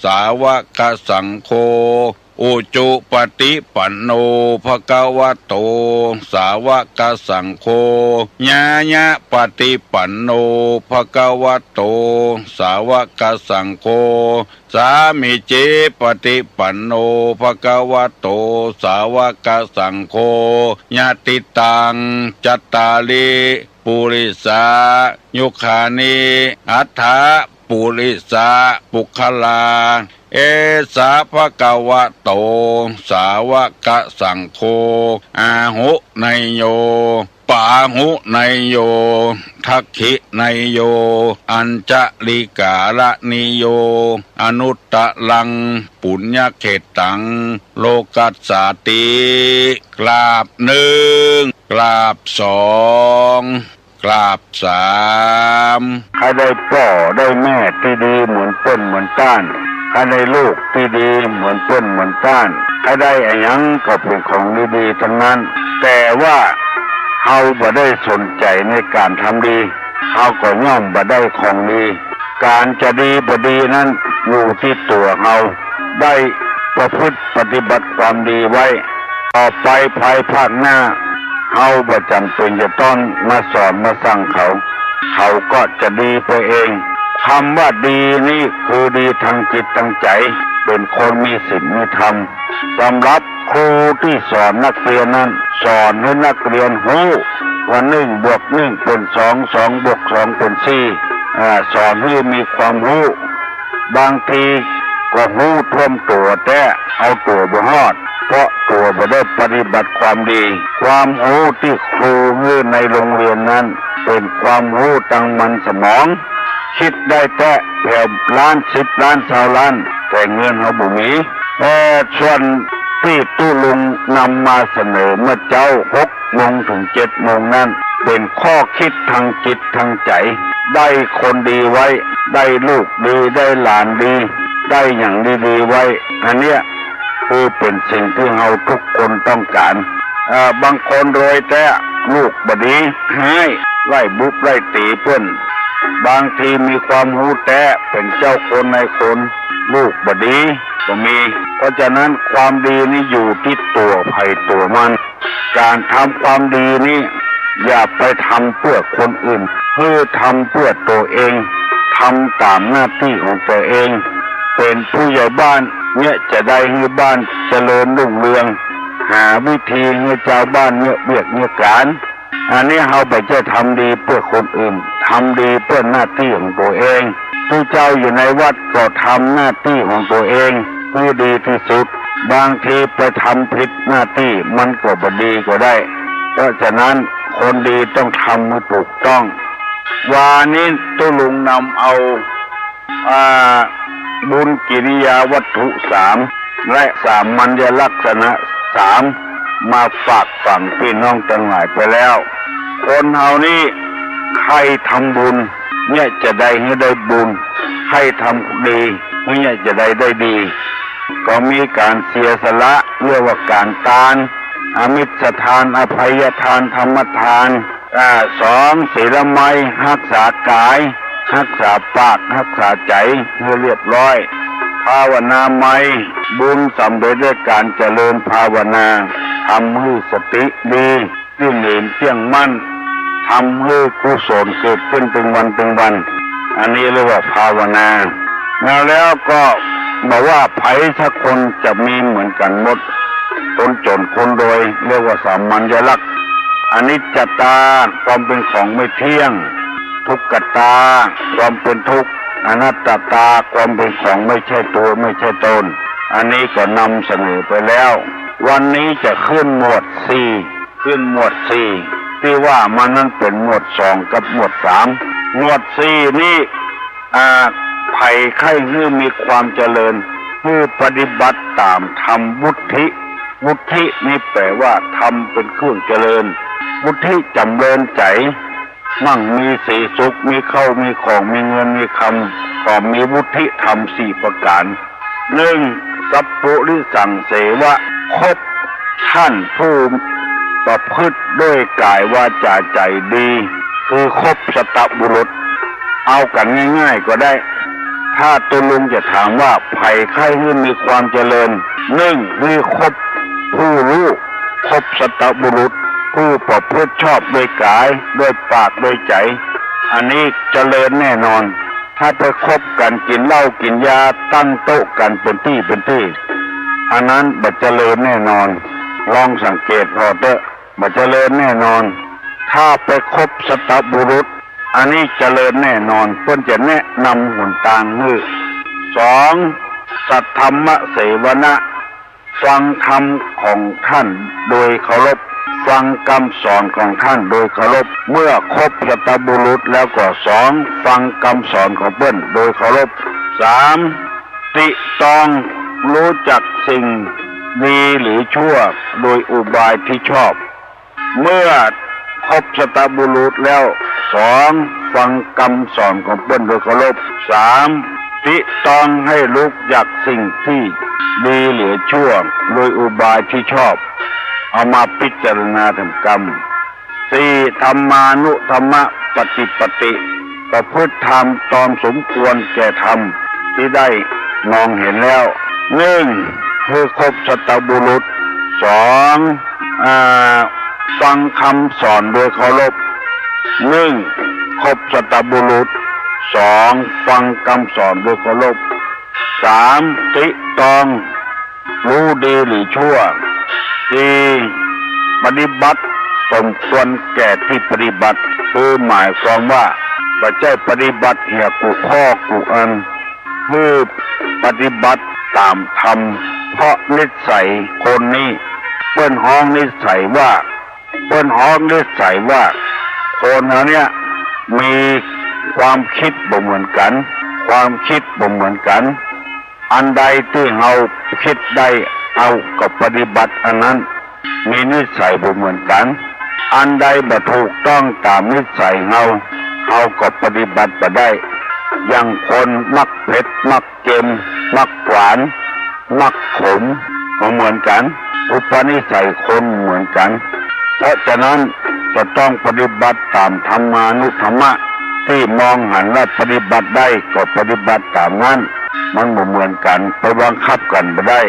สาวกสังโฆ อุจุปฏิปันโนภควโตสาวกสังโฆญาญะปฏิปันโนภควโตสาวกสังโฆสามิเจปฏิปันโนภควโตสาวกสังโฆญาติตังจัตตาลิปุริสายุคานิอัฏฐปุริสาปุคลาเอสาภะคะวะโตสาวกสังโฆอาหุไนโยปาหุไนโยทักขิไนโยอัญจลิกาละนิโยอนุตตะลังปุญญเขตังโลกัสสาติกราบหนึ่งกราบสองกราบสามใครได้พ่อได้แม่ที่ดีเหมือนต้นเหมือนต้านใครได้ลูกที่ดีเหมือนต้นเหมือนต้านใครได้อะไรยังก็เป็นของดีๆทั้งนั้นแต่ว่าเฮาบ่ได้สนใจในการทำดีเฮาก็ย่อมบ่ได้ของดีการจะดีบ่ดีนั้นอยู่ที่ตัวเฮาได้ประพฤติปฏิบัติความดีไว้ต่อไปภายภาคหน้าเฮาบ่จำเป็นจะต้องมาสอนมาสั่งเขาก็จะดีไปเองคำว่าดีนี่คือดีทางจิตทางใจเป็นคนมีศีลมีธรรมสำหรับครูที่สอนนักเรียนนั้นสอนให้นักเรียนรู้ว่า1 + 1 เป็น 2 2 + 2 เป็น 4สอนให้มีความรู้บางทีก็รู้ท่วมตัวแต่เอาตัวบ่ฮอดเพราะตัวบ่ได้ปฏิบัติความดีความรู้ที่ครูให้ในโรงเรียนนั้นเป็นความรู้ทางมันสมองคิดได้แต่แบบล้าน10 ล้าน20 ล้านแต่เงินเขาบ่มีส่วนที่ตู้ลุงนำมาเสนอเมื่อเจ้า6 โมงถึง 7 โมงนั้นเป็นข้อคิดทางจิตทางใจได้คนดีไว้ได้ลูกดีได้หลานดีได้อย่างดีๆไว้อันเนี้ยคือเป็นสิ่งที่เราทุกคนต้องการบางคนรวยแต่ลูกบดีให้ไล่บุบไล่ตีเพื่อนบางทีมีความรู้แต่เป็นเจ้าคนในคนลูกบดีก็มีเพราะฉะนั้นความดีนี่อยู่ที่ตัวใครตัวมันการทำความดีนี่อย่าไปทำเพื่อคนอื่นเพื่อทำเพื่อตัวเองทำตามหน้าที่ของตัวเองเป็นผู้ใหญ่บ้านเนี่ยจะได้ให้บ้านเจริญรุ่งเรืองหาวิธีให้ชาวบ้านเนี่ยเบียกเนี่ยการอันนี้เราไปจะทำดีเพื่อคนอื่นทำดีเพื่อหน้าที่ของตัวเองผู้เจ้าอยู่ในวัดก็ทำหน้าที่ของตัวเองเพื่อดีที่สุดบางทีไปทำผิดหน้าที่มันก็บ่ดีก็ได้เพราะฉะนั้นคนดีต้องทำให้ถูกต้องวานี้ตุลุงนำเอาบุญกิริยาวัตถุ3และสามัญลักษณะ3มาฝากฝังพี่น้องทั้งหลายไปแล้วคนเฮานี่ใครทำบุญเนี่ยจะได้ให้ได้บุญใครทำดีเนี่ยจะได้ดีก็มีการเสียสละเรียกว่าการทานอมิตรทานอภัยทานธรรมทาน2ศีลไมรักษากายรักษาปากรักษาใจให้เรียบร้อยภาวนาไมบุญสำเร็จด้วยการเจริญภาวนาทำให้สติดีที่เหนียมเที่ยงมั่นทำให้กุศลเกิดขึ้นเป็นวันอันนี้เรียกว่าภาวนาแล้วก็บอกว่าไผสักคนจะมีเหมือนกันหมดคนจนคนรวยเรียกว่าสามัญลักษณ์อนิจจตาความเป็นของไม่เที่ยงทุกขตาความเป็นทุกข์อนัตตาความเป็นของไม่ใช่ตัวไม่ใช่ตนอันนี้ก็นำเสนอไปแล้ววันนี้จะขึ้นหมวด4ที่ว่ามันนั้นเป็นหมวด2กับหมวด3หมวด4นี่ภัยไข้ให้มีความเจริญผู้ปฏิบัติตามธรรมวุฒินี่แปลว่าธรรมเป็นเครื่องเจริญวุฒิจำเริญใจมั่งมีสีสุขมีเข้ามีของมีเงินมีคำก็มีวุฒิธรรม4ประการ1สัพพุริสังเสวะคบท่านผู้ประพฤติด้วยกายวาจาใจดีคือคบสัตบุรุษเอากันง่ายๆก็ได้ ถ้าตัวลุงจะถามว่าไผ่ไข้ให้มีความเจริญหนึ่งคือคบผู้รู้คบสัตบุรุษผู้ประพฤติชอบโดยกายโดยปากโดยใจอันนี้เจริญแน่นอนถ้าไปคบกันกินเหล้ากินยาตั้งโต๊ะกันเป็นที่อันนั้นบัดเจริญแน่นอนลองสังเกตพอเถอะบัดเจริญแน่นอนถ้าไปคบสัตบุรุษอันนี้เจริญแน่นอนเพื่อนจะแนะนำหนทางให้สองสัทธรรมเสวนะฟังธรรมของท่านโดยเคารพฟังคำสอนของท่านโดยเคารพเมื่อคบสัตบุรุษแล้วก็สองฟังคำสอนของเพื่อนโดยเคารพสามติตองรู้จักสิ่งดีหรือชั่วโดยอุบายที่ชอบเมื่อคบสัตบุรุษแล้วสองฟังคำสอนของเพื่อนโดยเคารพสามติตองให้รู้จักสิ่งที่ดีหรือชั่วโดยอุบายที่ชอบเอามาพิจารณาทำกรรมสี่ธรรมานุธรรมะปฏิปติประพฤติธรรมตามสมควรแก่ธรรมที่ได้มองเห็นแล้วหนึ่งคือคบสัตบุรุษสองฟังคำสอนโดยเคารพหนึ่งคบสัตบุรุษสองฟังคำสอนโดยเคารพสามติตองรู้ดีหรือชั่วสี่ปฏิบัติสมควรแก่ที่ปฏิบัติคือหมายความว่าไม่ใช่ปฏิบัติเหี่ยกูข้อกูอันคือปฏิบัติตามธรรมเพราะนิสัยคนนี้เปิ้นฮ้องนิสัยว่าคนเนี้ยมีความคิดบ่เหมือนกันอันใดที่เราคิดได้เอากับปฏิบัติอันนั้นมีนิสัยบ่เหมือนกันอันใดบ่ถูกต้องตามนิสัยเราก็ปฏิบัติบ่ได้อย่างคนมักเผ็ดมักเค็มมักหวานมักขมบ่เหมือนกันอุปนิสัยคนเหมือนกันเพราะฉะนั้นจะต้องปฏิบัติตามธรรมานุธรรมะที่มองหันว่าปฏิบัติได้ก็ปฏิบัติตามนั้นมันบ่เหมือนกันไปบังคับกันไม่ได้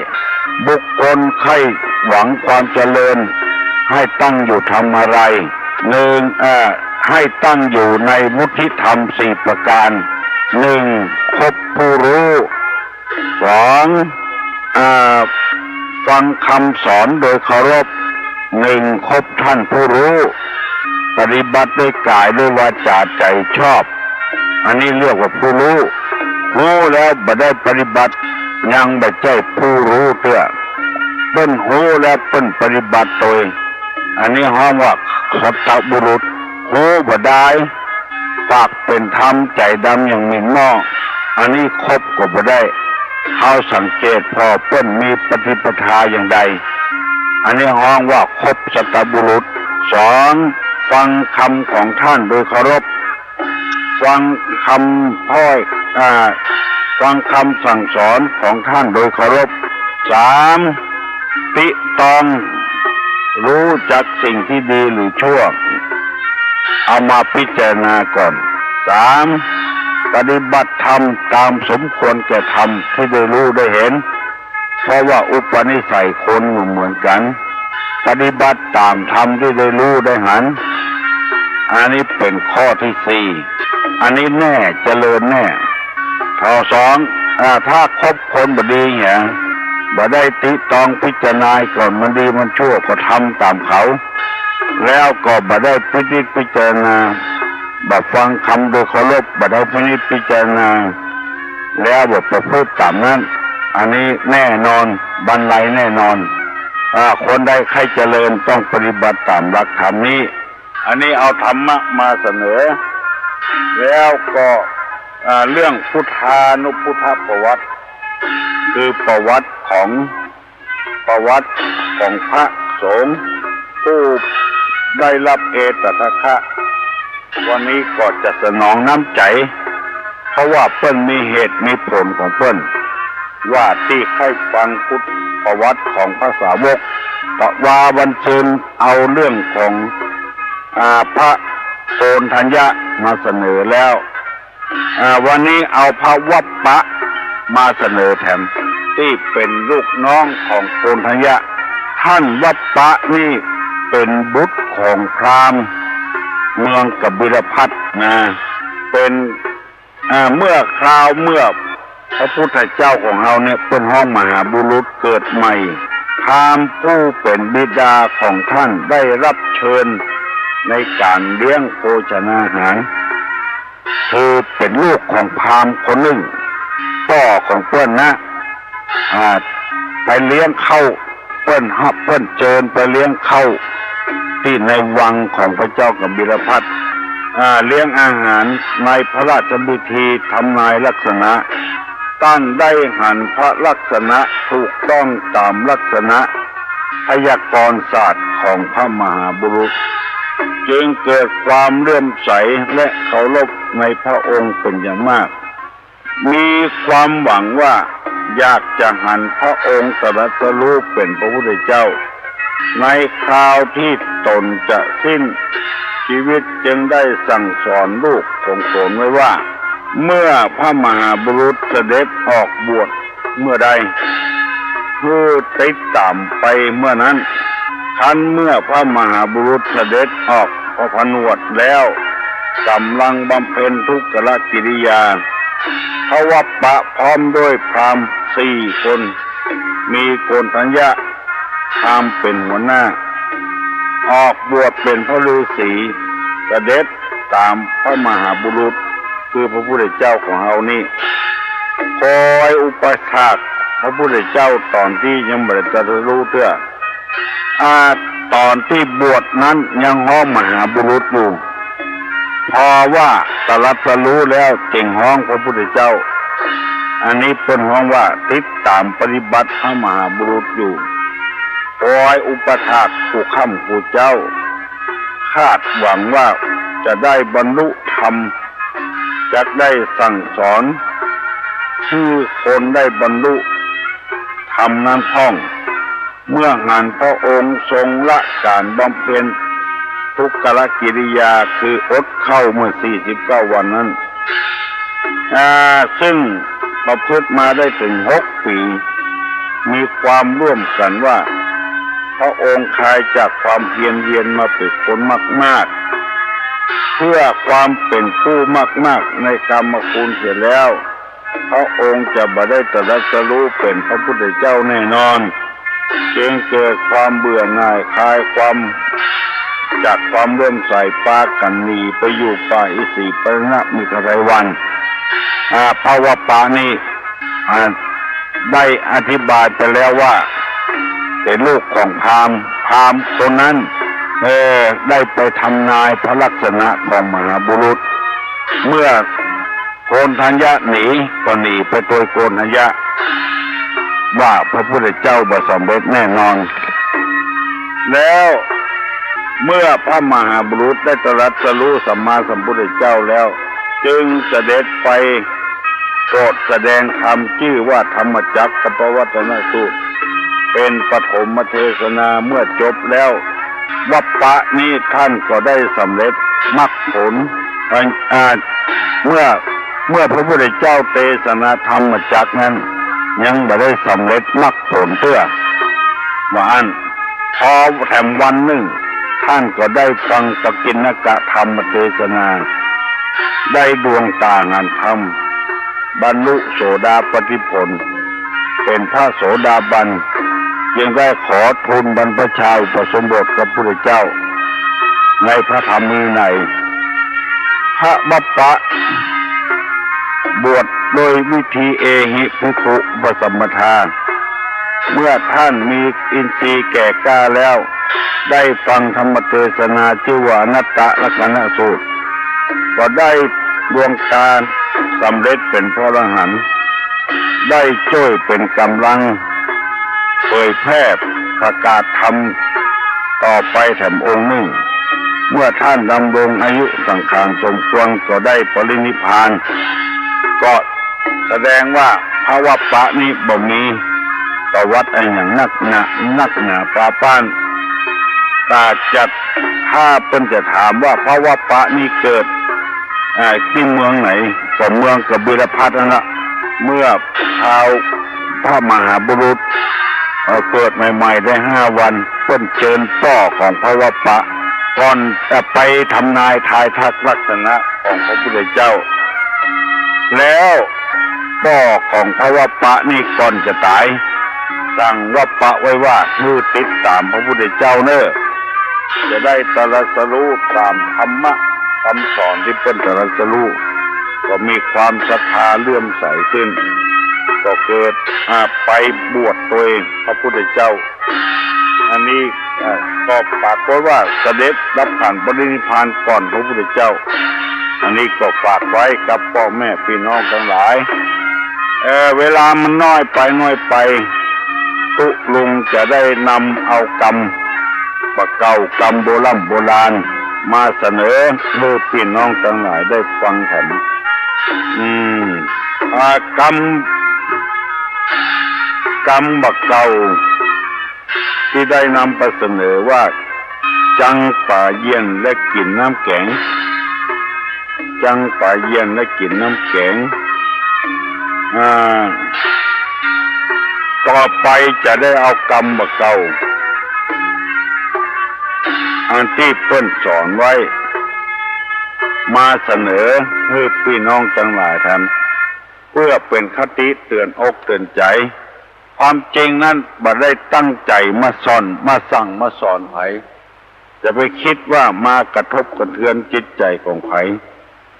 บุคคลใครหวังความเจริญให้ตั้งอยู่ทำอะไรหนึ่งให้ตั้งอยู่ในมุทิธรรมสี่ประการหนึ่งคบผู้รู้สองฟังคำสอนโดยเคารพหนึ่งคบท่านผู้รู้ปฏิบัติด้วยกายด้วยวาจาใจชอบอันนี้เรียกว่าผู้รู้แล้วบ่ได้ปฏิบัติยังบ่ใช่ผู้รู้เตื้อเปิ้นรู้แล้วเปิ้นปฏิบัติโดยอันนี้ห้องว่าสัตบุรุษรู้บ่ได้ปากเป็นธรรมใจดำอย่างมินหม้ออันนี้คบก็บ่ได้เขาสังเกตพอเปิ้นมีปฏิปทาอย่างใดอันนี้ห้องว่าคบสัตบุรุษสองฟังคำของท่านโดยเคารพฟังคำสั่งสอนของท่านโดยเคารพสามติตองรู้จักสิ่งที่ดีหรือชั่วเอามาพิจารณาก่อนสามปฏิบัติธรรมตามสมควรแก่ธรรมที่ได้รู้ได้เห็นเพราะว่าอุปนิสัยคนเหมือนกันปฏิบัติตามธรรมที่ได้รู้ได้เห็นอันนี้เป็นข้อที่สี่อันนี้แน่เจริญแน่ข้อสองถ้าคบคนบดีเนี่ยบ่ได้ติตองพิจารณาก่อนมันดีมันชั่วก็ทำตามเขาแล้วก็บ่ได้พิจารณาบ่ฟังคำโดยเคารพบ่ได้พิจารณาแล้วบ่ประพฤติตามนั้นอันนี้แน่นอนบรรลัยแน่นอนคนใดใครเจริญต้องปฏิบัติตามหลักธรรมนี้อันนี้เอาธรรมะมาเสนอแล้วก็เรื่องพุทธานุพุทธประวัติคือประวัติของพระสงฆ์ผู้ได้รับเอตทัคคะวันนี้ก็จะสนองน้ำใจเพราะว่าเพิ่นมีเหตุมีผลของเพิ่นว่าที่ให้ฟังพุทธประวัติของพระสาวกตะวาวันเชิญเอาเรื่องของพระโกนทัญญะมาเสนอแล้ว วันนี้เอาพระวัปปะมาเสนอแถมที่เป็นลูกน้องของโกณฑยะท่านวัปปะนี่เป็นบุตรของพราหมณ์เมืองกบิลพัสนะเป็นเมื่อพระพุทธเจ้าของเราเนี่ยเป็นห้องมหาบุรุษเกิดใหม่พราหมณ์ผู้เป็นบิดาของท่านได้รับเชิญในการเลี้ยงโภชนาหารคือเป็นลูกของพราหมณ์คนหนึ่งพ่อของเปิ้นนะไปเลี้ยงเข้าเปิ้นเชิญไปเลี้ยงเข้าที่ในวังของพระเจ้ากบิลพัสเลี้ยงอาหารในพระราชพิธีทำนายลักษณะท่านได้หันพระลักษณะถูกต้องตามลักษณะพยากรณ์ศาสตร์ของพระมหาบุรุษจึงเกิดความเลื่อมใสและเคารพในพระองค์เป็นอย่างมากมีความหวังว่าอยากจะหันพระองค์ตรัสรู้เป็นพระพุทธเจ้าในคราวที่ตนจะสิ้นชีวิตจึงได้สั่งสอนลูกของตนไว้ว่าเมื่อพระมหาบุรุษเสด็จออกบวชเมื่อใดผู้ติดตามไปเมื่อนั้นคันเมื่อพระมหาบุรุษเสด็จออกพระผนวดแล้วกำลังบำเพ็ญทุกขกิริยาพระวัปปะพร้อมด้วยพราหมณ์4 คนมีโกณฑยะพราหมณ์เป็นหัวหน้าออกบวชเป็นพระฤาษีเสด็จตามพระมหาบุรุษคือพระพุทธเจ้าของเรานี่คอยอุปถัมภ์พระพุทธเจ้าตอนที่ยังไม่ได้ตรัสรู้เถอะตอนที่บวชนั้นยังห้องมหาบุรุษอยู่พอว่าตรัสรู้แล้วเก่งห้องพระพุทธเจ้าอันนี้เป็นห้องว่าติดตามปฏิบัติพระมหาบุรุษอยู่คอยอุปถัมภ์ผู้ค้ำผู้เจ้าคาดหวังว่าจะได้บรรลุธรรมจะได้สั่งสอนชื่อคนได้บรรลุธรรมนั้นท่องเมื่อหันพระองค์ทรงละการบำเพ็ญทุกขกิริยาคืออดเข้าเมื่อ49 วันนั้นซึ่งประพฤติมาได้ถึง6 ปีมีความร่วมกันว่าพระองค์คลายจากความเพียรเวียนมาเป็นคนมากๆเพื่อความเป็นผู้มากๆในกรรมคุณเสียแล้วพระองค์จะบ่ได้ตรัสรู้เป็นพระพุทธเจ้าแน่นอนจึงเกิดความเบื่อหน่ายคลายความจากความเริ่มใส่ปากันหนีไปอยู่ป่าอิสิปนะมิคไรวันพระวัปปะนี่ได้อธิบายไปแล้วว่าเป็นลูกของพราหมณ์คนนั้นได้ไปทำนายพระลักษณะของมหาบุรุษเมื่อโกณฑยะหนีก็หนีไปโดยโกณฑยะว่าพระพุทธเจ้าบ่สำเร็จแน่นอนแล้วเมื่อพระมหาบุรุษได้ตรัสรู้สัมมาสัมพุทธเจ้าแล้วจึงเสด็จไปโปรดแสดงธรรมชื่อว่าธรรมจักรกับปวัตตนสูตรเป็นปฐมเทศนาเมื่อจบแล้ววัปปะนี้ท่านก็ได้สำเร็จมรรคผลเมื่อพระพุทธเจ้าเทศนาธรรมจักรนั้นยังไม่ได้สำเร็จมรรคผลเพื่อว่าอันพอแถมวันหนึ่งท่านก็ได้ฟังปกิณณกธรรมเทศนาได้ดวงตางานธรรมบรรลุโสดาปัตติผลเป็นพระโสดาบันยังได้ขอทูลบรรพชาอุปสมบทกับพระพุทธเจ้าในพระธรรมวินัยพระวัปปะบวชโดยวิธีเอหิภิกขุปสัมมทาเมื่อท่านมีอินทรีย์แก่กล้าแล้วได้ฟังธรรมเทศนาชื่อว่าอนัตตลักษณสูตรก็ได้ดวงตาสำเร็จเป็นพระอรหันต์ได้ช่วยเป็นกำลังเผยแพร่ประกาศธรรมต่อไปแถมองค์หนึ่งเมื่อท่านดำรงอายุสังขารสมควรก็ได้ปรินิพพานก็แสดงว่าพระวัปปะนี้บ่มีประวัติอย่างนักหนาปราป้านตาจัดถ้าเป็นจะถามว่าพระวัปปะนี้เกิด ที่เมืองไหนก็เมืองกบิลพัสนั่นละเมื่อชาวพระมหาบุรุษเกิดใหม่ๆได้5 วันเพิ่นเจิญพ่อของพระวปะก่อนจะไปทำนายทายทักลักษณะของพระพุทธเจ้าแล้วพ่อของพระวปะนี่ก่อนจะตายสั่งวปะไว้ว่ามือติดตามพระพุทธเจ้าเนอะจะได้ตรัสรู้ตามธรรมะคำสอนที่เพิ่นตรัสรู้ก็มีความศรัทธาเลื่อมใสขึ้นก็เกิดไปบวชตัวเองพระพุทธเจ้าอันนี้ก็ปรากฏว่าเสด็จรับขันปรินิพพานก่อนพระพุทธเจ้าอันนี้ก็ฝากไว้กับพ่อแม่พี่น้องทั้งหลายเวลามันน้อยไปตุลุงจะได้นำเอากรรมเก่ากรรมโบราณมาเสนอเพื่อพี่น้องทั้งหลายได้ฟังกันกรรมเก่าที่ได้นำไปเสนอว่าจังป่าเย็นและกินน้ำแข็งจังป่าเย็นและกินน้ำแข็งต่อไปจะได้เอากรรมเก่าอันที่เพิ่นสอนไว้มาเสนอให้พี่น้องทั้งหลายทำเพื่อเป็นคติเตือนอกเตือนใจความจริงนั้นบ่ได้ตั้งใจมาสั่งมาสอนไผจะไปคิดว่ามากระทบกระเทือนจิตใจของไผ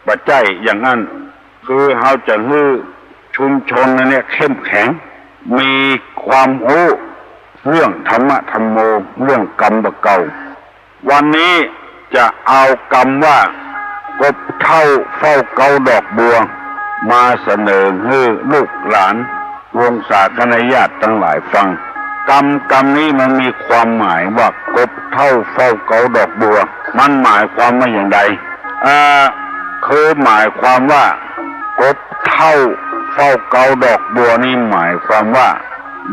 บ่ใจอย่างนั้นคือเฮาจะให้ชุมชนเนี่ยเข้มแข็งมีความรู้เรื่องธรรมะธรรมโมเรื่องกรรมเก่าวันนี้จะเอากรรมว่ากบเท่าเฝ้าเกาดอกบัวมาเสนอให้ลูกหลานวงศาคณญาติทั้งหลายฟังกรรมนี้มันมีความหมายว่ากบเท่าเฝ้าเกาดอกบัวมันหมายความว่าอย่างไรคือหมายความว่ากบเท่าเฝ้าเกาดอกบัวนี่หมายความว่า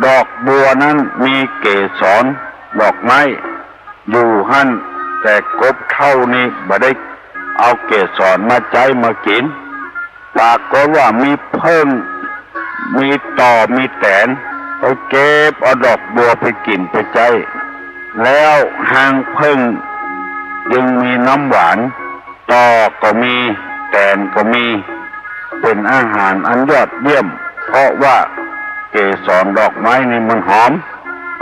ดอกบัวนั้นมีเกสรดอกไม้อยู่หั่นแต่กบเท่านี้บ่ได้เอาเกสรมาใจมากินปรากฏว่ามีเพิ่งมีต่อมีแตนไปเก็บเอาดอกบัวไปกินไปใจแล้วหางเพิ่งยังมีน้ำหวานต่อก็มีแตนก็มีเป็นอาหารอันยอดเยี่ยมเพราะว่าเกสรดอกไม้นี่มันหอม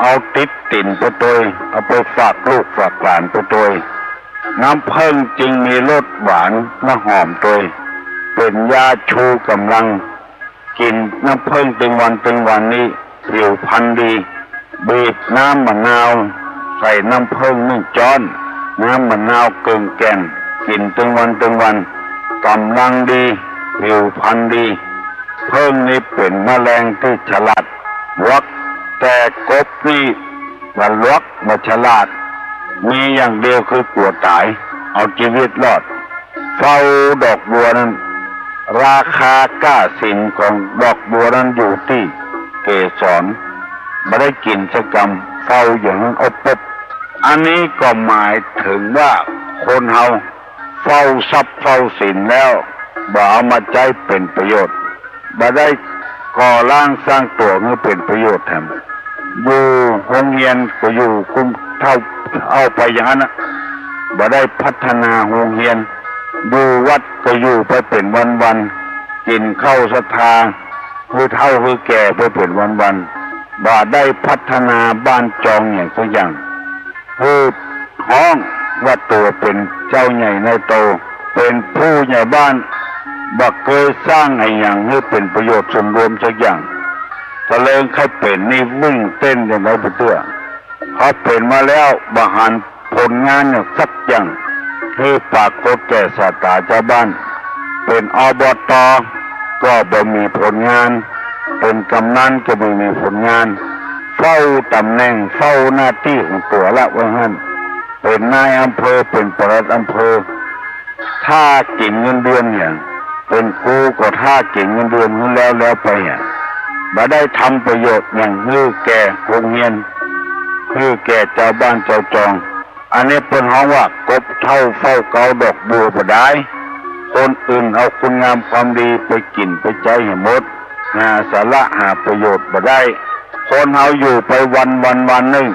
เอาติดติ่นไปตัวเอาไปฝากลูกฝากหลานไปตัวน้ำเพิ่งจึงมีรสหวานและหอมตัวเป็นยาชูกำลังกินน้ำเพิ่งตึงวันนี้ผิวพรรณดีบีบน้ำมะนาวใส่น้ำเพิ่ง1 ช้อนน้ำมะนาวเกลือแกงกินตึงวันกำลังดีผิวพรรณดีเพิ่งนี้เป็นแมลงที่ฉลาดวักแต่กบนี่มันวักมาฉลาดมีอย่างเดียวคือกลัวตายเอาชีวิตรอดเฝ้าดอกบัวนั้นราคาก้าสินของดอกบัวนั้นอยู่ที่เกสรไม่ได้กินสักกรรมเฝ้าอย่างนั้นอบปบอันนี้ก็หมายถึงว่าคนเฮาเฝ้าทรัพย์เฝ้าสินแล้วบ่เอามาใจเป็นประโยชน์บ่ได้ก่อร่างสร้างตัวให้เป็นประโยชน์แทนอยู่โรงเรียนก็อยู่คุ้มเท่าเอาไปอย่างนั้นบ่ได้พัฒนาโรงเรียนอยู่วัดก็อยู่ไปเป็นวันกินข้าวศรัทธาคือเท่าคือแก่ไปเป็นวันบ่ได้พัฒนาบ้านจองอย่างสักอย่างคือห้องว่าตัวเป็นเจ้าใหญ่ในโตเป็นผู้ใหญ่บ้านบ่เคยสร้างให้อย่างให้เป็นประโยชน์ส่วนรวมสักอย่างตะเลิงใครเป็นนี่วิ่งเต้นอย่างไรไปตัวเขาเป็นมาแล้วบ่หันผลงานอย่างสักอย่างให้ปรากฏแก่สาตาเจ้าบ้านเป็นอบต.ก็บ่มีผลงานเป็นกำนันก็ไม่มีผลงานเฝ้าตำแหน่งเฝ้าหน้าที่ของตัวละว่างั้นเป็นนายอำเภอเป็นปลัดอำเภอถ้ากินเงินเดือนอย่างเป็นครูก็ถ้ากินเงินเดือนนั้นแล้วไปอย่างบ่ได้ทำประโยชน์อย่างฮื้อแก่โรงเรียนฮื้อแก่เจ้าบ้านเจ้าจองอันนี้เป็นห้องว่ากบเท่าเฝ้าเกาดอกบัวบ่ได้ คนอื่นเอาคุณงามความดีไปกินไปใจให้หมดหาสาระหาประโยชน์บ่ได้คนเฮาอยู่ไปวันหนึ่ง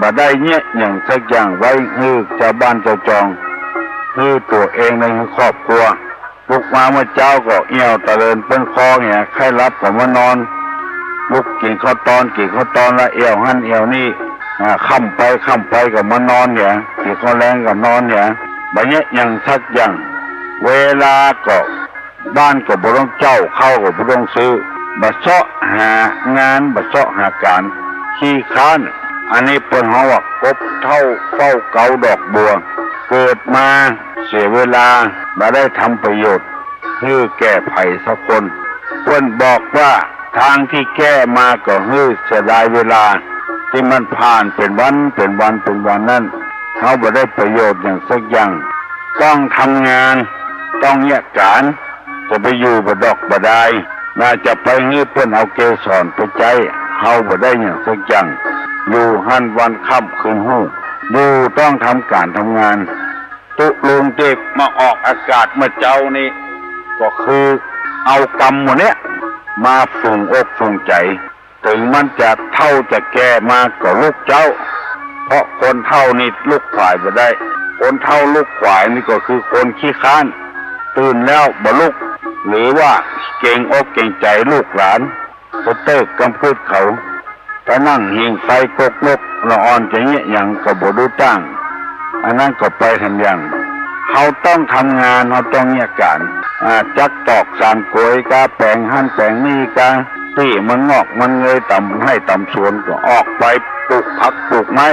บ่ได้เนี่ยอย่างสักอย่างไว้ฮือชาวบ้านเจ้าจองฮือตัวเองในครอบครัวลุกมาเมื่อเจ้าก็เอี่ยวตะเลินเปิ้นคอเนี่ยใครรับก็มานอนลุกกินข้าวตอนละเอี่ยวหั่นเอี่ยวนี่ค่ำไปก็มานอนเนี่ยกินข้าวแรงก็นอนเนี่ยบ่เนี่ยอย่างสักอย่างเวลาก็บ้านก็บ่ต้องเจ้าเข้าก็บ่ต้องซื้อบ่เซาะหางานบ่เซาะหาการขี้ค้านอันนี้เปิ้นเฮาว่ากบเท่าเฝ้าเกาดอกบัวเกิดมาเสียเวลาบ่ได้ทำประโยชน์เพื่อแก้ไขสักคนเปิ้นบอกว่าทางที่แก้มาก็เฮือเสียดายเวลาที่มันผ่านเป็นวันนั้นเฮาบ่ได้ประโยชน์อย่างสักอย่างต้องทำงานต้องแยกการจะไปอยู่บ่ดอกบ่ได้น่าจะไปฮือเพิ่นเอาเกสรไปใจเฮาบ่ได้อย่างสักอย่างอยู่หันวันค่ำคืนฮู้อยู่ต้องทำการทำงานตุลุงเจ็บมาออกอากาศเมื่อเจ้านี่ก็คือเอากรรมหมดเนี้ยมาฝึงอกฝึงใจถึงมันจะเท่าจะแก่มาก็ลูกเจ้าเพราะคนเท่านี่ลูกขวายบ่ได้คนเท่าลูกขวายนี่ก็คือคนขี้ค้านตื่นแล้วบ่ลุกหรือว่าเก่งอกเก่งใจลูกหลานก็เติกกำพืชเขาแต่นั่งหิงไฟกกนกละอ่อนจะเงี้ยอย่างก็บ่ดูตั้งอันนั้นก็ไปทำอย่างเขาต้องทำงานเขาต้องเงี้ยการจักตอกสานโกยกาแปลงหั่นแปลงนี่กาที่มันงอกมันเงยต่ำให้ต่ำสวนก็ออกไปปลูกผักปลูกไม้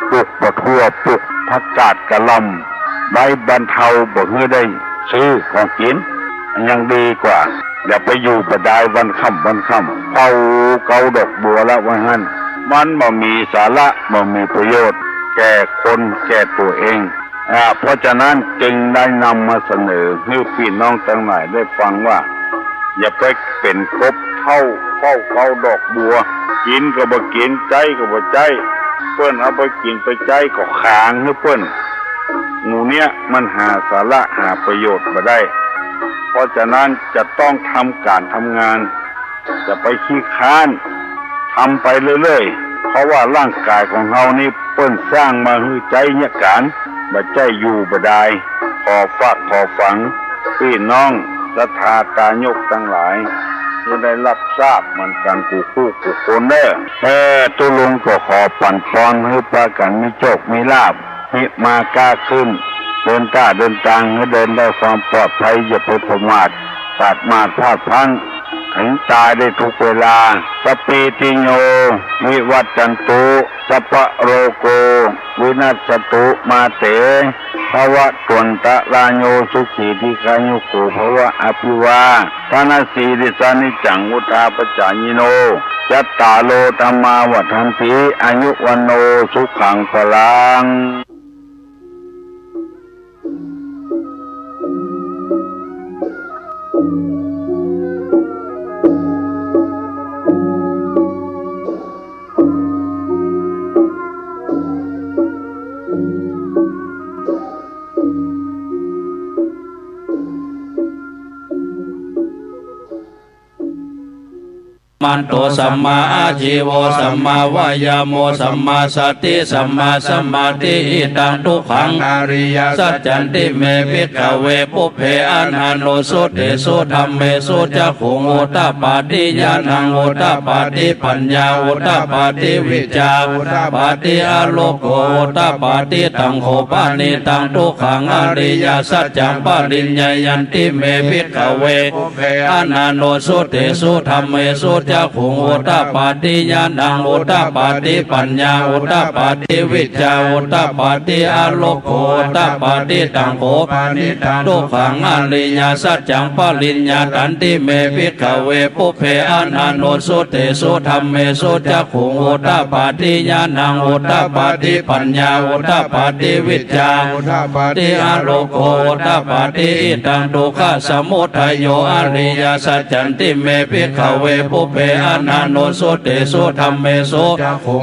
ปลูกปะทั่วปลูกผักกาดกะหล่ำใบบรรเทาบ่เฮือได้ซื้อของกินยังดีกว่าอย่าไปอยู่บ่ได้วันค่ำเฝ้าเกาดอกบัวแล้วว่างั้นมันบ่มีสาระบ่มีประโยชน์แก่คนแก่ตัวเองเพราะฉะนั้นจึงได้นำมาเสนอให้พี่น้องทั้งหลายได้ฟังว่าอย่าไปเป็นกบเท่าเฝ้าเกาดอกบัวกินก็บ่กินใจก็บ่ใจเพิ่นเอาไปกินไปใจก็ขางให้เพิ่นหมู่เนี้ยมันหาสาระหาประโยชน์บ่ได้เพราะฉะนั้นจะต้องทำการทำงานจะไปขี้ค้านทำไปเรื่อยๆเพราะว่าร่างกายของเรานี่เปิ้นสร้างมาให้ใจเนี่ยการบ่ใจอยู่บ่ได้ขอฝากขอฝังพี่น้องศรัทธาตายกทั้งหลายจะได้รับทราบเหมือนกันกูคู่กูคนเด้อตุลุงก็ขอปั่นปอนให้ปากันมีโชคมีลาภให้มากล้าขึ้นเดินตาเดินทางให้เดินได้ความปลอดภัยอย่าไปประมาทพลาดพลั้งถึงตายได้ทุกเวลาสปีติโยวิวัตจันตุสัพพะโรโกวินัสสตุมาเตภวะตวนตะลาโยสุขีทิคายุโกภวะอภิวาทานาสีริสานิจังอุทาปจายิโนจัตตาโลธรรมาวัฏันติอายุวันโนสุขังพลังมันโตสัมมาอาชีโวสัมมาวายาโมสัมมาสติสัมมาสมาธิอิตังทุกขังอริยสัจจันติเมภิกขเวปุเพอนาโนสุเตสุธัมเมสุจักขุงอุตตปาติญาณังอุตตปาติปัญญาอุตตปาติวิจาอุตตปาติอโลโกอุตตปาติตังโหปานิตังทุกขังอริยสัจจังปริญญายันติเมภิกขเวปุเพอนาโนสุเตสุธัมเมสุจักขุงอุตตปาติญาณังอุตตปาติปัญญาอุตตปาติวิจาอุตตปาติอโลโกอุตตปาติตังโหปานิตังทุกขังอริยสัจจังปริญญาตันติเมภิกขเวปุเพอนาโนสุเตสุธัมเมสุจักขุงอุตตปาติญาณังอุตตปาติปัญญาอุตตปาติวิจาอุตตปาติอโลโกอุตตปาติอิตังทุกขสมุทัยโยอริยสัจจันติเมภิกขเวปุเพ อนันโนสุเตสุธรรมเมสุ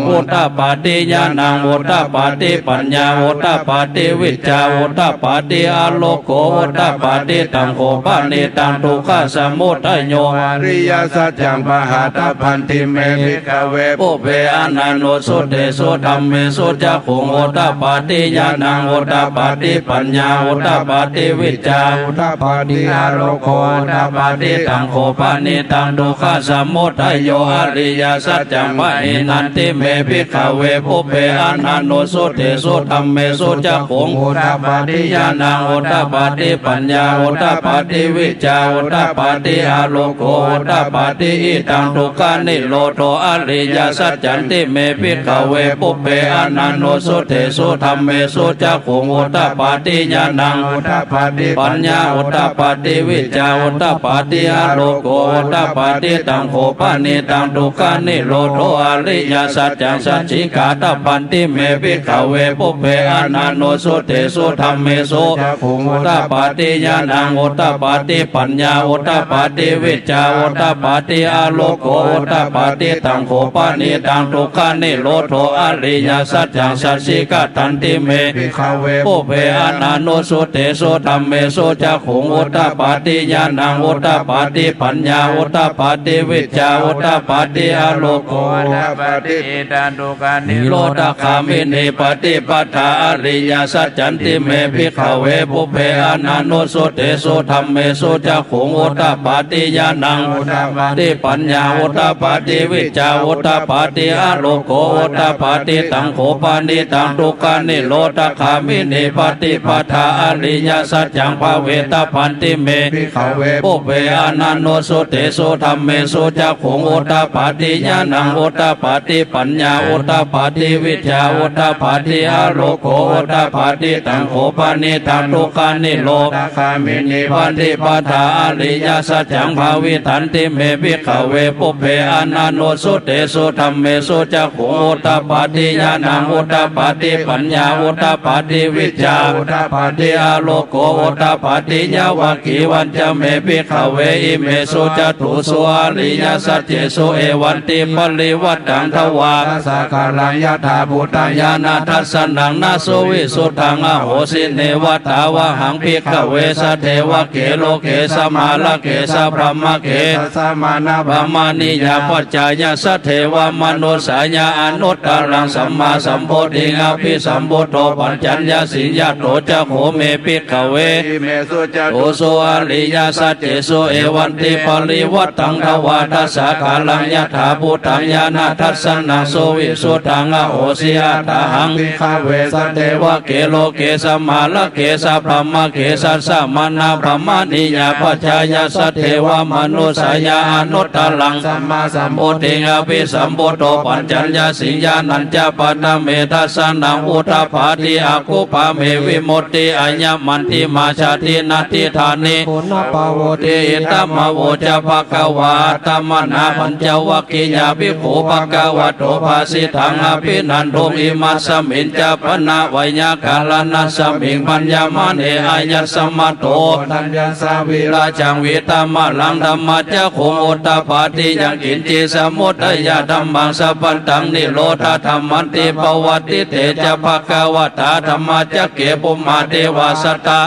อุตตปาติญาณังอุตตปาติปัญญาอุตตปาติวิชชาอุตตปาติอาโลโกอุตตปาติตังโคปะเนตังทุกขสมุทัยโยอริยสัจจังปหาตพันธิเมภิกขเวปุเพอนันโนสุเตสุธรรมเมสุจักขุงอุตตปาติญาณังอุตตปาติปัญญาอุตตปาติวิชชาอุตตปาติอาโลโกอุตตปาติตังโคปะเนตังทุกขสมุทัยโยอริยสัจจังปหินันติเมภิกขเวปุเพอนันโนสุเตสุธรรมเมสุจักขุงอุตตปาติญาณังอุตตปาติปัญญาอุตตปาติวิชชาอุตตปาติอาโลโกอุตตปาติอิตังทุกขานิโรโธอริยสัจจันติเมภิกขเวปุเพอนันโนสุเตสุธรรมเมสุจักขุงอุตตปาติญาณังอุตตปาติปัญญาอุตตปาติวิชชาอุตตปาติอาโลโกอุตตปาติตังโคปะเนตังทุกขานิโรโธอริยสัจจังสัจฉิกาตปันติเมภิกขเวปุเพอนันโนสุเตสุธรรมเมสุจักขุงอุตตปาติญาณังอุตตปาติปัญญาอุตตปาติวิชชาอุตตปาติอาโลโกอุตตปาติตังโคปะเนตังทุกขานิโรโธอริยสัจจังสัจฉิกาตันติเมภิกขเวปุเพอนันโนสุเตสุธรรมเมสุจักขุงอุตตปาติญาณังอุตตปาติปัญญาอุตตปาติวิชชาอุตตปาติอาโลโกอุตตปาติตันทุกขานิโรธคามินีปฏิปทาอริยสัจจันติเมภิกขเวปุเพอนันโนสุเตสุธรรมเมสุจักขุงอุตตปาติญาณังอุตตปาติปัญญาอุตตปาติวิชชาอุตตปาติอาโลโกอุตตปาติตังโขปานิตังทุกขานิโรธคามินีปฏิปทาอริยสัจจังภเวตพันติเมภิกขเวปุเพอนันโนสุเตสุธรรมเมสุจักขุงอุตตปาติญาณังอุตตปาติปัญญาอุตตปาติวิชชาอุตตปาติอาโลโกอุตตปาติตังโขปานิตังทุกขานิโรธคามินีปฏิปทาอริยสัจจังภาวิทันติเมภิกขเวปุเพอนันโนสุเตสุธรรมเมสุจักขุงอุตตปาติญาณังอุตตปาติปัญญาอุตตปาติวิชชาอุตตปาติอาโลโกอุตตปาติยาวากีวันจะเมภิกขเวอิเมสุจตุสุอริยสัจเจสุเอวันติปริวัตตังทวาสักการังยะถาภูตญาณทัสสนังนาสุวิสุทธังอโหสิเนวัตถาวะหังภิกขเวสเทวะเกโลเกสมาลเกสพรหมเกสมานาพมานิยาปัจจายสเทวมนุสายาอนุตตรังสัมมาสัมโพธิงอภิสัมพุทโธปัญจัญญาสิยะโตจะโหเมภิกขเวเมสุจตุสุอริยสัจเจสุเอวันติปริวัตตังทวาทัสสะกาลังยะถาภูตังญาณทัสสนังสุวิสุทธังอโหสิยะตาหังภิกขเวสเทวะเกโลเกสมาลเกสพรหมเกสสัมมานาพรหมนิยาปัจจายสเทวมนุสายาอนุตตรังสัมมาสัมโพธิงอภิสัมพุทโธปัญจัญญาสิญาณัญจปนเมทัสสนังอุทธาทิอาคุปะเมวิมุตติอัญญมันติมาชาตินาทิธานิปุณปโวติอิตมโวจะภะคะวะตมนาปัญจวัคคียาภิกขุภะคะวะโตภาสิทังอภินันโทอิมัสสมินจะปนะไวยากาลนัสสมิงปัญญามะเนอายัสสมะโตทัญญาสาวิราจังวิตามะลังธรรมะจะโคอุตตปาติยังกินจิสมุทัยธรรมังสัพพันตังนิโรธาธรรมันติปวัตติเตจะภะคะวะตาธรรมะจะเกปุมาเทวาสตา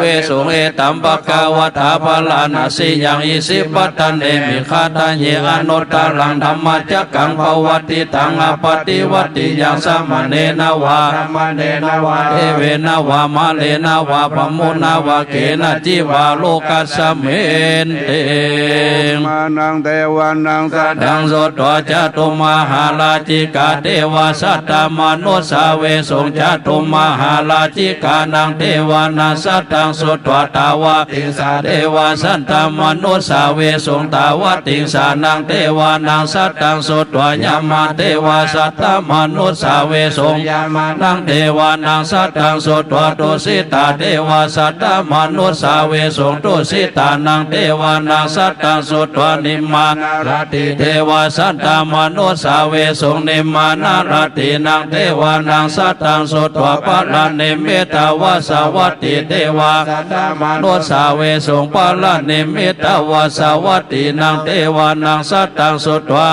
เวสุเอตัมภะคะวะตาภลานาสิยังอิสิปัตตเนมิคาตัญเยอนุตตรังธรรมะจะกังภวัตติตังอปฏิวัติยังสมเนนวาเอเวนวามะเลนวาปมุนาวะเกนะจิวาโลกัสสเมนเตมานังเทวานังสัตตังโสตจตุมหาราชิกาเทวาสัตตมนุสาเวสงจตุมหาราชิกานังเทวานังสัตตังโสตตาวะติสาเทวาสัตตมนุสาเวสงตาวะติสานังเทวานังสัตตังโสตยามาเทวาสัตตมนุสาเวสงยามานังเทวานังสัตตังโสตตุสิตาเทวาสัตตมนุสาเวสงตุสิตานังเทวานังสัตตังโสตนิมมานาติเทวาสัตตมนุสาเวสงนิมมานาตินังเทวานังสัตตังโสตปะละเนเมตาวาสวัตติเทวาสัตตมนุสาเวสงปะละเนเมตาวาสวัตตินังเทว วานังสัตตังสุตวา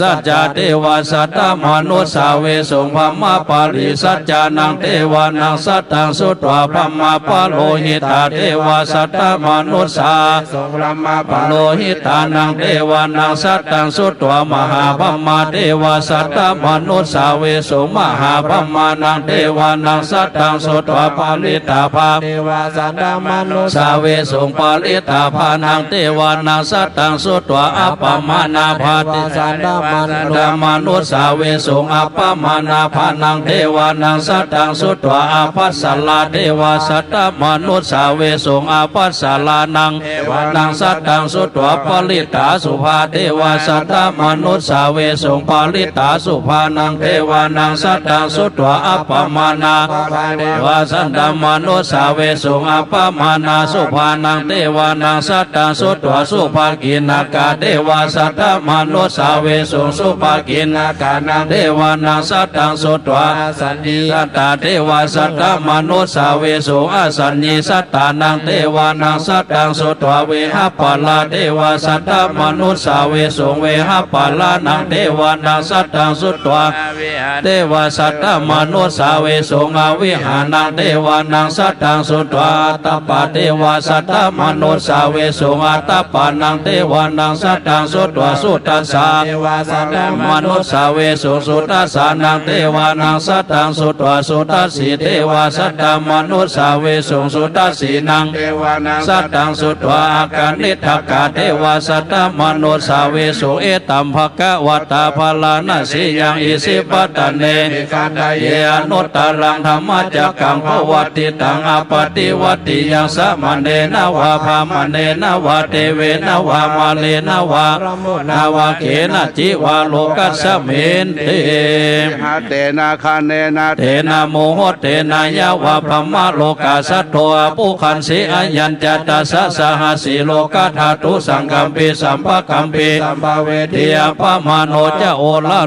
สัจจเทวาสัตตมนุสสาเวสุงพัมมาปาลิสัจจานังเทวานังสัตตังสุตวาพัมมาปาโลหิตาเทวาสัตตมนุสสาสุงพัมมาปาโลหิตานังเทวานังสัตตังสุตวามหาพัมมาเทวาสัตตมนุสสาเวสุงมหาพัมมานังเทวานังสัตตังสุตวาปาลิตาภาเทวาสัตตมนุสสาเวสุงปาลิตาภานังเทวานังสัตตังสุตวาอัปปมานาภาติสัตตมนุสสาเวสุงอัปปมานาภานังเทวานังสัตตังสุตวาอาภัสสลาเทวาสัตตมนุสสาเวสุงอาภัสสลานังนังสัตตังสุตวาปลิตาสุภาเทวาสัตตมนุสสาเวสุงปลิตาสุภานังเทวานังสัตตังสุตวาอัปปมานาเทวาสัตตมนุสสาเวสุงอัปปมานาสุภานังเทวานังสัตตังสุตวาสุภากินากาเทวาสัตตมนุสสาเวสุงสุภากินากานังเทวานังสัตตังสุตวาสันนิสัตตาเทวาสัตตมนุสสาเวสุงอสันนิสัตตานังเทวานังสัตตังสุตวาเวหะปาลาเทวาสัตตมนุสสาเวสุงเวหะปาลานังเทวานังสัตตังสุตวาเทวาสัตตมนุสสาเวสุงอวิหานังเทวานังสัตตังสุตวาตปะเทวาสัตตมนุสสาเวสุงอัตตปานังเทวานังสัตตังสุตวาสุตัสสะเทวาสัตตมนุสสาเวสุงสุตัสสะนังเทวานังสัตตังสุตวาสุตัสสีเทวาสัตตมนุสสาเวสุงสุตัสสีนังเทวานังสัตตังสุตวาอาการนิทักกาเทวาสัตตมนุสสาเวสุเอตัมภะกะวัตตาภลานะสิยังอิสิปัตตเนเยอนุตตรังธรรมจักขังภวัตติตังอปฏิวัติยังสมะเนนะวะภามะเนนะวะเทเวนะวะมาเลนะวะนาวะเขนะจิวาโลกัสสะเมนเทหะเตนะคาเนนะเทนะโมโหเตนะยะวะพมะโลกาสัตโตปุคันสิอัญญัญจตัสสะสหสีโลกธาตุสังกัมปิสัมภคัมปิสัมภเวทิยปะมโนจะโอละ